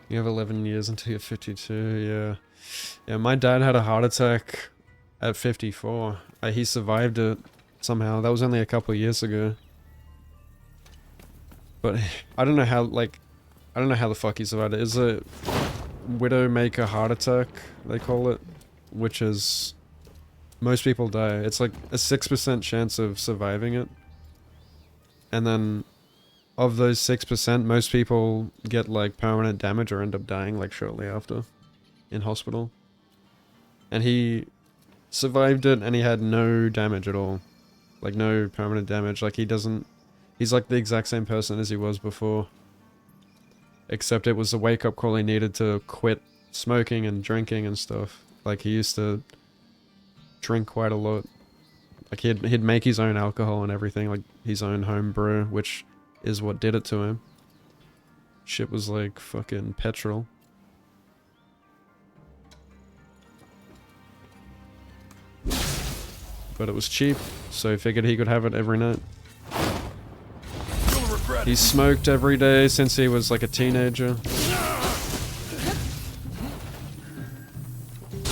You have 11 years until you're 52, yeah. Yeah, my dad had a heart attack at 54. He survived it somehow. That was only a couple of years ago. But I don't know how, I don't know how the fuck he survived it. It's a widowmaker heart attack, they call it. Which is... Most people die. It's like a 6% chance of surviving it. And then, of those 6%, most people get like permanent damage or end up dying like shortly after in hospital. And he survived it and he had no damage at all. Like no permanent damage. Like he's like the exact same person as he was before. Except it was a wake up call he needed to quit smoking and drinking and stuff. Like he used to drink quite a lot. Like he'd make his own alcohol and everything, like his own home brew, which is what did it to him. Shit was like fucking petrol. But it was cheap, so he figured he could have it every night. He smoked every day since he was like a teenager.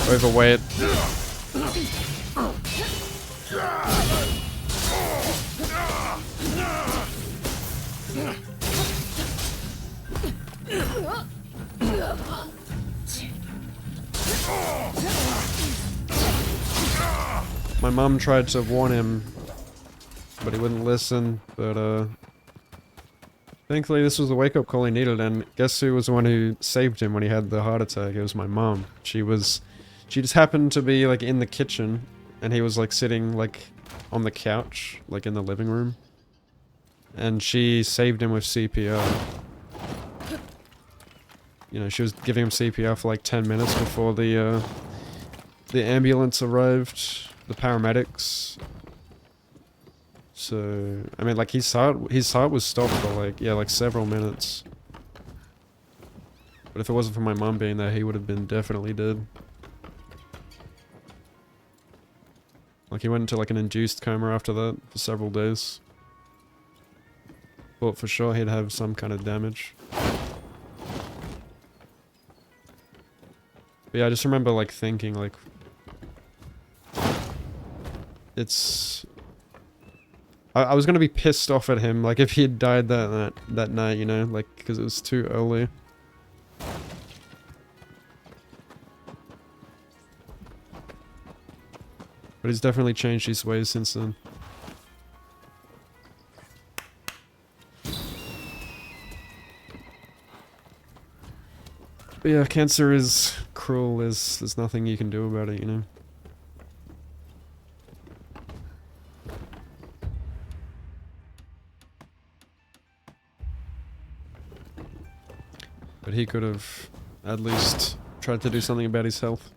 Overweight. my mum tried to warn him, but he wouldn't listen. But thankfully this was the wake-up call he needed, and guess who was the one who saved him when he had the heart attack? It was my mom. She just happened to be like in the kitchen, and he was like sitting like on the couch, like in the living room. And she saved him with CPR. You know, she was giving him CPR for like 10 minutes before the ambulance arrived, the paramedics. So, I mean, like his heart was stopped for like, yeah, like several minutes. But if it wasn't for my mom being there, he would have been definitely dead. Like he went into like an induced coma after that for several days. Thought for sure he'd have some kind of damage. But yeah, I just remember like thinking like I was gonna be pissed off at him like if he had died that night, you know, like because it was too early. But he's definitely changed his ways since then. But yeah, cancer is cruel. There's nothing you can do about it, you know. But he could have at least tried to do something about his health.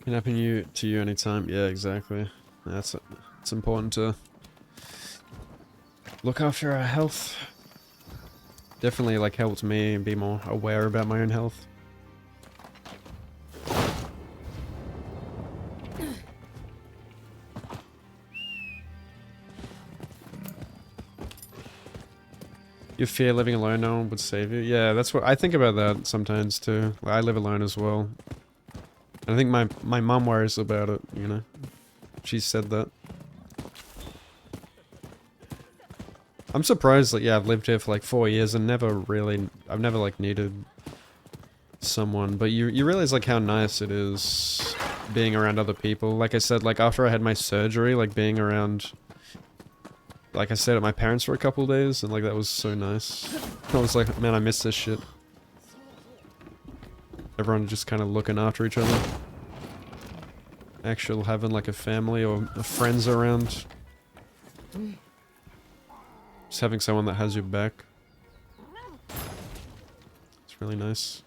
Can happen to you anytime. Yeah, exactly. It's important to look after our health. Definitely like helped me be more aware about my own health. You fear living alone, no one would save you. Yeah, that's what I think about that sometimes too. I live alone as well. I think my mum worries about it, you know. She said that. I'm surprised that, yeah, I've lived here for like 4 years and I've never like needed someone, but you realize like how nice it is being around other people. Like I said, like after I had my surgery, like being around, like I stayed at my parents for a couple of days and like that was so nice. I was like, man, I miss this shit. Everyone just kind of looking after each other. Actual having like a family or friends around. Just having someone that has your back. It's really nice.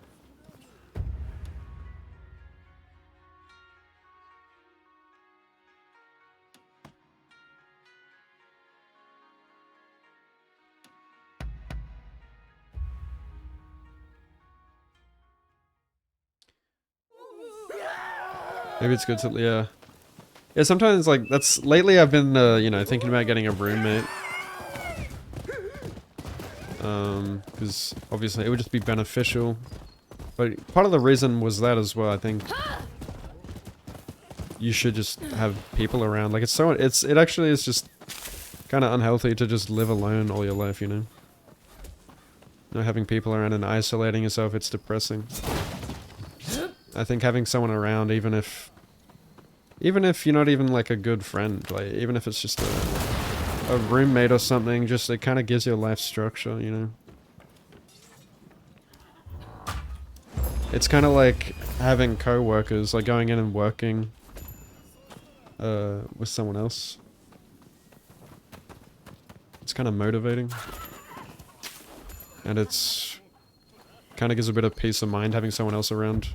Maybe it's good to, yeah. Yeah, sometimes, like, lately I've been, you know, thinking about getting a roommate. Because obviously it would just be beneficial. But part of the reason was that as well, I think. You should just have people around. Like, it actually is just kind of unhealthy to just live alone all your life, you know? You know, having people around and isolating yourself, it's depressing. I think having someone around, even if you're not even like a good friend, like even if it's just a roommate or something, just it kind of gives you a life structure, you know. It's kind of like having co-workers, like going in and working with someone else. It's kind of motivating, and it's kind of gives a bit of peace of mind having someone else around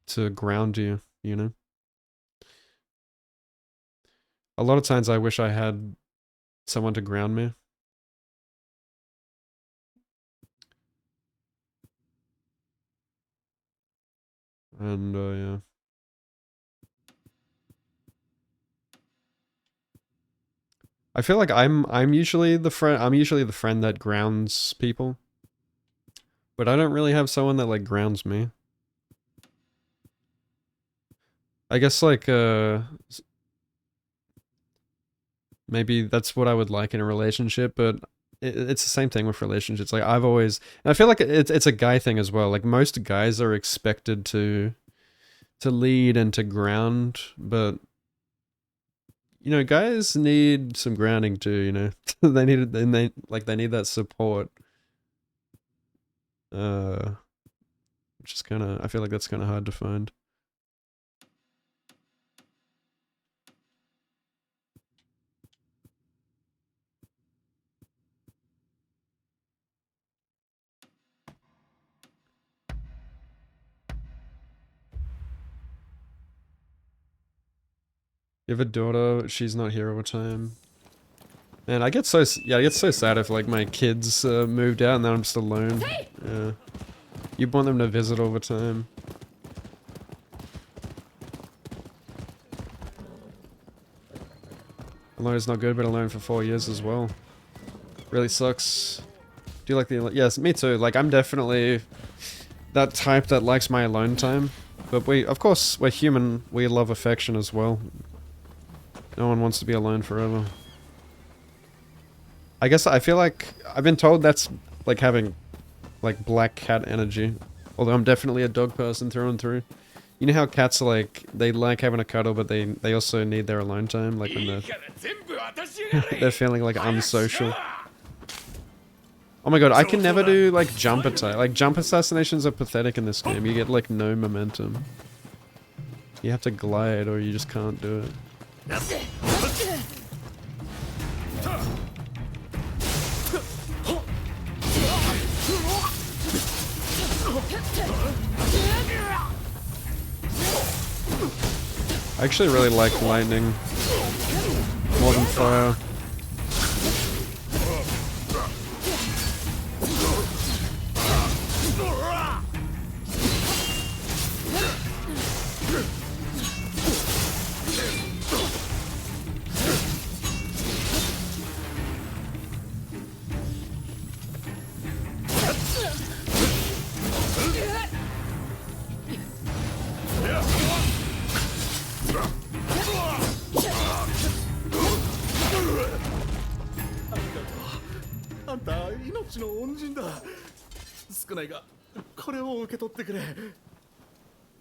to ground you, you know? A lot of times I wish I had someone to ground me. And, yeah. I feel like I'm usually the friend that grounds people. But I don't really have someone that like grounds me. I guess like maybe that's what I would like in a relationship, but it's the same thing with relationships. Like I've always, and I feel like it's a guy thing as well. Like most guys are expected to lead and to ground, but you know, guys need some grounding too, you know. They need they need that support. Which is kind of, I feel like that's kind of hard to find. You have a daughter, she's not here all the time. Man, I get so sad if like my kids moved out and then I'm just alone. Yeah. You want them to visit all the time. Alone is not good, but alone for 4 years as well. Really sucks. Do you like the... Yes, me too. Like, I'm definitely that type that likes my alone time. But of course, we're human. We love affection as well. No one wants to be alone forever. I guess I feel like I've been told that's like having like black cat energy. Although I'm definitely a dog person through and through. You know how cats are like, they like having a cuddle, but they also need their alone time, like when they're feeling like unsocial. Oh my god, I can never do like jump attack. Like jump assassinations are pathetic in this game. You get like no momentum. You have to glide or you just can't do it. I actually really like lightning more than fire.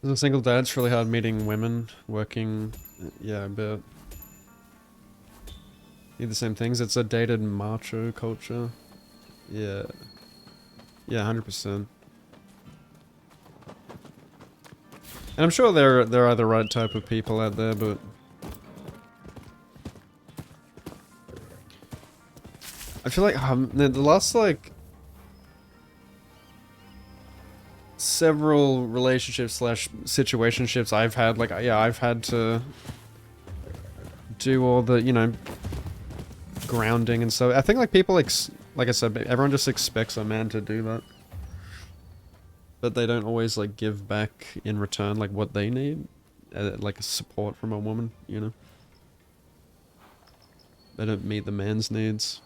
As a single dad, it's really hard meeting women, working, yeah, but need the same things. It's a dated macho culture. Yeah. Yeah, 100%. And I'm sure there are the right type of people out there, but I feel like the last like several relationships / situationships I've had, like, yeah, I've had to do all the, you know, grounding and so I think like people like I said, everyone just expects a man to do that, but they don't always like give back in return like what they need, like a support from a woman, you know. They don't meet the man's needs.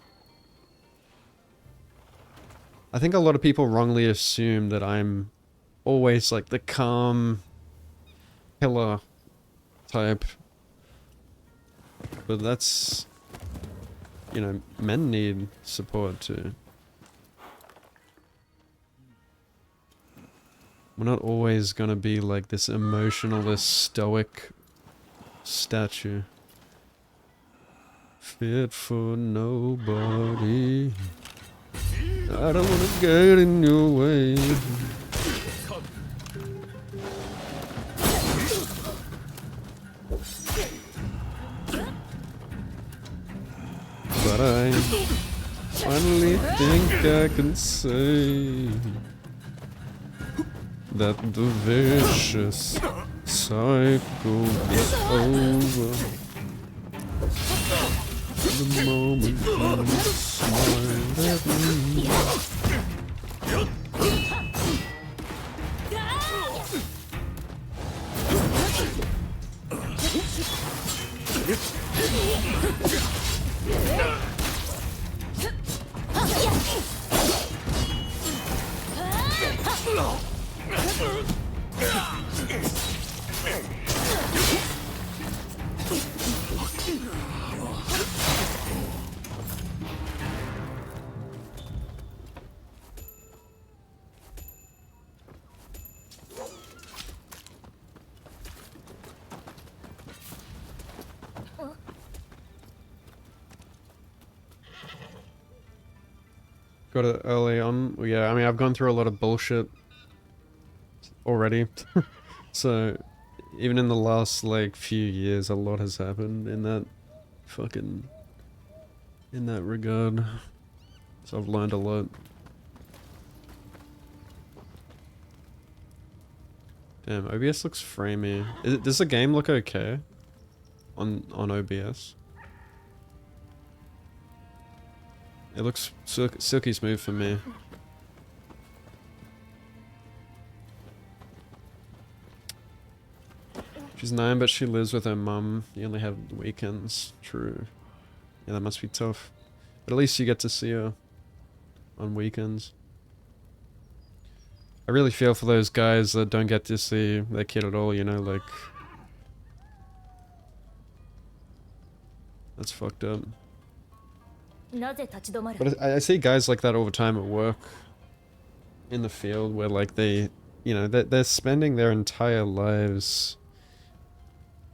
I think a lot of people wrongly assume that I'm always like the calm killer type, but that's, you know, men need support too. We're not always gonna be like this emotionalist, stoic statue. Fit for nobody. I don't wanna get in your way. But I finally think I can say that the vicious cycle is over. The moment you smile at me. Got it early on. Well, yeah, I mean, I've gone through a lot of bullshit already. So, even in the last, like, few years, a lot has happened in that fucking... in that regard. So I've learned a lot. Damn, OBS looks framey. Does the game look okay? On OBS? It looks silky smooth for me. She's 9, but she lives with her mum. You only have weekends. True. Yeah, that must be tough. But at least you get to see her on weekends. I really feel for those guys that don't get to see their kid at all, you know, like... That's fucked up. But I see guys like that all the time at work. In the field where, like, they... You know, they're spending their entire lives...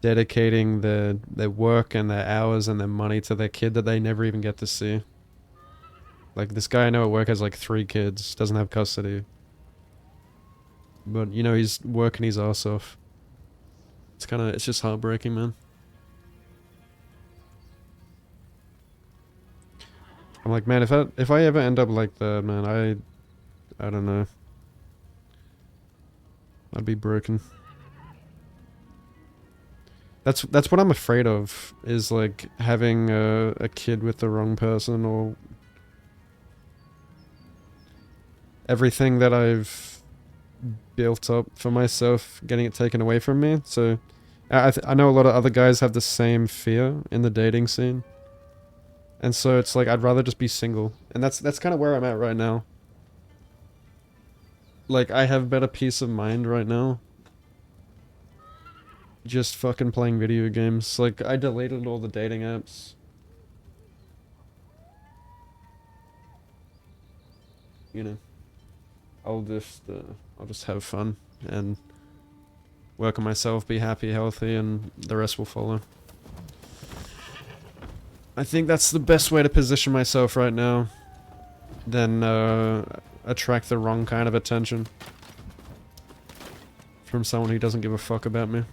dedicating their work and their hours and their money to their kid that they never even get to see. Like, this guy I know at work has, like, 3 kids. Doesn't have custody. But, you know, he's working his ass off. It's just heartbreaking, man. I'm like, man, if I ever end up like that, man, I don't know. I'd be broken. That's what I'm afraid of, is like having a kid with the wrong person, or everything that I've built up for myself getting it taken away from me. So I know a lot of other guys have the same fear in the dating scene. And so it's like, I'd rather just be single. And that's kind of where I'm at right now. Like, I have better peace of mind right now. Just fucking playing video games. Like, I deleted all the dating apps. You know. I'll just have fun and work on myself, be happy, healthy, and the rest will follow. I think that's the best way to position myself right now, than attract the wrong kind of attention from someone who doesn't give a fuck about me.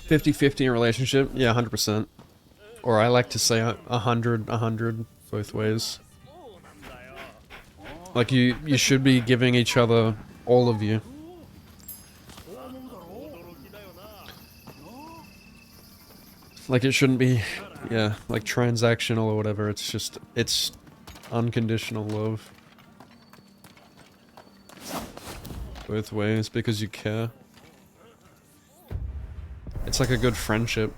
"50-50 in a relationship, yeah, 100%. Or I like to say 100 both ways. Like, you should be giving each other all of you. Like, it shouldn't be, yeah, like transactional or whatever. It's unconditional love. Both ways, because you care. It's like a good friendship.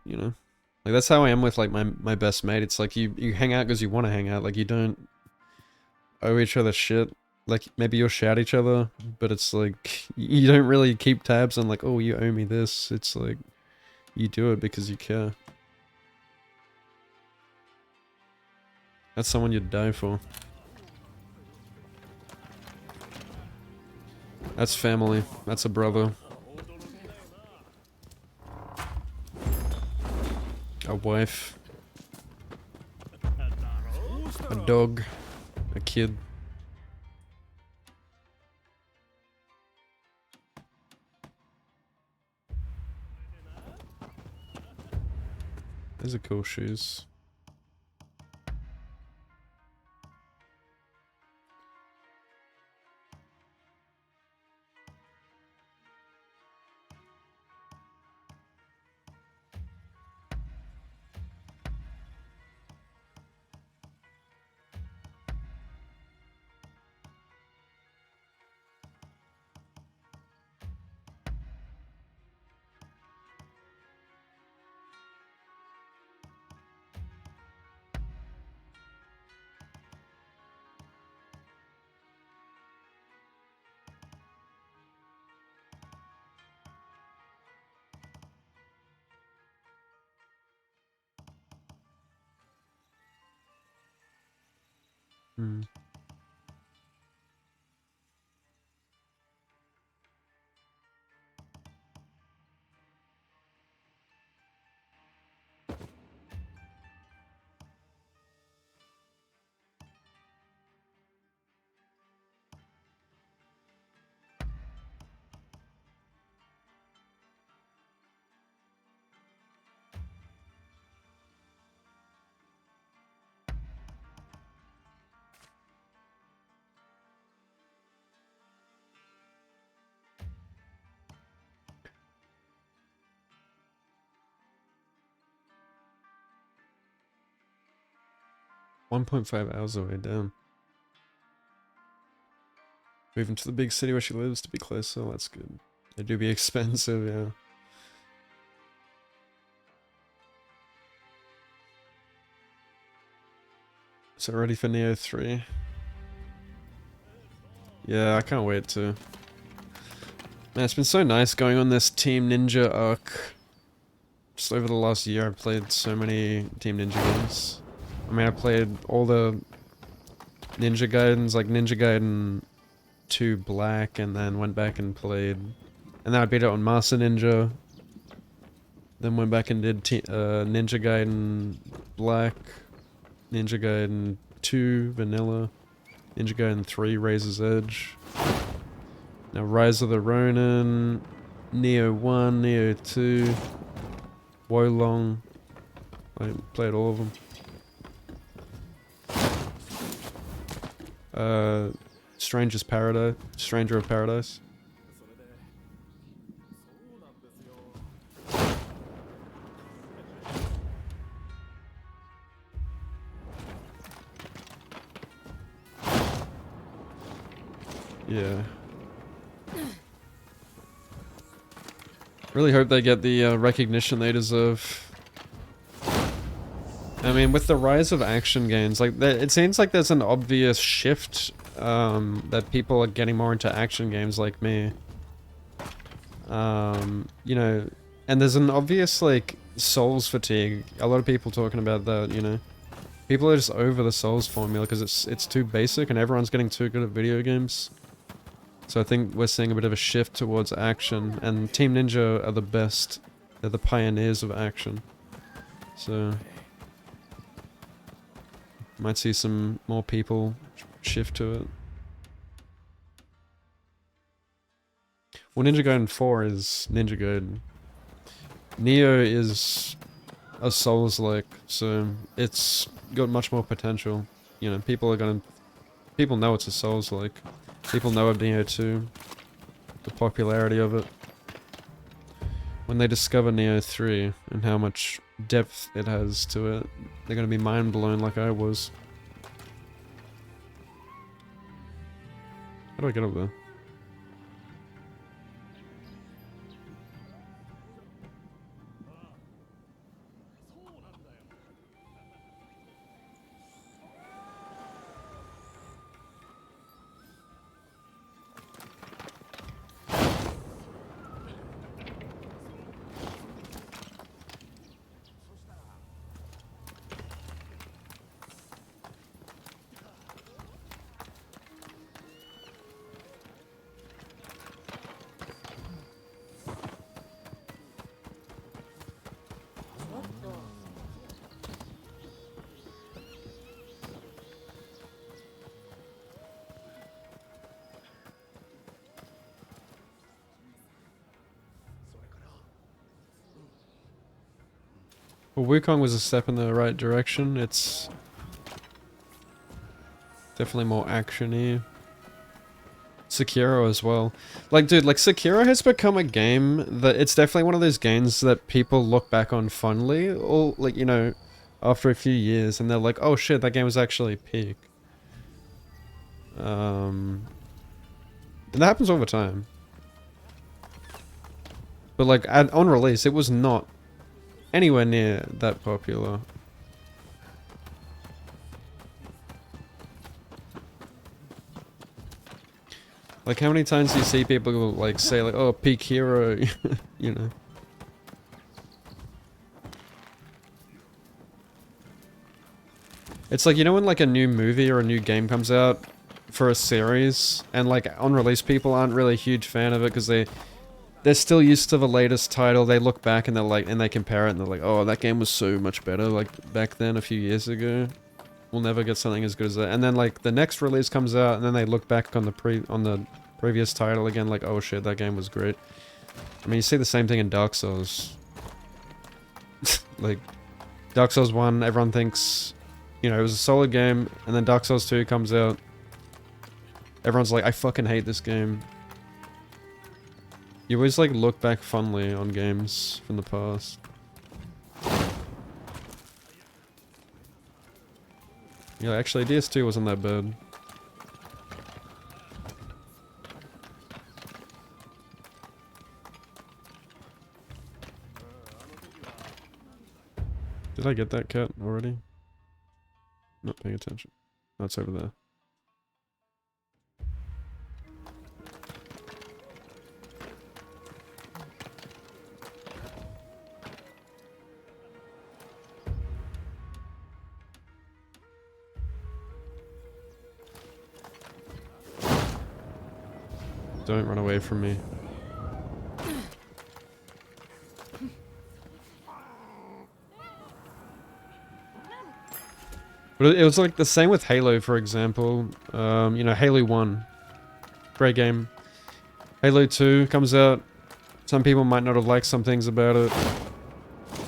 You know? Like, that's how I am with, like, my best mate. It's like, you hang out because you want to hang out. Like, you don't owe each other shit. Like, maybe you'll shout each other, but it's like, you don't really keep tabs on, like, oh, you owe me this. It's like, you do it because you care. That's someone you'd die for. That's family. That's a brother. A wife. A dog. A kid. These are cool shoes. Hmm. $1.5 away, damn. Moving to the big city where she lives to be closer, that's good. They do be expensive, yeah. So ready for Neo 3? Yeah, I can't wait to. Man, it's been so nice going on this Team Ninja arc. Just over the last year, I've played so many Team Ninja games. I mean, I played all the Ninja Gaidens, like Ninja Gaiden 2 Black, and then went back and played. And then I beat it on Master Ninja. Then went back and did Ninja Gaiden Black, Ninja Gaiden 2 Vanilla, Ninja Gaiden 3 Razor's Edge. Now Rise of the Rōnin, Neo 1, Neo 2, Wolong. I played all of them. Stranger of Paradise. Yeah. Really hope they get the recognition they deserve. I mean, with the rise of action games, like it seems like there's an obvious shift that people are getting more into action games like me. You know, and there's an obvious like Souls fatigue. A lot of people talking about that, you know. People are just over the Souls formula because it's too basic and everyone's getting too good at video games. So I think we're seeing a bit of a shift towards action, and Team Ninja are the best. They're the pioneers of action. So might see some more people shift to it. Well, Ninja Gaiden 4 is Ninja Gaiden. Neo is a Souls-like, so it's got much more potential. You know, people know it's a Souls-like. People know of Neo 2, the popularity of it. When they discover Neo 3 and how much depth it has to it, they're gonna be mind blown like I was. How do I get up there? Well, Wukong was a step in the right direction. It's definitely more action-y. Sekiro as well. Like, dude, like, Sekiro has become a game that it's definitely one of those games that people look back on fondly, or, like, you know, after a few years, and they're like, oh shit, that game was actually peak. And that happens all the time. But, like, on release, it was not anywhere near that popular. Like, how many times do you see people, like, say, like, oh, peak hero, you know? It's like, you know when, like, a new movie or a new game comes out for a series, and, like, on release people aren't really a huge fan of it because they're still used to the latest title. They look back and they're like, and they compare it and they're like, oh, that game was so much better, like, back then a few years ago. We'll never get something as good as that. And then, like, the next release comes out and then they look back on the previous title again, like, oh shit, that game was great. I mean, you see the same thing in Dark Souls. Like, Dark Souls 1, everyone thinks, you know, it was a solid game, and then Dark Souls 2 comes out. Everyone's like, I fucking hate this game. You always, like, look back fondly on games from the past. Yeah, actually, DS2 wasn't that bad. Did I get that cat already? Not paying attention. Oh, it's over there. Don't run away from me. But it was like the same with Halo, for example. You know, Halo 1. Great game. Halo 2 comes out. Some people might not have liked some things about it.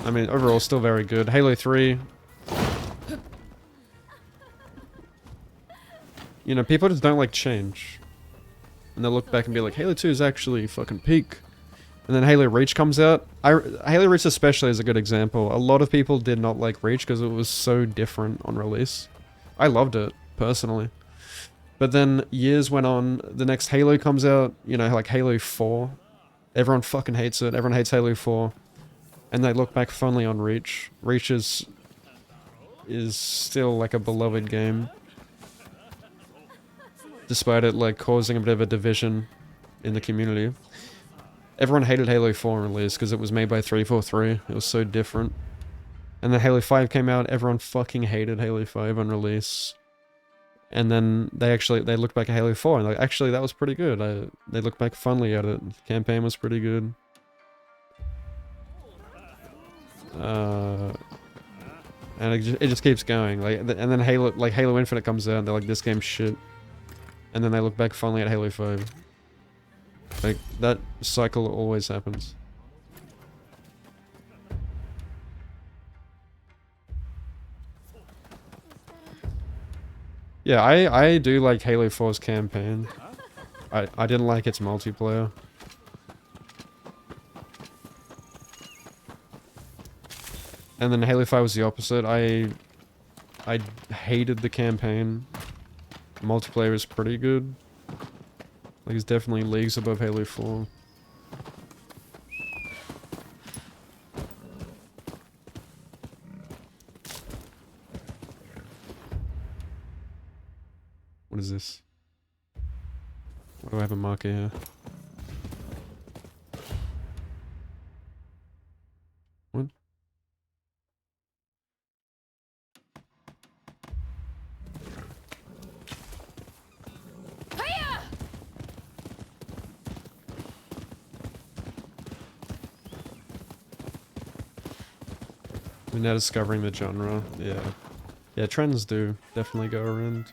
I mean, overall, still very good. Halo 3. You know, people just don't like change. And they'll look back and be like, Halo 2 is actually fucking peak. And then Halo Reach comes out. Halo Reach especially is a good example. A lot of people did not like Reach because it was so different on release. I loved it, personally. But then years went on, the next Halo comes out, you know, like Halo 4. Everyone fucking hates it. Everyone hates Halo 4. And they look back fondly on Reach. Reach is still like a beloved game. Despite it like causing a bit of a division in the community. Everyone hated Halo 4 on release because it was made by 343. It was so different. And then Halo 5 came out, everyone fucking hated Halo 5 on release. And then they looked back at Halo 4 and like, actually that was pretty good. They looked back fondly at it. The campaign was pretty good. And it just keeps going. Like, and then Halo Infinite comes out and they're like, this game's shit. And then they look back fondly at Halo 5. Like, that cycle always happens. Yeah, I do like Halo 4's campaign. I didn't like its multiplayer. And then Halo 5 was the opposite. I hated the campaign. Multiplayer is pretty good. Like, it's definitely leagues above Halo 4. What is this? Why do I have a marker here? What? We're now discovering the genre. Yeah. Yeah, trends do definitely go around.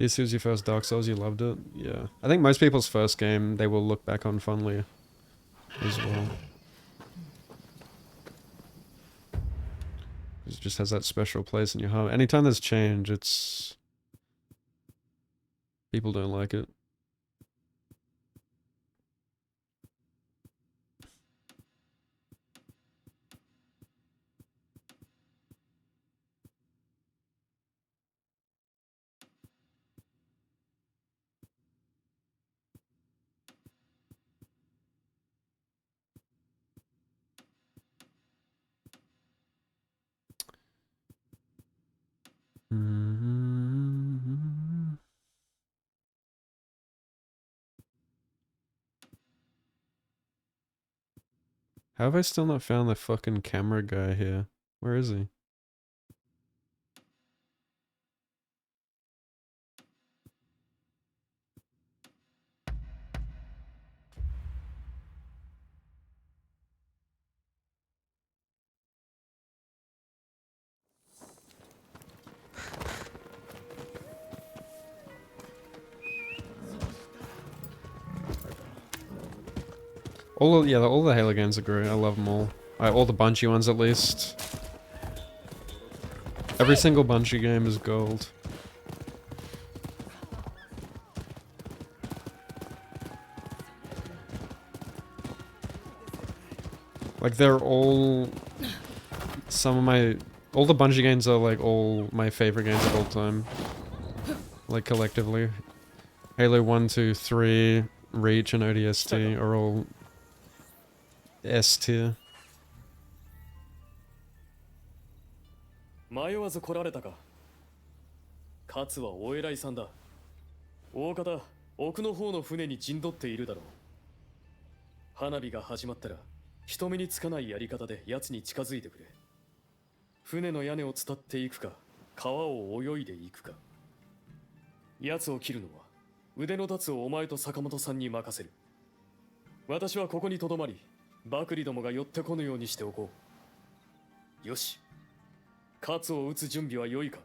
This was your first Dark Souls, you loved it? Yeah. I think most people's first game, they will look back on fondly as well. It just has that special place in your heart. Anytime there's change, it's... people don't like it. How have I still not found the fucking camera guy here? Where is he? All the Halo games are great. I love them all. All the Bungie ones at least. Every single Bungie game is gold. Like they're all all the Bungie games are like all my favorite games of all time. Like collectively. Halo 1, 2, 3, Reach and ODST are all S tier. 迷わず来られたか。勝はお偉いさんだ。大方、奥の方の船に陣取っているだろう。花火が始まったら、人目につかないやり方で奴に近づいてくれ。船の屋根を伝っていくか、川を泳いでいくか。奴を切るのは、腕の立つお前と坂本さんに任せる。私はここに留まり、バクリどもが寄ってこぬようにしておこう。よし。勝を撃つ準備は良いか。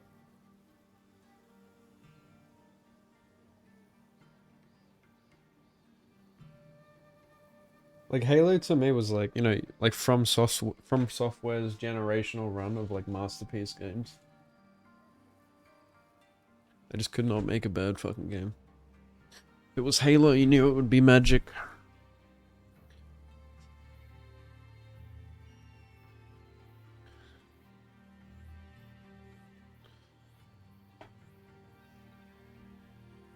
Like Halo to me was like, you know, like from Software's generational run of like masterpiece games. They just could not make a bad fucking game. If it was Halo, you knew it would be magic.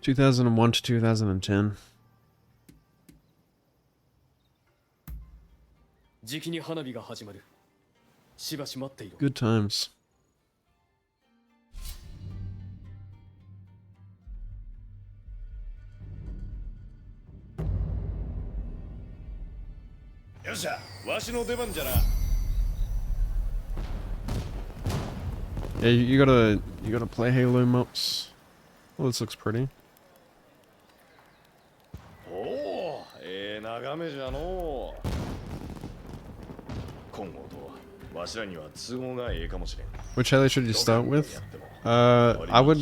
...2001 to 2010. じきに花火が始まる。しばし待っていろ。Good times. よっしゃ、わしの出番じゃな。Yeah, you gotta play Halo maps. Well, this looks pretty. おお、眺めじゃのう。今後とわしらには都合がええかもしれん。Which Halo should you start with? I would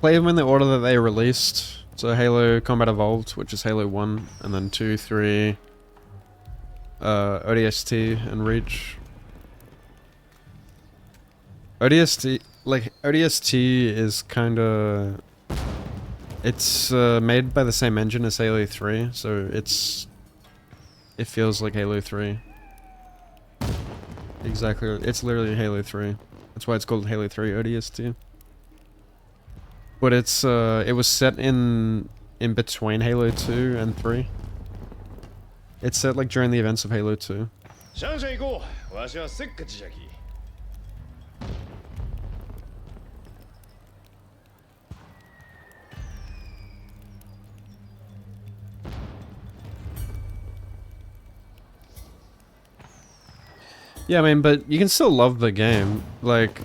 play them in the order that they released. So Halo Combat Evolved, which is Halo 1, and then 2, 3, ODST and Reach. ODST is kinda... It's made by the same engine as Halo 3, so it feels like Halo 3. Exactly, it's literally Halo 3. That's why it's called Halo 3 ODST. But it was set in between Halo 2 and 3. It's set like during the events of Halo 2. シャンシャン行こう。わしはせっかちじゃき。Yeah, I mean, but you can still love the game. Like,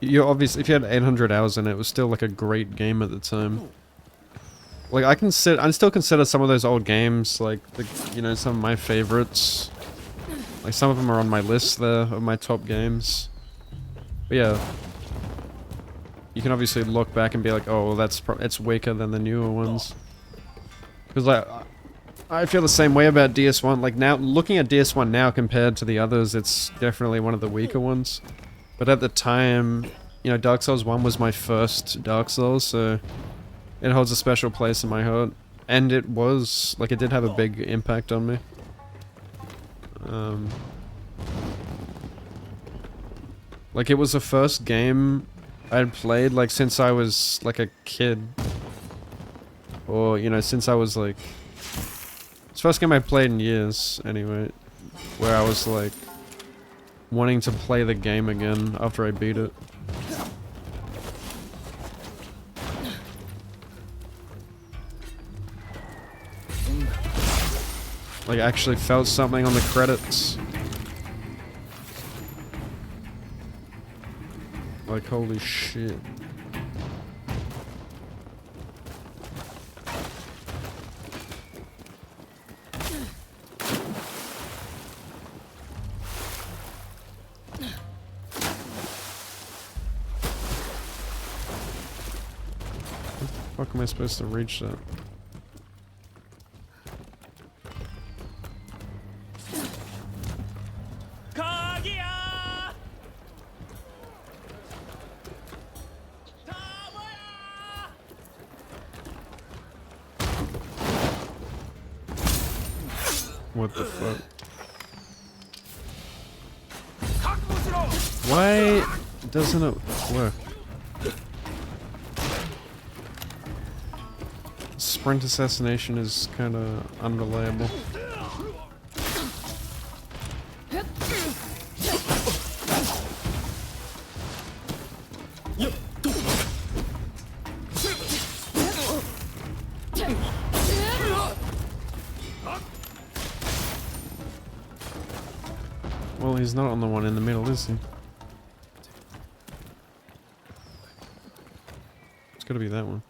you obviously, if you had 800 hours in it, it was still like a great game at the time. Like, I still consider some of those old games like some of my favorites. Like some of them are on my list there of my top games. But yeah, you can obviously look back and be like, oh, well, it's weaker than the newer ones. Because like, I feel the same way about DS1. Like now, looking at DS1 now compared to the others, it's definitely one of the weaker ones. But at the time, you know, Dark Souls 1 was my first Dark Souls, so it holds a special place in my heart. And it was, like, it did have a big impact on me. Like, it was the first game I'd played, like, since I was, like, a kid. Or, you know, since I was, like... It's the first game I played in years, anyway. Where I was, like, wanting to play the game again after I beat it. Like, I actually felt something on the credits. Like, holy shit. How the fuck am I supposed to reach that? What the fuck? Why doesn't it work? Sprint assassination is kind of unreliable. Well, he's not on the one in the middle, is he? It's gotta be that one.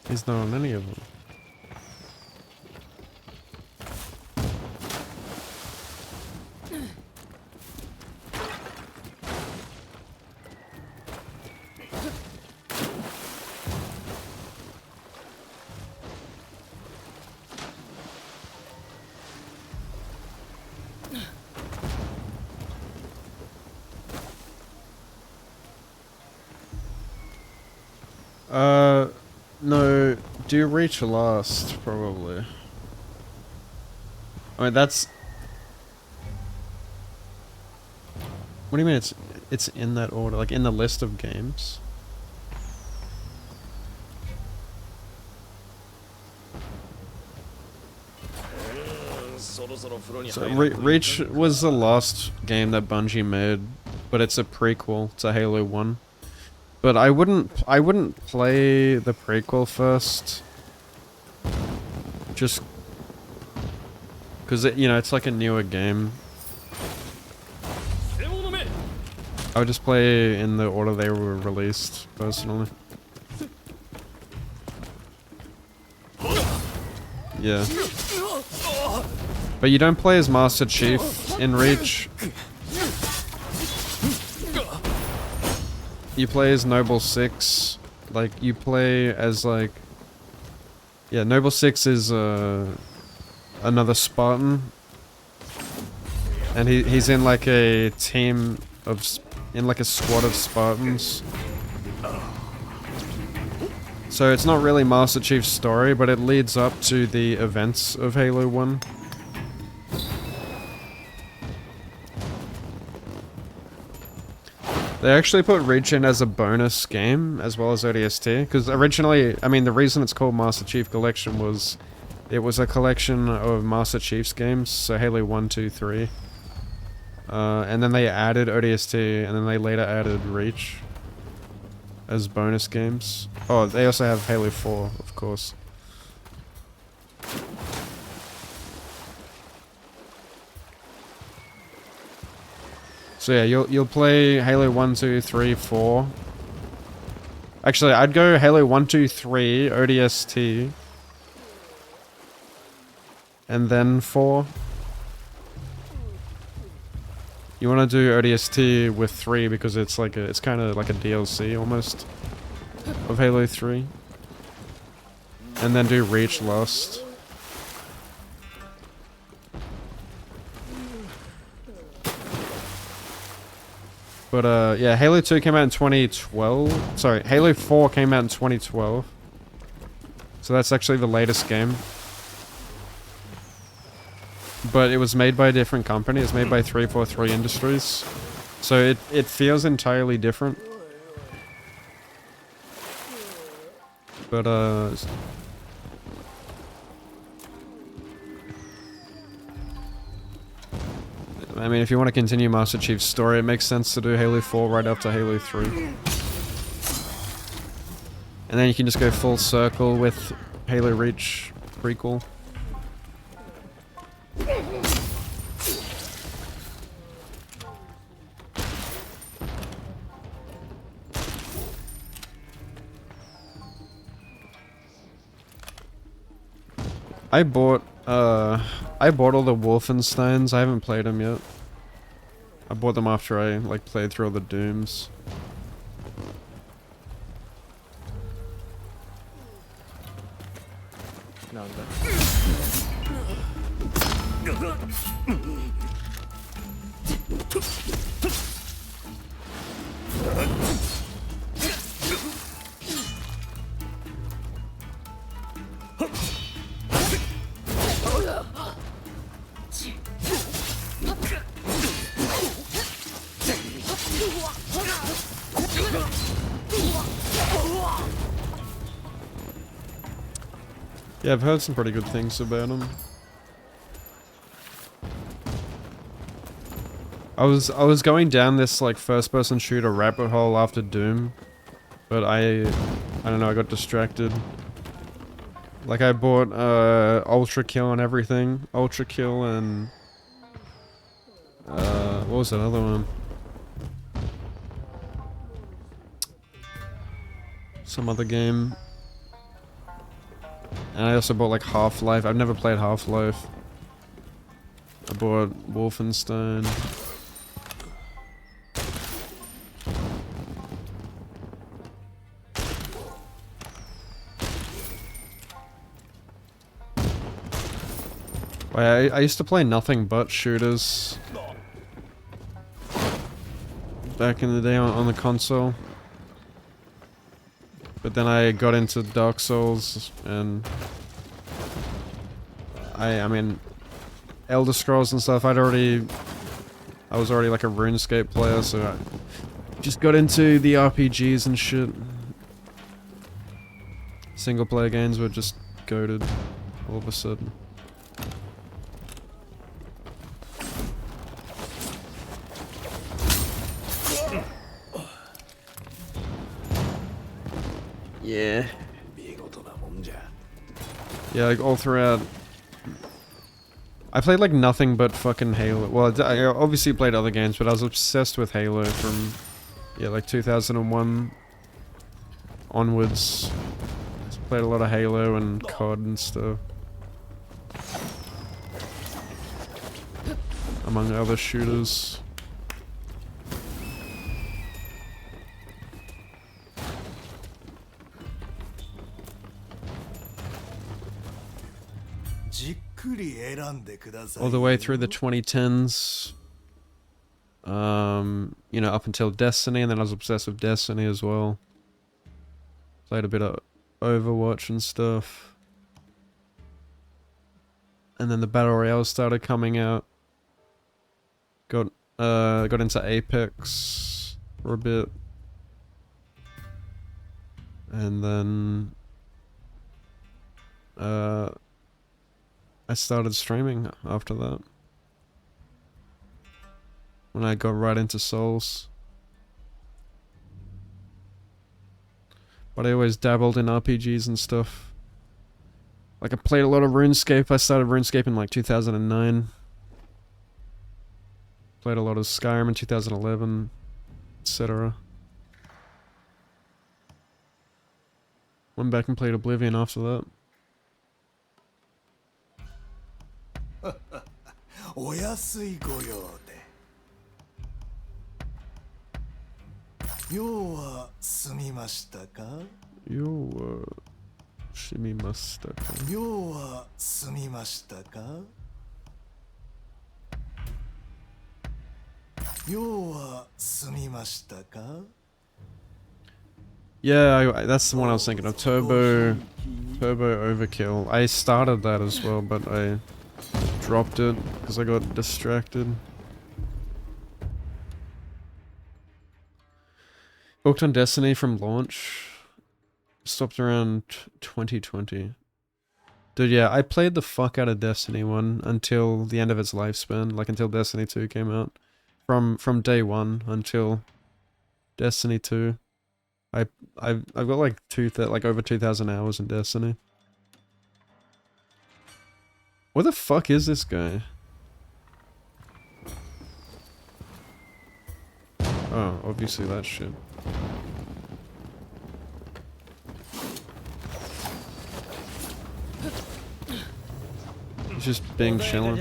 He's not on any of them. No, do you reach last, probably? I mean, that's... What do you mean it's in that order? Like, in the list of games? So, Reach was the last game that Bungie made, but it's a prequel to Halo 1. But I wouldn't play the prequel first. Just because you know, it's like a newer game. I would just play in the order they were released, personally. Yeah. But you don't play as Master Chief in Reach. You play as Noble 6. Like, you play as, like... Yeah, Noble 6 is, another Spartan. And he's in, like, a team of... In, like, a squad of Spartans. So it's not really Master Chief's story, but it leads up to the events of Halo 1. They actually put Reach in as a bonus game, as well as ODST, because originally, I mean, the reason it's called Master Chief Collection was It was a collection of Master Chief's games, so Halo 1, 2, 3. And then they added ODST, and then they later added Reach as bonus games. Oh, they also have Halo 4, of course. So yeah, you'll play Halo 1, 2, 3, 4. Actually, I'd go Halo 1, 2, 3, ODST. And then 4. You want to do ODST with 3 because it's like it's kind of like a DLC almost of Halo 3. And then do Reach last. But yeah, Halo 2 came out in 2012. Sorry, Halo 4 came out in 2012. So that's actually the latest game. But it was made by a different company. It's made by 343 Industries. So it feels entirely different. But I mean, if you want to continue Master Chief's story, it makes sense to do Halo 4 right after Halo 3. And then you can just go full circle with Halo Reach prequel. I bought all the Wolfensteins. I haven't played them yet. I bought them after I like played through all the Dooms. Yeah, I've heard some pretty good things about them. I was going down this like first-person shooter rabbit hole after Doom, but I don't know, I got distracted. Like I bought Ultra Kill and everything, Ultra Kill and what was that other one? Some other game. And I also bought like Half-Life. I've never played Half-Life. I bought Wolfenstein. I used to play nothing but shooters back in the day on the console. But then I got into Dark Souls and I mean Elder Scrolls and stuff. I was already like a RuneScape player, so I just got into the RPGs and shit. Single player games were just goated all of a sudden. Yeah. Yeah, like all throughout. I played like nothing but fucking Halo. Well, I obviously played other games, but I was obsessed with Halo from, yeah, like 2001 onwards. Just played a lot of Halo and COD and stuff. Among other shooters. All the way through the 2010s. You know, up until Destiny, and then I was obsessed with Destiny as well. Played a bit of Overwatch and stuff. And then the Battle Royale started coming out. Got into Apex for a bit. And then I started streaming after that. When I got right into Souls. But I always dabbled in RPGs and stuff. Like I played a lot of RuneScape. I started RuneScape in like 2009. Played a lot of Skyrim in 2011, etc. Went back and played Oblivion after that. お安いご用で。用は済みましたか？用は済みましたか？用は済みましたか？用は済みましたか？ Yeah, that's the one I was thinking of. Turbo Overkill. I started that as well, but I dropped it because I got distracted. Hooked on Destiny from launch. Stopped around 2020. Dude, yeah, I played the fuck out of Destiny 1 until the end of its lifespan, like until Destiny 2 came out. From day 1 until Destiny 2. I've got like over 2,000 hours in Destiny. What the fuck is this guy? Oh, obviously that shit. He's just being chilling.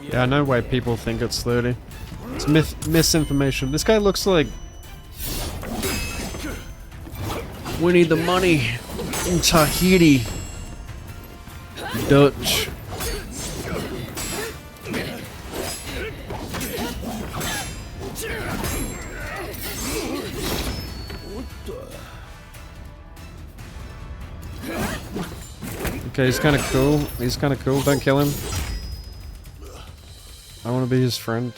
Yeah, I know why people think it's 30. It's misinformation. This guy looks like... We need the money in Tahiti. Dutch. Okay, he's kind of cool. He's kind of cool. Don't kill him. I want to be his friend.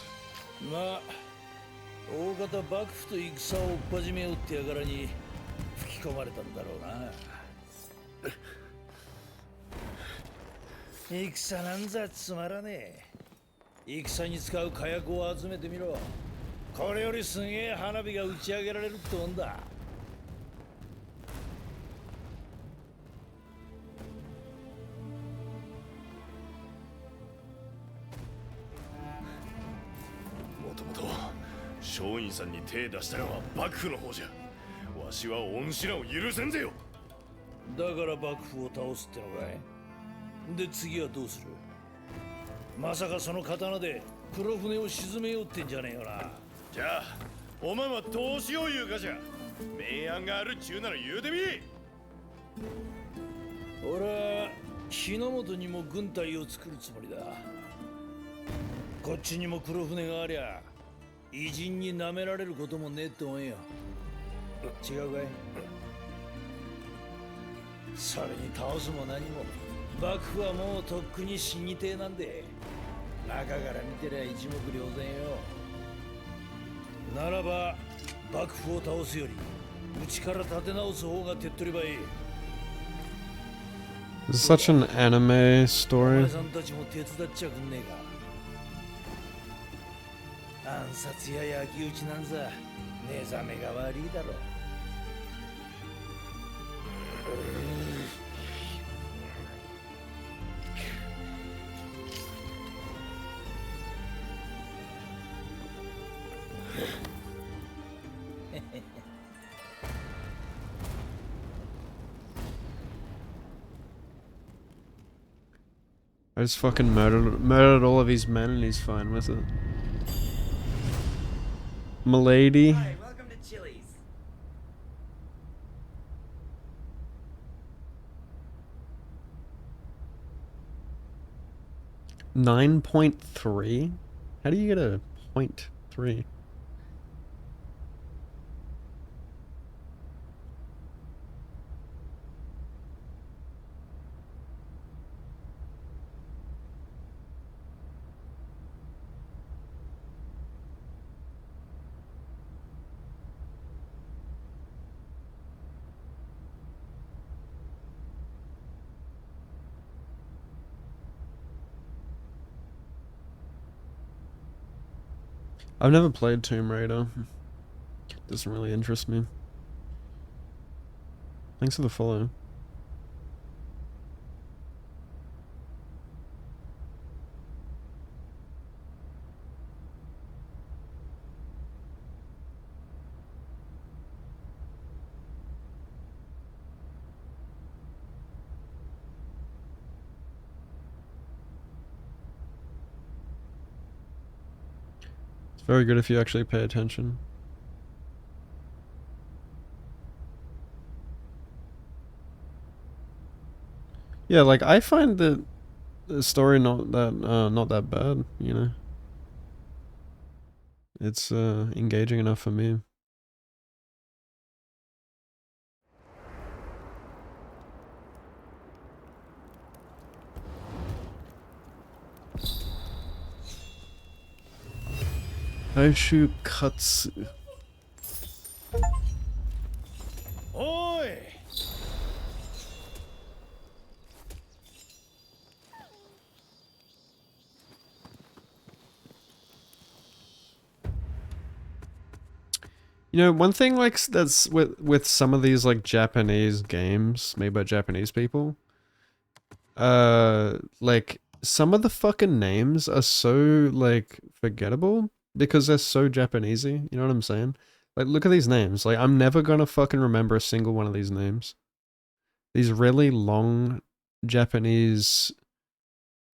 まあ、大方幕府と戦を追っ始めようってやからに吹き込まれたんだろうな。戦なんざつまらねえ。戦に使う火薬を集めてみろ。これよりすげえ花火が打ち上げられるってもんだ。松陰さんに手出したのは幕府の方じゃ。わしは恩知らを許せんぜよ。だから幕府を倒すってのかい。で次はどうする。まさかその刀で黒船を沈めようってんじゃねえよな。じゃあおまんはどうしよう言うかじゃ。明暗があるっちゅうなら言うてみ。俺は日の本にも軍隊を作るつもりだ。こっちにも黒船がありゃ偉人に舐められることもねえって思えよ。違うかい。それに倒すも何も幕府はもうとっくに死にてえなんで。中から見てりゃ一目瞭然よ。ならば幕府を倒すより内から立て直す方が手っ取り早い。 This is such an anime お story. 前さんたちも手伝っちゃくんねえか。暗殺や焼き討ちなんざ目覚めが悪いだろ。I just fucking murdered all of his men and he's fine with it. Milady. Hi, welcome to Chili's. .3? How do you get a .3? I've never played Tomb Raider. Doesn't really interest me. Thanks for the follow. It's very good if you actually pay attention. Yeah, like I find the story not that bad, you know. It's engaging enough for me. Aishu Katsu. おい。 You know, one thing like that's with some of these like Japanese games made by Japanese people, like some of the fucking names are so like forgettable because they're so Japanesey. You know what I'm saying? Like, look at these names. Like, I'm never gonna fucking remember a single one of these names. These really long Japanese,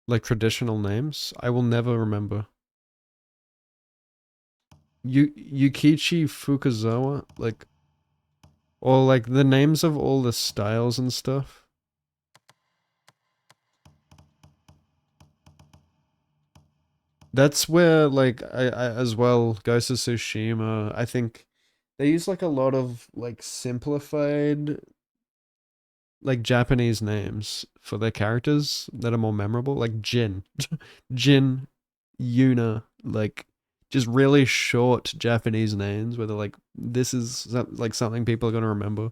like traditional names, I will never remember. Yukichi Fukazawa, like, or like the names of all the styles and stuff. That's where like I as well, Ghost of Tsushima, I think they use like a lot of like simplified like Japanese names for their characters that are more memorable, like Jin, Jin, Yuna, like just really short Japanese names where they're like, this is like something people are gonna remember.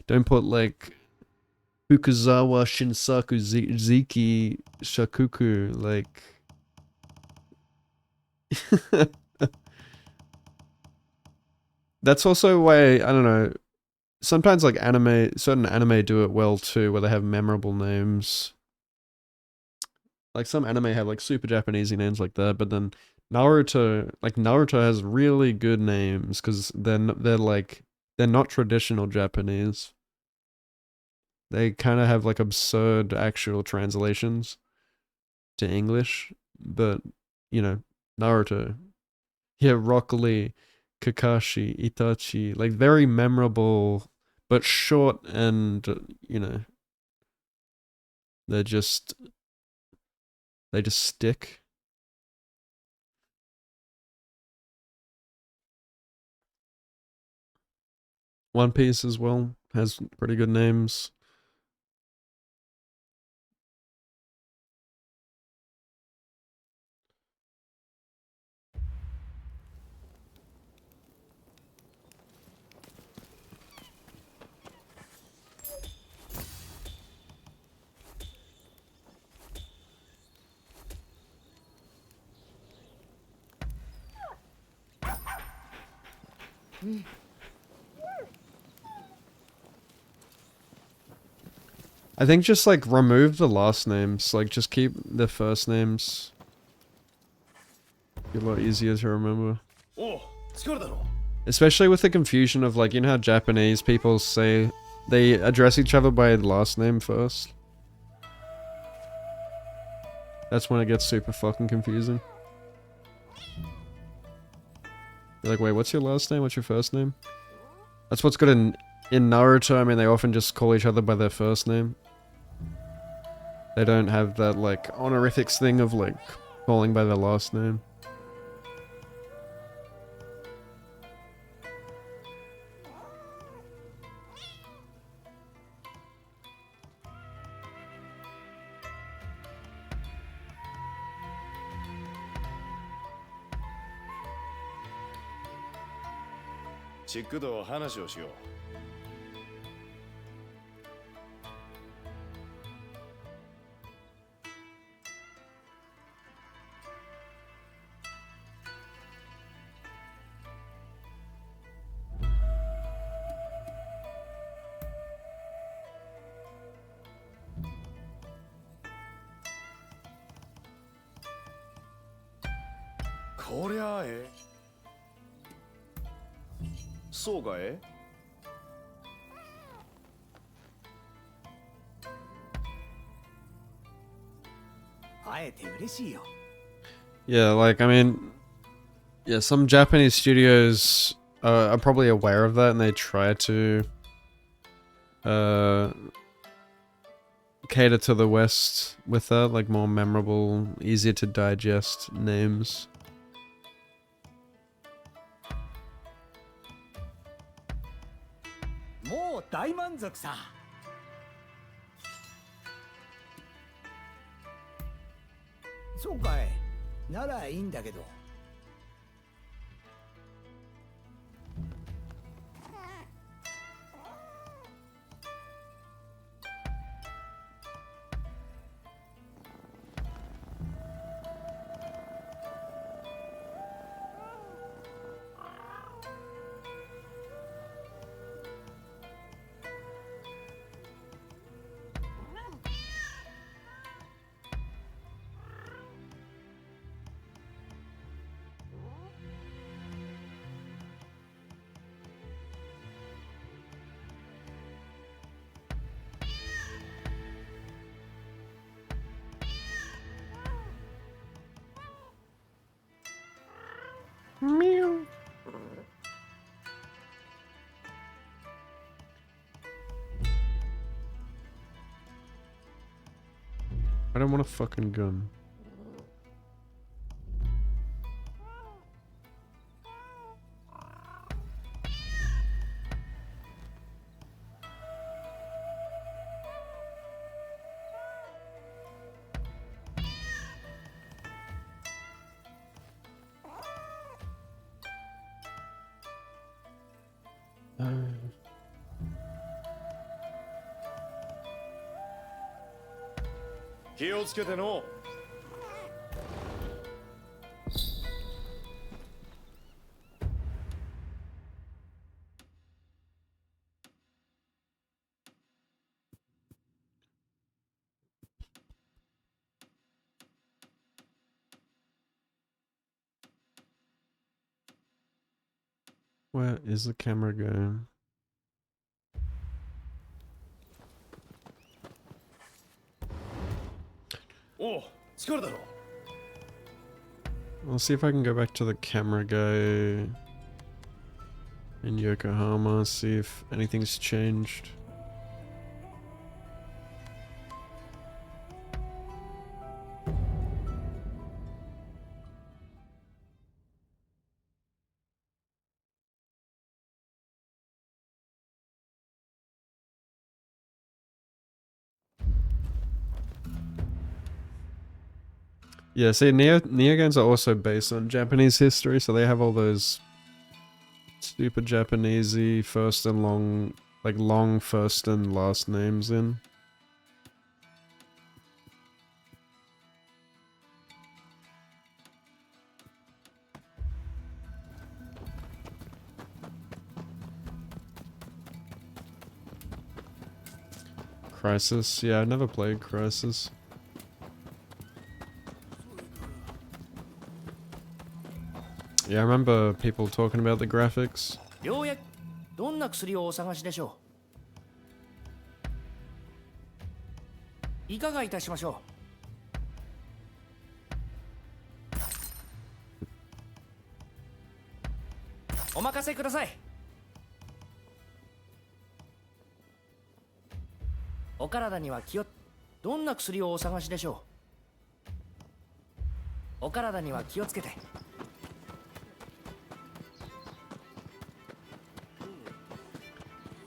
Don't put like Fukuzawa Shinsaku Ziki Shakuku, like. That's also why, I don't know, sometimes like certain anime do it well too, where they have memorable names. Like some anime have like super Japanesey names like that, but then Naruto has really good names because they're not traditional Japanese. They kind of have like absurd actual translations to English, but you know, Naruto, yeah, Rock Lee, Kakashi, Itachi, like very memorable, but short and you know, they just stick. One Piece as well has pretty good names. I think just like remove the last names, like just keep the first names. Be a lot easier to remember. Especially with the confusion of like, you know how Japanese people say they address each other by the last name first? That's when it gets super fucking confusing. You're like, wait, what's your last name? What's your first name? That's what's good in Naruto. I mean, they often just call each other by their first name. They don't have that, like, honorifics thing of, like, calling by their last name. Yeah, like, I mean, yeah, some Japanese studios are probably aware of that and they try to cater to the West with that, like more memorable, easier to digest names. Meow. I don't want a fucking gun. Where is the camera going? I'll see if I can go back to the camera guy in Yokohama, see if anything's changed. Yeah, see, Neo games are also based on Japanese history, so they have all those super Japanesey first and long, like long first and last names in. Crisis. Yeah, I never played Crisis. Yeah, I remember people talking about the graphics. ようやくどんな薬をお探しでしょう。いかがいたしましょう。お任せください。お体には気を。どんな薬をお探しでしょう。お体には気をつけて。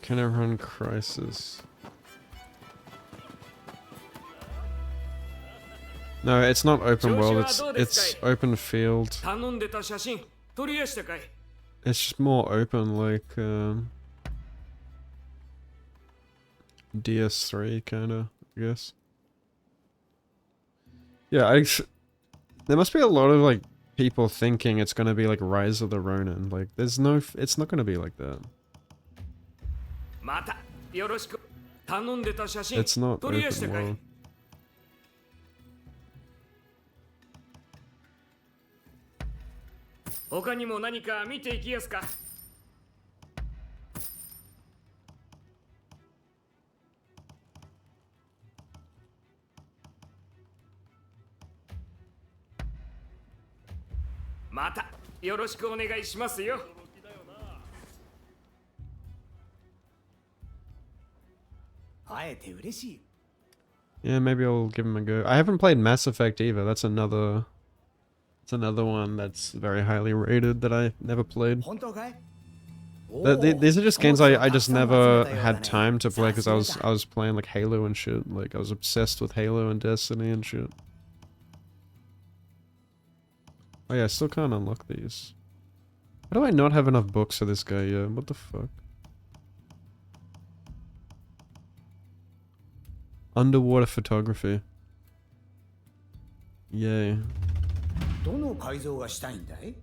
Can I run Crisis? No, it's not open world, it's open field. 頼んでた写真撮りやしたかい。 It's just more open, like DS3 kinda, I guess. Yeah, there must be a lot of like people thinking it's gonna be like Rise of the Rōnin. Like, there's no, it's not gonna be like that. またよろしく。頼んでた写真 It's not 撮りやした open かい。 world. 他にも何か見ていきやすか。またよろしくお願いしますよ。会えて嬉しい。 Yeah, maybe I'll give him a go. I haven't played Mass Effect either. That's another one that's very highly rated that I never played. 本当かい？ These are just games I just never had time to play because I was playing like Halo and shit. Like, I was obsessed with Halo and Destiny and shit. Oh yeah, I still can't unlock these. Why do I not have enough books for this guy yet? What the fuck? Underwater photography. Yay. どの改造がしたいんだい？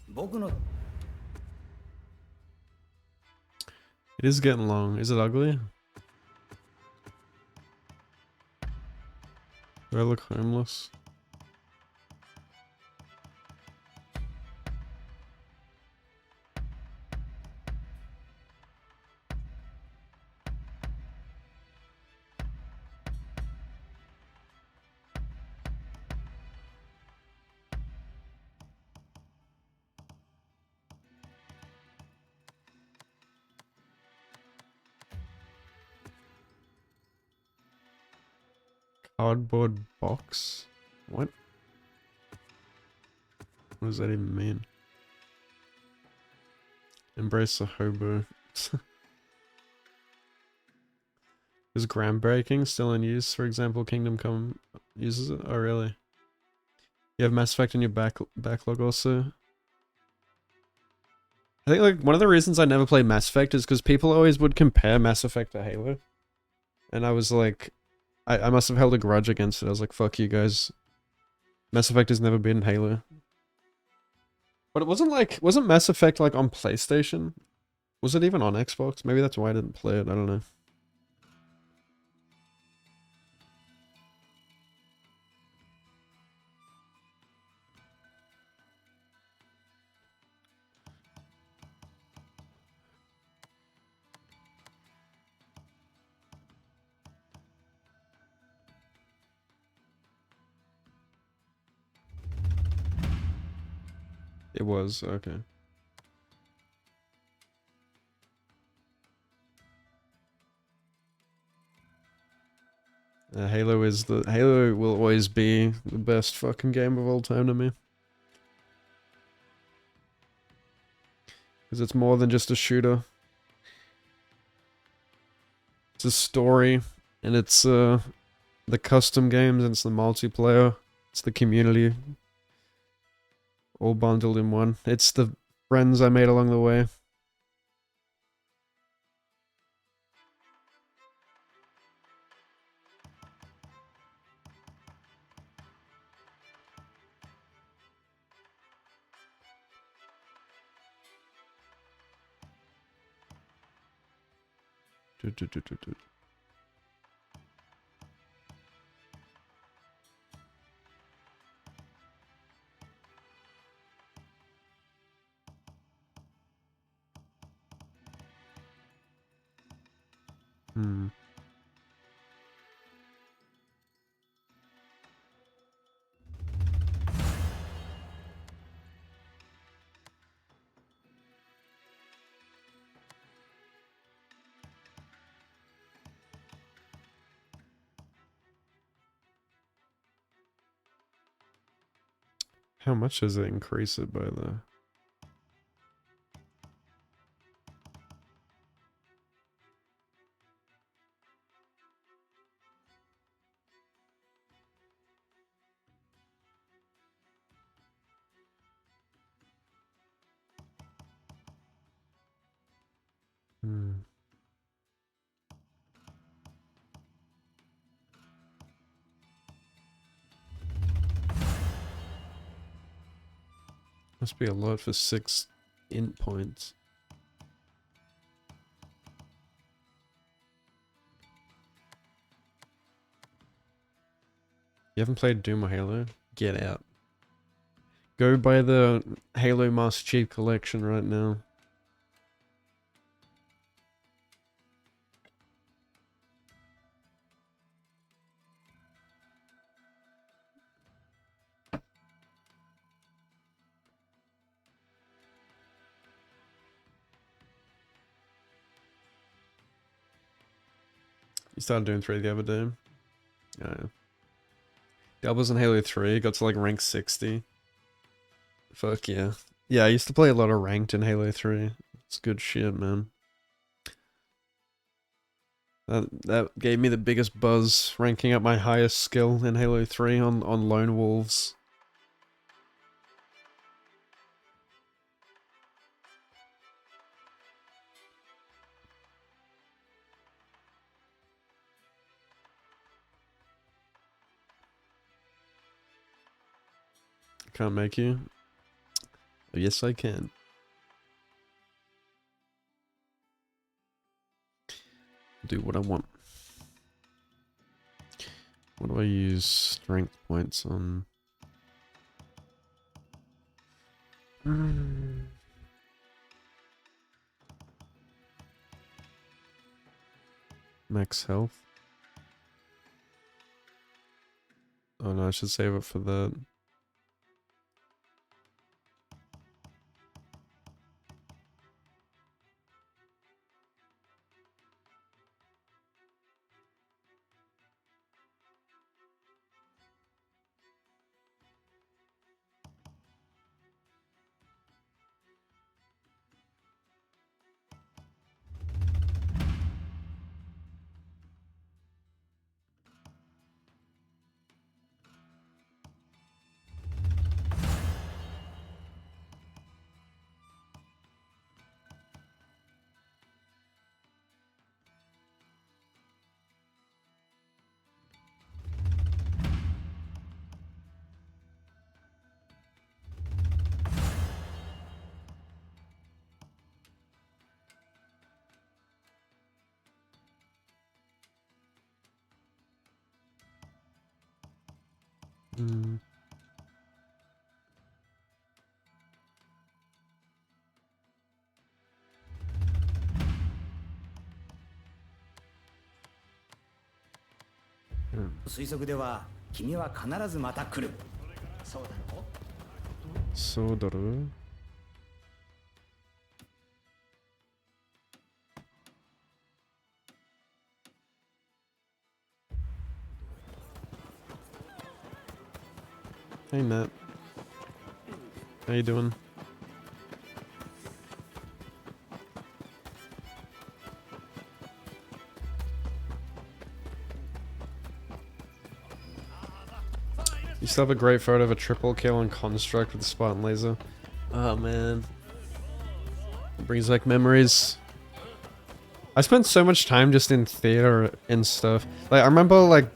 僕の It is getting long. Is it ugly? Do I look homeless? Cardboard box? What? What does that even mean? Embrace the hobo. Is groundbreaking still in use? For example, Kingdom Come uses it? Oh, really? You have Mass Effect in your backlog also? I think like one of the reasons I never played Mass Effect is because people always would compare Mass Effect to Halo. And I was like, I must have held a grudge against it. I was like, fuck you guys. Mass Effect has never been Halo. But it wasn't Mass Effect like on PlayStation? Was it even on Xbox? Maybe that's why I didn't play it, I don't know. It was, okay. Halo will always be the best fucking game of all time to me. Because it's more than just a shooter. It's a story, and it's the custom games, and it's the multiplayer. It's the community. All bundled in one. It's the friends I made along the way. Hmm. How much does it increase it by the... Hmm. Must be a lot for 6 int points. You haven't played Doom or Halo? Get out. Go buy the Halo Master Chief Collection right now. You started doing 3 the other day. Yeah. Doubles in Halo 3, got to like rank 60. Fuck yeah. Yeah, I used to play a lot of ranked in Halo 3. It's good shit, man. That gave me the biggest buzz, ranking up my highest skill in Halo 3 on Lone Wolves. Can't make you? Oh, yes, I can. Do what I want. What do I use strength points on? Max health. Oh no, I should save it for that. Hmm. Hmm. 推測では君は必ずまた来る。そうだろう？そうだろう? Hey Matt. How you doing? You still have a great photo of a triple kill on Construct with the Spartan laser. Oh man. It brings back memories. I spent so much time just in theater and stuff. Like, I remember, like,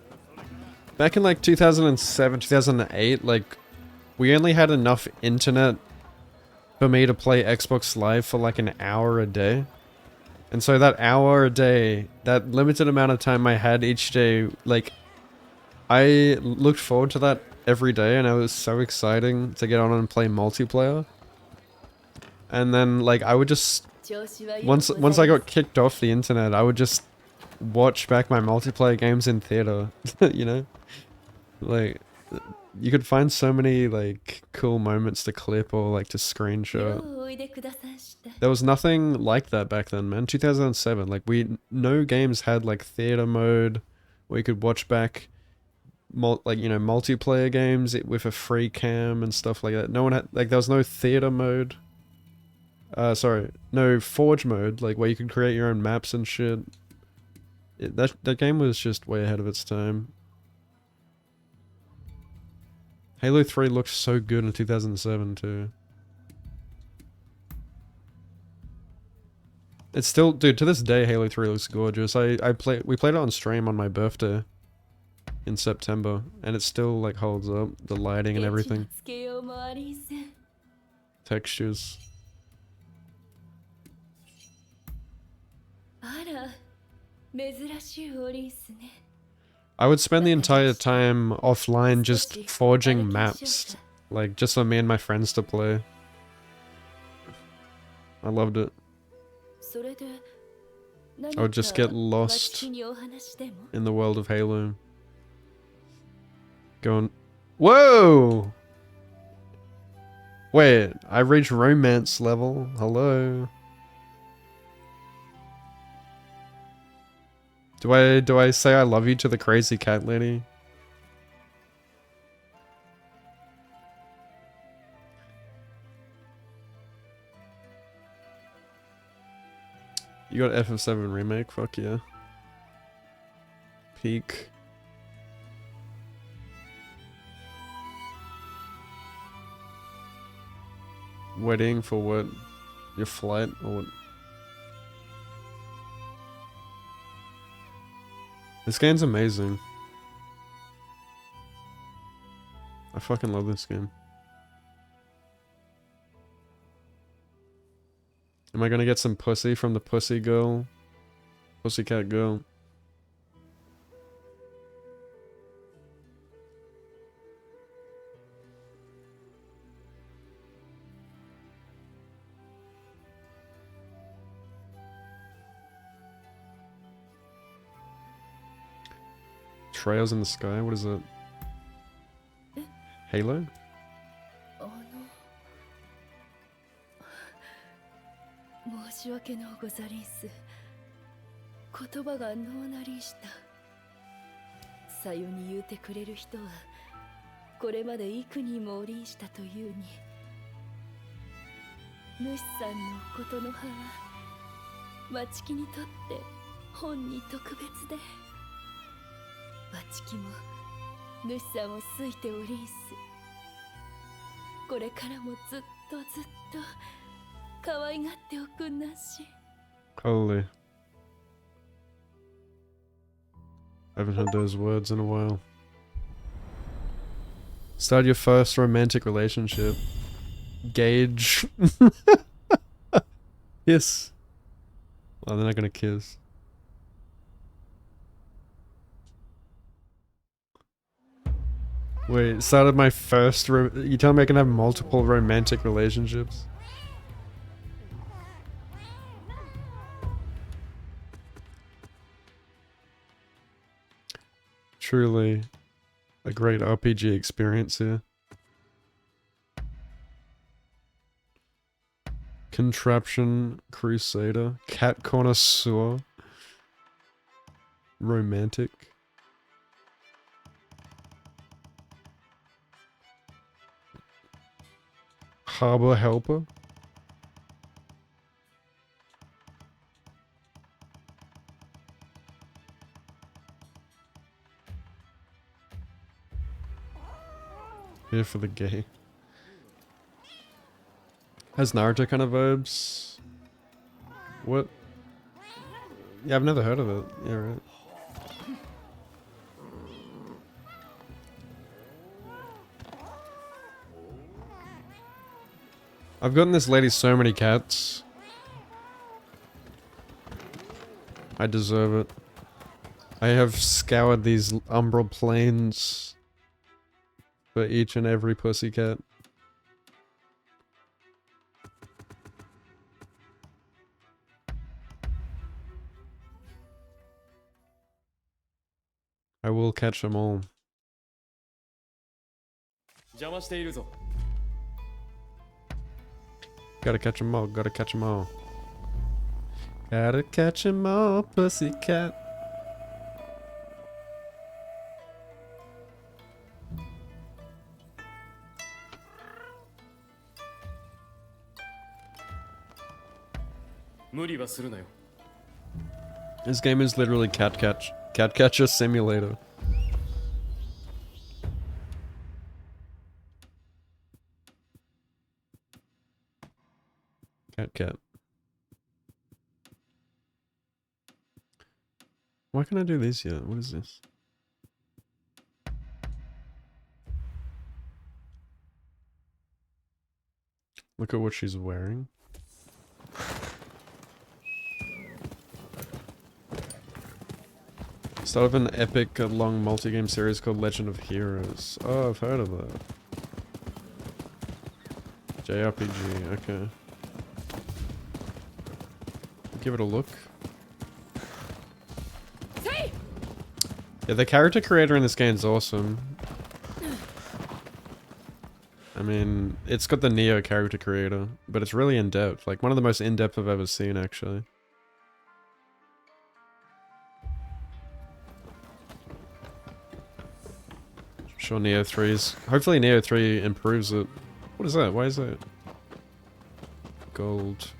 back in, like, 2007, 2008, like, we only had enough internet for me to play Xbox Live for, like, an hour a day. And so that hour a day, that limited amount of time I had each day, like, I looked forward to that every day, and it was so exciting to get on and play multiplayer. And then, like, I would just... Once I got kicked off the internet, I would just watch back my multiplayer games in theater, you know? Like, you could find so many, like, cool moments to clip or, like, to screenshot. There was nothing like that back then, man. 2007, like, no games had, like, theater mode where you could watch back, like, you know, multiplayer games with a free cam and stuff like that. No one had, like, there was no theater mode. Sorry, no Forge mode, like where you could create your own maps and shit. That game was just way ahead of its time. Halo 3 looked so good in 2007 too. It's still, dude, to this day Halo 3 looks gorgeous. We played it on stream on my birthday in September, and it still like holds up, the lighting and everything. Textures. I would spend the entire time offline just forging maps, like just for me and my friends to play. I loved it. I would just get lost in the world of Halo. Going, whoa! Wait, I reached romance level. Hello. Do I say I love you to the crazy cat lady? You got FF7 remake? Fuck yeah. Peak. Waiting for what? Your flight or what? This game's amazing. I fucking love this game. Am I gonna get some pussy from the pussy girl? Pussycat girl. Trails in the sky? What is it? Halo? Holy. I haven't heard those words in a while. Start your first romantic relationship. Gauge. Yes. Well, they're not gonna kiss. Wait, started my first you tell me I can have multiple romantic relationships? Truly a great RPG experience here. Contraption Crusader. Cat Connoisseur. Romantic. Harbor Helper. Here for the gay. Has Naruto kind of vibes? What? Yeah, I've never heard of it. Yeah, right. I've gotten this lady so many cats. I deserve it. I have scoured these umbral plains for each and every pussycat. I will catch them all. 邪魔しているぞ。 Gotta catch them all, gotta catch them all. Gotta catch them all, pussycat. This game is literally cat catcher simulator. Cat. Why can't I do this yet? What is this? Look at what she's wearing. Start of an epic long multi-game series called Legend of Heroes. Oh, I've heard of that. JRPG, okay. Give it a look. Yeah, the character creator in this game is awesome. I mean, it's got the Neo character creator, but it's really in-depth. Like, one of the most in-depth I've ever seen, actually. I'm sure Neo 3's... Hopefully Neo 3 improves it. What is that? Why is that? Gold.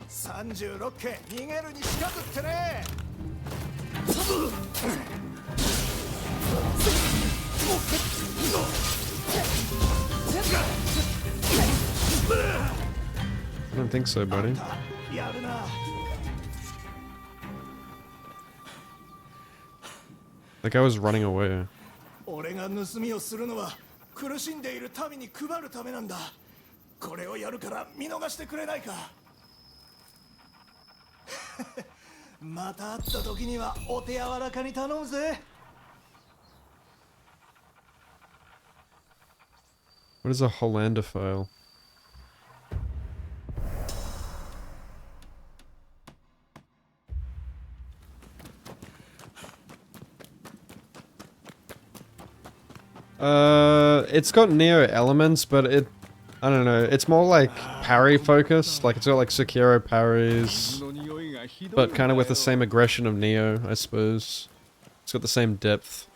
36件逃げるに近づってね I don't think so, buddy. やるな Like I was running away. 俺が盗みをするのは苦しんでいる民に配るためなんだこれをやるから見逃してくれないかまた会った時にはお手柔らかに頼むぜ What is a Hollander file? It's got Neo elements, but I don't know, it's more like parry focused, like it's got like Sekiro parries, but kind of with the same aggression of Neo, I suppose. It's got the same depth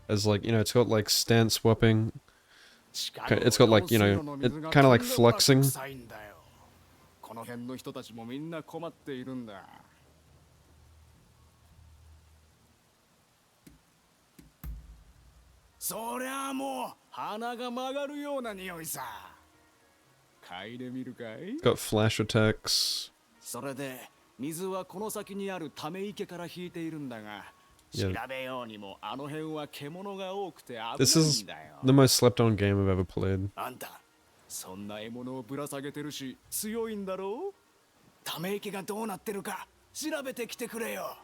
as like, you know, it's got like stance swapping. It's got like, you know, it kind of like fluxing. この辺の人たちもみんな困っているんだ。そりゃもう鼻が曲がるような匂いさ。嗅いでみるかい？ It's got flash attacks. それで水はこの先にあるため池から引いているんだが。 Yeah. 調べようにもあの辺は獣が多くて危ないんだよ。 This is the most slept on game I've ever played. あんた、そんな獲物をぶら下げてるし強いんだろう？ため池がどうなってるか調べてきてくれよ。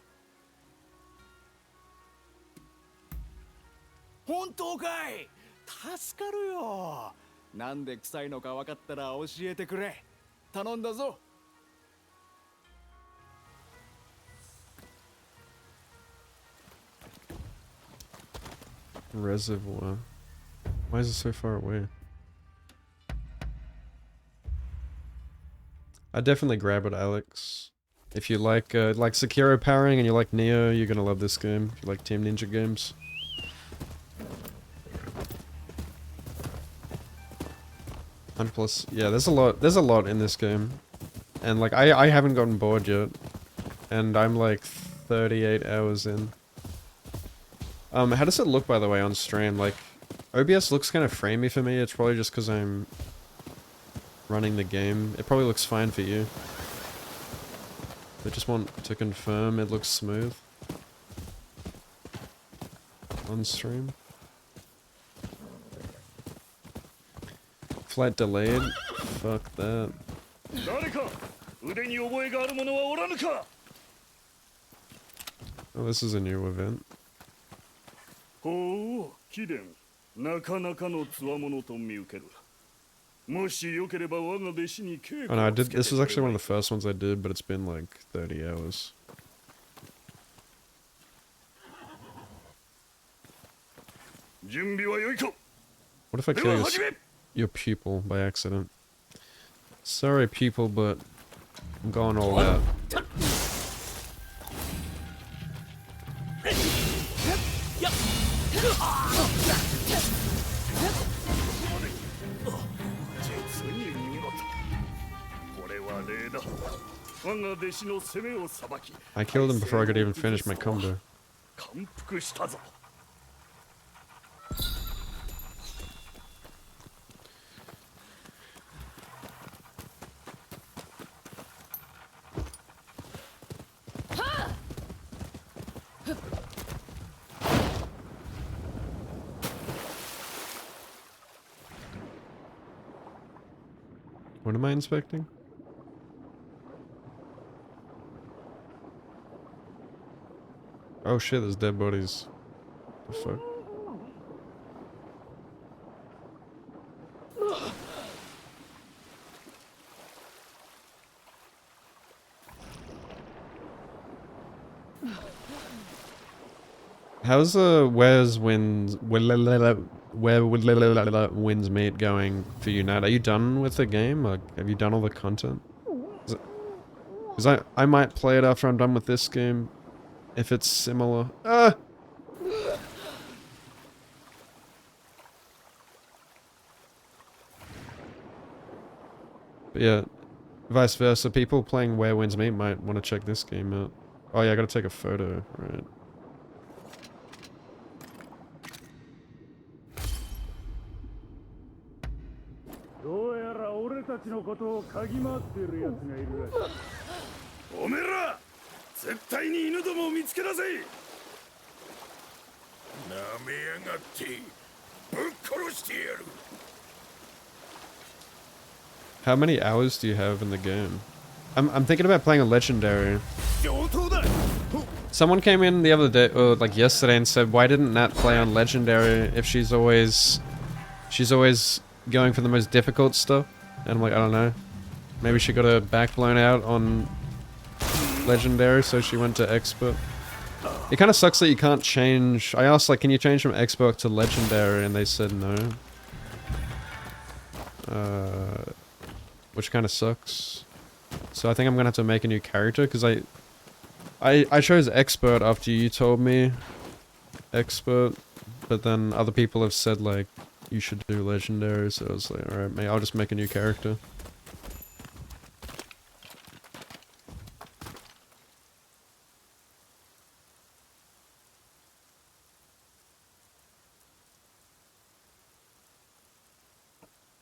本当かい？助かるよ。なんで臭いのか分かったら教えてくれ。頼んだぞ。 Reservoir. Why is it so far away? I'd definitely grab it, Alex. If you like Sekiro powering and you like Neo, you're gonna love this game. If you like Team Ninja games. And plus, yeah, there's a lot in this game. And like, I haven't gotten bored yet. And I'm like 38 hours in. How does it look, by the way, on stream? Like, OBS looks kind of framey for me. It's probably just because I'm running the game. It probably looks fine for you. I just want to confirm it looks smooth on stream. Flight delayed? Fuck that. 誰か腕に覚えがある者はおらぬか Oh, this is a new event. ほう、貴殿。なかなかの強者と見受ける。もしよければ我が弟子に稽 Oh no, I 古を did. つけて This was くれ actually な one い of the first ones I did, but it's been like 30 hours. 準備は良いか What if I で kill は your, 始め your pupil by accident? Sorry, people, but I'm going all out. 実に見事これは礼だ我が弟子の攻めを裁き I killed him before I could even finish my combo. 感服したぞ What am I inspecting? Oh shit, there's dead bodies. The fuck? How's where's winds where winds meet going for you, Nat? Are you done with the game? Like, have you done all the content? Because I might play it after I'm done with this game, if it's similar. Ah! But yeah, vice versa. People playing Where Winds Meet might want to check this game out. Oh yeah, I gotta take a photo, right? How many hours do you have in the game? I'm thinking about playing a legendary. Someone came in the other day, or like yesterday, and said, "Why didn't Nat play on legendary if she's always going for the most difficult stuff?" And I'm like, I don't know. Maybe she got her back blown out on legendary, so she went to expert. It kind of sucks that you can't change. I asked, like, can you change from expert to legendary, and they said no. Which kind of sucks. So I think I'm gonna have to make a new character, because I chose expert after you told me expert, but then other people have said, like, you should do legendary, so I was like, alright, mate, I'll just make a new character.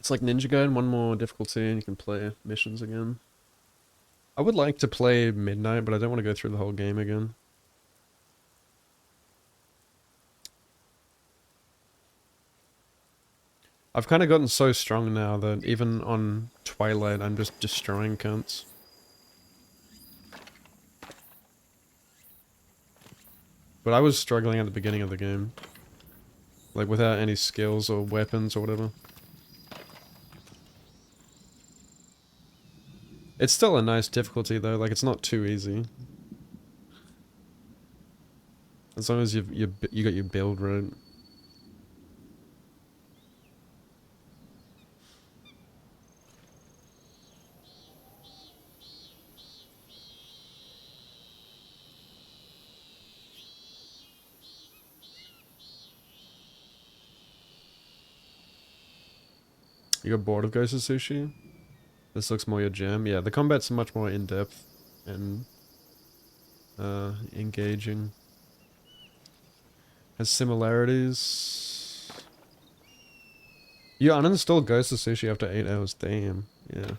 It's like Ninja Gaiden, one more difficulty and you can play missions again. I would like to play Midnight, but I don't want to go through the whole game again. I've kind of gotten so strong now that even on Twilight, I'm just destroying cunts. But I was struggling at the beginning of the game. Like, without any skills or weapons or whatever. It's still a nice difficulty though, like, it's not too easy. As long as you got your build right. You got bored of Ghost of Sushi? This looks more your jam. Yeah, the combat's much more in-depth and engaging. Has similarities. You uninstalled Ghost of Sushi after 8 hours. Damn. Yeah.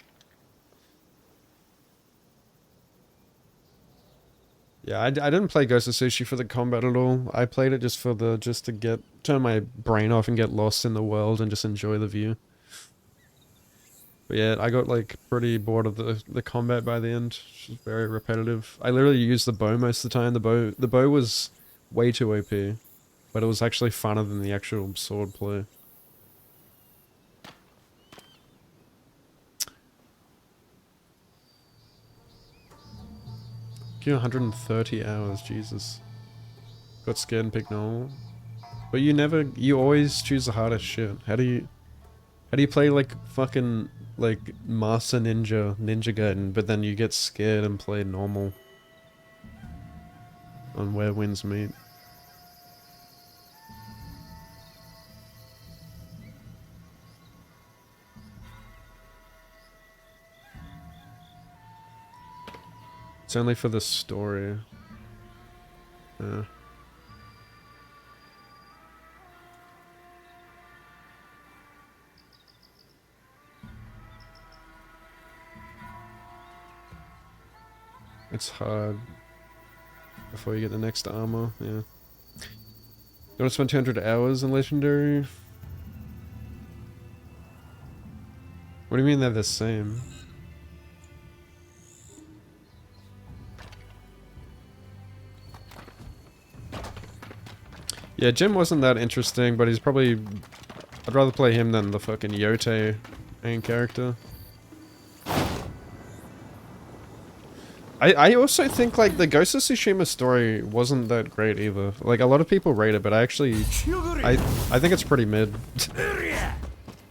Yeah, I didn't play Ghost of Sushi for the combat at all. I played it just to turn my brain off and get lost in the world and just enjoy the view. But yeah, I got like pretty bored of the combat by the end. It's just very repetitive. I literally used the bow most of the time. The bow was way too OP, but it was actually funner than the actual sword play. Give you 130 hours, Jesus. Got scared and picked normal. But you always choose the hardest shit. How do you play like fucking like Master Ninja Gaiden, but then you get scared and play normal on Where Winds Meet? It's only for the story. Yeah. It's hard before you get the next armor, yeah. You want to spend 200 hours in Legendary? What do you mean they're the same? Yeah, Jim wasn't that interesting, but he's probably... I'd rather play him than the fucking Yote main character. I also think, like, the Ghost of Tsushima story wasn't that great either. Like, a lot of people rate it, but I actually... I think it's pretty mid.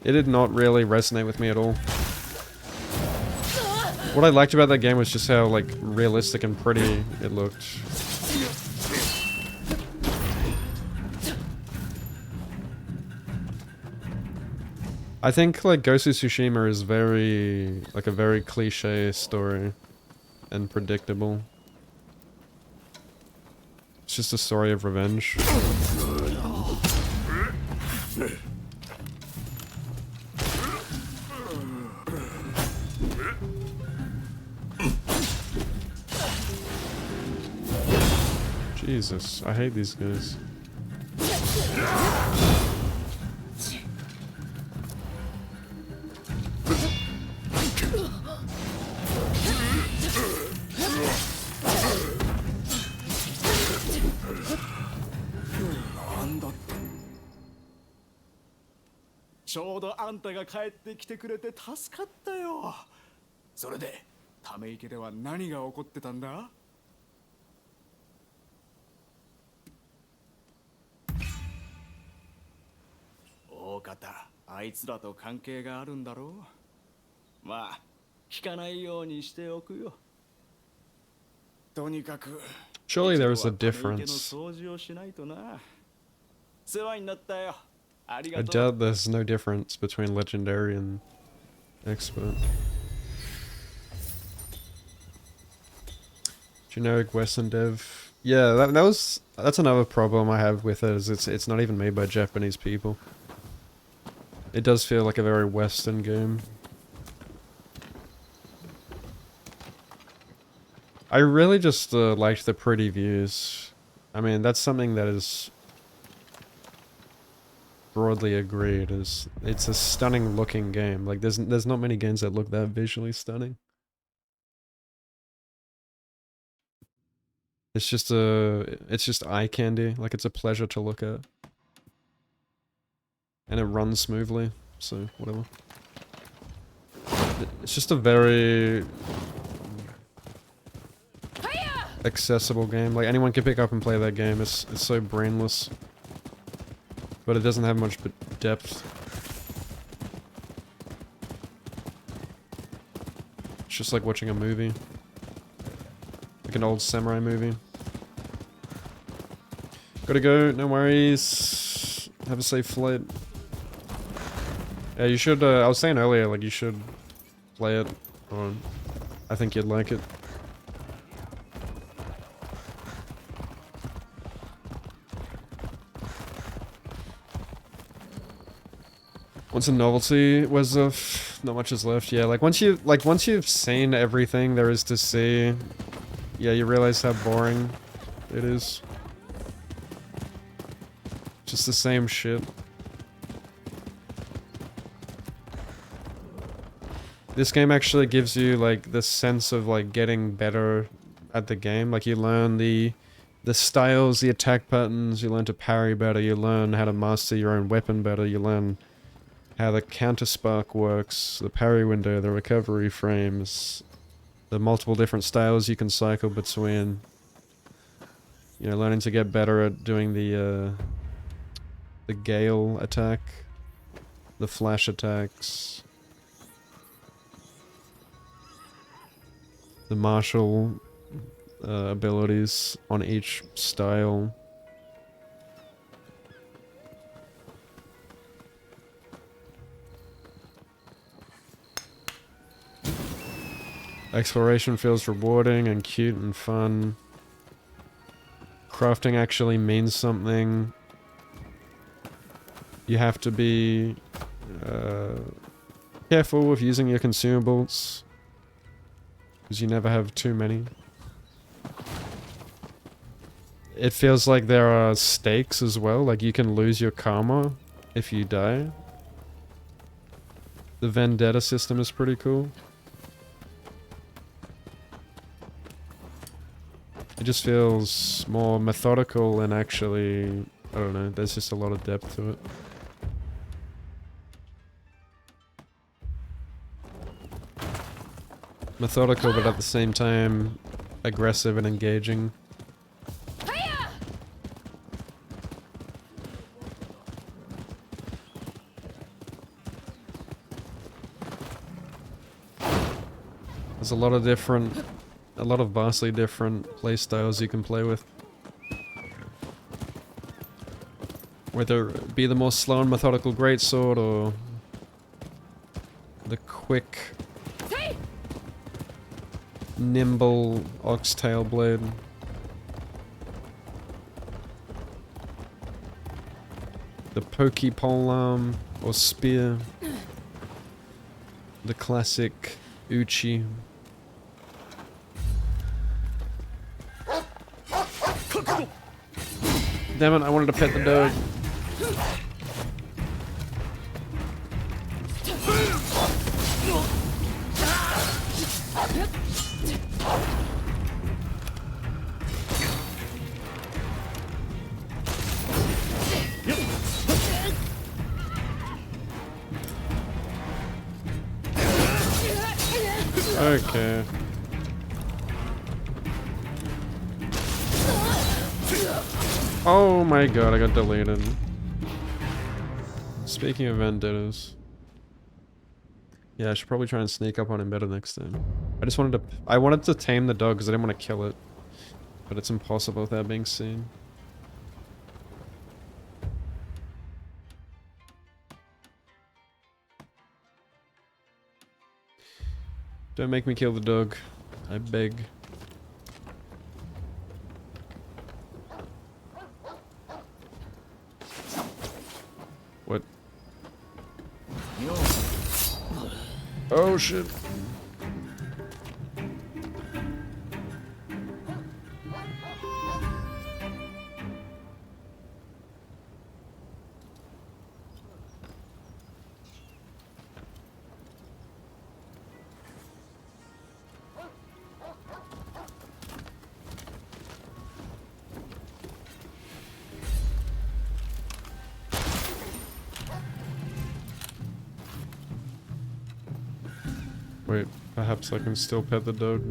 It did not really resonate with me at all. What I liked about that game was just how, like, realistic and pretty it looked. I think, like, Ghost of Tsushima is very... like, a very cliche story. And predictable. It's just a story of revenge. Jesus, I hate these guys.ちょうどあんたが帰ってきてくれて助かったよ。それでため池では何が起こってたんだ？大方あいつらと関係があるんだろう。まあ聞かないようにしておくよ。とにかく Surely there was a difference. 掃除をしないとな。世話になったよ。I doubt there's no difference between Legendary and Expert. Generic Western dev. Yeah, that's another problem I have with it, is it's not even made by Japanese people. It does feel like a very Western game. I really just liked the pretty views. I mean, that's something that is broadly agreed. It's a stunning looking game. Like there's not many games that look that visually stunning. It's just eye candy. Like it's a pleasure to look at. And it runs smoothly, so whatever. It's just a very accessible game. Like anyone can pick up and play that game. It's so brainless. But it doesn't have much depth. It's just like watching a movie. Like an old samurai movie. Gotta go, no worries. Have a safe flight. Yeah, you should, I was saying earlier, like you should play it. Or I think you'd like it. Once a novelty wears off, not much is left. Yeah, like once you've seen everything there is to see, yeah, you realize how boring it is. Just the same shit. This game actually gives you like the sense of like getting better at the game. Like you learn the styles, the attack patterns, you learn to parry better, you learn how to master your own weapon better, you learn how the counter spark works, the parry window, the recovery frames, the multiple different styles you can cycle between. You know, learning to get better at doing the gale attack, the flash attacks, the martial abilities on each style. Exploration feels rewarding and cute and fun. Crafting actually means something. You have to be careful with using your consumables, because you never have too many. It feels like there are stakes as well, like you can lose your karma if you die. The vendetta system is pretty cool. It just feels more methodical and actually, I don't know, there's just a lot of depth to it. Methodical, but at the same time, aggressive and engaging. There's a lot of vastly different playstyles you can play with. Whether it be the more slow and methodical greatsword or the quick, nimble oxtail blade. The pokey polearm or spear. The classic uchi. Damn it, I wanted to pet the dog. Okay. Oh my god, I got deleted. Speaking of vendettas. Yeah, I should probably try and sneak up on him better next time. I wanted to tame the dog because I didn't want to kill it. But it's impossible without being seen. Don't make me kill the dog. I beg. What? Oh shit. Wait, perhaps I can still pet the dog.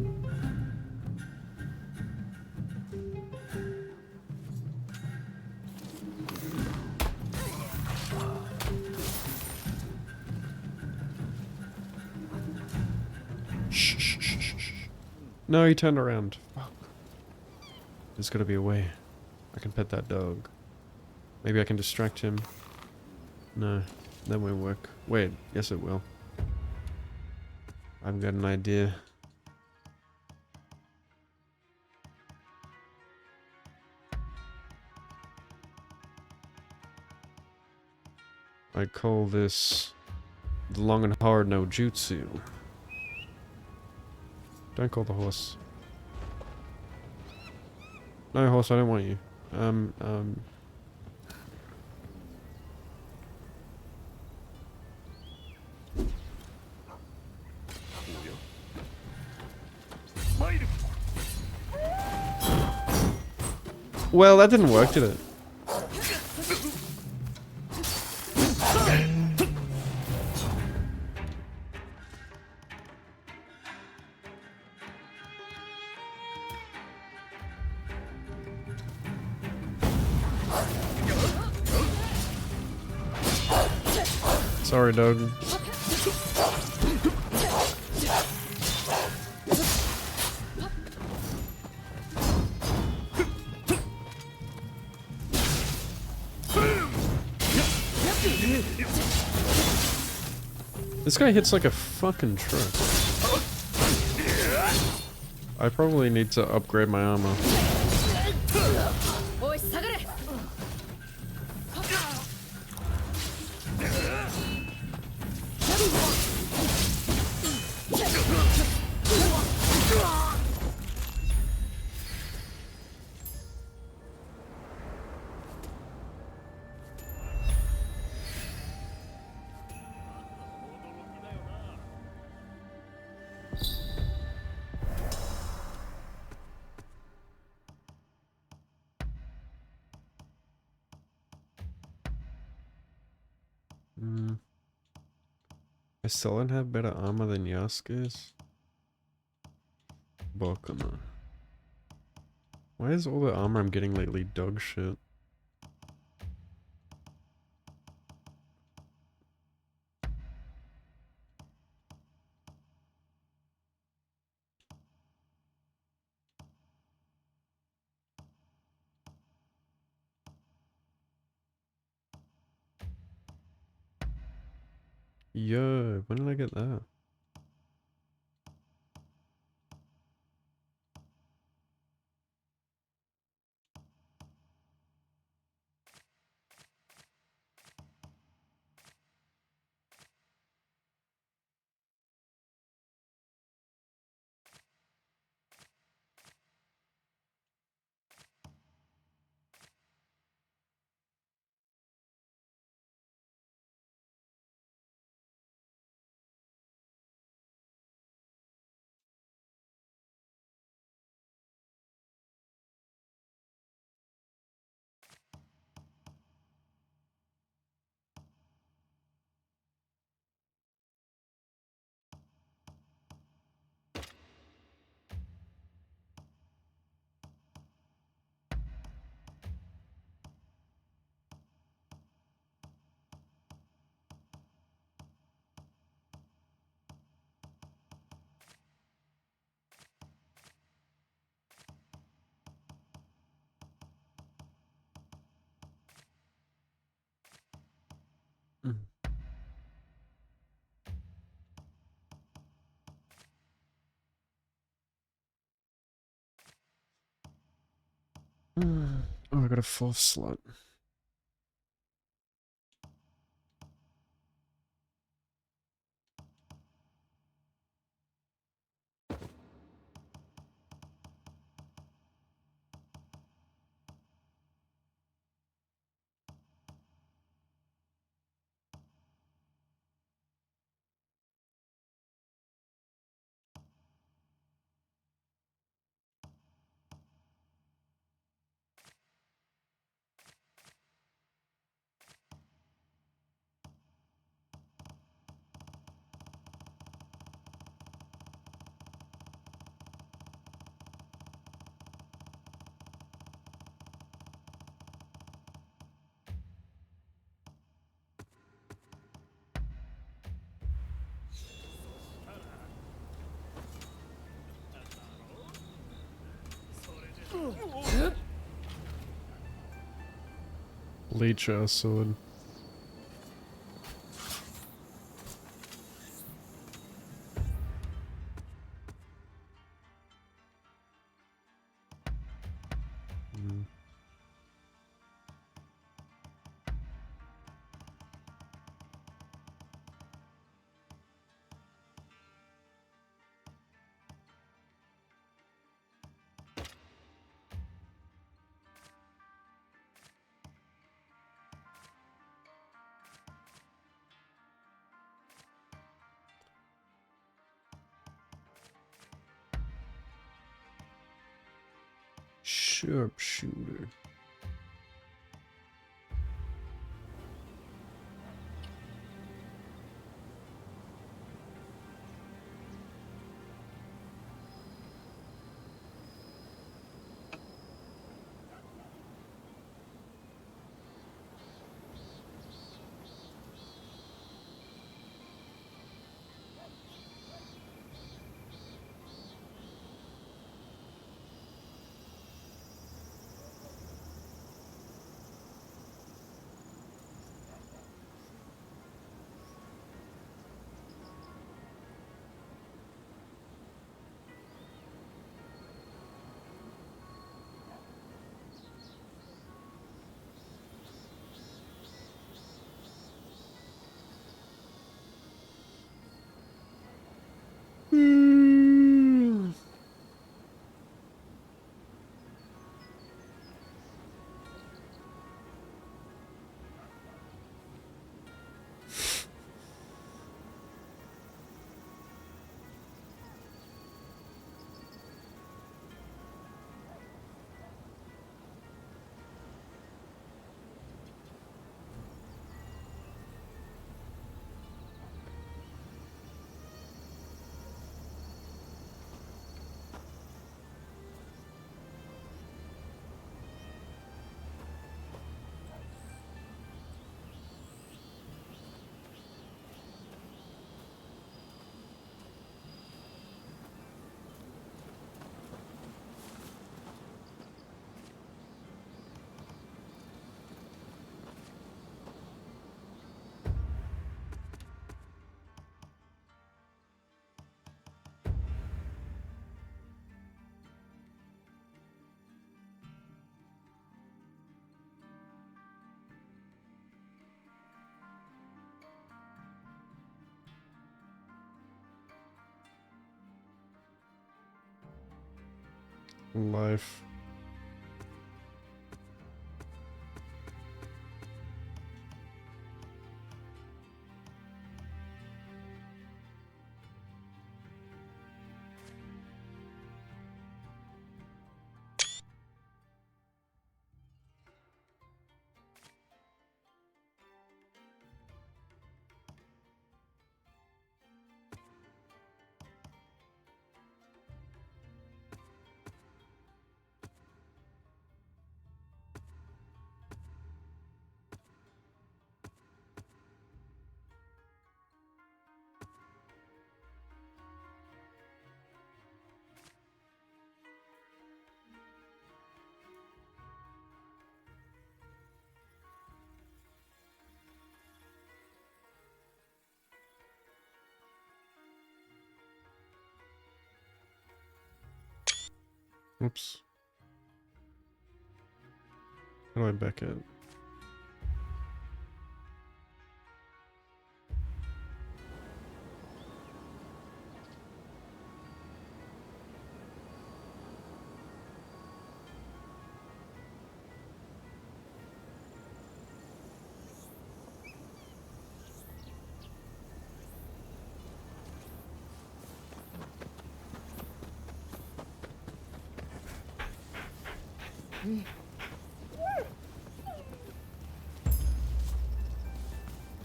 Shh, shh, shh, shh. No, he turned around. Fuck. There's gotta be a way. I can pet that dog. Maybe I can distract him. No, that won't work. Wait, yes it will. I've got an idea. I call this the long and hard no jutsu. Don't call the horse. No, horse, I don't want you. Well, that didn't work, did it? Sorry, dog. This guy hits like a fucking truck. I probably need to upgrade my armor. I still don't have better armor than Yasuke's. Bokuma. Why is all the armor I'm getting lately dog shit? Yo, when did I get that? Oh, I got a 4th slot. Leecher sword. Sharpshooter. Life. Oops. How do I back it?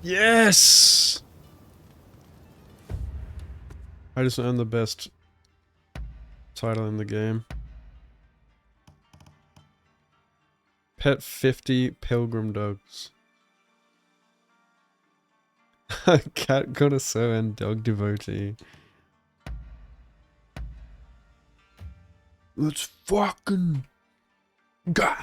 Yes! I just earned the best title in the game. Pet 50 Pilgrim Dogs. Cat connoisseur and dog devotee. Let's fucking go!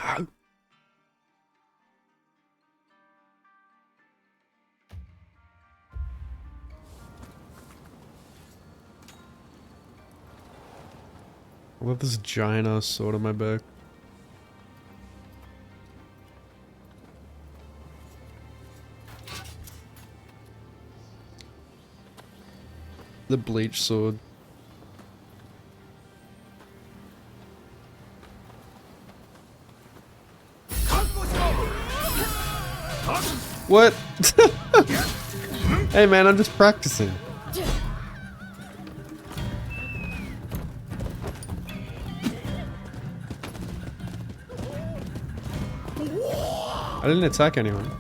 I love this giant ass sword on my back. The bleach sword. What? Hey man, I'm just practicing. I didn't attack anyone.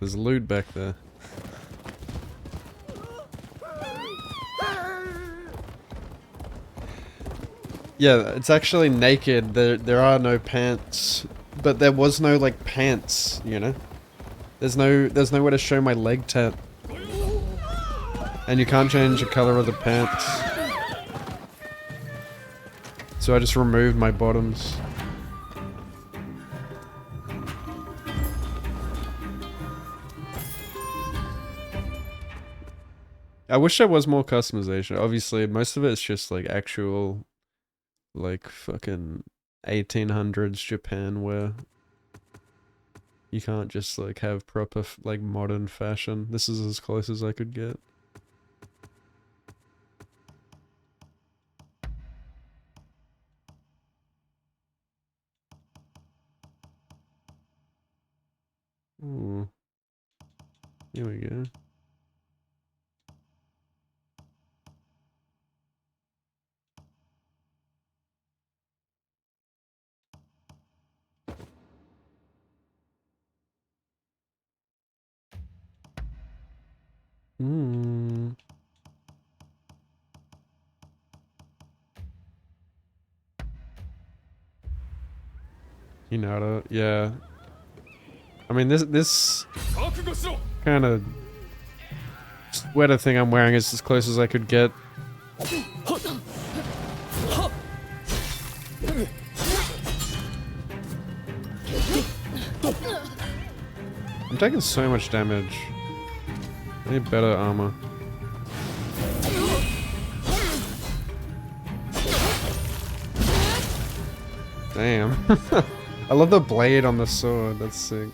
There's loot back there. Yeah, it's actually naked. There are no pants, but there was no like pants, you know. There's nowhere to show my leg tat, and you can't change the color of the pants. So I just removed my bottoms. I wish there was more customization. Obviously, most of it's just like actual, like fucking 1800s Japan where you can't just like have proper like modern fashion. This is as close as I could get. Ooh. Here we go. Hmm. Hinata, yeah. I mean, this kind of sweater thing I'm wearing is as close as I could get. I'm taking so much damage. I need better armor. Damn. I love the blade on the sword, that's sick.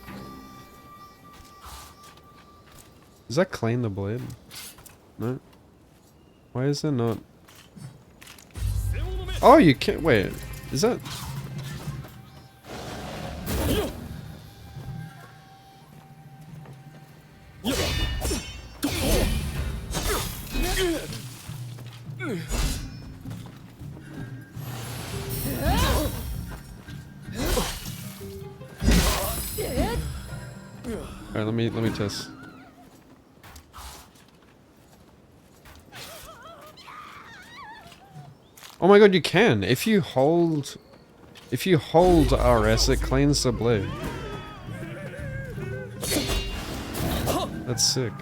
Does that clean the blade? No? Why is there not? Oh, you can't- wait. Is that- Alright, let me test. Oh my god, you can! If you hold RS, it cleans the blade. That's sick.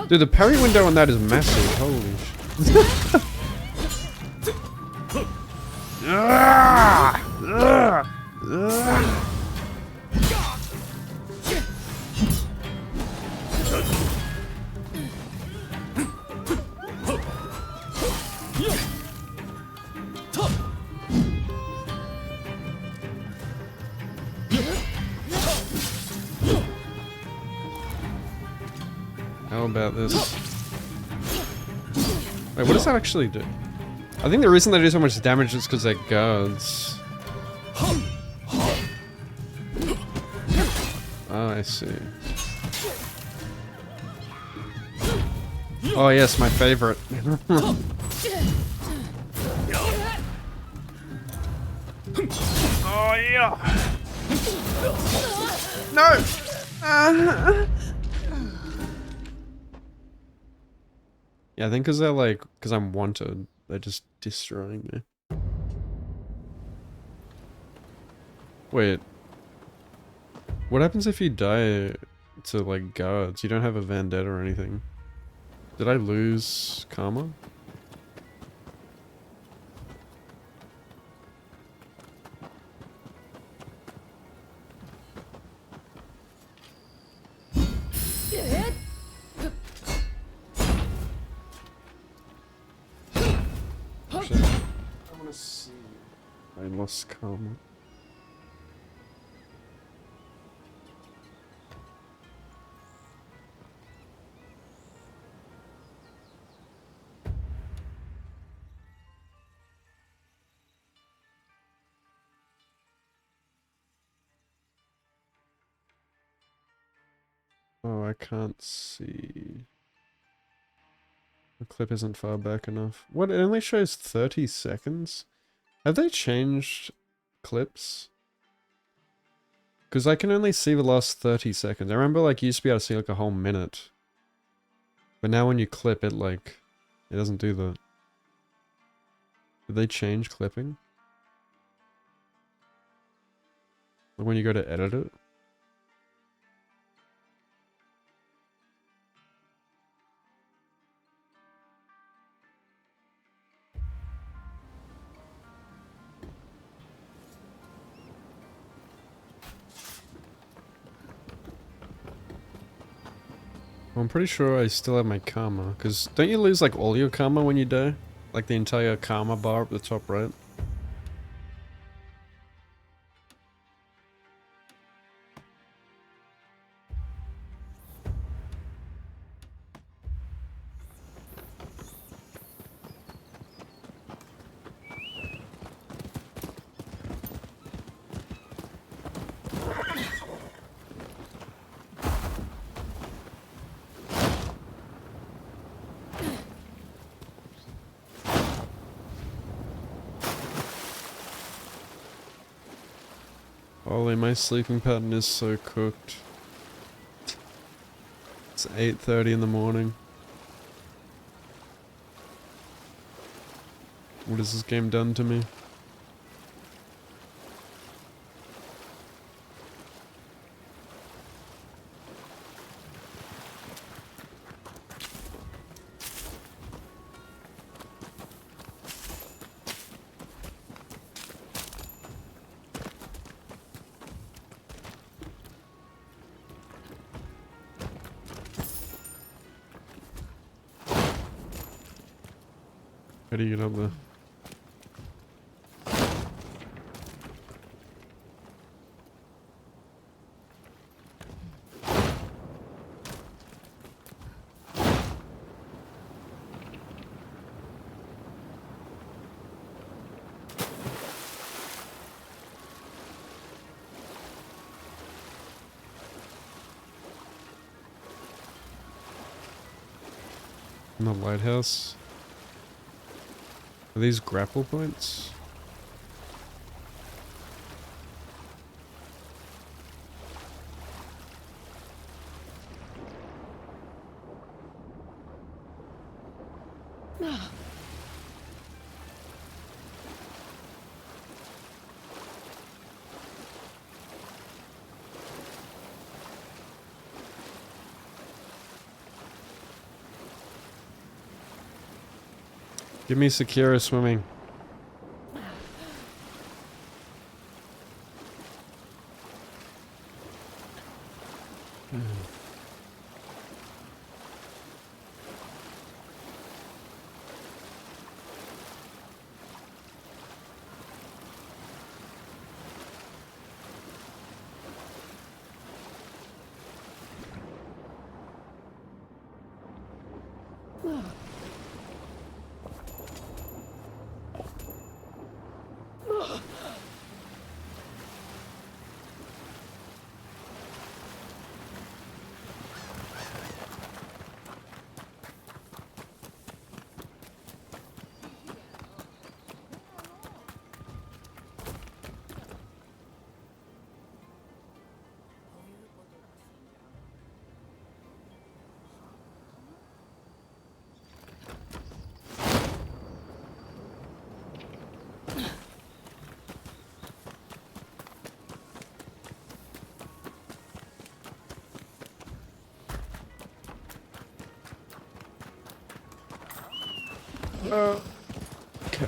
Dude, the parry window on that is massive, holy shit. How about this? Wait, what does that actually do? I think the reason they do so much damage is because they're guards. Oh, I see. Oh yes, my favorite. Oh yeah! No! Yeah, I think because they're like, because I'm wanted, they're just destroying me. Wait. What happens if you die to like guards? You don't have a vendetta or anything. Did I lose karma? Actually, I want to see. I lost karma. Oh, I can't see. The clip isn't far back enough. What? It only shows 30 seconds? Have they changed clips? Because I can only see the last 30 seconds. I remember like you used to be able to see like a whole minute. But now when you clip it, like, it doesn't do that. Did they change clipping? Like when you go to edit it? I'm pretty sure I still have my karma, because don't you lose like all your karma when you die? Like the entire karma bar up the top right? Holy, my sleeping pattern is so cooked. It's 8:30 in the morning. What has this game done to me? How do you get up there? In the lighthouse? Are these grapple points? Give me secure swimming. Okay.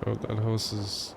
Oh, that horse is...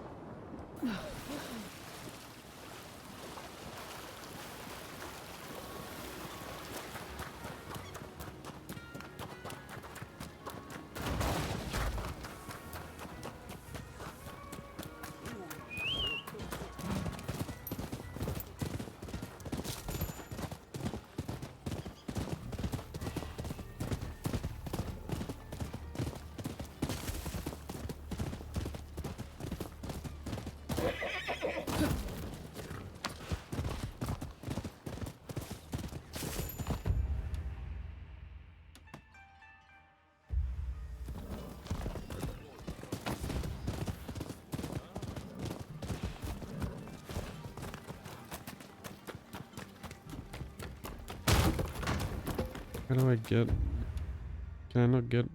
How do I get... Can I not get...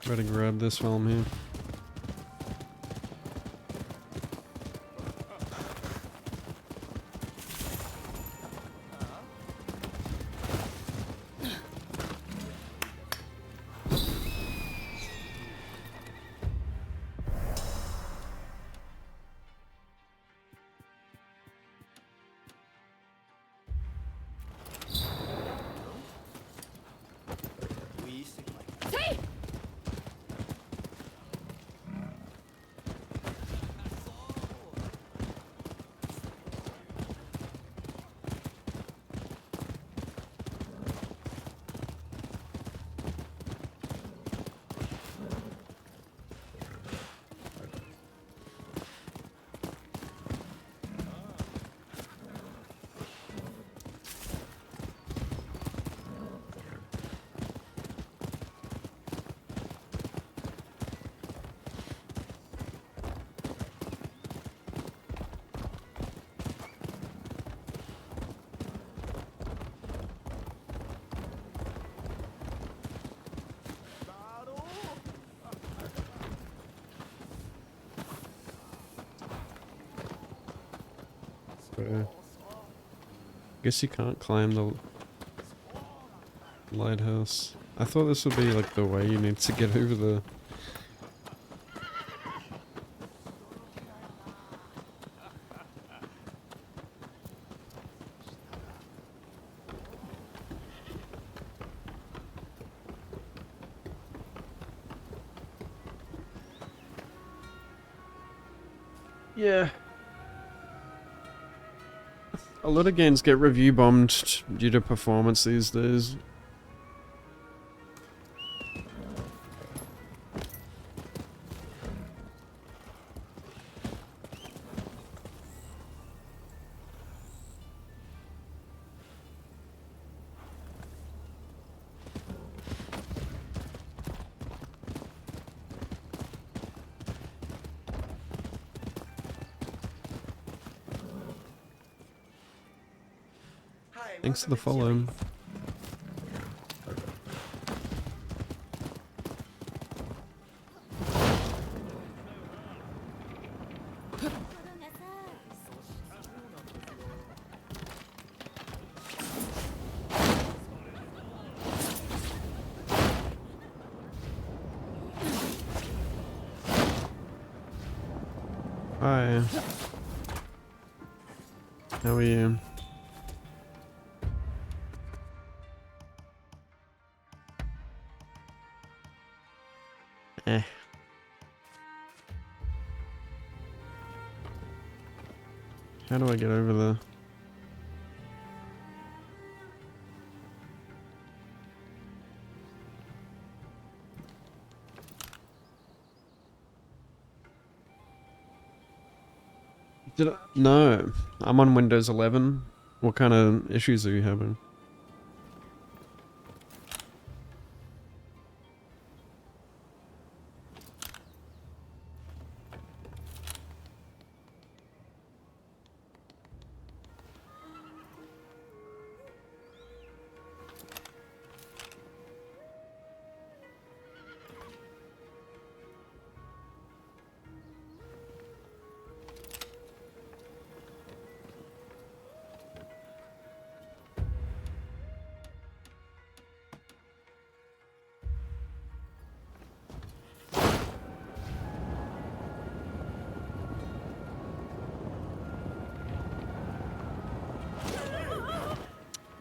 Try to grab this while I'm here. Guess you can't climb the lighthouse. I thought this would be like the way you need to get over there. Yeah. A lot of games get review bombed due to performance these days. Thanks for the follow. Hi. How are you? Eh. How do I get over there? No, I'm on Windows 11. What kind of issues are you having?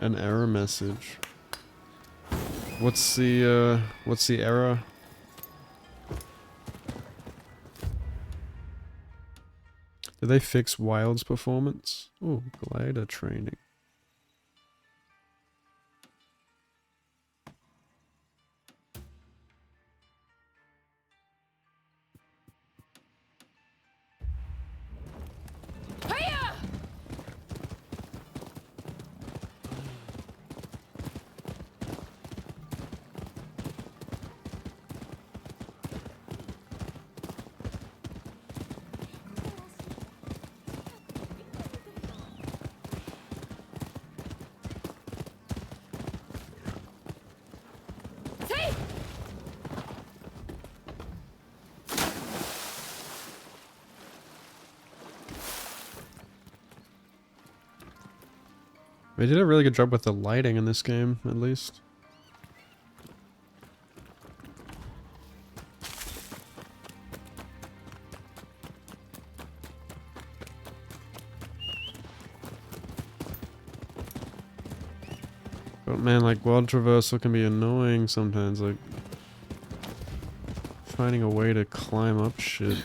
An error message. What's the error? Did they fix Wild's performance? Oh, glider training. They did a really good job with the lighting in this game, at least. But man, like, world traversal can be annoying sometimes, like finding a way to climb up shit.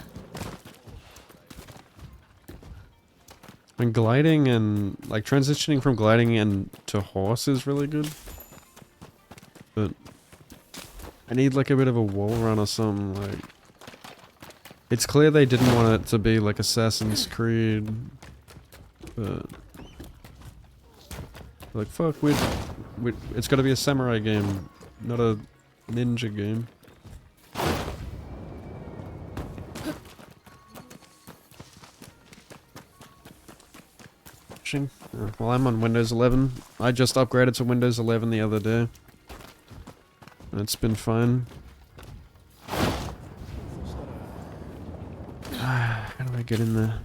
And gliding and, like, transitioning from gliding and to horse is really good. But I need, like, a bit of a wall run or something, like... It's clear they didn't want it to be like Assassin's Creed. But... like, fuck, it's gotta be a samurai game, not a ninja game. Well, I'm on Windows 11. I just upgraded to Windows 11 the other day. It's been fine. How do I get in there?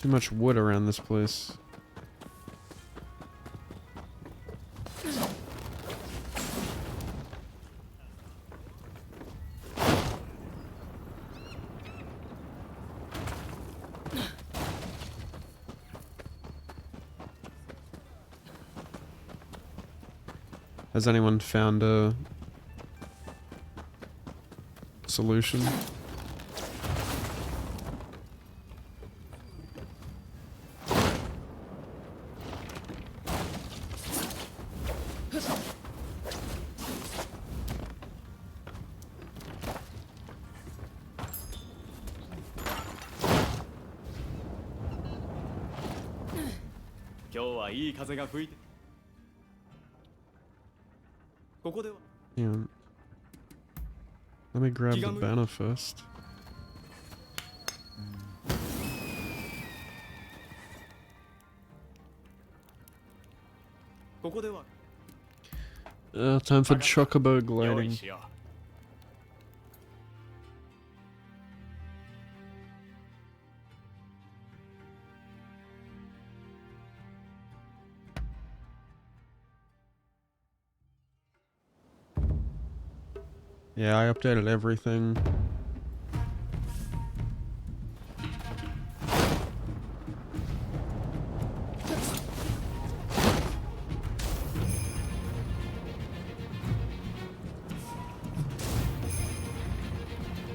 Too much wood around this place. Has anyone found a solution? Yeah. Let me grab the banner first. Time for chocobo gliding. Yeah, I updated everything.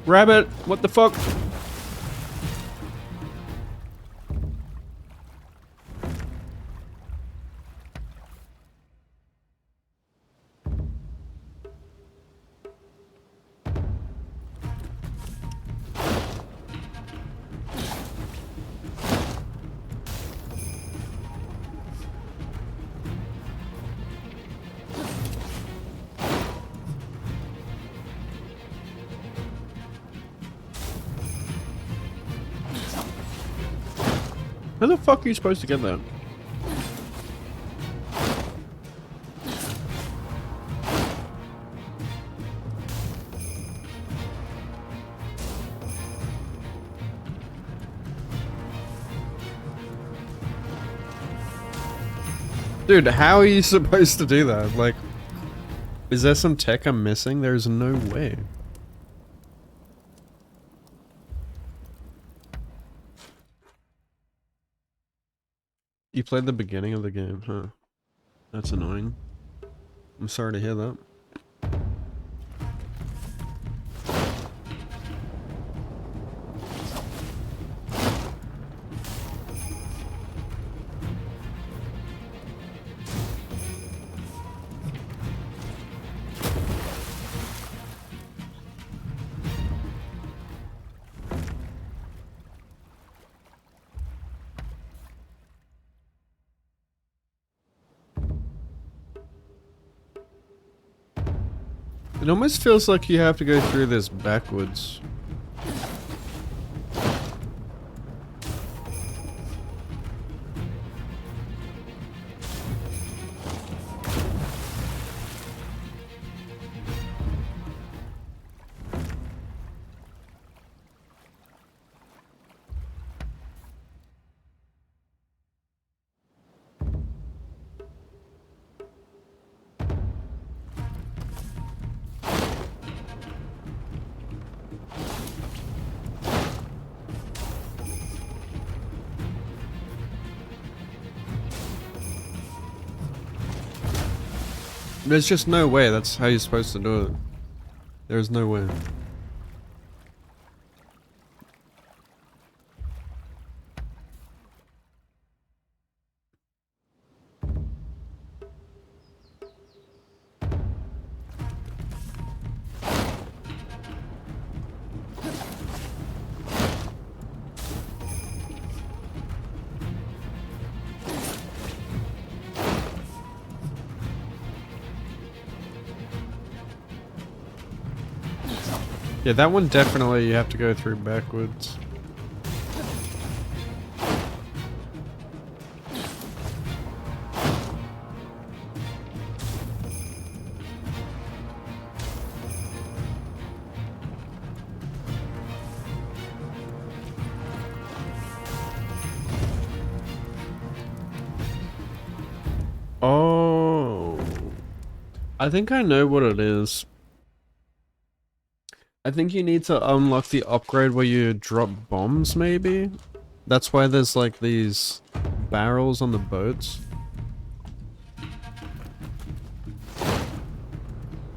Rabbit, what the fuck? How the fuck are you supposed to get that? Dude, how are you supposed to do that? Like, is there some tech I'm missing? There's no way. You played the beginning of the game, huh? That's annoying. I'm sorry to hear that. It almost feels like you have to go through this backwards. There's just no way that's how you're supposed to do it. There's no way. Yeah, that one definitely you have to go through backwards. Oh, I think I know what it is. I think you need to unlock the upgrade where you drop bombs, maybe? That's why there's like these barrels on the boats.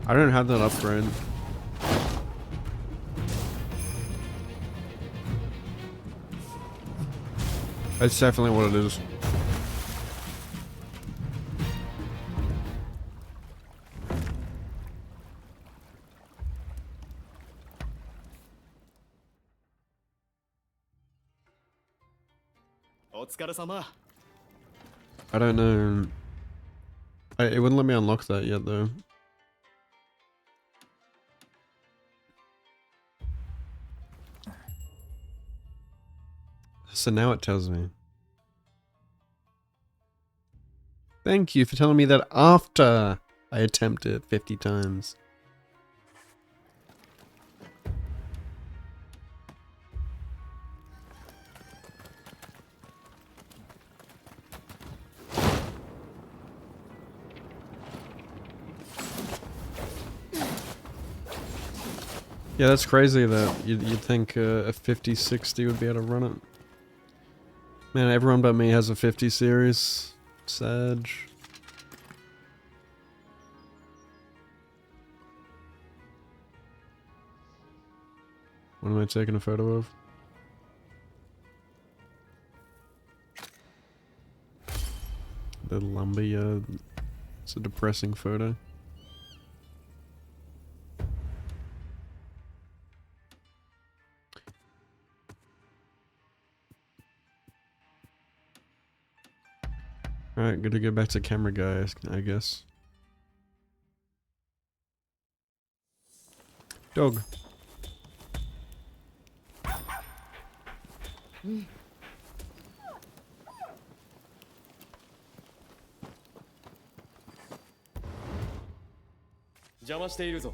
I don't have that upgrade. That's definitely what it is. I don't know. It wouldn't let me unlock that yet, though. So now it tells me. Thank you for telling me that after I attempt it 50 times. Yeah, that's crazy that you'd think a 50-60 would be able to run it. Man, everyone but me has a 50 series. Sad. What am I taking a photo of? The lumberyard. It's a depressing photo. Alright, good to go back to camera guy, I guess. Dog. Mm. 邪魔しているぞ。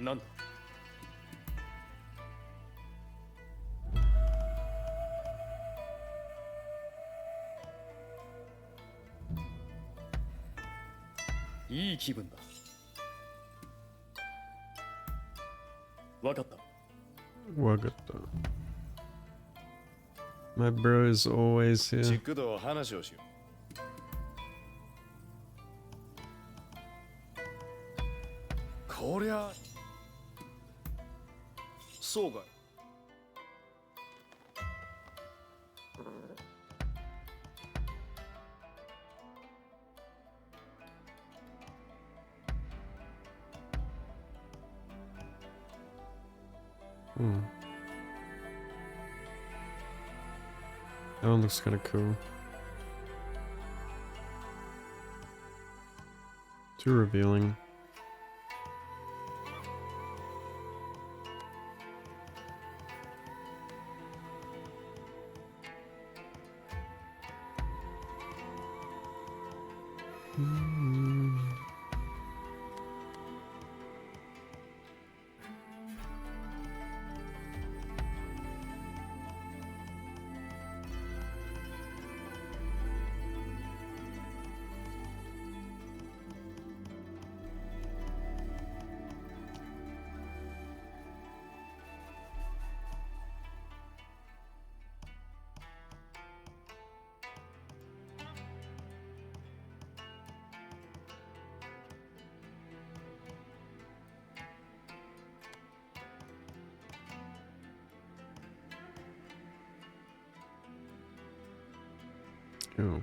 なんだ。いい気分だ。わかった。Wagata. My bro is always チ here. ックと話をしよう。こりゃそうかい。Hmm. That one looks kind of cool. Too revealing. Oh.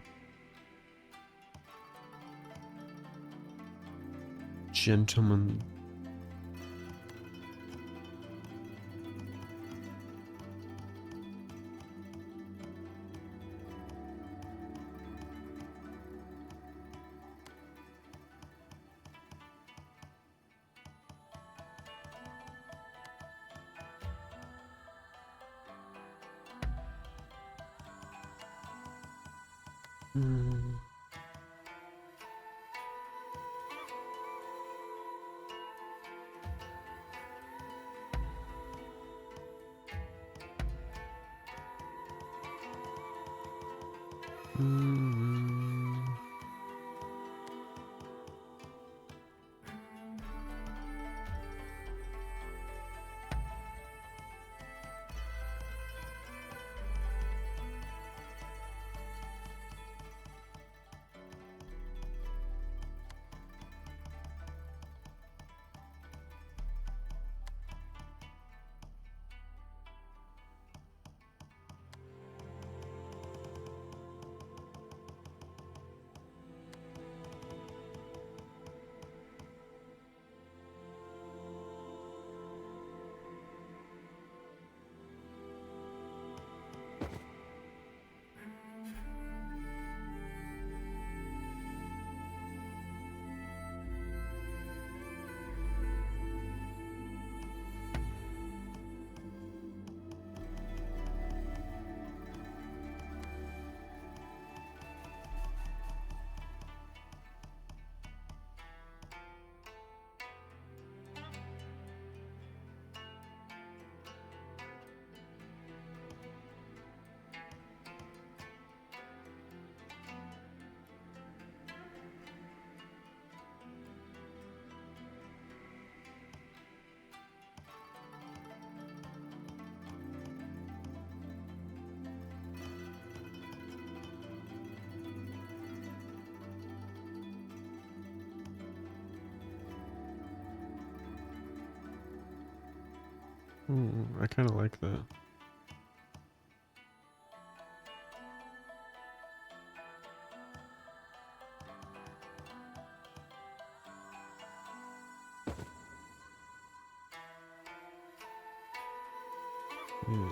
Gentleman. Hmm. Ooh, I kind of like that. Hmm.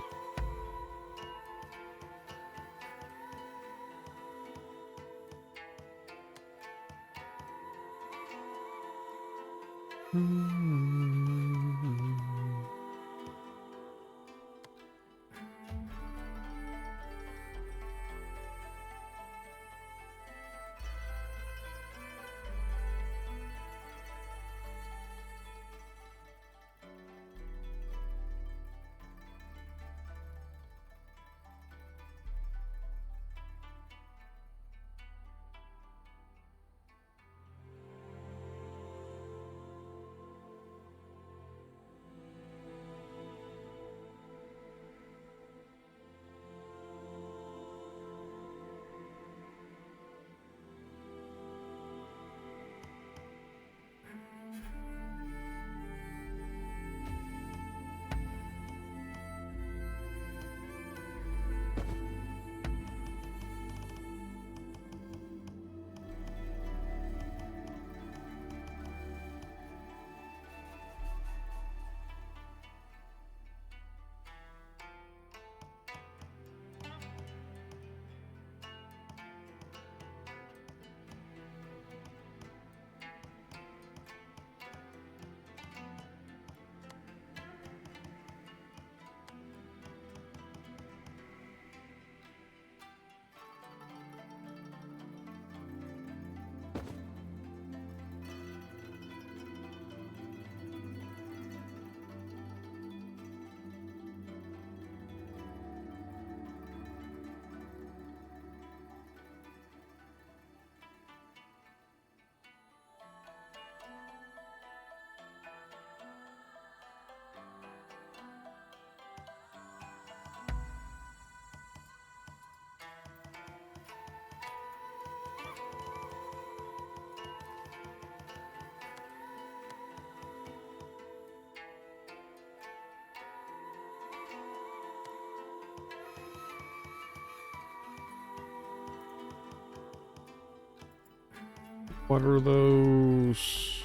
What are those?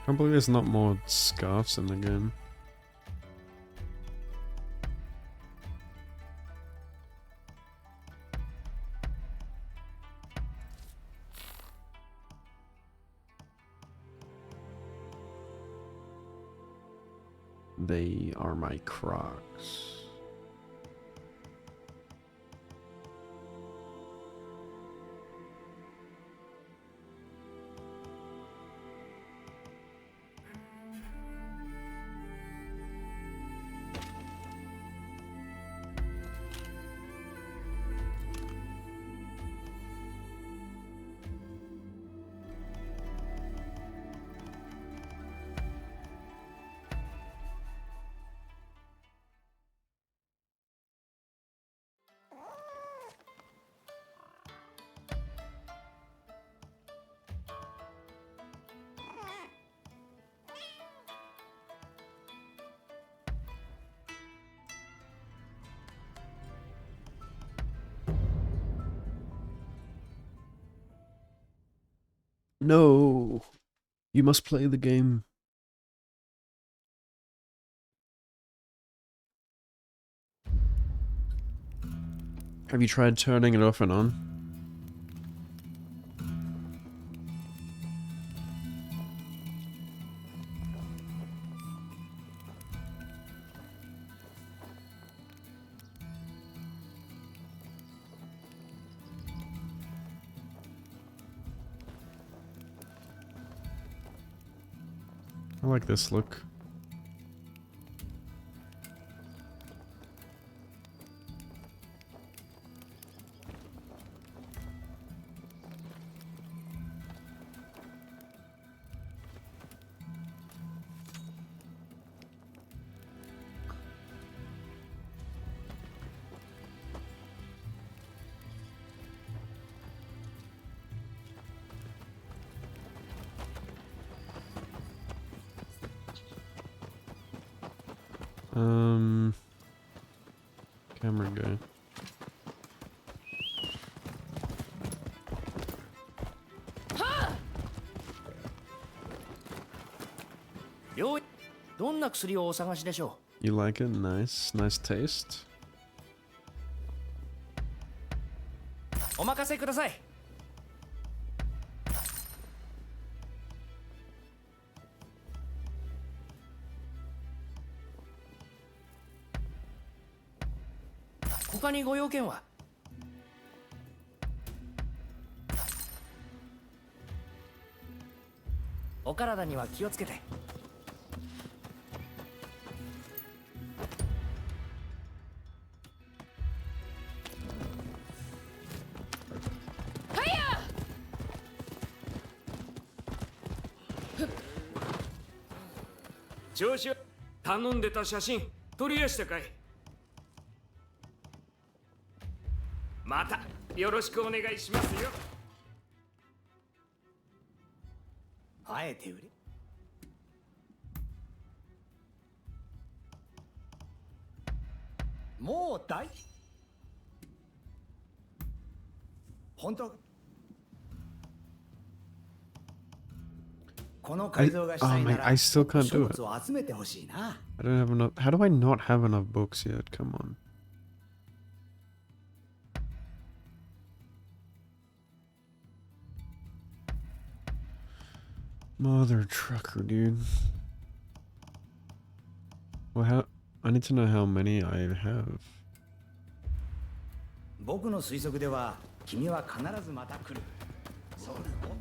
Can't believe there's not more scarves in the game. They are my Crocs. No, you must play the game. Have you tried turning it off and on? I like this look. Camera guy. You like it? Nice. Nice taste. お任せください。他にご用件は？お体には気をつけて。調子は頼んでた写真取りやしたかい。またよろしくお願いしますよ。あえて売れ。もう大本当この改造がしたいなら I still can't do 書 it. 物を集めてほしいな。 I don't have enough. How do I not have enough books yet? Come on. Mother trucker, dude. Well, how? I need to know how many I have. 僕の推測では君は必ずまた来る。そうだろ。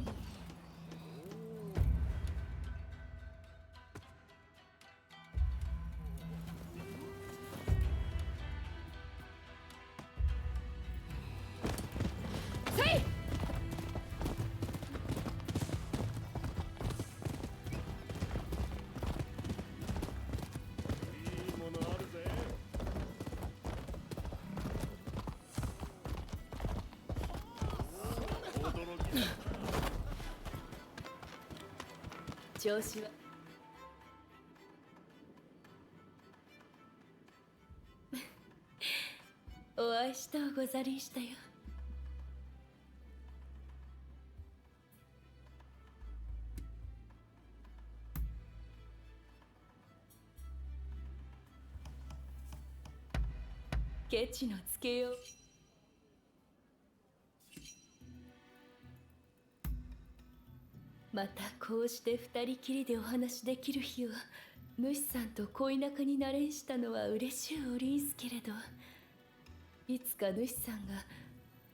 調子は終わ会いしたうござりんしたよ。ケチのつけよう。またこうして二人きりでお話できる日を主さんと恋仲になれんしたのは嬉しゅうおりんすけれど、いつか主さんが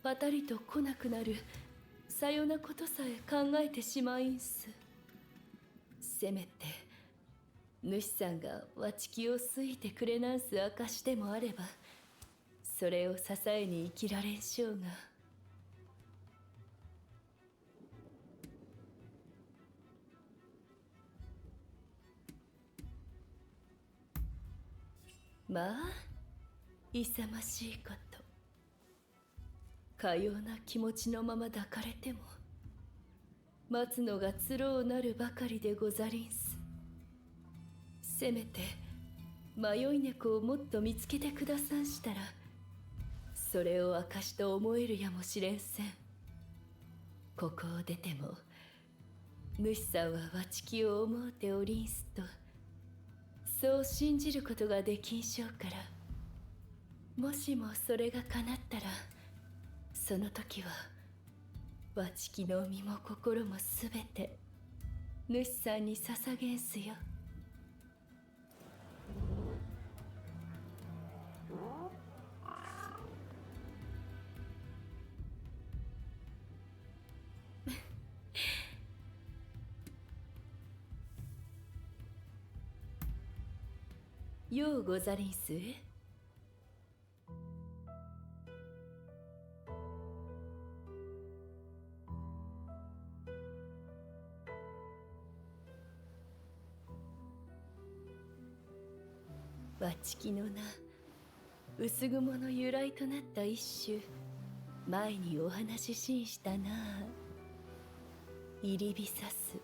パタリと来なくなるさよなことさえ考えてしまいんす。せめて主さんがわちきを好いてくれなんす証でもあれば、それを支えに生きられんしょうが。まあ勇ましいこと。かような気持ちのまま抱かれても待つのがつろうなるばかりでござりんす。せめて迷い猫をもっと見つけてくださんしたら、それを証と思えるやもしれんせん。ここを出ても主さんはわちきを思うておりんすと、そう信じることができんしょうから、もしもそれが叶ったら、その時はわちきの身も心もすべて主さんに捧げんすよ。ようござりんすえ。わちきの名、薄雲の由来となった一種、前にお話ししんしたなあ。入りびさす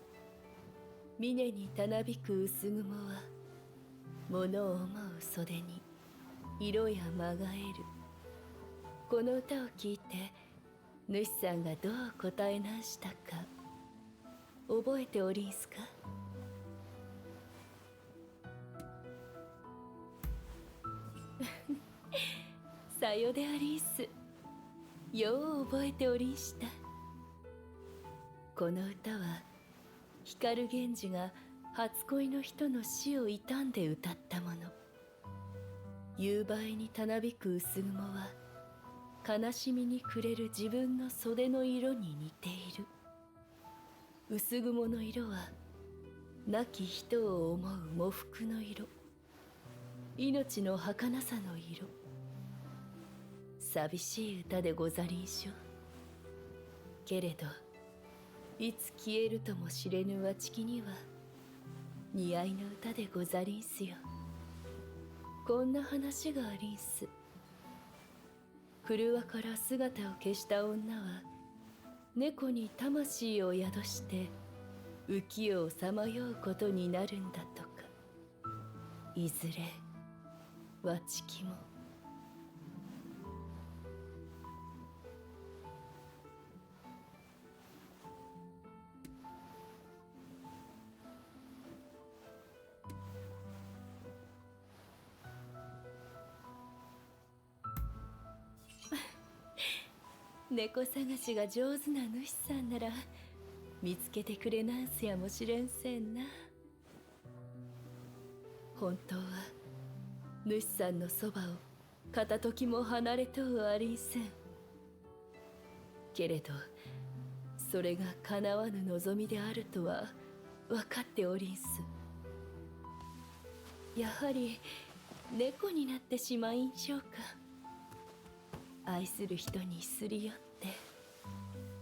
峰にたなびく薄雲は、物を思う袖に色や間が得る。この歌を聞いて主さんがどう答えなんしたか覚えておりんすか？さよでありんす。よう覚えておりんした。この歌は光源氏が初恋の人の死を悼んで歌ったもの。夕映えにたなびく薄雲は、悲しみに暮れる自分の袖の色に似ている。薄雲の色は亡き人を思う喪服の色、命の儚さの色。寂しい歌でござりんしょ。けれどいつ消えるとも知れぬわちきには似合いの歌でござりんすよ。こんな話がありんす。廓から姿を消した女は、猫に魂を宿して浮世をさまようことになるんだとか。いずれわちきも。猫探しが上手な主さんなら見つけてくれなんすやもしれんせんな。本当は主さんのそばを片時も離れとうありんせん。けれどそれが叶わぬ望みであるとは分かっておりんす。やはり猫になってしまいんしょうか。愛する人にすり寄って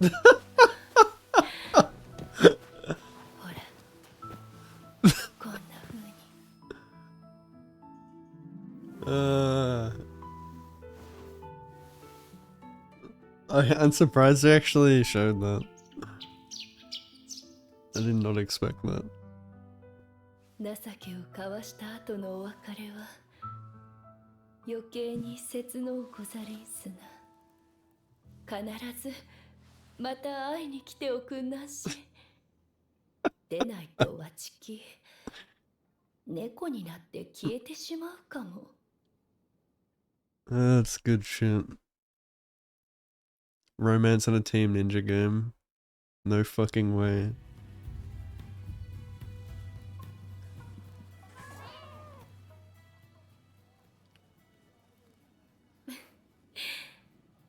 ほらこんな風に。I'm surprised they actually showed that. I did not expect that. 情けを交わした後のお別れは余計に切のうござりんすな。必ずまた会いに来ておくんなし。でないとわちき猫になって消えてしまうかも。That's good shit. Romance in a Team Ninja game. No fucking way.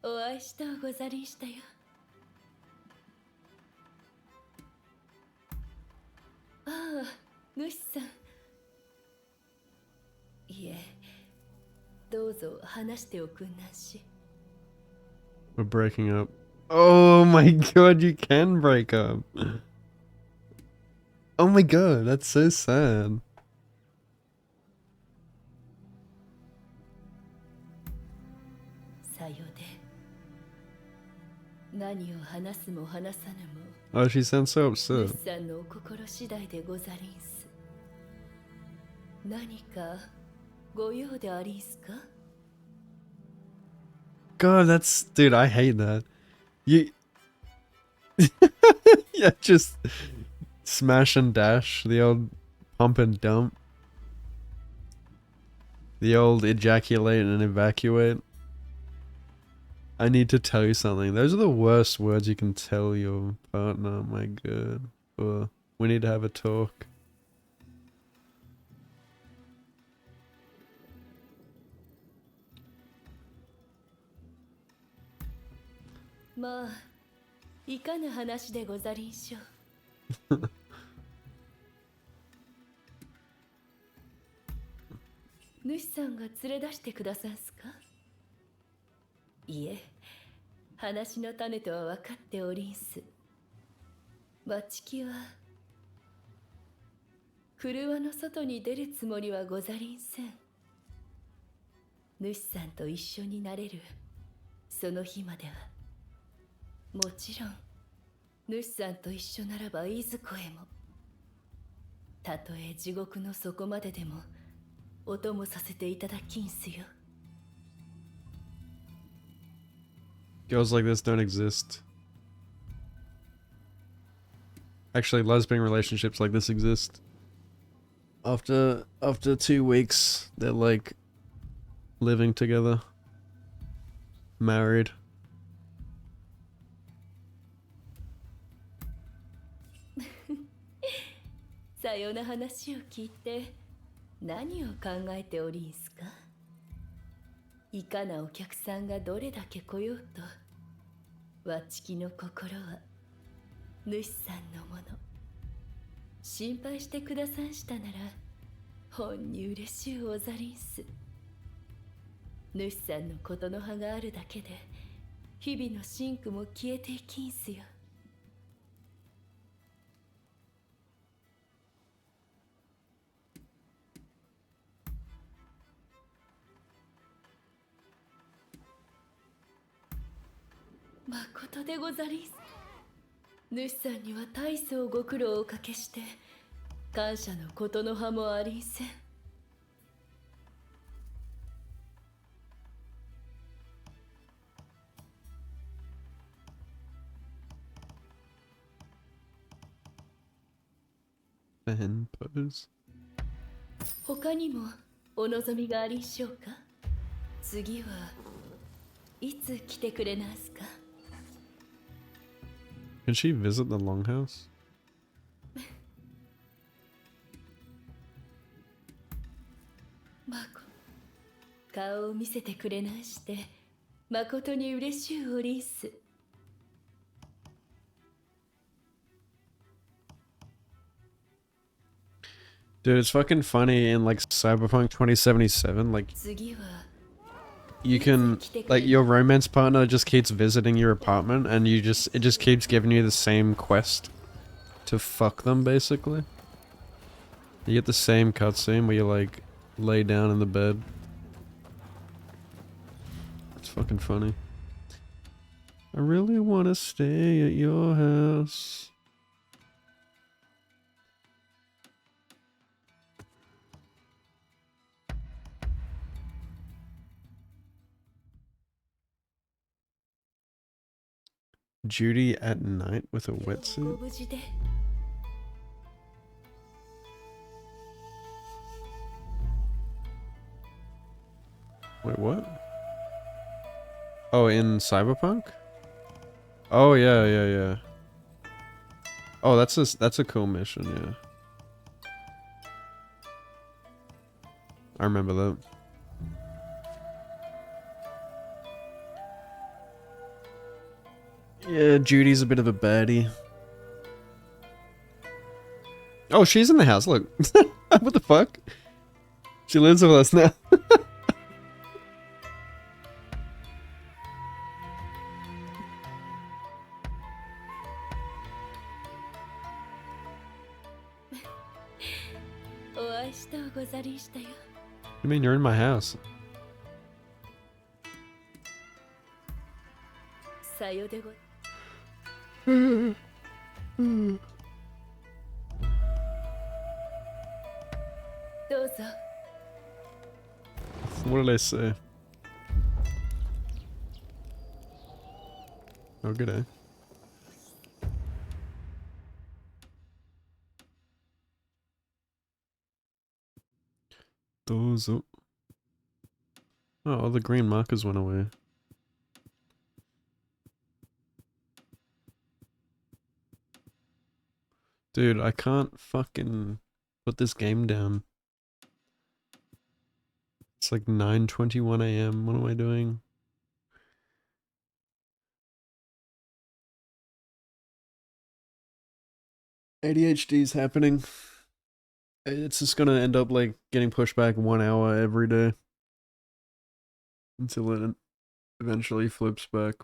Oh, お会いしたうござりんしたよ。ああ、主さん。いえ、どうぞ話しておくんなし。We're breaking up. Oh my god, you can break up. Oh my god, that's so sad. さよで。何を話すも話さぬも。Oh, she sounds so 主 upset. さんのお心次第でござりんす。何かご用でありんすか？ God, that's... Dude, I hate that. You... yeah, just... Smash and dash. The old pump and dump. The old ejaculate and evacuate. I need to tell you something. Those are the worst words you can tell your partner. My god. Or we need to have a talk. まあ、いかぬ話でござりんしょう。主さんが連れ出してくださんすか？いえ、話の種とは分かっておりんす。わちきは、車の外に出るつもりはござりんせん。主さんと一緒になれる、その日までは。もちろん、主さんと一緒ならばいずこへも。たとえ地獄の底まででも、お供させていただきんすよ。Girls like this don't exist. Actually, lesbian relationships like this exist. After 2 weeks, they're like living together. Married. さような話を聞いて何を考えておりんすか？いかなお客さんがどれだけ来ようと、わちきの心は主さんのもの。心配してくださんしたなら、ほんに嬉しゅうおざりんす。主さんのことの葉があるだけで、日々の辛苦も消えていきんすよ。まことでござりんす。主さんには大層ご苦労をおかけして、感謝のことの葉もありんせん。Fan pose. 他にもお望みがありんしょうか？次はいつ来てくれなんすか？ Can she visit the longhouse? 顔を見せてくれなんして、誠に嬉しゅうおりんす。Dude, it's fucking funny in like Cyberpunk 2077, like 次は you can, like, your romance partner just keeps visiting your apartment and it just keeps giving you the same quest to fuck them, basically. You get the same cutscene where you like lay down in the bed. It's fucking funny. I really want to stay at your house. Duty at night with a wetsuit? 無事で Wait, what? Oh, in Cyberpunk? Oh yeah, yeah, yeah. Oh, that's a cool mission, yeah. I remember that. Yeah, Judy's a bit of a baddie. Oh, she's in the house, look. What the fuck? She lives with us now. What do you mean you're in my house? さよでごどうぞ What did I say? Oh, good day. Those up. Oh, all the green markers went away. Dude, I can't fucking put this game down. It's like 9:21 a.m. What am I doing? ADHD's happening. It's just gonna end up like getting pushed back 1 hour every day. Until it eventually flips back.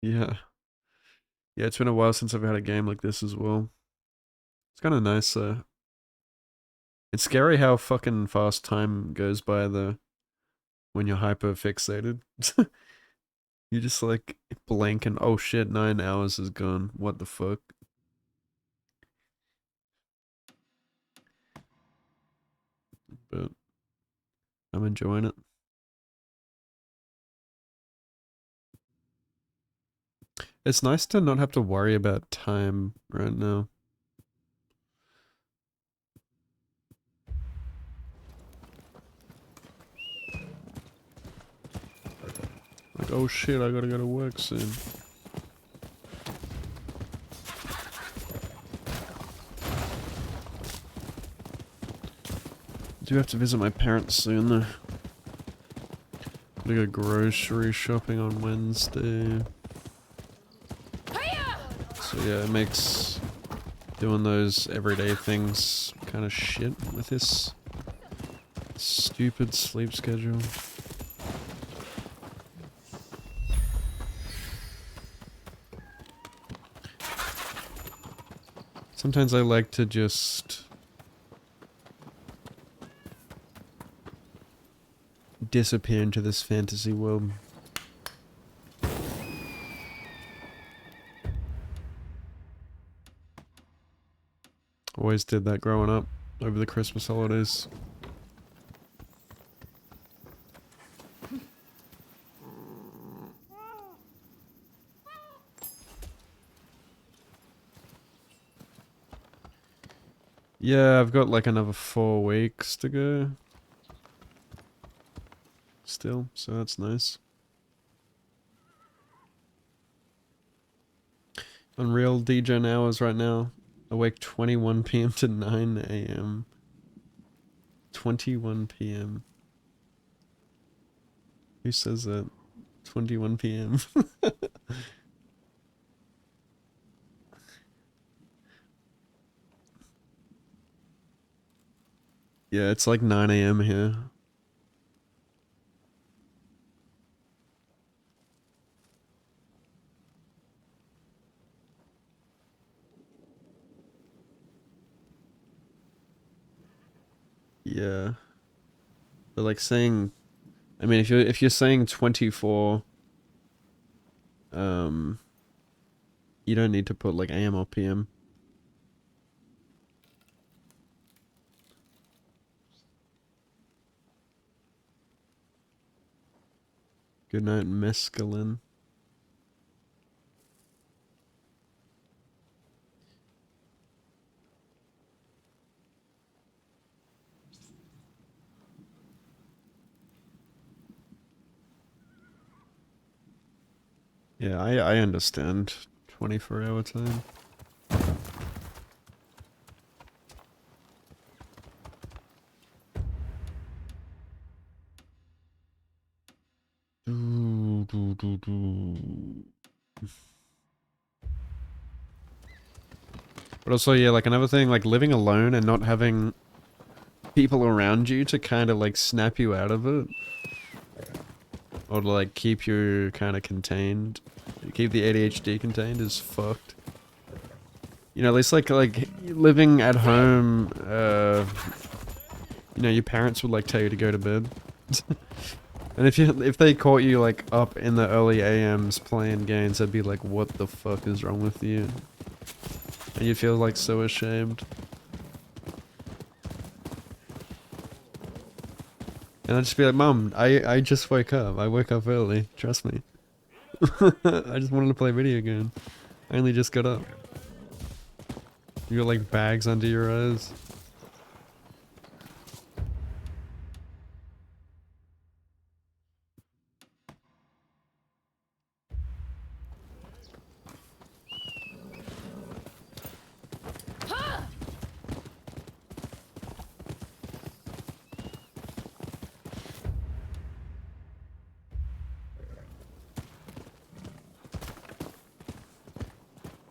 Yeah. Yeah, it's been a while since I've had a game like this as well. It's kind of nice, it's scary how fucking fast time goes by though when you're hyper fixated. You just like blink and oh shit, 9 hours is gone. What the fuck? But I'm enjoying it. It's nice to not have to worry about time right now. Like, oh shit, I gotta go to work soon. I do have to visit my parents soon though. Gotta go grocery shopping on Wednesday. So yeah, it makes doing those everyday things kind of shit with this stupid sleep schedule. Sometimes I like to just disappear into this fantasy world. Always did that growing up over the Christmas holidays. Yeah, I've got like another 4 weeks to go. Still, so that's nice. Unreal DJ hours right now. Awake 21 p.m. to 9 a.m. 21 p.m. Who says that? 21 p.m. Yeah, it's like 9 a.m. here. Yeah. But like saying, I mean, if you're saying 24, you don't need to put like AM or PM. Good night, mescaline. Yeah, I understand 24-hour time. But also, yeah, like another thing, like living alone and not having people around you to kind of like snap you out of it. Or to like keep you kind of contained. Keep the ADHD contained is fucked. You know, at least like living at home, you know, your parents would like tell you to go to bed. And if they caught you like up in the early AMs playing games, they'd be like, what the fuck is wrong with you? And you feel like so ashamed. And I'd just be like, Mum, I just woke up. I woke up early. Trust me. I just wanted to play video game. I only just got up. You got like bags under your eyes.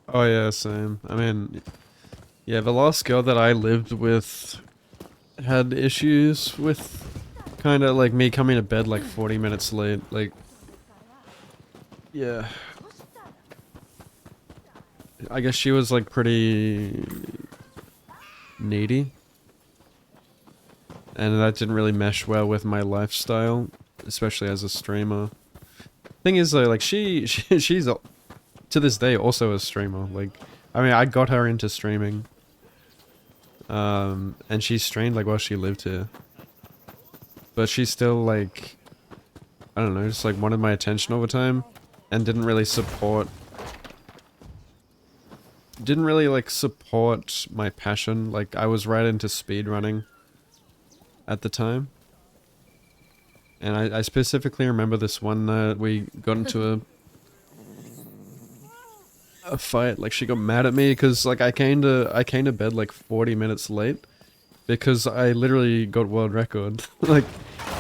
Oh yeah, same. I mean, yeah, the last girl that I lived with had issues with kind of like me coming to bed like 40 minutes late. Like, yeah. I guess she was like pretty needy. And that didn't really mesh well with my lifestyle, especially as a streamer. Thing is though, like she's to this day also a streamer. Like, I mean, I got her into streaming. And she streamed like while she lived here. But she still like, I don't know, just like wanted my attention all the time and didn't really like support my passion. Like I was right into speedrunning at the time. And I specifically remember this one night we got into a fight. Like she got mad at me because like I came to bed like 40 minutes late because I literally got world record. Like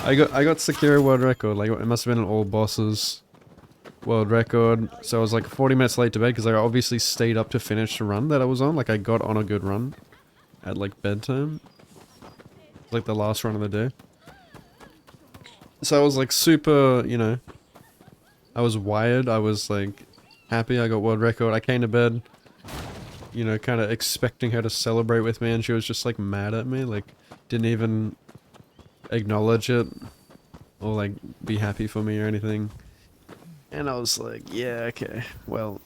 I got secure world record. Like it must have been an all bosses world record. So I was like 40 minutes late to bed because I obviously stayed up to finish the run that I was on. Like I got on a good run at like bedtime. Like the last run of the day. So I was like super, you know, I was wired. I was like happy I got world record. I came to bed, you know, kind of expecting her to celebrate with me, and she was just like mad at me, like didn't even acknowledge it or like be happy for me or anything. And I was like, yeah, okay, well.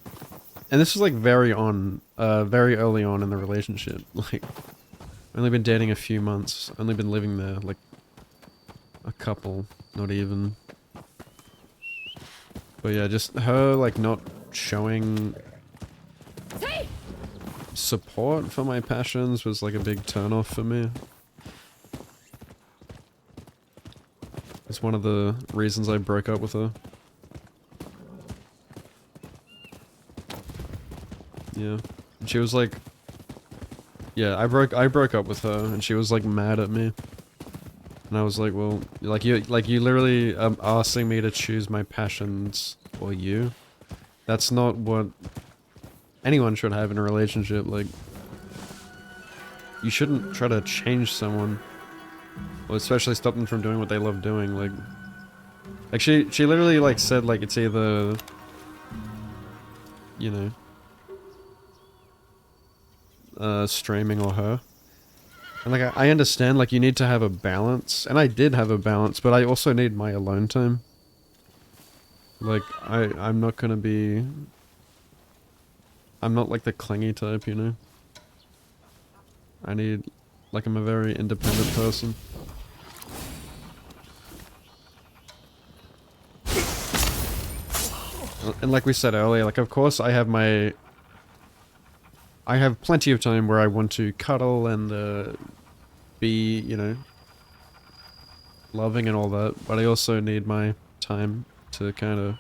And this was like very early on in the relationship. Like, only been dating a few months, only been living there like a couple, not even. But yeah, just her like not showing support for my passions was like a big turnoff for me. It's one of the reasons I broke up with her. Yeah. And she was like, yeah, I broke up with her and she was like mad at me. And I was like, well, like you literally asking me to choose my passions or you. That's not what anyone should have in a relationship. Like, you shouldn't try to change someone, or especially stop them from doing what they love doing. Like she literally like said like it's either, you know, streaming or her. And like I understand like you need to have a balance, and I did have a balance, but I also need my alone time. Like I'm not gonna be I'm not like the clingy type, you know? I need, like, I'm a very independent person. And like we said earlier, like, of course I have plenty of time where I want to cuddle and, be, you know, loving and all that, but I also need my time to kind of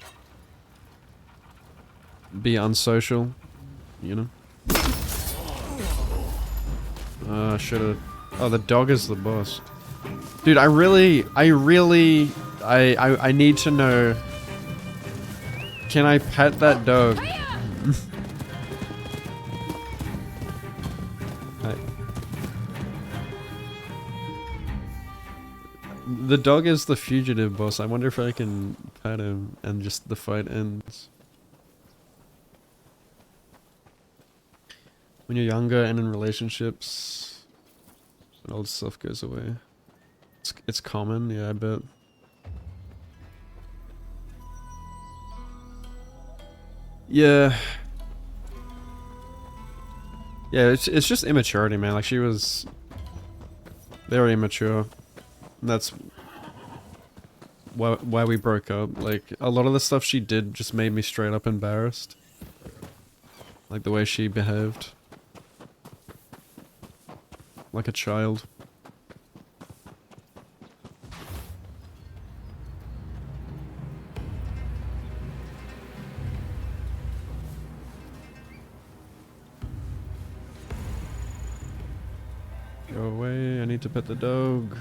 be unsocial, you know? Should've... Oh, the dog is the boss. Dude, I need to know... Can I pet that dog? The dog is the fugitive boss. I wonder if I can pet him and just the fight ends. When you're younger and in relationships, when old stuff goes away. It's common, yeah, I bet. Yeah. Yeah, it's just immaturity, man. Like, she was very immature. And that's why we broke up. Like, a lot of the stuff she did just made me straight up embarrassed. Like, the way she behaved. Like a child. Go away, I need to pet the dog.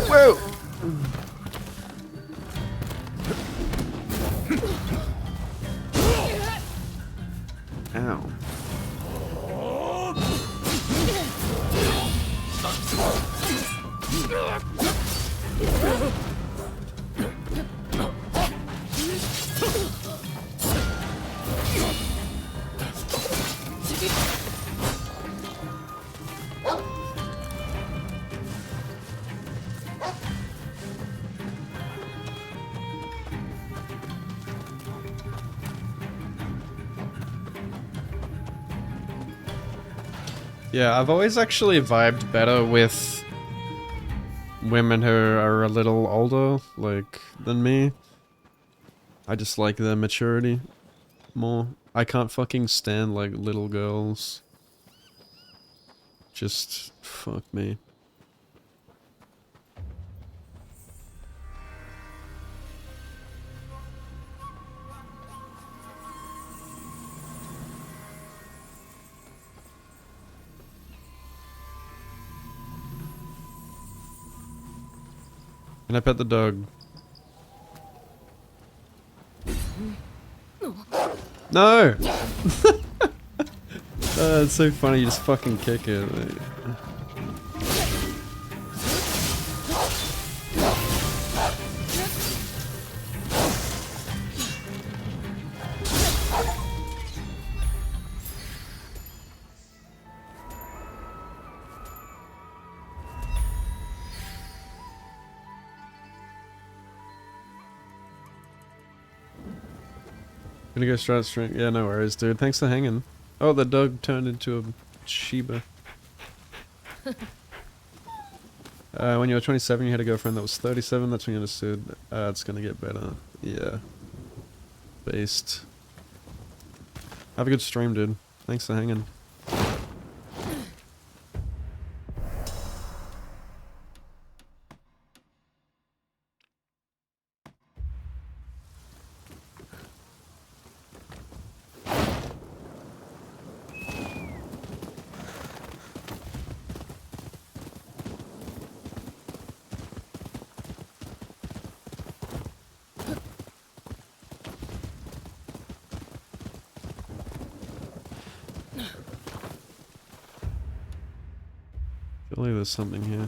Whoa! Ow. Yeah, I've always actually vibed better with women who are a little older, like, than me. I just like their maturity more. I can't fucking stand, like, little girls. Just, fuck me. Can I pet the dog? No! It's so funny, you just fucking kick it. Like. Gonna go straight string. Yeah, no worries, dude. Thanks for hanging. Oh, the dog turned into a Shiba. When you were 27, you had a girlfriend that was 37. That's when you understood. It's gonna get better. Yeah. Based. Have a good stream, dude. Thanks for hanging. Surely there's something here.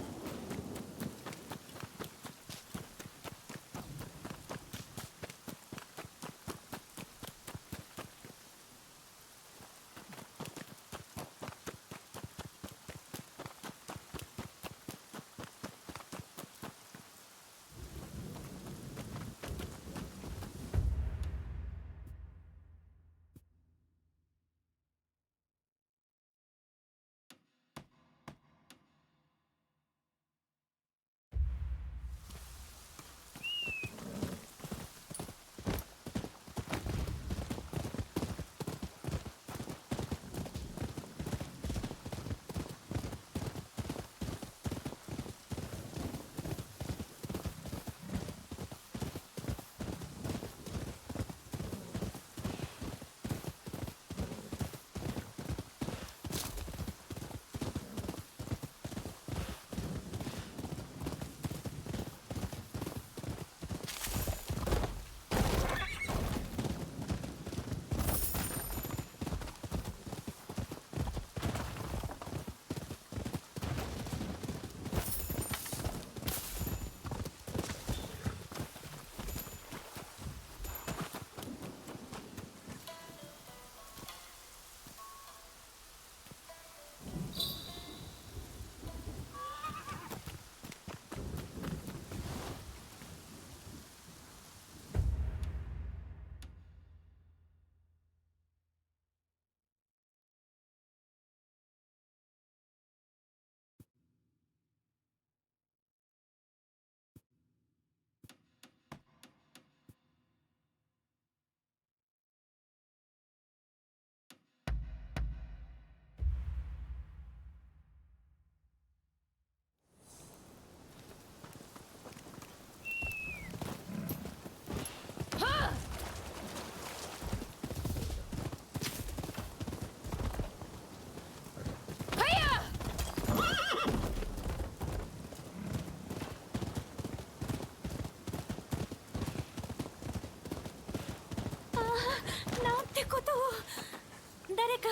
誰か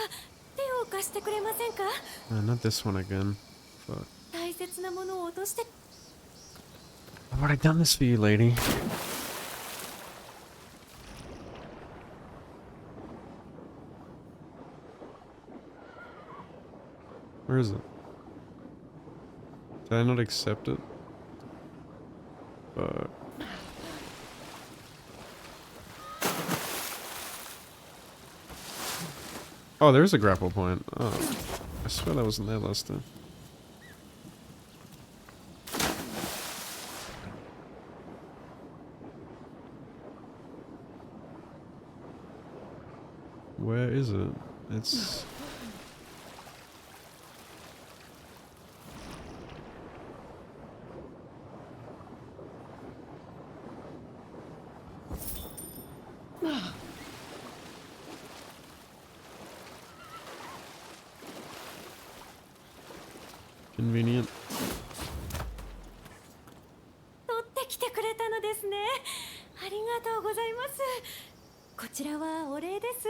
手を貸してくれませんか？ Not this one again. Fuck. 大切なものを落として。 I've already done this for you, lady. Where is it? Did I not accept it? Oh, there's a grapple point. Oh, I swear that wasn't there last time. Where is it? It's... Convenient. 取ってきてくれたのですね。ありがとうございます。こちらはお礼です。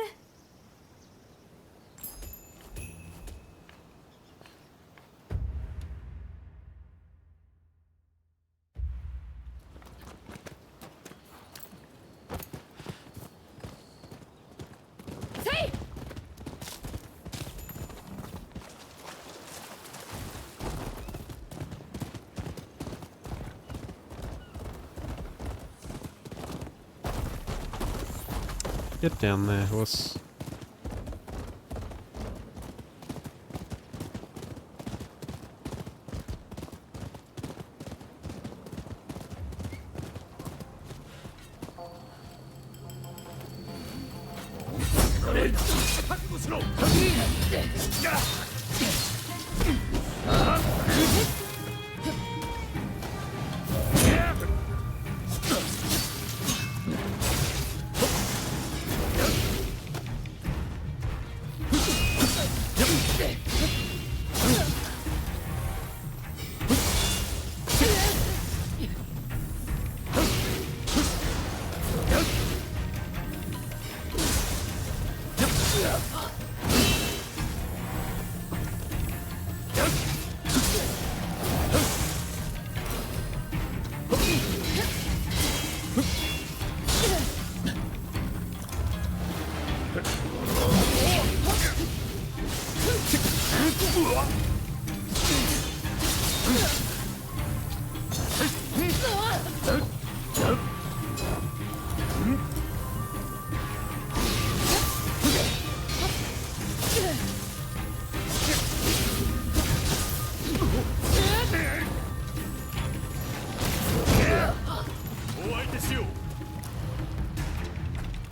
Get down there, horse.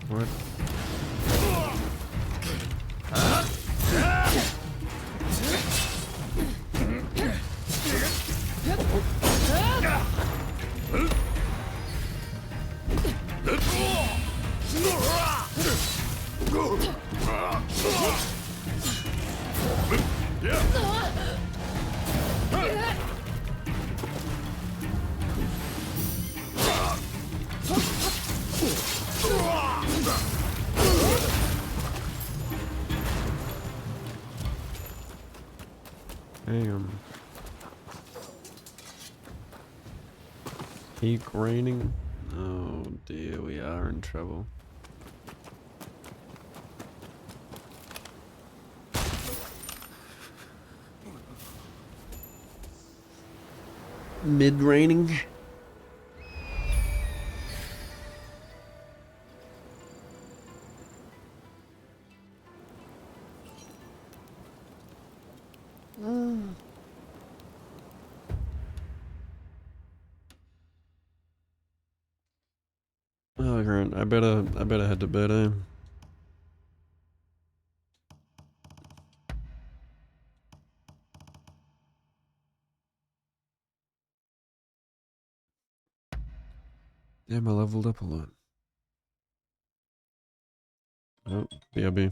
What? Damn. Keep raining. Oh dear, we are in trouble. Mid-raining. Oh, Grant, I better head to bed, eh? Damn, I leveled up a lot. Oh, BRB.